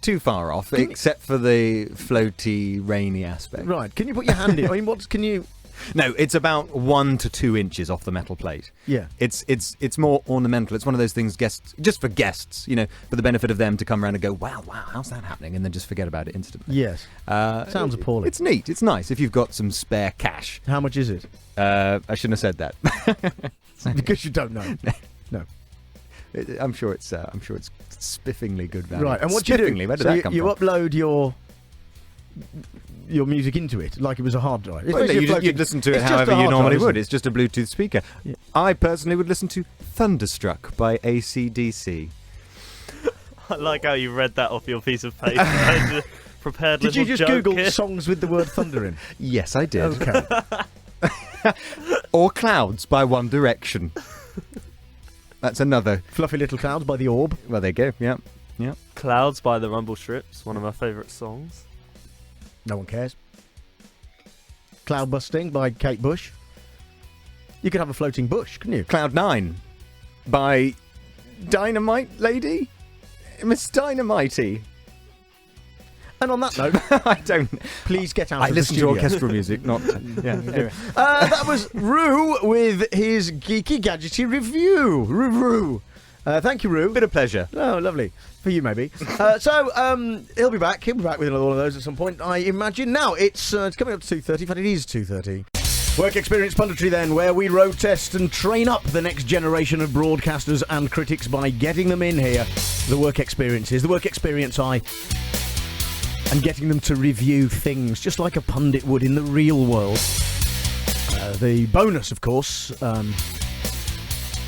too far off, except for the floaty, rainy aspect. Right. Can you put your hand in? I mean, can you... No, it's about 1 to 2 inches off the metal plate. Yeah. It's more ornamental. It's one of those things just for guests, you know, for the benefit of them to come around and go, wow, how's that happening? And then just forget about it instantly. Yes. Sounds appalling. It's neat. It's nice if you've got some spare cash. How much is it? I shouldn't have said that. Because you don't know. No. I'm sure it's spiffingly good value. Right. And what do you do? Where did so that come you from? upload your music into it like it was a hard drive. Well, no, you'd listen to it however you normally would. It's just a Bluetooth speaker. Yeah. I personally would listen to Thunderstruck by AC/DC. I like how you read that off your piece of paper. Prepared. Did you just Google here. songs with the word thunder in? Yes, I did. Okay. Or Clouds by One Direction. That's another. Fluffy Little Clouds by The Orb. Well, there you go. Yeah. Clouds by the Rumble Strips, one of my favourite songs. No one cares. Cloud Busting by Kate Bush. You could have a floating bush, couldn't you? Cloud 9 by Dynamite Lady? Miss Dynamite. And on that note, I don't. Please get out. I of listen the to studio. orchestral music, not. Yeah. Anyway. That was Roo with his geeky gadgety review. Roo. Thank you, Roo. Bit of pleasure. Oh, lovely. For you, maybe. So, he'll be back. He'll be back with another one of those at some point, I imagine. Now, it's coming up to 2:30. In fact, it is 2:30. Work Experience Punditry, then, where we road test and train up the next generation of broadcasters and critics by getting them in here. The Work Experiences, the Work Experience Eye, and getting them to review things just like a pundit would in the real world. The bonus, of course,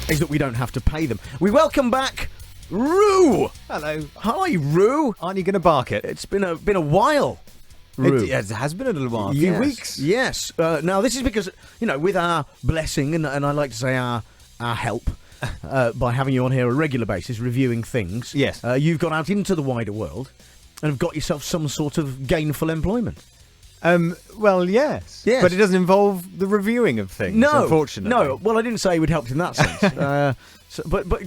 is that we don't have to pay them. We welcome back Roo. Hello. Hi, Roo. Aren't you going to bark it? It's been a while. Roo. It has been a little while. A few weeks. Yes. Now, this is because, with our blessing, and I like to say our help, by having you on here on a regular basis, reviewing things. Yes. You've gone out into the wider world and have got yourself some sort of gainful employment. Well, yes. But it doesn't involve the reviewing of things, unfortunately. No. Well, I didn't say it would help in that sense. But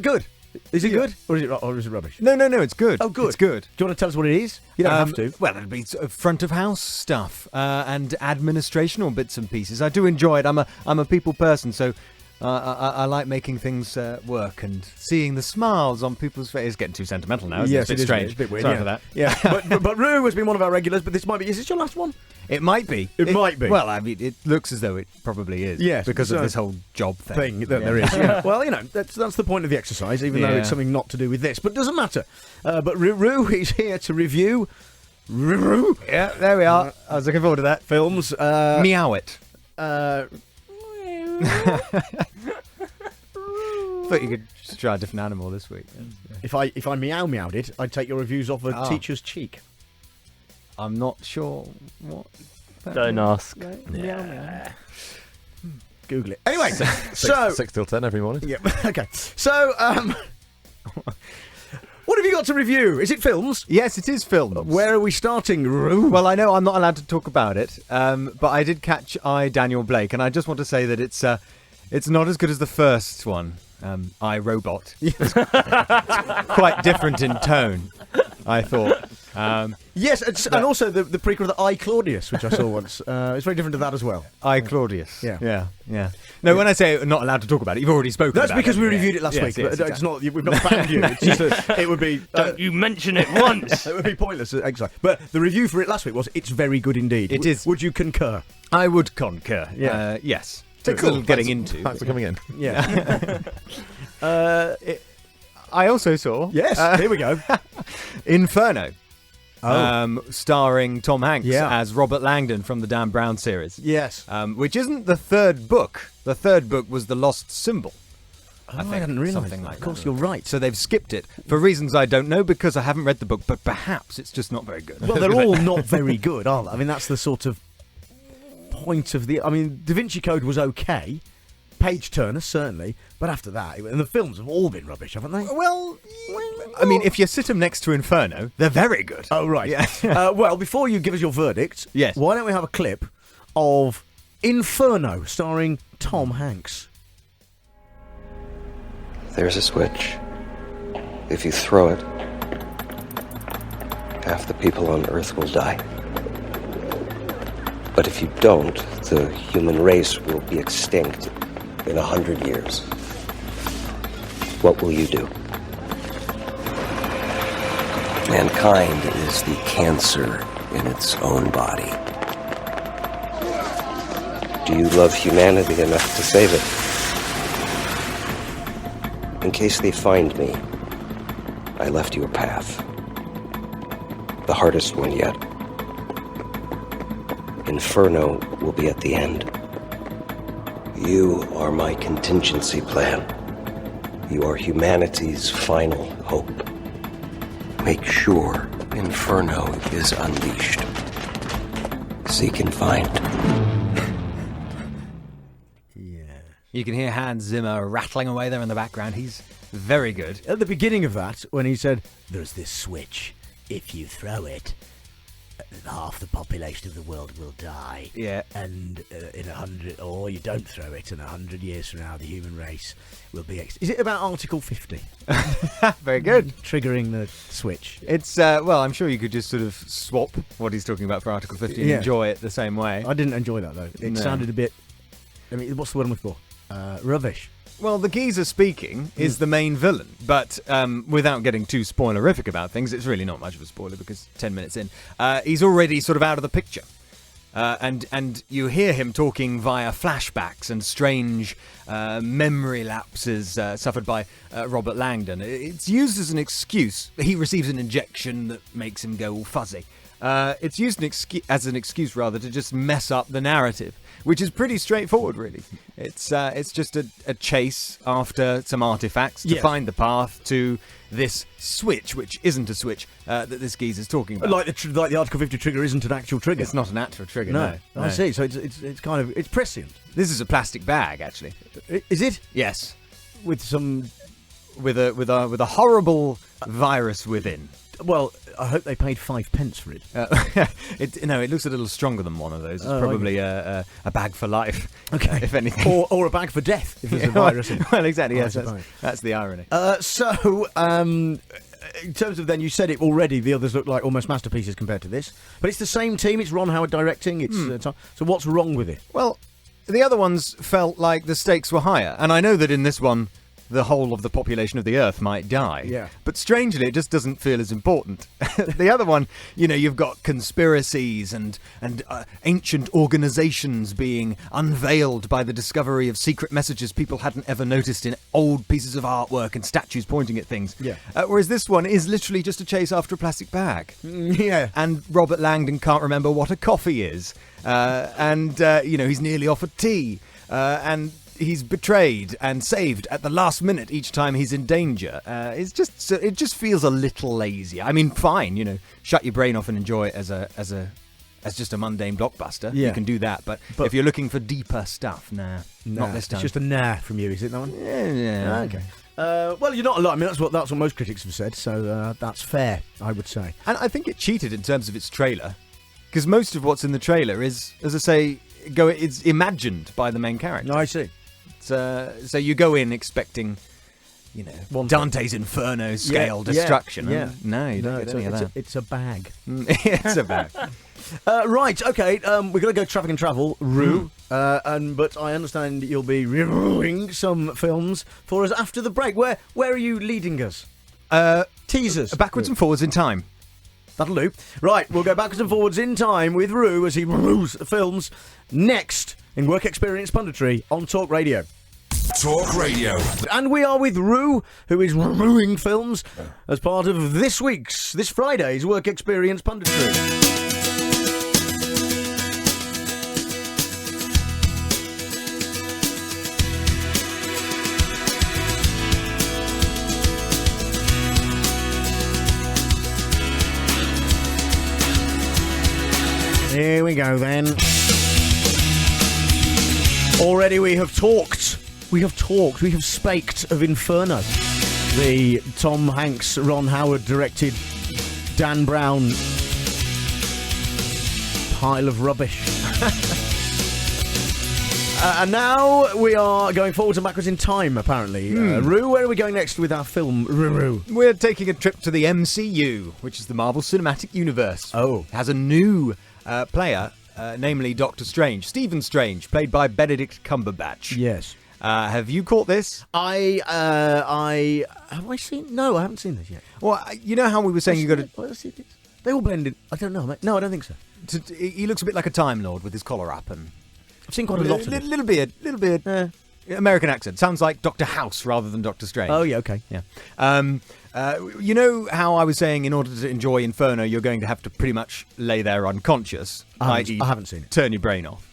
good. Is it good? Or is it rubbish? No, it's good. Oh, good. It's good. Do you want to tell us what it is? You don't have to. Well, it'll be sort of front of house stuff and administrational bits and pieces. I do enjoy it. I'm a people person, so I like making things work and seeing the smiles on people's faces. It's getting too sentimental now, isn't Yes, it? It's a bit strange. It's a bit weird. Sorry for that. Yeah, but Rue has been one of our regulars, but this might be... Is this your last one? It might be. It might be. Well, I mean, it looks as though it probably is. Yes, because of this whole job thing. That there is. Yeah. Well, that's the point of the exercise, even though it's something not to do with this. But it doesn't matter. But Rue is here to review... Rue? Yeah, there we are. I was looking forward to that. Films. Meow it. Thought you could just try a different animal this week. If I meowed it, I'd take your reviews off a teacher's cheek. I'm not sure what. Don't ask. Yeah. Google it. Anyway, so 6 till 10 every morning. Yeah. Okay. So, what have you got to review? Is it films? Yes, it is films. Where are we starting, Rue? Well, I know I'm not allowed to talk about it, but I did catch I, Daniel Blake, and I just want to say that it's not as good as the first one, I, Robot. It's quite different in tone, I thought. Yes, and also the prequel, the I, Claudius, which I saw once. It's very different to that as well. I, Claudius. Yeah. No, when I say not allowed to talk about it, you've already spoken about it. That's because we reviewed it last week. Yes, but it's not. We've not banned you. It's just it would be. Don't you mention it once. It would be pointless. Exactly. But the review for it last week was it's very good indeed. It is. Would you concur? I would concur. Yeah. Yes. Cool. Still getting into. Thanks for coming in. Yeah. I also saw. Yes. Here we go. Inferno. Oh. Starring Tom Hanks as Robert Langdon from the Dan Brown series. Yes. Which isn't the third book. The third book was The Lost Symbol. I hadn't realised. Something like Of course, that. you're right. So they've skipped it for reasons I don't know because I haven't read the book, but perhaps it's just not very good. Well, they're all not very good, are they? I mean, that's the sort of point of the... I mean, Da Vinci Code was okay. Page Turner, certainly. But after that... And the films have all been rubbish, haven't they? Well, I mean, if you sit them next to Inferno, they're very good. Oh, right. Yeah. Well, before you give us your verdict, yes, why don't we have a clip of Inferno starring Tom Hanks? There's a switch. If you throw it, half the people on Earth will die. But if you don't, the human race will be extinct in 100 years. What will you do? Mankind is the cancer in its own body. Do you love humanity enough to save it? In case they find me, I left you a path. The hardest one yet. Inferno will be at the end. You are my contingency plan. You are humanity's final hope. Make sure Inferno is unleashed. Seek and find. You can hear Hans Zimmer rattling away there in the background. He's very good. At the beginning of that, when he said, "There's this switch. If you throw it, half the population of the world will die. Yeah. And in 100, or you don't throw it, and 100 years from now, the human race will be... Is it about Article 50? Very good. Triggering the switch. It's, well, I'm sure you could just sort of swap what he's talking about for Article 50 and enjoy it the same way. I didn't enjoy that, though. It sounded a bit... I mean, what's the word I'm looking for? Rubbish. Well, the geezer speaking is the main villain, but without getting too spoilerific about things, it's really not much of a spoiler because 10 minutes in, he's already sort of out of the picture. And you hear him talking via flashbacks and strange memory lapses suffered by Robert Langdon. It's used as an excuse. He receives an injection that makes him go all fuzzy. It's used as an excuse, rather, to just mess up the narrative, which is pretty straightforward, really. It's just a chase after some artifacts to find the path to this switch, which isn't a switch that this geezer's talking about. Like the Article 50 trigger isn't an actual trigger. It's not an actual trigger. No. I see. So it's kind of it's prescient. This is a plastic bag, actually. Is it? Yes, with a horrible virus within. Well, I hope they paid 5 pence for it. It looks a little stronger than one of those. It's probably a bag for life, okay, if anything, or a bag for death if there's a virus. Well, exactly. Yes, that's the irony. In terms of then, you said it already. The others look like almost masterpieces compared to this, but it's the same team. It's Ron Howard directing. It's so what's wrong with it? Well, the other ones felt like the stakes were higher. And I know that in this one, the whole of the population of the Earth might die. Yeah. But strangely, it just doesn't feel as important. The other one, you've got conspiracies and ancient organizations being unveiled by the discovery of secret messages people hadn't ever noticed in old pieces of artwork and statues pointing at things. Yeah. Whereas this one is literally just a chase after a plastic bag. Yeah. And Robert Langdon can't remember what a coffee is. He's nearly offered tea. And he's betrayed and saved at the last minute each time he's in danger. It just feels a little lazy. I mean, fine, shut your brain off and enjoy it as just a mundane blockbuster. Yeah. You can do that, but if you're looking for deeper stuff, not this time. It's just a nah from you, is it, that one? Yeah. Okay. Well, you're not alone. I mean, that's what most critics have said, so that's fair, I would say. And I think it cheated in terms of its trailer, because most of what's in the trailer is, as I say, it's imagined by the main character. I see. So you go in expecting, Dante's Inferno scale destruction. Yeah. No, you don't get any of that. It's a bag. It's a bag. Right, okay, we're going to go traffic and travel, Rue, but I understand you'll be reviewing some films for us after the break. Where are you leading us? Teasers. Backwards and forwards in time. That'll do. Right, we'll go backwards and forwards in time with Rue as he reviews films next in Work Experience Punditry on Talk Radio. Talk Radio. And we are with Rue, who is reviewing films as part of this Friday's Work Experience Punditry. Here we go then. Already we have spaked of Inferno, the Tom Hanks, Ron Howard directed, Dan Brown pile of rubbish. And now we are going forwards and backwards in time, apparently. Rue, where are we going next with our film, Rue? We're taking a trip to the MCU, which is the Marvel Cinematic Universe. Oh. It has a new player, namely Doctor Strange. Stephen Strange, played by Benedict Cumberbatch. Yes. Have you caught this? Have I seen? No, I haven't seen this yet. Well, you know how we were saying you got to. They all blended. I don't know, mate. No, I don't think so. He looks a bit like a Time Lord with his collar up, and I've seen quite a lot of it. Little bit. American accent. Sounds like Dr. House rather than Doctor Strange. Oh yeah, okay. Yeah. You know how I was saying in order to enjoy Inferno, you're going to have to pretty much lay there unconscious. I haven't seen it. Turn your brain off.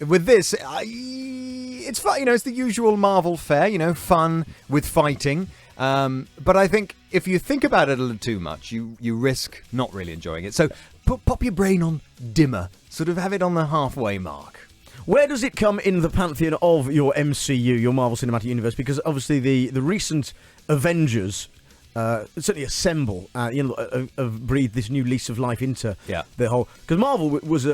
With this, it's fun. It's the usual Marvel fare. Fun with fighting. But I think if you think about it a little too much, you risk not really enjoying it. So pop your brain on dimmer. Sort of have it on the halfway mark. Where does it come in the pantheon of your MCU, your Marvel Cinematic Universe? Because obviously the recent Avengers certainly assemble, have breathed this new lease of life into the whole. Because Marvel was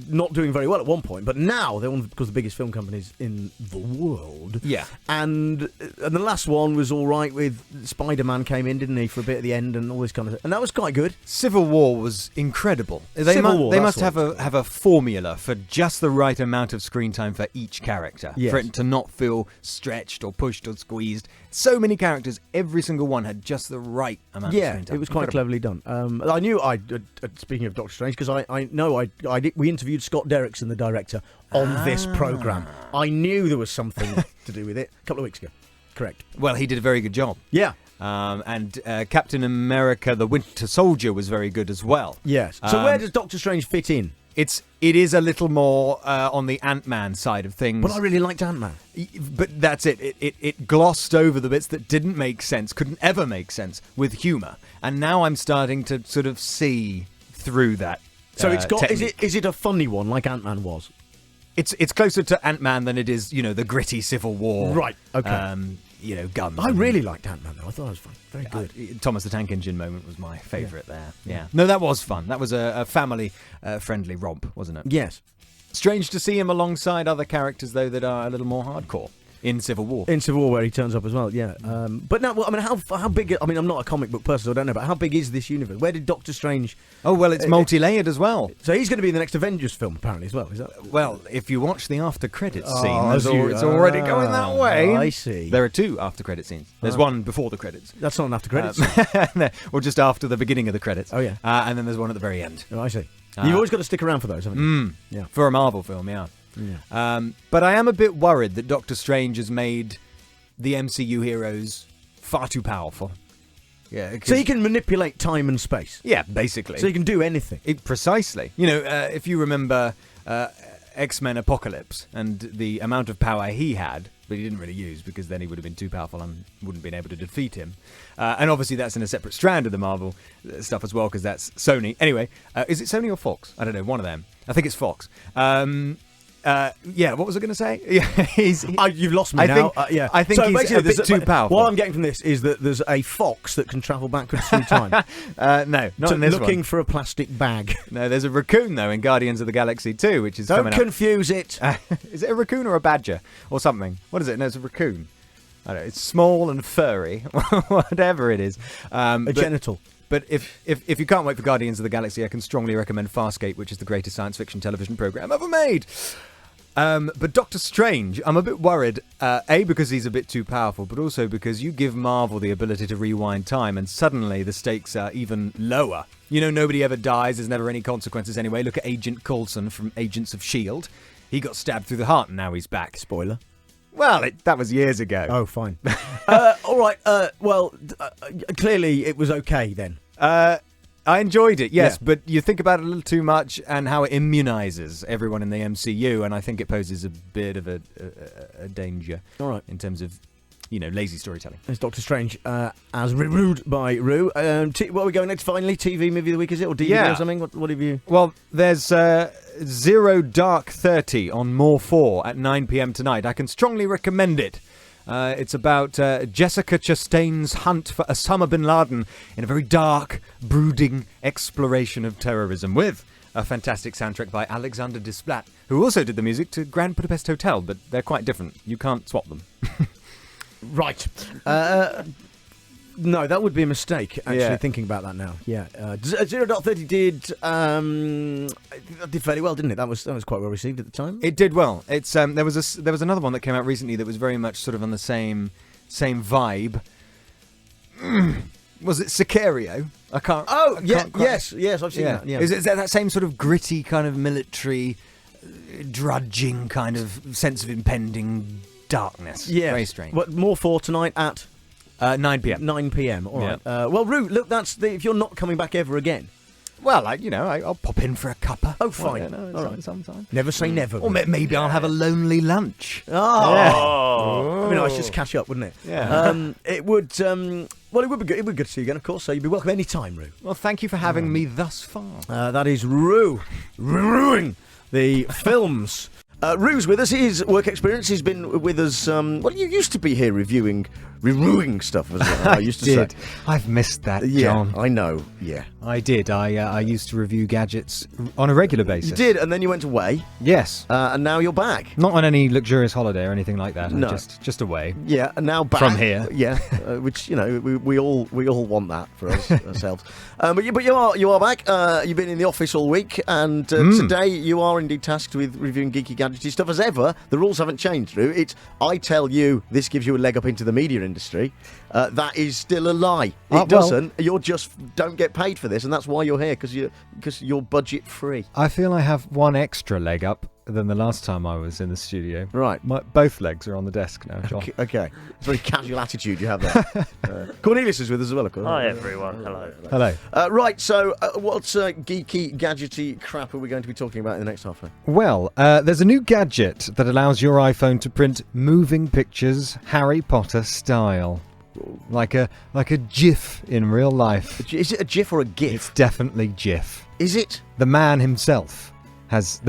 not doing very well at one point, but now they're one of the biggest film companies in the world. Yeah. And the last one was all right with Spider-Man came in, didn't he, for a bit at the end and all this kind of stuff. And that was quite good. Civil War was incredible. They must have a formula for just the right amount of screen time for each character. Yes. For it to not feel stretched or pushed or squeezed. So many characters, every single one had just the right amount of screen time. It was quite cleverly done. I knew speaking of Doctor Strange, because we interviewed Scott Derrickson, the director, on this programme. I knew there was something to do with it a couple of weeks ago. Correct. Well, he did a very good job. Yeah. And Captain America, the Winter Soldier, was very good as well. Yes. So where does Doctor Strange fit in? It is a little more on the Ant-Man side of things. But I really liked Ant-Man. But that's it. It glossed over the bits that didn't make sense, couldn't ever make sense, with humour. And now I'm starting to sort of see through that. So it's got. Technique. Is it a funny one like Ant-Man was? It's closer to Ant-Man than it is, the gritty Civil War. Right. Okay. Guns. I really liked Ant-Man though. I thought it was fun. Very good. Thomas the Tank Engine moment was my favourite there. Yeah. No, that was fun. That was a family-friendly romp, wasn't it? Yes. Strange to see him alongside other characters, though, that are a little more hardcore. in Civil War. In Civil War, where he turns up as well, yeah. But no, well, I mean, how big? I mean, I'm not a comic book person, so I don't know. But how big is this universe? Where did Doctor Strange? Oh well, it's multi-layered as well. So he's going to be in the next Avengers film, apparently, as well. Is that? Well, if you watch the after credits scene, it's already going that way. I see. There are 2 after credit scenes. There's one before the credits. That's not an after credits scene. Or just after the beginning of the credits. Oh yeah. And then there's one at the very end. Oh, I see. You've always got to stick around for those, haven't you? Yeah. For a Marvel film, yeah. But I am a bit worried that Doctor Strange has made the MCU heroes far too powerful. Yeah, so he can manipulate time and space. Yeah, basically. So he can do anything. Precisely. You know, if you remember X-Men Apocalypse and the amount of power he had, but he didn't really use because then he would have been too powerful and wouldn't have been able to defeat him. And obviously that's in a separate strand of the Marvel stuff as well because that's Sony. Anyway, is it Sony or Fox? I don't know, one of them. I think it's Fox. What was I going to say? Yeah, you've lost me now. I think so he's a bit too powerful. What I'm getting from this is that there's a fox that can travel backwards through time. No, not in this looking one. for a plastic bag. No, there's a raccoon, though, in Guardians of the Galaxy 2, which is Don't confuse it. Is it a raccoon or a badger? Or something? What is it? No, it's a raccoon. I don't know. It's small and furry. Whatever it is. Genital. But if you can't wait for Guardians of the Galaxy, I can strongly recommend Farscape, which is the greatest science fiction television program ever made. But Doctor Strange, I'm a bit worried, A, because he's a bit too powerful, but also because you give Marvel the ability to rewind time, and suddenly the stakes are even lower. You know, nobody ever dies, there's never any consequences anyway. Look at Agent Coulson from Agents of S.H.I.E.L.D. He got stabbed through the heart, and now he's back. Spoiler. Well, that was years ago. Oh, fine. All right, clearly it was okay then. I enjoyed it, yes, but you think about it a little too much and how it immunises everyone in the MCU, and I think it poses a bit of a danger. All right. In terms of, lazy storytelling. There's Doctor Strange as rude by Rue. What are we going next, finally? TV movie of the week, is it? Or DVD or something? What have you... Well, there's Zero Dark 30 on More 4 at 9 p.m. tonight. I can strongly recommend it. It's about Jessica Chastain's hunt for Osama bin Laden in a very dark, brooding exploration of terrorism with a fantastic soundtrack by Alexander Desplat, who also did the music to Grand Budapest Hotel, but they're quite different. You can't swap them. Right. No, that would be a mistake, actually, thinking about that now. Yeah. 0.30 did fairly well, didn't it? That was quite well received at the time. It did well. It's there was another one that came out recently that was very much sort of on the same vibe. Was it Sicario? I can't. Oh, yes, I've seen that. Yeah. Is it that same sort of gritty kind of military, drudging kind of sense of impending darkness? Yeah. Very strange. What, More 4 tonight at 9 p.m. 9 p.m. All right. Well, Rue, look, if you're not coming back ever again. Well, I'll pop in for a cuppa. Oh, fine. All right. Sometime. Never say never. Or maybe I'll have a lonely lunch. Oh. I mean, I should just catch up, wouldn't it? Yeah. It would. Well, it would be good. It would be good to see you again, of course. So you'd be welcome any time, Rue. Well, thank you for having me thus far. That is Rue. Ruing the films. Rue's with us. His work experience. He's been with us. You used to be here reviewing stuff, as I used to say. I've missed that, John. I know. Yeah, I did. I used to review gadgets on a regular basis. You did, and then you went away. Yes. And now you're back. Not on any luxurious holiday or anything like that. No. Just away. Yeah, and now back from here. Yeah, which we all want that for us ourselves. But you are back. You've been in the office all week, and today you are indeed tasked with reviewing geeky gadgety stuff. As ever, the rules haven't changed, Drew. It's I tell you this gives you a leg up into the media industry. That is still a lie. It doesn't. You just don't get paid for this, and that's why you're here, because you're budget free. I feel I have one extra leg up than the last time I was in the studio. Right. Both legs are on the desk now, John. Okay. It's a very casual attitude you have there. Cornelius is with us as well, of course. Hi, everyone. Hello. Hello. Right, so what's geeky, gadgety crap are we going to be talking about in the next half hour? Well, there's a new gadget that allows your iPhone to print moving pictures Harry Potter style. Like a GIF in real life. Is it a GIF or a GIF? It's definitely GIF. Is it? The man himself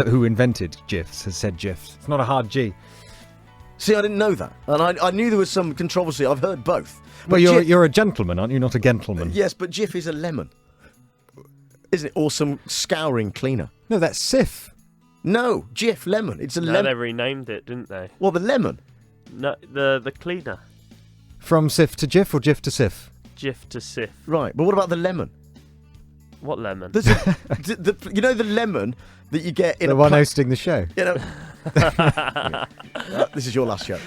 who invented GIFs has said GIFs. It's not a hard G. See, I didn't know that, and I knew there was some controversy. I've heard both. But you're a gentleman, aren't you? Not a gentleman. Yes, but GIF is a lemon, isn't it? Or some scouring cleaner. No, that's Sif. No, GIF lemon. It's a lemon. They renamed it, didn't they? Well, the lemon. No, the cleaner. From Sif to GIF or GIF to Sif? GIF to Sif. Right, but what about the lemon? What lemon? There's you know the lemon that you get in the one hosting the show. You know, this is your last show.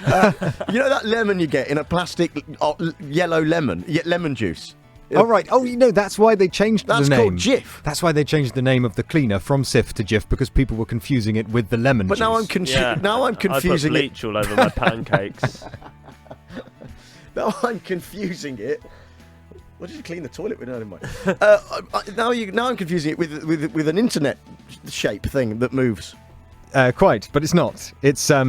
You know that lemon you get in a plastic yellow lemon juice. Oh, right. Oh, that's why they changed the name. That's called GIF. That's why they changed the name of the cleaner from Sif to GIF, because people were confusing it with the lemon juice. Now I'm confusing I put bleach all over my pancakes. Now I'm confusing it. What did you clean the toilet with? No, never mind. Now I'm confusing it with an internet shape thing that moves. Quite, but it's not. It's a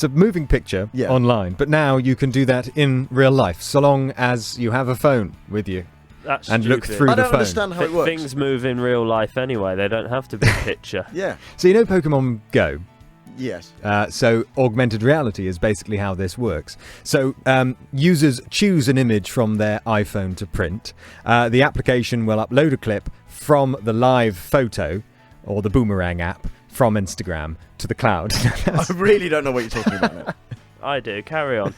moving picture online, but now you can do that in real life, so long as you have a phone with you. That's and stupid. look through the phone. I don't understand how it works. Things move in real life anyway. They don't have to be a picture. Yeah. So you know Pokemon Go? Yes. So augmented reality is basically how this works. So users choose an image from their iPhone to print. The application will upload a clip from the live photo or the Boomerang app from Instagram to the cloud. I really don't know what you're talking about now. I do. Carry on.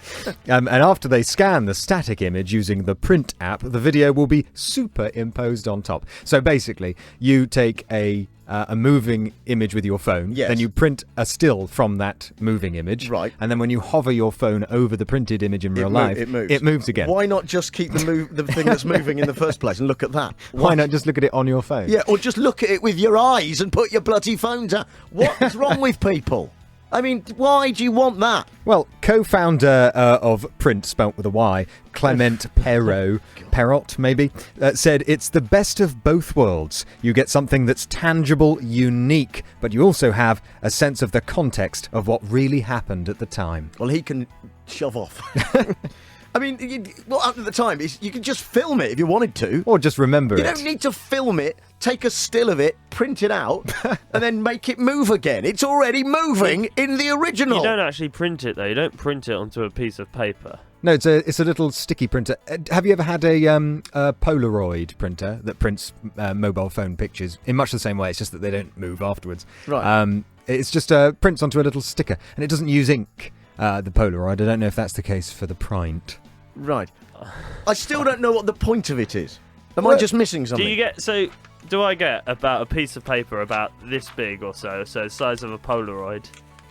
And after they scan the static image using the print app, the video will be superimposed on top. So basically, you take a moving image with your phone, then you print a still from that moving image, right? And then when you hover your phone over the printed image in real life, it moves again. Why not just keep the thing that's moving in the first place and look at that? Why not just look at it on your phone? Yeah, or just look at it with your eyes and put your bloody phone down. What's wrong with people? I mean, why do you want that? Well, co-founder of Print, spelt with a Y, Clement Perrot, maybe, said it's the best of both worlds. You get something that's tangible, unique, but you also have a sense of the context of what really happened at the time. Well, he can shove off. I mean, what happened at the time is you could just film it if you wanted to. Or just remember it. You don't need to film it, take a still of it, print it out, and then make it move again. It's already moving in the original. You don't actually print it, though. You don't print it onto a piece of paper. No, it's a little sticky printer. Have you ever had a Polaroid printer that prints mobile phone pictures in much the same way? It's just that they don't move afterwards. Right. It's just prints onto a little sticker, and it doesn't use ink. The Polaroid. I don't know if that's the case for the Print. Right. I still don't know what the point of it is. Am I just missing something? Do I get about a piece of paper about this big or so the size of a Polaroid,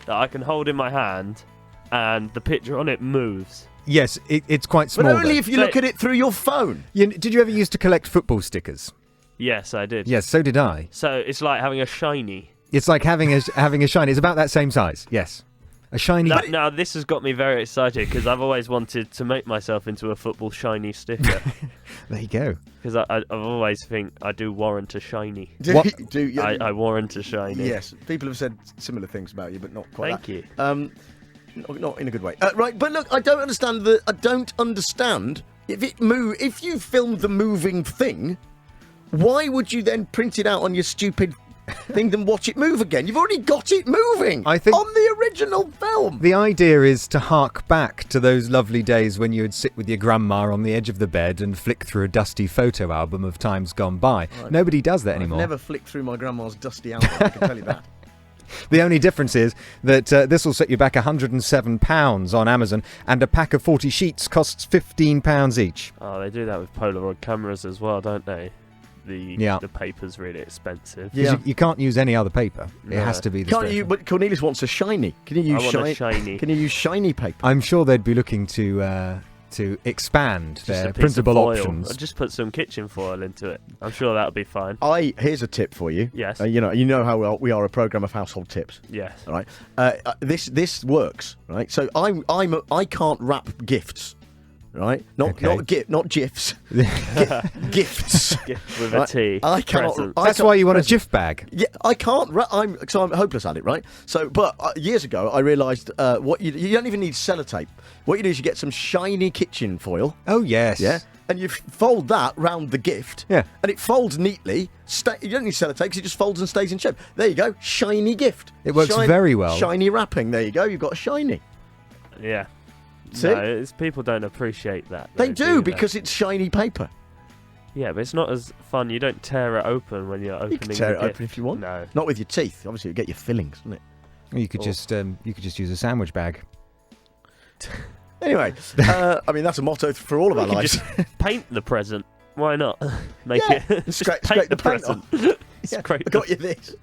that I can hold in my hand, and the picture on it moves? Yes, it's quite small. But only if you look at it through your phone. Did you ever used to collect football stickers? Yes, I did. Yes, so did I. So it's like having a shiny. It's like having a shiny. It's about that same size. Yes. A shiny... Now, this has got me very excited, because I've always wanted to make myself into a football shiny sticker. There you go. Because I've always think I do warrant a shiny. I warrant a shiny. Yes, people have said similar things about you, but not quite. Thank you. Not in a good way. Right, but look, I don't understand if you filmed the moving thing, why would you then print it out on your stupid thing and watch it move again? You've already got it moving on the original film. The idea is to hark back to those lovely days when you would sit with your grandma on the edge of the bed and flick through a dusty photo album of times gone by. Right. Nobody does that anymore. I've never flicked through my grandma's dusty album, I can tell you that. The only difference is that this will set you back £107 on Amazon, and a pack of 40 sheets costs £15 each. Oh, they do that with Polaroid cameras as well, don't they? The paper's really expensive. Yeah. You can't use any other paper. It has to be the special. But Cornelius wants a shiny. Can you use shiny? Can you use shiny paper? I'm sure they'd be looking to expand their printable options. I'll just put some kitchen foil into it. I'm sure that'll be fine. Here's a tip for you. Yes. You know how we are a program of household tips. Yes. All right. This works. Right. So I can't wrap gifts. Right, not GIFs, gifts with a T. I can't. That's why you want a GIF bag. Yeah, I can't. I'm hopeless at it, right? So, but years ago, I realised what you don't even need sellotape. What you do is you get some shiny kitchen foil. Oh yes. Yeah, and you fold that round the gift. Yeah, and it folds neatly. You don't need sellotape because it just folds and stays in shape. There you go, shiny gift. It works very well. Shiny wrapping. There you go. You've got a shiny. Yeah. See? No, people don't appreciate that. They do because it's shiny paper. Yeah, but it's not as fun. You don't tear it open when you're opening. You can tear it open if you want. No, not with your teeth. Obviously, you get your fillings, wouldn't it? Well, you could just use a sandwich bag. Anyway, I mean, that's a motto for all of our You lives. just paint the present. Why not? Make Yeah. it. Just paint the present. Yeah, I got you this.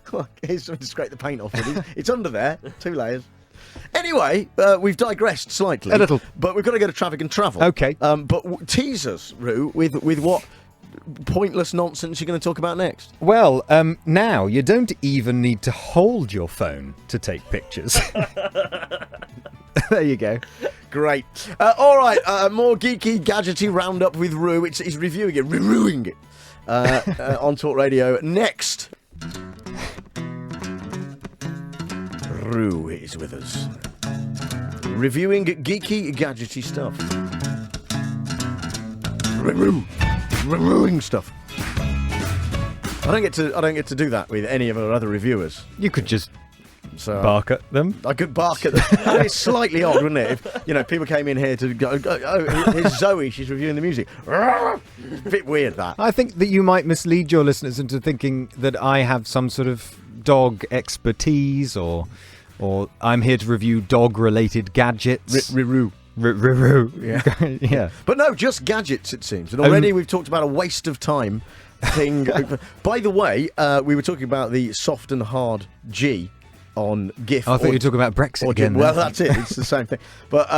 Come on, here's something to scrape the paint off with. It's under there, 2 layers. Anyway, we've digressed slightly. A little. But we've got to go to traffic and travel. Okay. But tease us, Roo, with what pointless nonsense you're going to talk about next. Well, now you don't even need to hold your phone to take pictures. There you go. Great. All right, more geeky, gadgety roundup with Roo. He's reviewing it, reviewing it on Talk Radio. Next. Roo is with us. Reviewing geeky, gadgety stuff. Reviewing stuff. I don't get to do that with any of our other reviewers. You could just bark at them. I could bark at them. I mean, it's slightly odd, wouldn't it? If people came in here to go, oh, here's Zoe, she's reviewing the music. A bit weird, that. I think that you might mislead your listeners into thinking that I have some sort of dog expertise, or I'm here to review dog-related gadgets. Roo. Yeah. Yeah. But no, just gadgets, it seems. And already we've talked about a waste of time thing. By the way, we were talking about the soft and hard G on GIF. I thought you were talking about Brexit again. Well, that's it. It's the same thing. But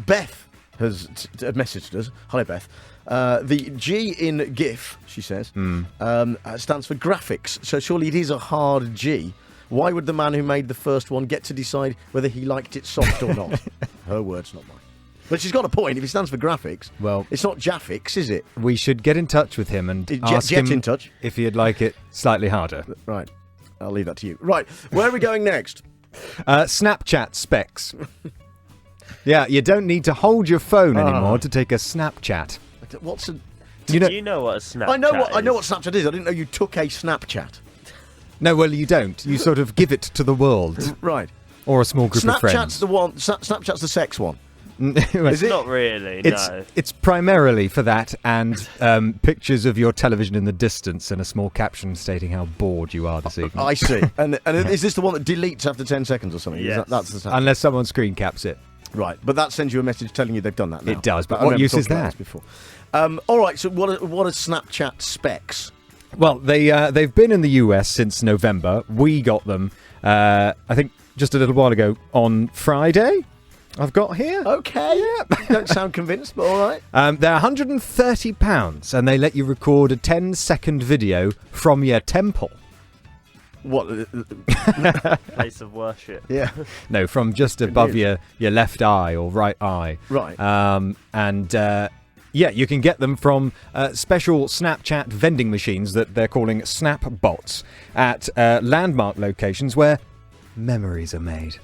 Beth has messaged us. Hello, Beth. The G in GIF, she says, stands for graphics. So surely it is a hard G. Why would the man who made the first one get to decide whether he liked it soft or not? Her words, not mine. But she's got a point. If it stands for graphics, well, it's not Jaffix, is it? We should get in touch with him and ask him in touch if he'd like it slightly harder. Right. I'll leave that to you. Right. Where are we going next? Snapchat specs. Yeah, you don't need to hold your phone anymore to take a Snapchat. What's a... Do you know what a Snapchat I know what Snapchat is. I didn't know you took a Snapchat. No, well, you don't. You sort of give it to the world. Right. Or a small group of friends. Snapchat's the sex one. Is it? Not really, no. It's primarily for that and pictures of your television in the distance and a small caption stating how bored you are this evening. I see. And is this the one that deletes after 10 seconds or something? Yes. That's the Unless someone screen caps it. Right, but that sends you a message telling you they've done that now. It does, but what use is that? Before. All right, so what are Snapchat specs? Well, they've been in the US since November. We got them, I think, just a little while ago on Friday. I've got here. Okay. Yeah. Don't sound convinced, but all right. They're £130, and they let you record a 10-second video from your temple. What? Place of worship. Yeah. No, from just above your left eye or right eye. Right. Yeah, you can get them from special Snapchat vending machines that they're calling Snap Bots at landmark locations where memories are made.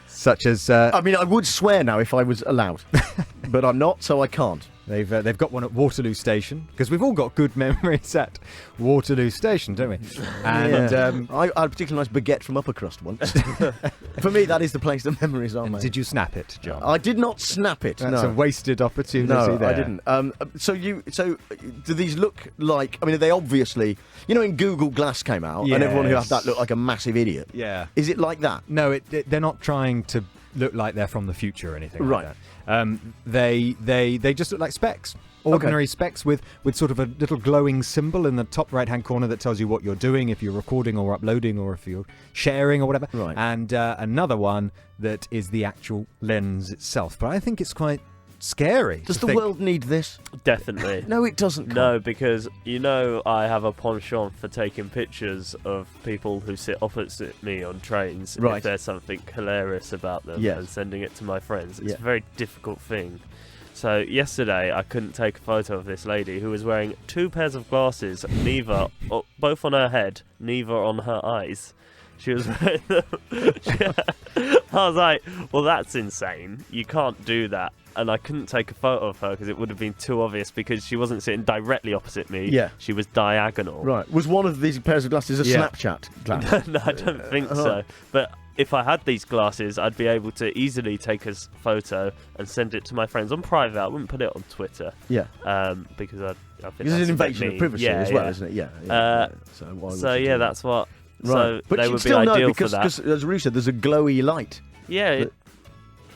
Such as... I mean, I would swear now if I was allowed, but I'm not, so I can't. They've got one at Waterloo Station, because we've all got good memories at Waterloo Station, don't we? And I had a particularly nice baguette from Upper Crust once. For me, that is the place the memories are made. Did you snap it, John? I did not snap it. That's a wasted opportunity. No, there. I didn't. So do these look like? I mean, are they obviously? You know, when Google Glass came out, and everyone who had that looked like a massive idiot. Yeah. Is it like that? No, they're not trying to look like they're from the future or anything right. like that. They just look like specs. Ordinary specs with sort of a little glowing symbol in the top right-hand corner that tells you what you're doing, if you're recording or uploading or if you're sharing or whatever. Right. And another one that is the actual lens itself. But I think it's quite scary. Does the world need this? Definitely. No, it doesn't. No, because I have a penchant for taking pictures of people who sit opposite me on trains if there's something hilarious about them and sending it to my friends. It's a very difficult thing. So yesterday I couldn't take a photo of this lady who was wearing 2 pairs of glasses, both on her head, neither on her eyes. She was wearing them. I was like, well, that's insane. You can't do that. And I couldn't take a photo of her because it would have been too obvious because she wasn't sitting directly opposite me. Yeah. She was diagonal. Right. Was one of these pairs of glasses a Snapchat glass? No, I don't think so. But if I had these glasses, I'd be able to easily take a photo and send it to my friends on private. I wouldn't put it on Twitter. Yeah. Because I think it's an invasion of privacy as well, isn't it? Yeah. That's what... Right. So but they would be still ideal because, for that. Because, as Roo said, there's a glowy light. Yeah,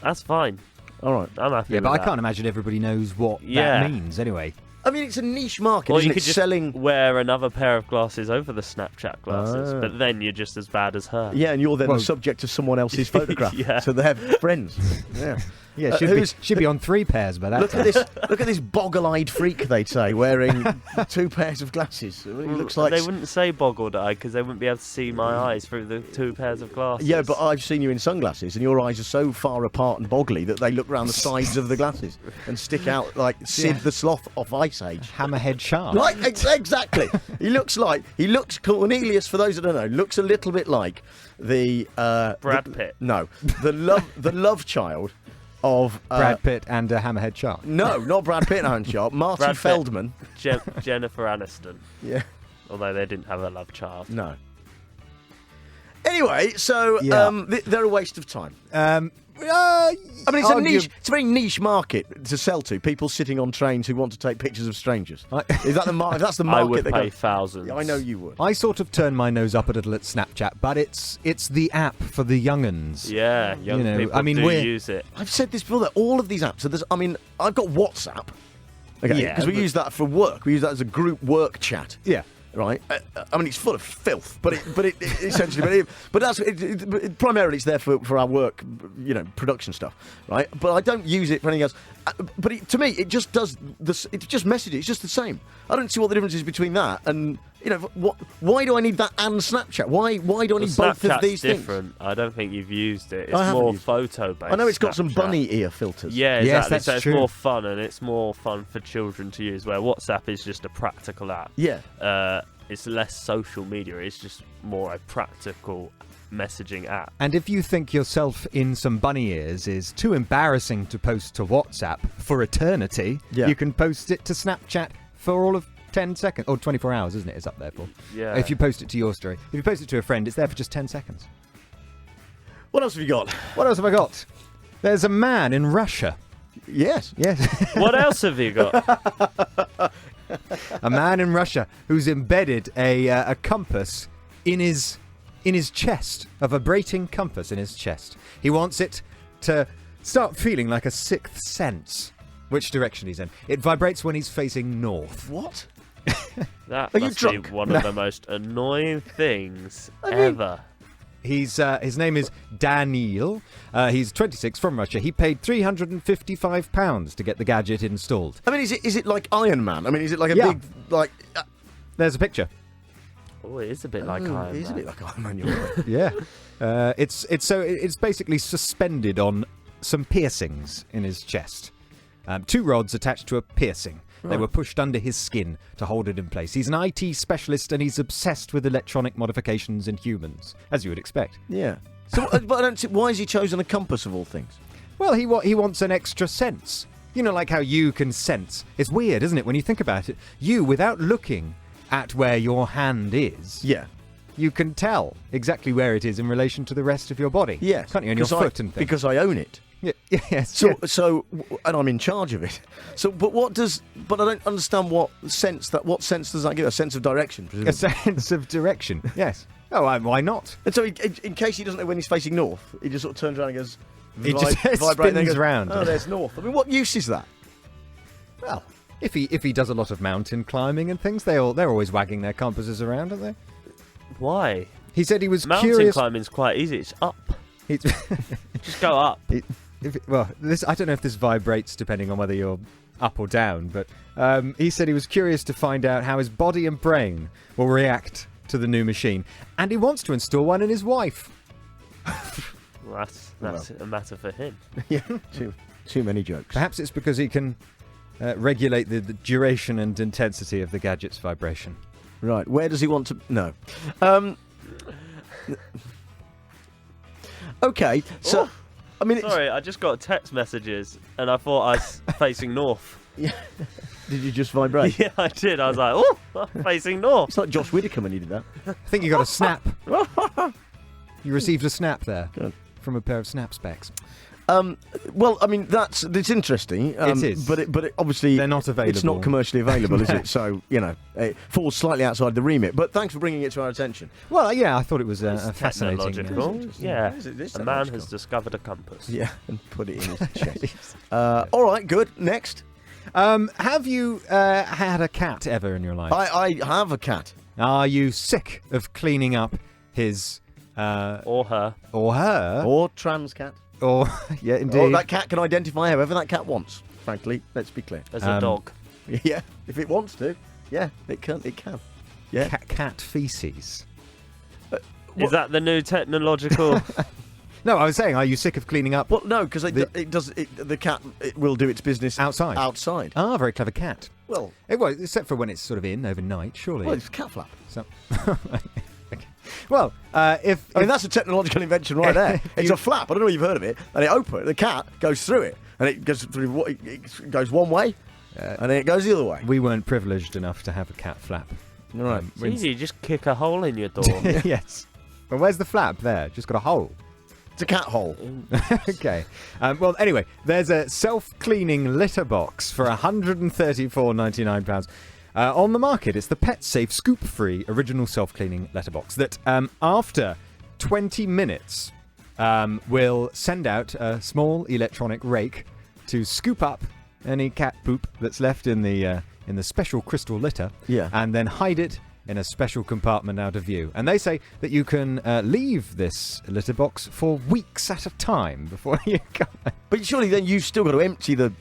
That's fine. All right. I'm happy Yeah, with but I that. can't imagine everybody knows what Yeah. that means anyway. I mean, it's a niche market, Or isn't you it? could just Selling... wear another pair of glasses over the Snapchat glasses, but then you're just as bad as her. Yeah, and you're then the subject of someone else's photograph. Yeah. So they have friends. Yeah. Yeah, should be on 3 pairs by that Look time. at this! Look at this boggle-eyed freak, they'd say, wearing 2 pairs of glasses. It looks like They wouldn't say boggled-eyed because they wouldn't be able to see my eyes through the 2 pairs of glasses. Yeah, but I've seen you in sunglasses, and your eyes are so far apart and boggly that they look round the sides of the glasses and stick out like Sid the Sloth off Ice Age. Hammerhead shark. Like exactly. He looks Cornelius. For those that don't know, looks a little bit like the Brad Pitt. No, the love child of Brad Pitt and a hammerhead shark. No, not Brad Pitt and Shark. Marty Brad Pitt. Feldman. Jennifer Aniston. Yeah. Although they didn't have a love child. No. Anyway, so they're a waste of time. I mean, it's a very niche market to sell to. People sitting on trains who want to take pictures of strangers. Is that the market? That's the market. I would that pay goes- thousands. I know you would. I sort of turn my nose up a little at Snapchat, but it's the app for the young'uns. Yeah, young people do use it. I've said this before, that all of these apps. I've got WhatsApp. Okay, Yeah, because we use that for work. We use that as a group work chat. Yeah. Right. I mean, it's full of filth, but it essentially, but that's primarily it's there for our work, production stuff, right? But I don't use it for anything else. But to me, it just does this. It's just messaging. It's just the same. I don't see what the difference is between that and why do I need that and Snapchat? Why do I need both of these things? Different. I don't think you've used it. It's I haven't more used it. photo based. I know it's got some Snapchat. bunny ear filters. Yeah, exactly. Yes, that's so it's true. more fun, and it's more fun for children to use. Where WhatsApp is just a practical app. Yeah. It's less social media. It's just more a practical messaging app. And if you think yourself in some bunny ears is too embarrassing to post to WhatsApp for eternity, you can post it to Snapchat for all of 10 seconds, or 24 hours, isn't it? It's up there for. Yeah. If you post it to your story. If you post it to a friend, it's there for just 10 seconds. What else have you got? What else have I got? There's a man in Russia. Yes. Yes. What else have you got? A man in Russia who's embedded a compass in his chest, a vibrating compass in his chest. He wants it to start feeling like a sixth sense, which direction he's in. It vibrates when he's facing north. What? That Are you must be drunk? one of the most annoying things ever. His name is Daniil. He's 26, from Russia. He paid £355 to get the gadget installed. I mean, is it like Iron Man? I mean, is it like a big There's a picture. Oh, it is a bit like Iron Man. It is a bit like Iron Man. You're right. Yeah. It's basically suspended on some piercings in his chest. 2 rods attached to a piercing. They were pushed under his skin to hold it in place. He's an IT specialist and he's obsessed with electronic modifications in humans, as you would expect. Yeah. So, but I don't see, why has he chosen a compass of all things? Well, he wants an extra sense. You know, like how you can sense. It's weird, isn't it, when you think about it? You, without looking at where your hand is, you can tell exactly where it is in relation to the rest of your body. Yes. Can't you? And your foot and things. Because I own it. Yeah, yes. So, and I'm in charge of it. So, but I don't understand what sense does that give? A sense of direction, presumably. A sense of direction, yes. Oh, why not? And so, in case he doesn't know when he's facing north, he just sort of turns around and goes, He just vibrate, and then spins goes, round. Oh, there's north. I mean, what use is that? Well, if he does a lot of mountain climbing and things, they're always wagging their compasses around, aren't they? Why? He said he was Mountain curious. climbing's quite easy. It's up. Just go up. I don't know if this vibrates depending on whether you're up or down, but he said he was curious to find out how his body and brain will react to the new machine, and he wants to install one in his wife. Well, that's a matter for him. Yeah, too many jokes. Perhaps it's because he can regulate the duration and intensity of the gadget's vibration. Right, where does he want to... No. Okay, so... I mean, Sorry, I just got text messages, and I thought I was facing north. Yeah. Did you just vibrate? Yeah, I did. I was like, oh, I'm facing north. It's like Josh Whittaker when he did that. I think you got a snap. You received a snap there. Good. from a pair of snap specs. Well, I mean, it's interesting. It is. But it obviously... They're not available. It's not commercially available, is it? So, it falls slightly outside the remit. But thanks for bringing it to our attention. Well, yeah, I thought it was a fascinating... Technological. Yeah. A man has discovered discovered a compass. Yeah, and put it in his chest. All right, good. Next. Have you had a cat ever in your life? I have a cat. Are you sick of cleaning up his... or her. Or her. Or trans cat. Or, yeah, indeed. Or that cat can identify however that cat wants, frankly. Let's be clear. As a dog. Yeah, if it wants to. Yeah, it can. Yeah. Cat feces. Is that the new technological... No, I was saying, are you sick of cleaning up? Well, no, because the cat will do its business outside. Outside. Ah, very clever cat. Well, except for when it's sort of in overnight, surely. Well, it's cat flap. So, okay. Well, if that's a technological invention right there. It's a flap. I don't know if you've heard of it. And it opens. The cat goes through it, and it goes through. It goes one way, and then it goes the other way. We weren't privileged enough to have a cat flap. All right. It's easy. You just kick a hole in your door. Yes. Well, where's the flap? There. Just got a hole. It's a cat hole. Okay. Well, anyway, there's a self-cleaning litter box for £134.99 on the market. It's the Pet Safe Scoop-Free original self-cleaning letterbox that, after 20 minutes, will send out a small electronic rake to scoop up any cat poop that's left in the special crystal litter, and then hide it in a special compartment out of view. And they say that you can leave this litter box for weeks at a time before you go. But surely then you've still got to empty the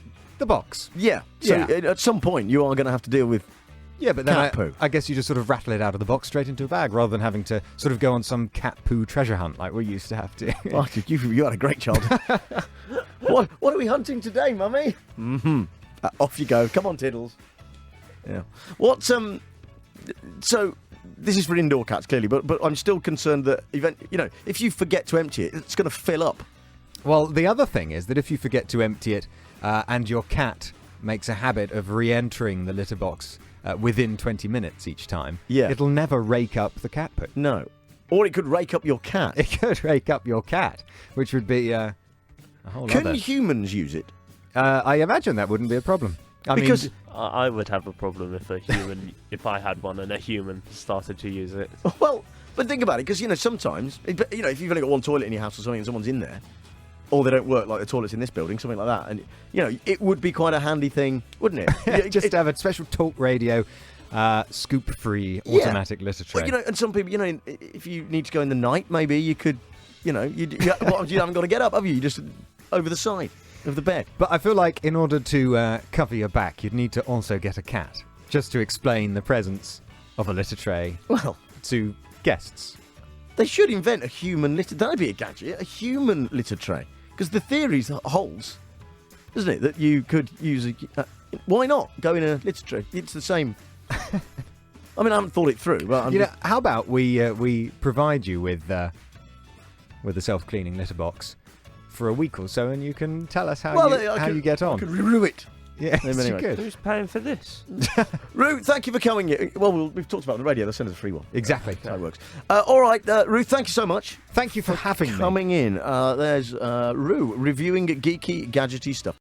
box. Yeah. So at some point you are going to have to deal with but then cat poo. I guess you just sort of rattle it out of the box straight into a bag rather than having to sort of go on some cat poo treasure hunt like we used to have to. Oh, you had a great childhood. What are we hunting today, Mummy? Mm-hmm. Off you go. Come on, Tiddles. Yeah. So this is for indoor cats, clearly, but I'm still concerned that if you forget to empty it, it's going to fill up. Well, the other thing is that if you forget to empty it and your cat makes a habit of re-entering the litter box within 20 minutes each time, it'll never rake up the cat poo. No. Or it could rake up your cat. It could rake up your cat, which would be a whole other... Can humans use it? I imagine that wouldn't be a problem. I would have a problem if I had one and a human started to use it. Well, but think about it, because sometimes if you've only got one toilet in your house or something and someone's in there, or they don't work like the toilets in this building, something like that, and it would be quite a handy thing, wouldn't it? Just to have a special TalkRADIO scoop-free automatic litter tray. Well, and some people, if you need to go in the night, maybe you could, you haven't got to get up, have you? You just over the side of the bed. But I feel like in order to cover your back, you'd need to also get a cat, just to explain the presence of a litter tray to guests. They should invent a human litter. That'd be a gadget, a human litter tray. Because the theory holds, isn't it, that you could use a... why not go in a litter tray? It's the same... I mean, I haven't thought it through, but... how about we provide you with a self-cleaning litter box for a week or so, and you can tell us how you get on. I could review it. Yeah, anyway. good. Who's paying for this? Ruth, thank you for coming. Well, we've talked about the radio. They'll send us a free one. Exactly. That's how it works. All right, Ruth, thank you so much. Thank you for having me. Coming in. There's Rue reviewing geeky, gadgety stuff.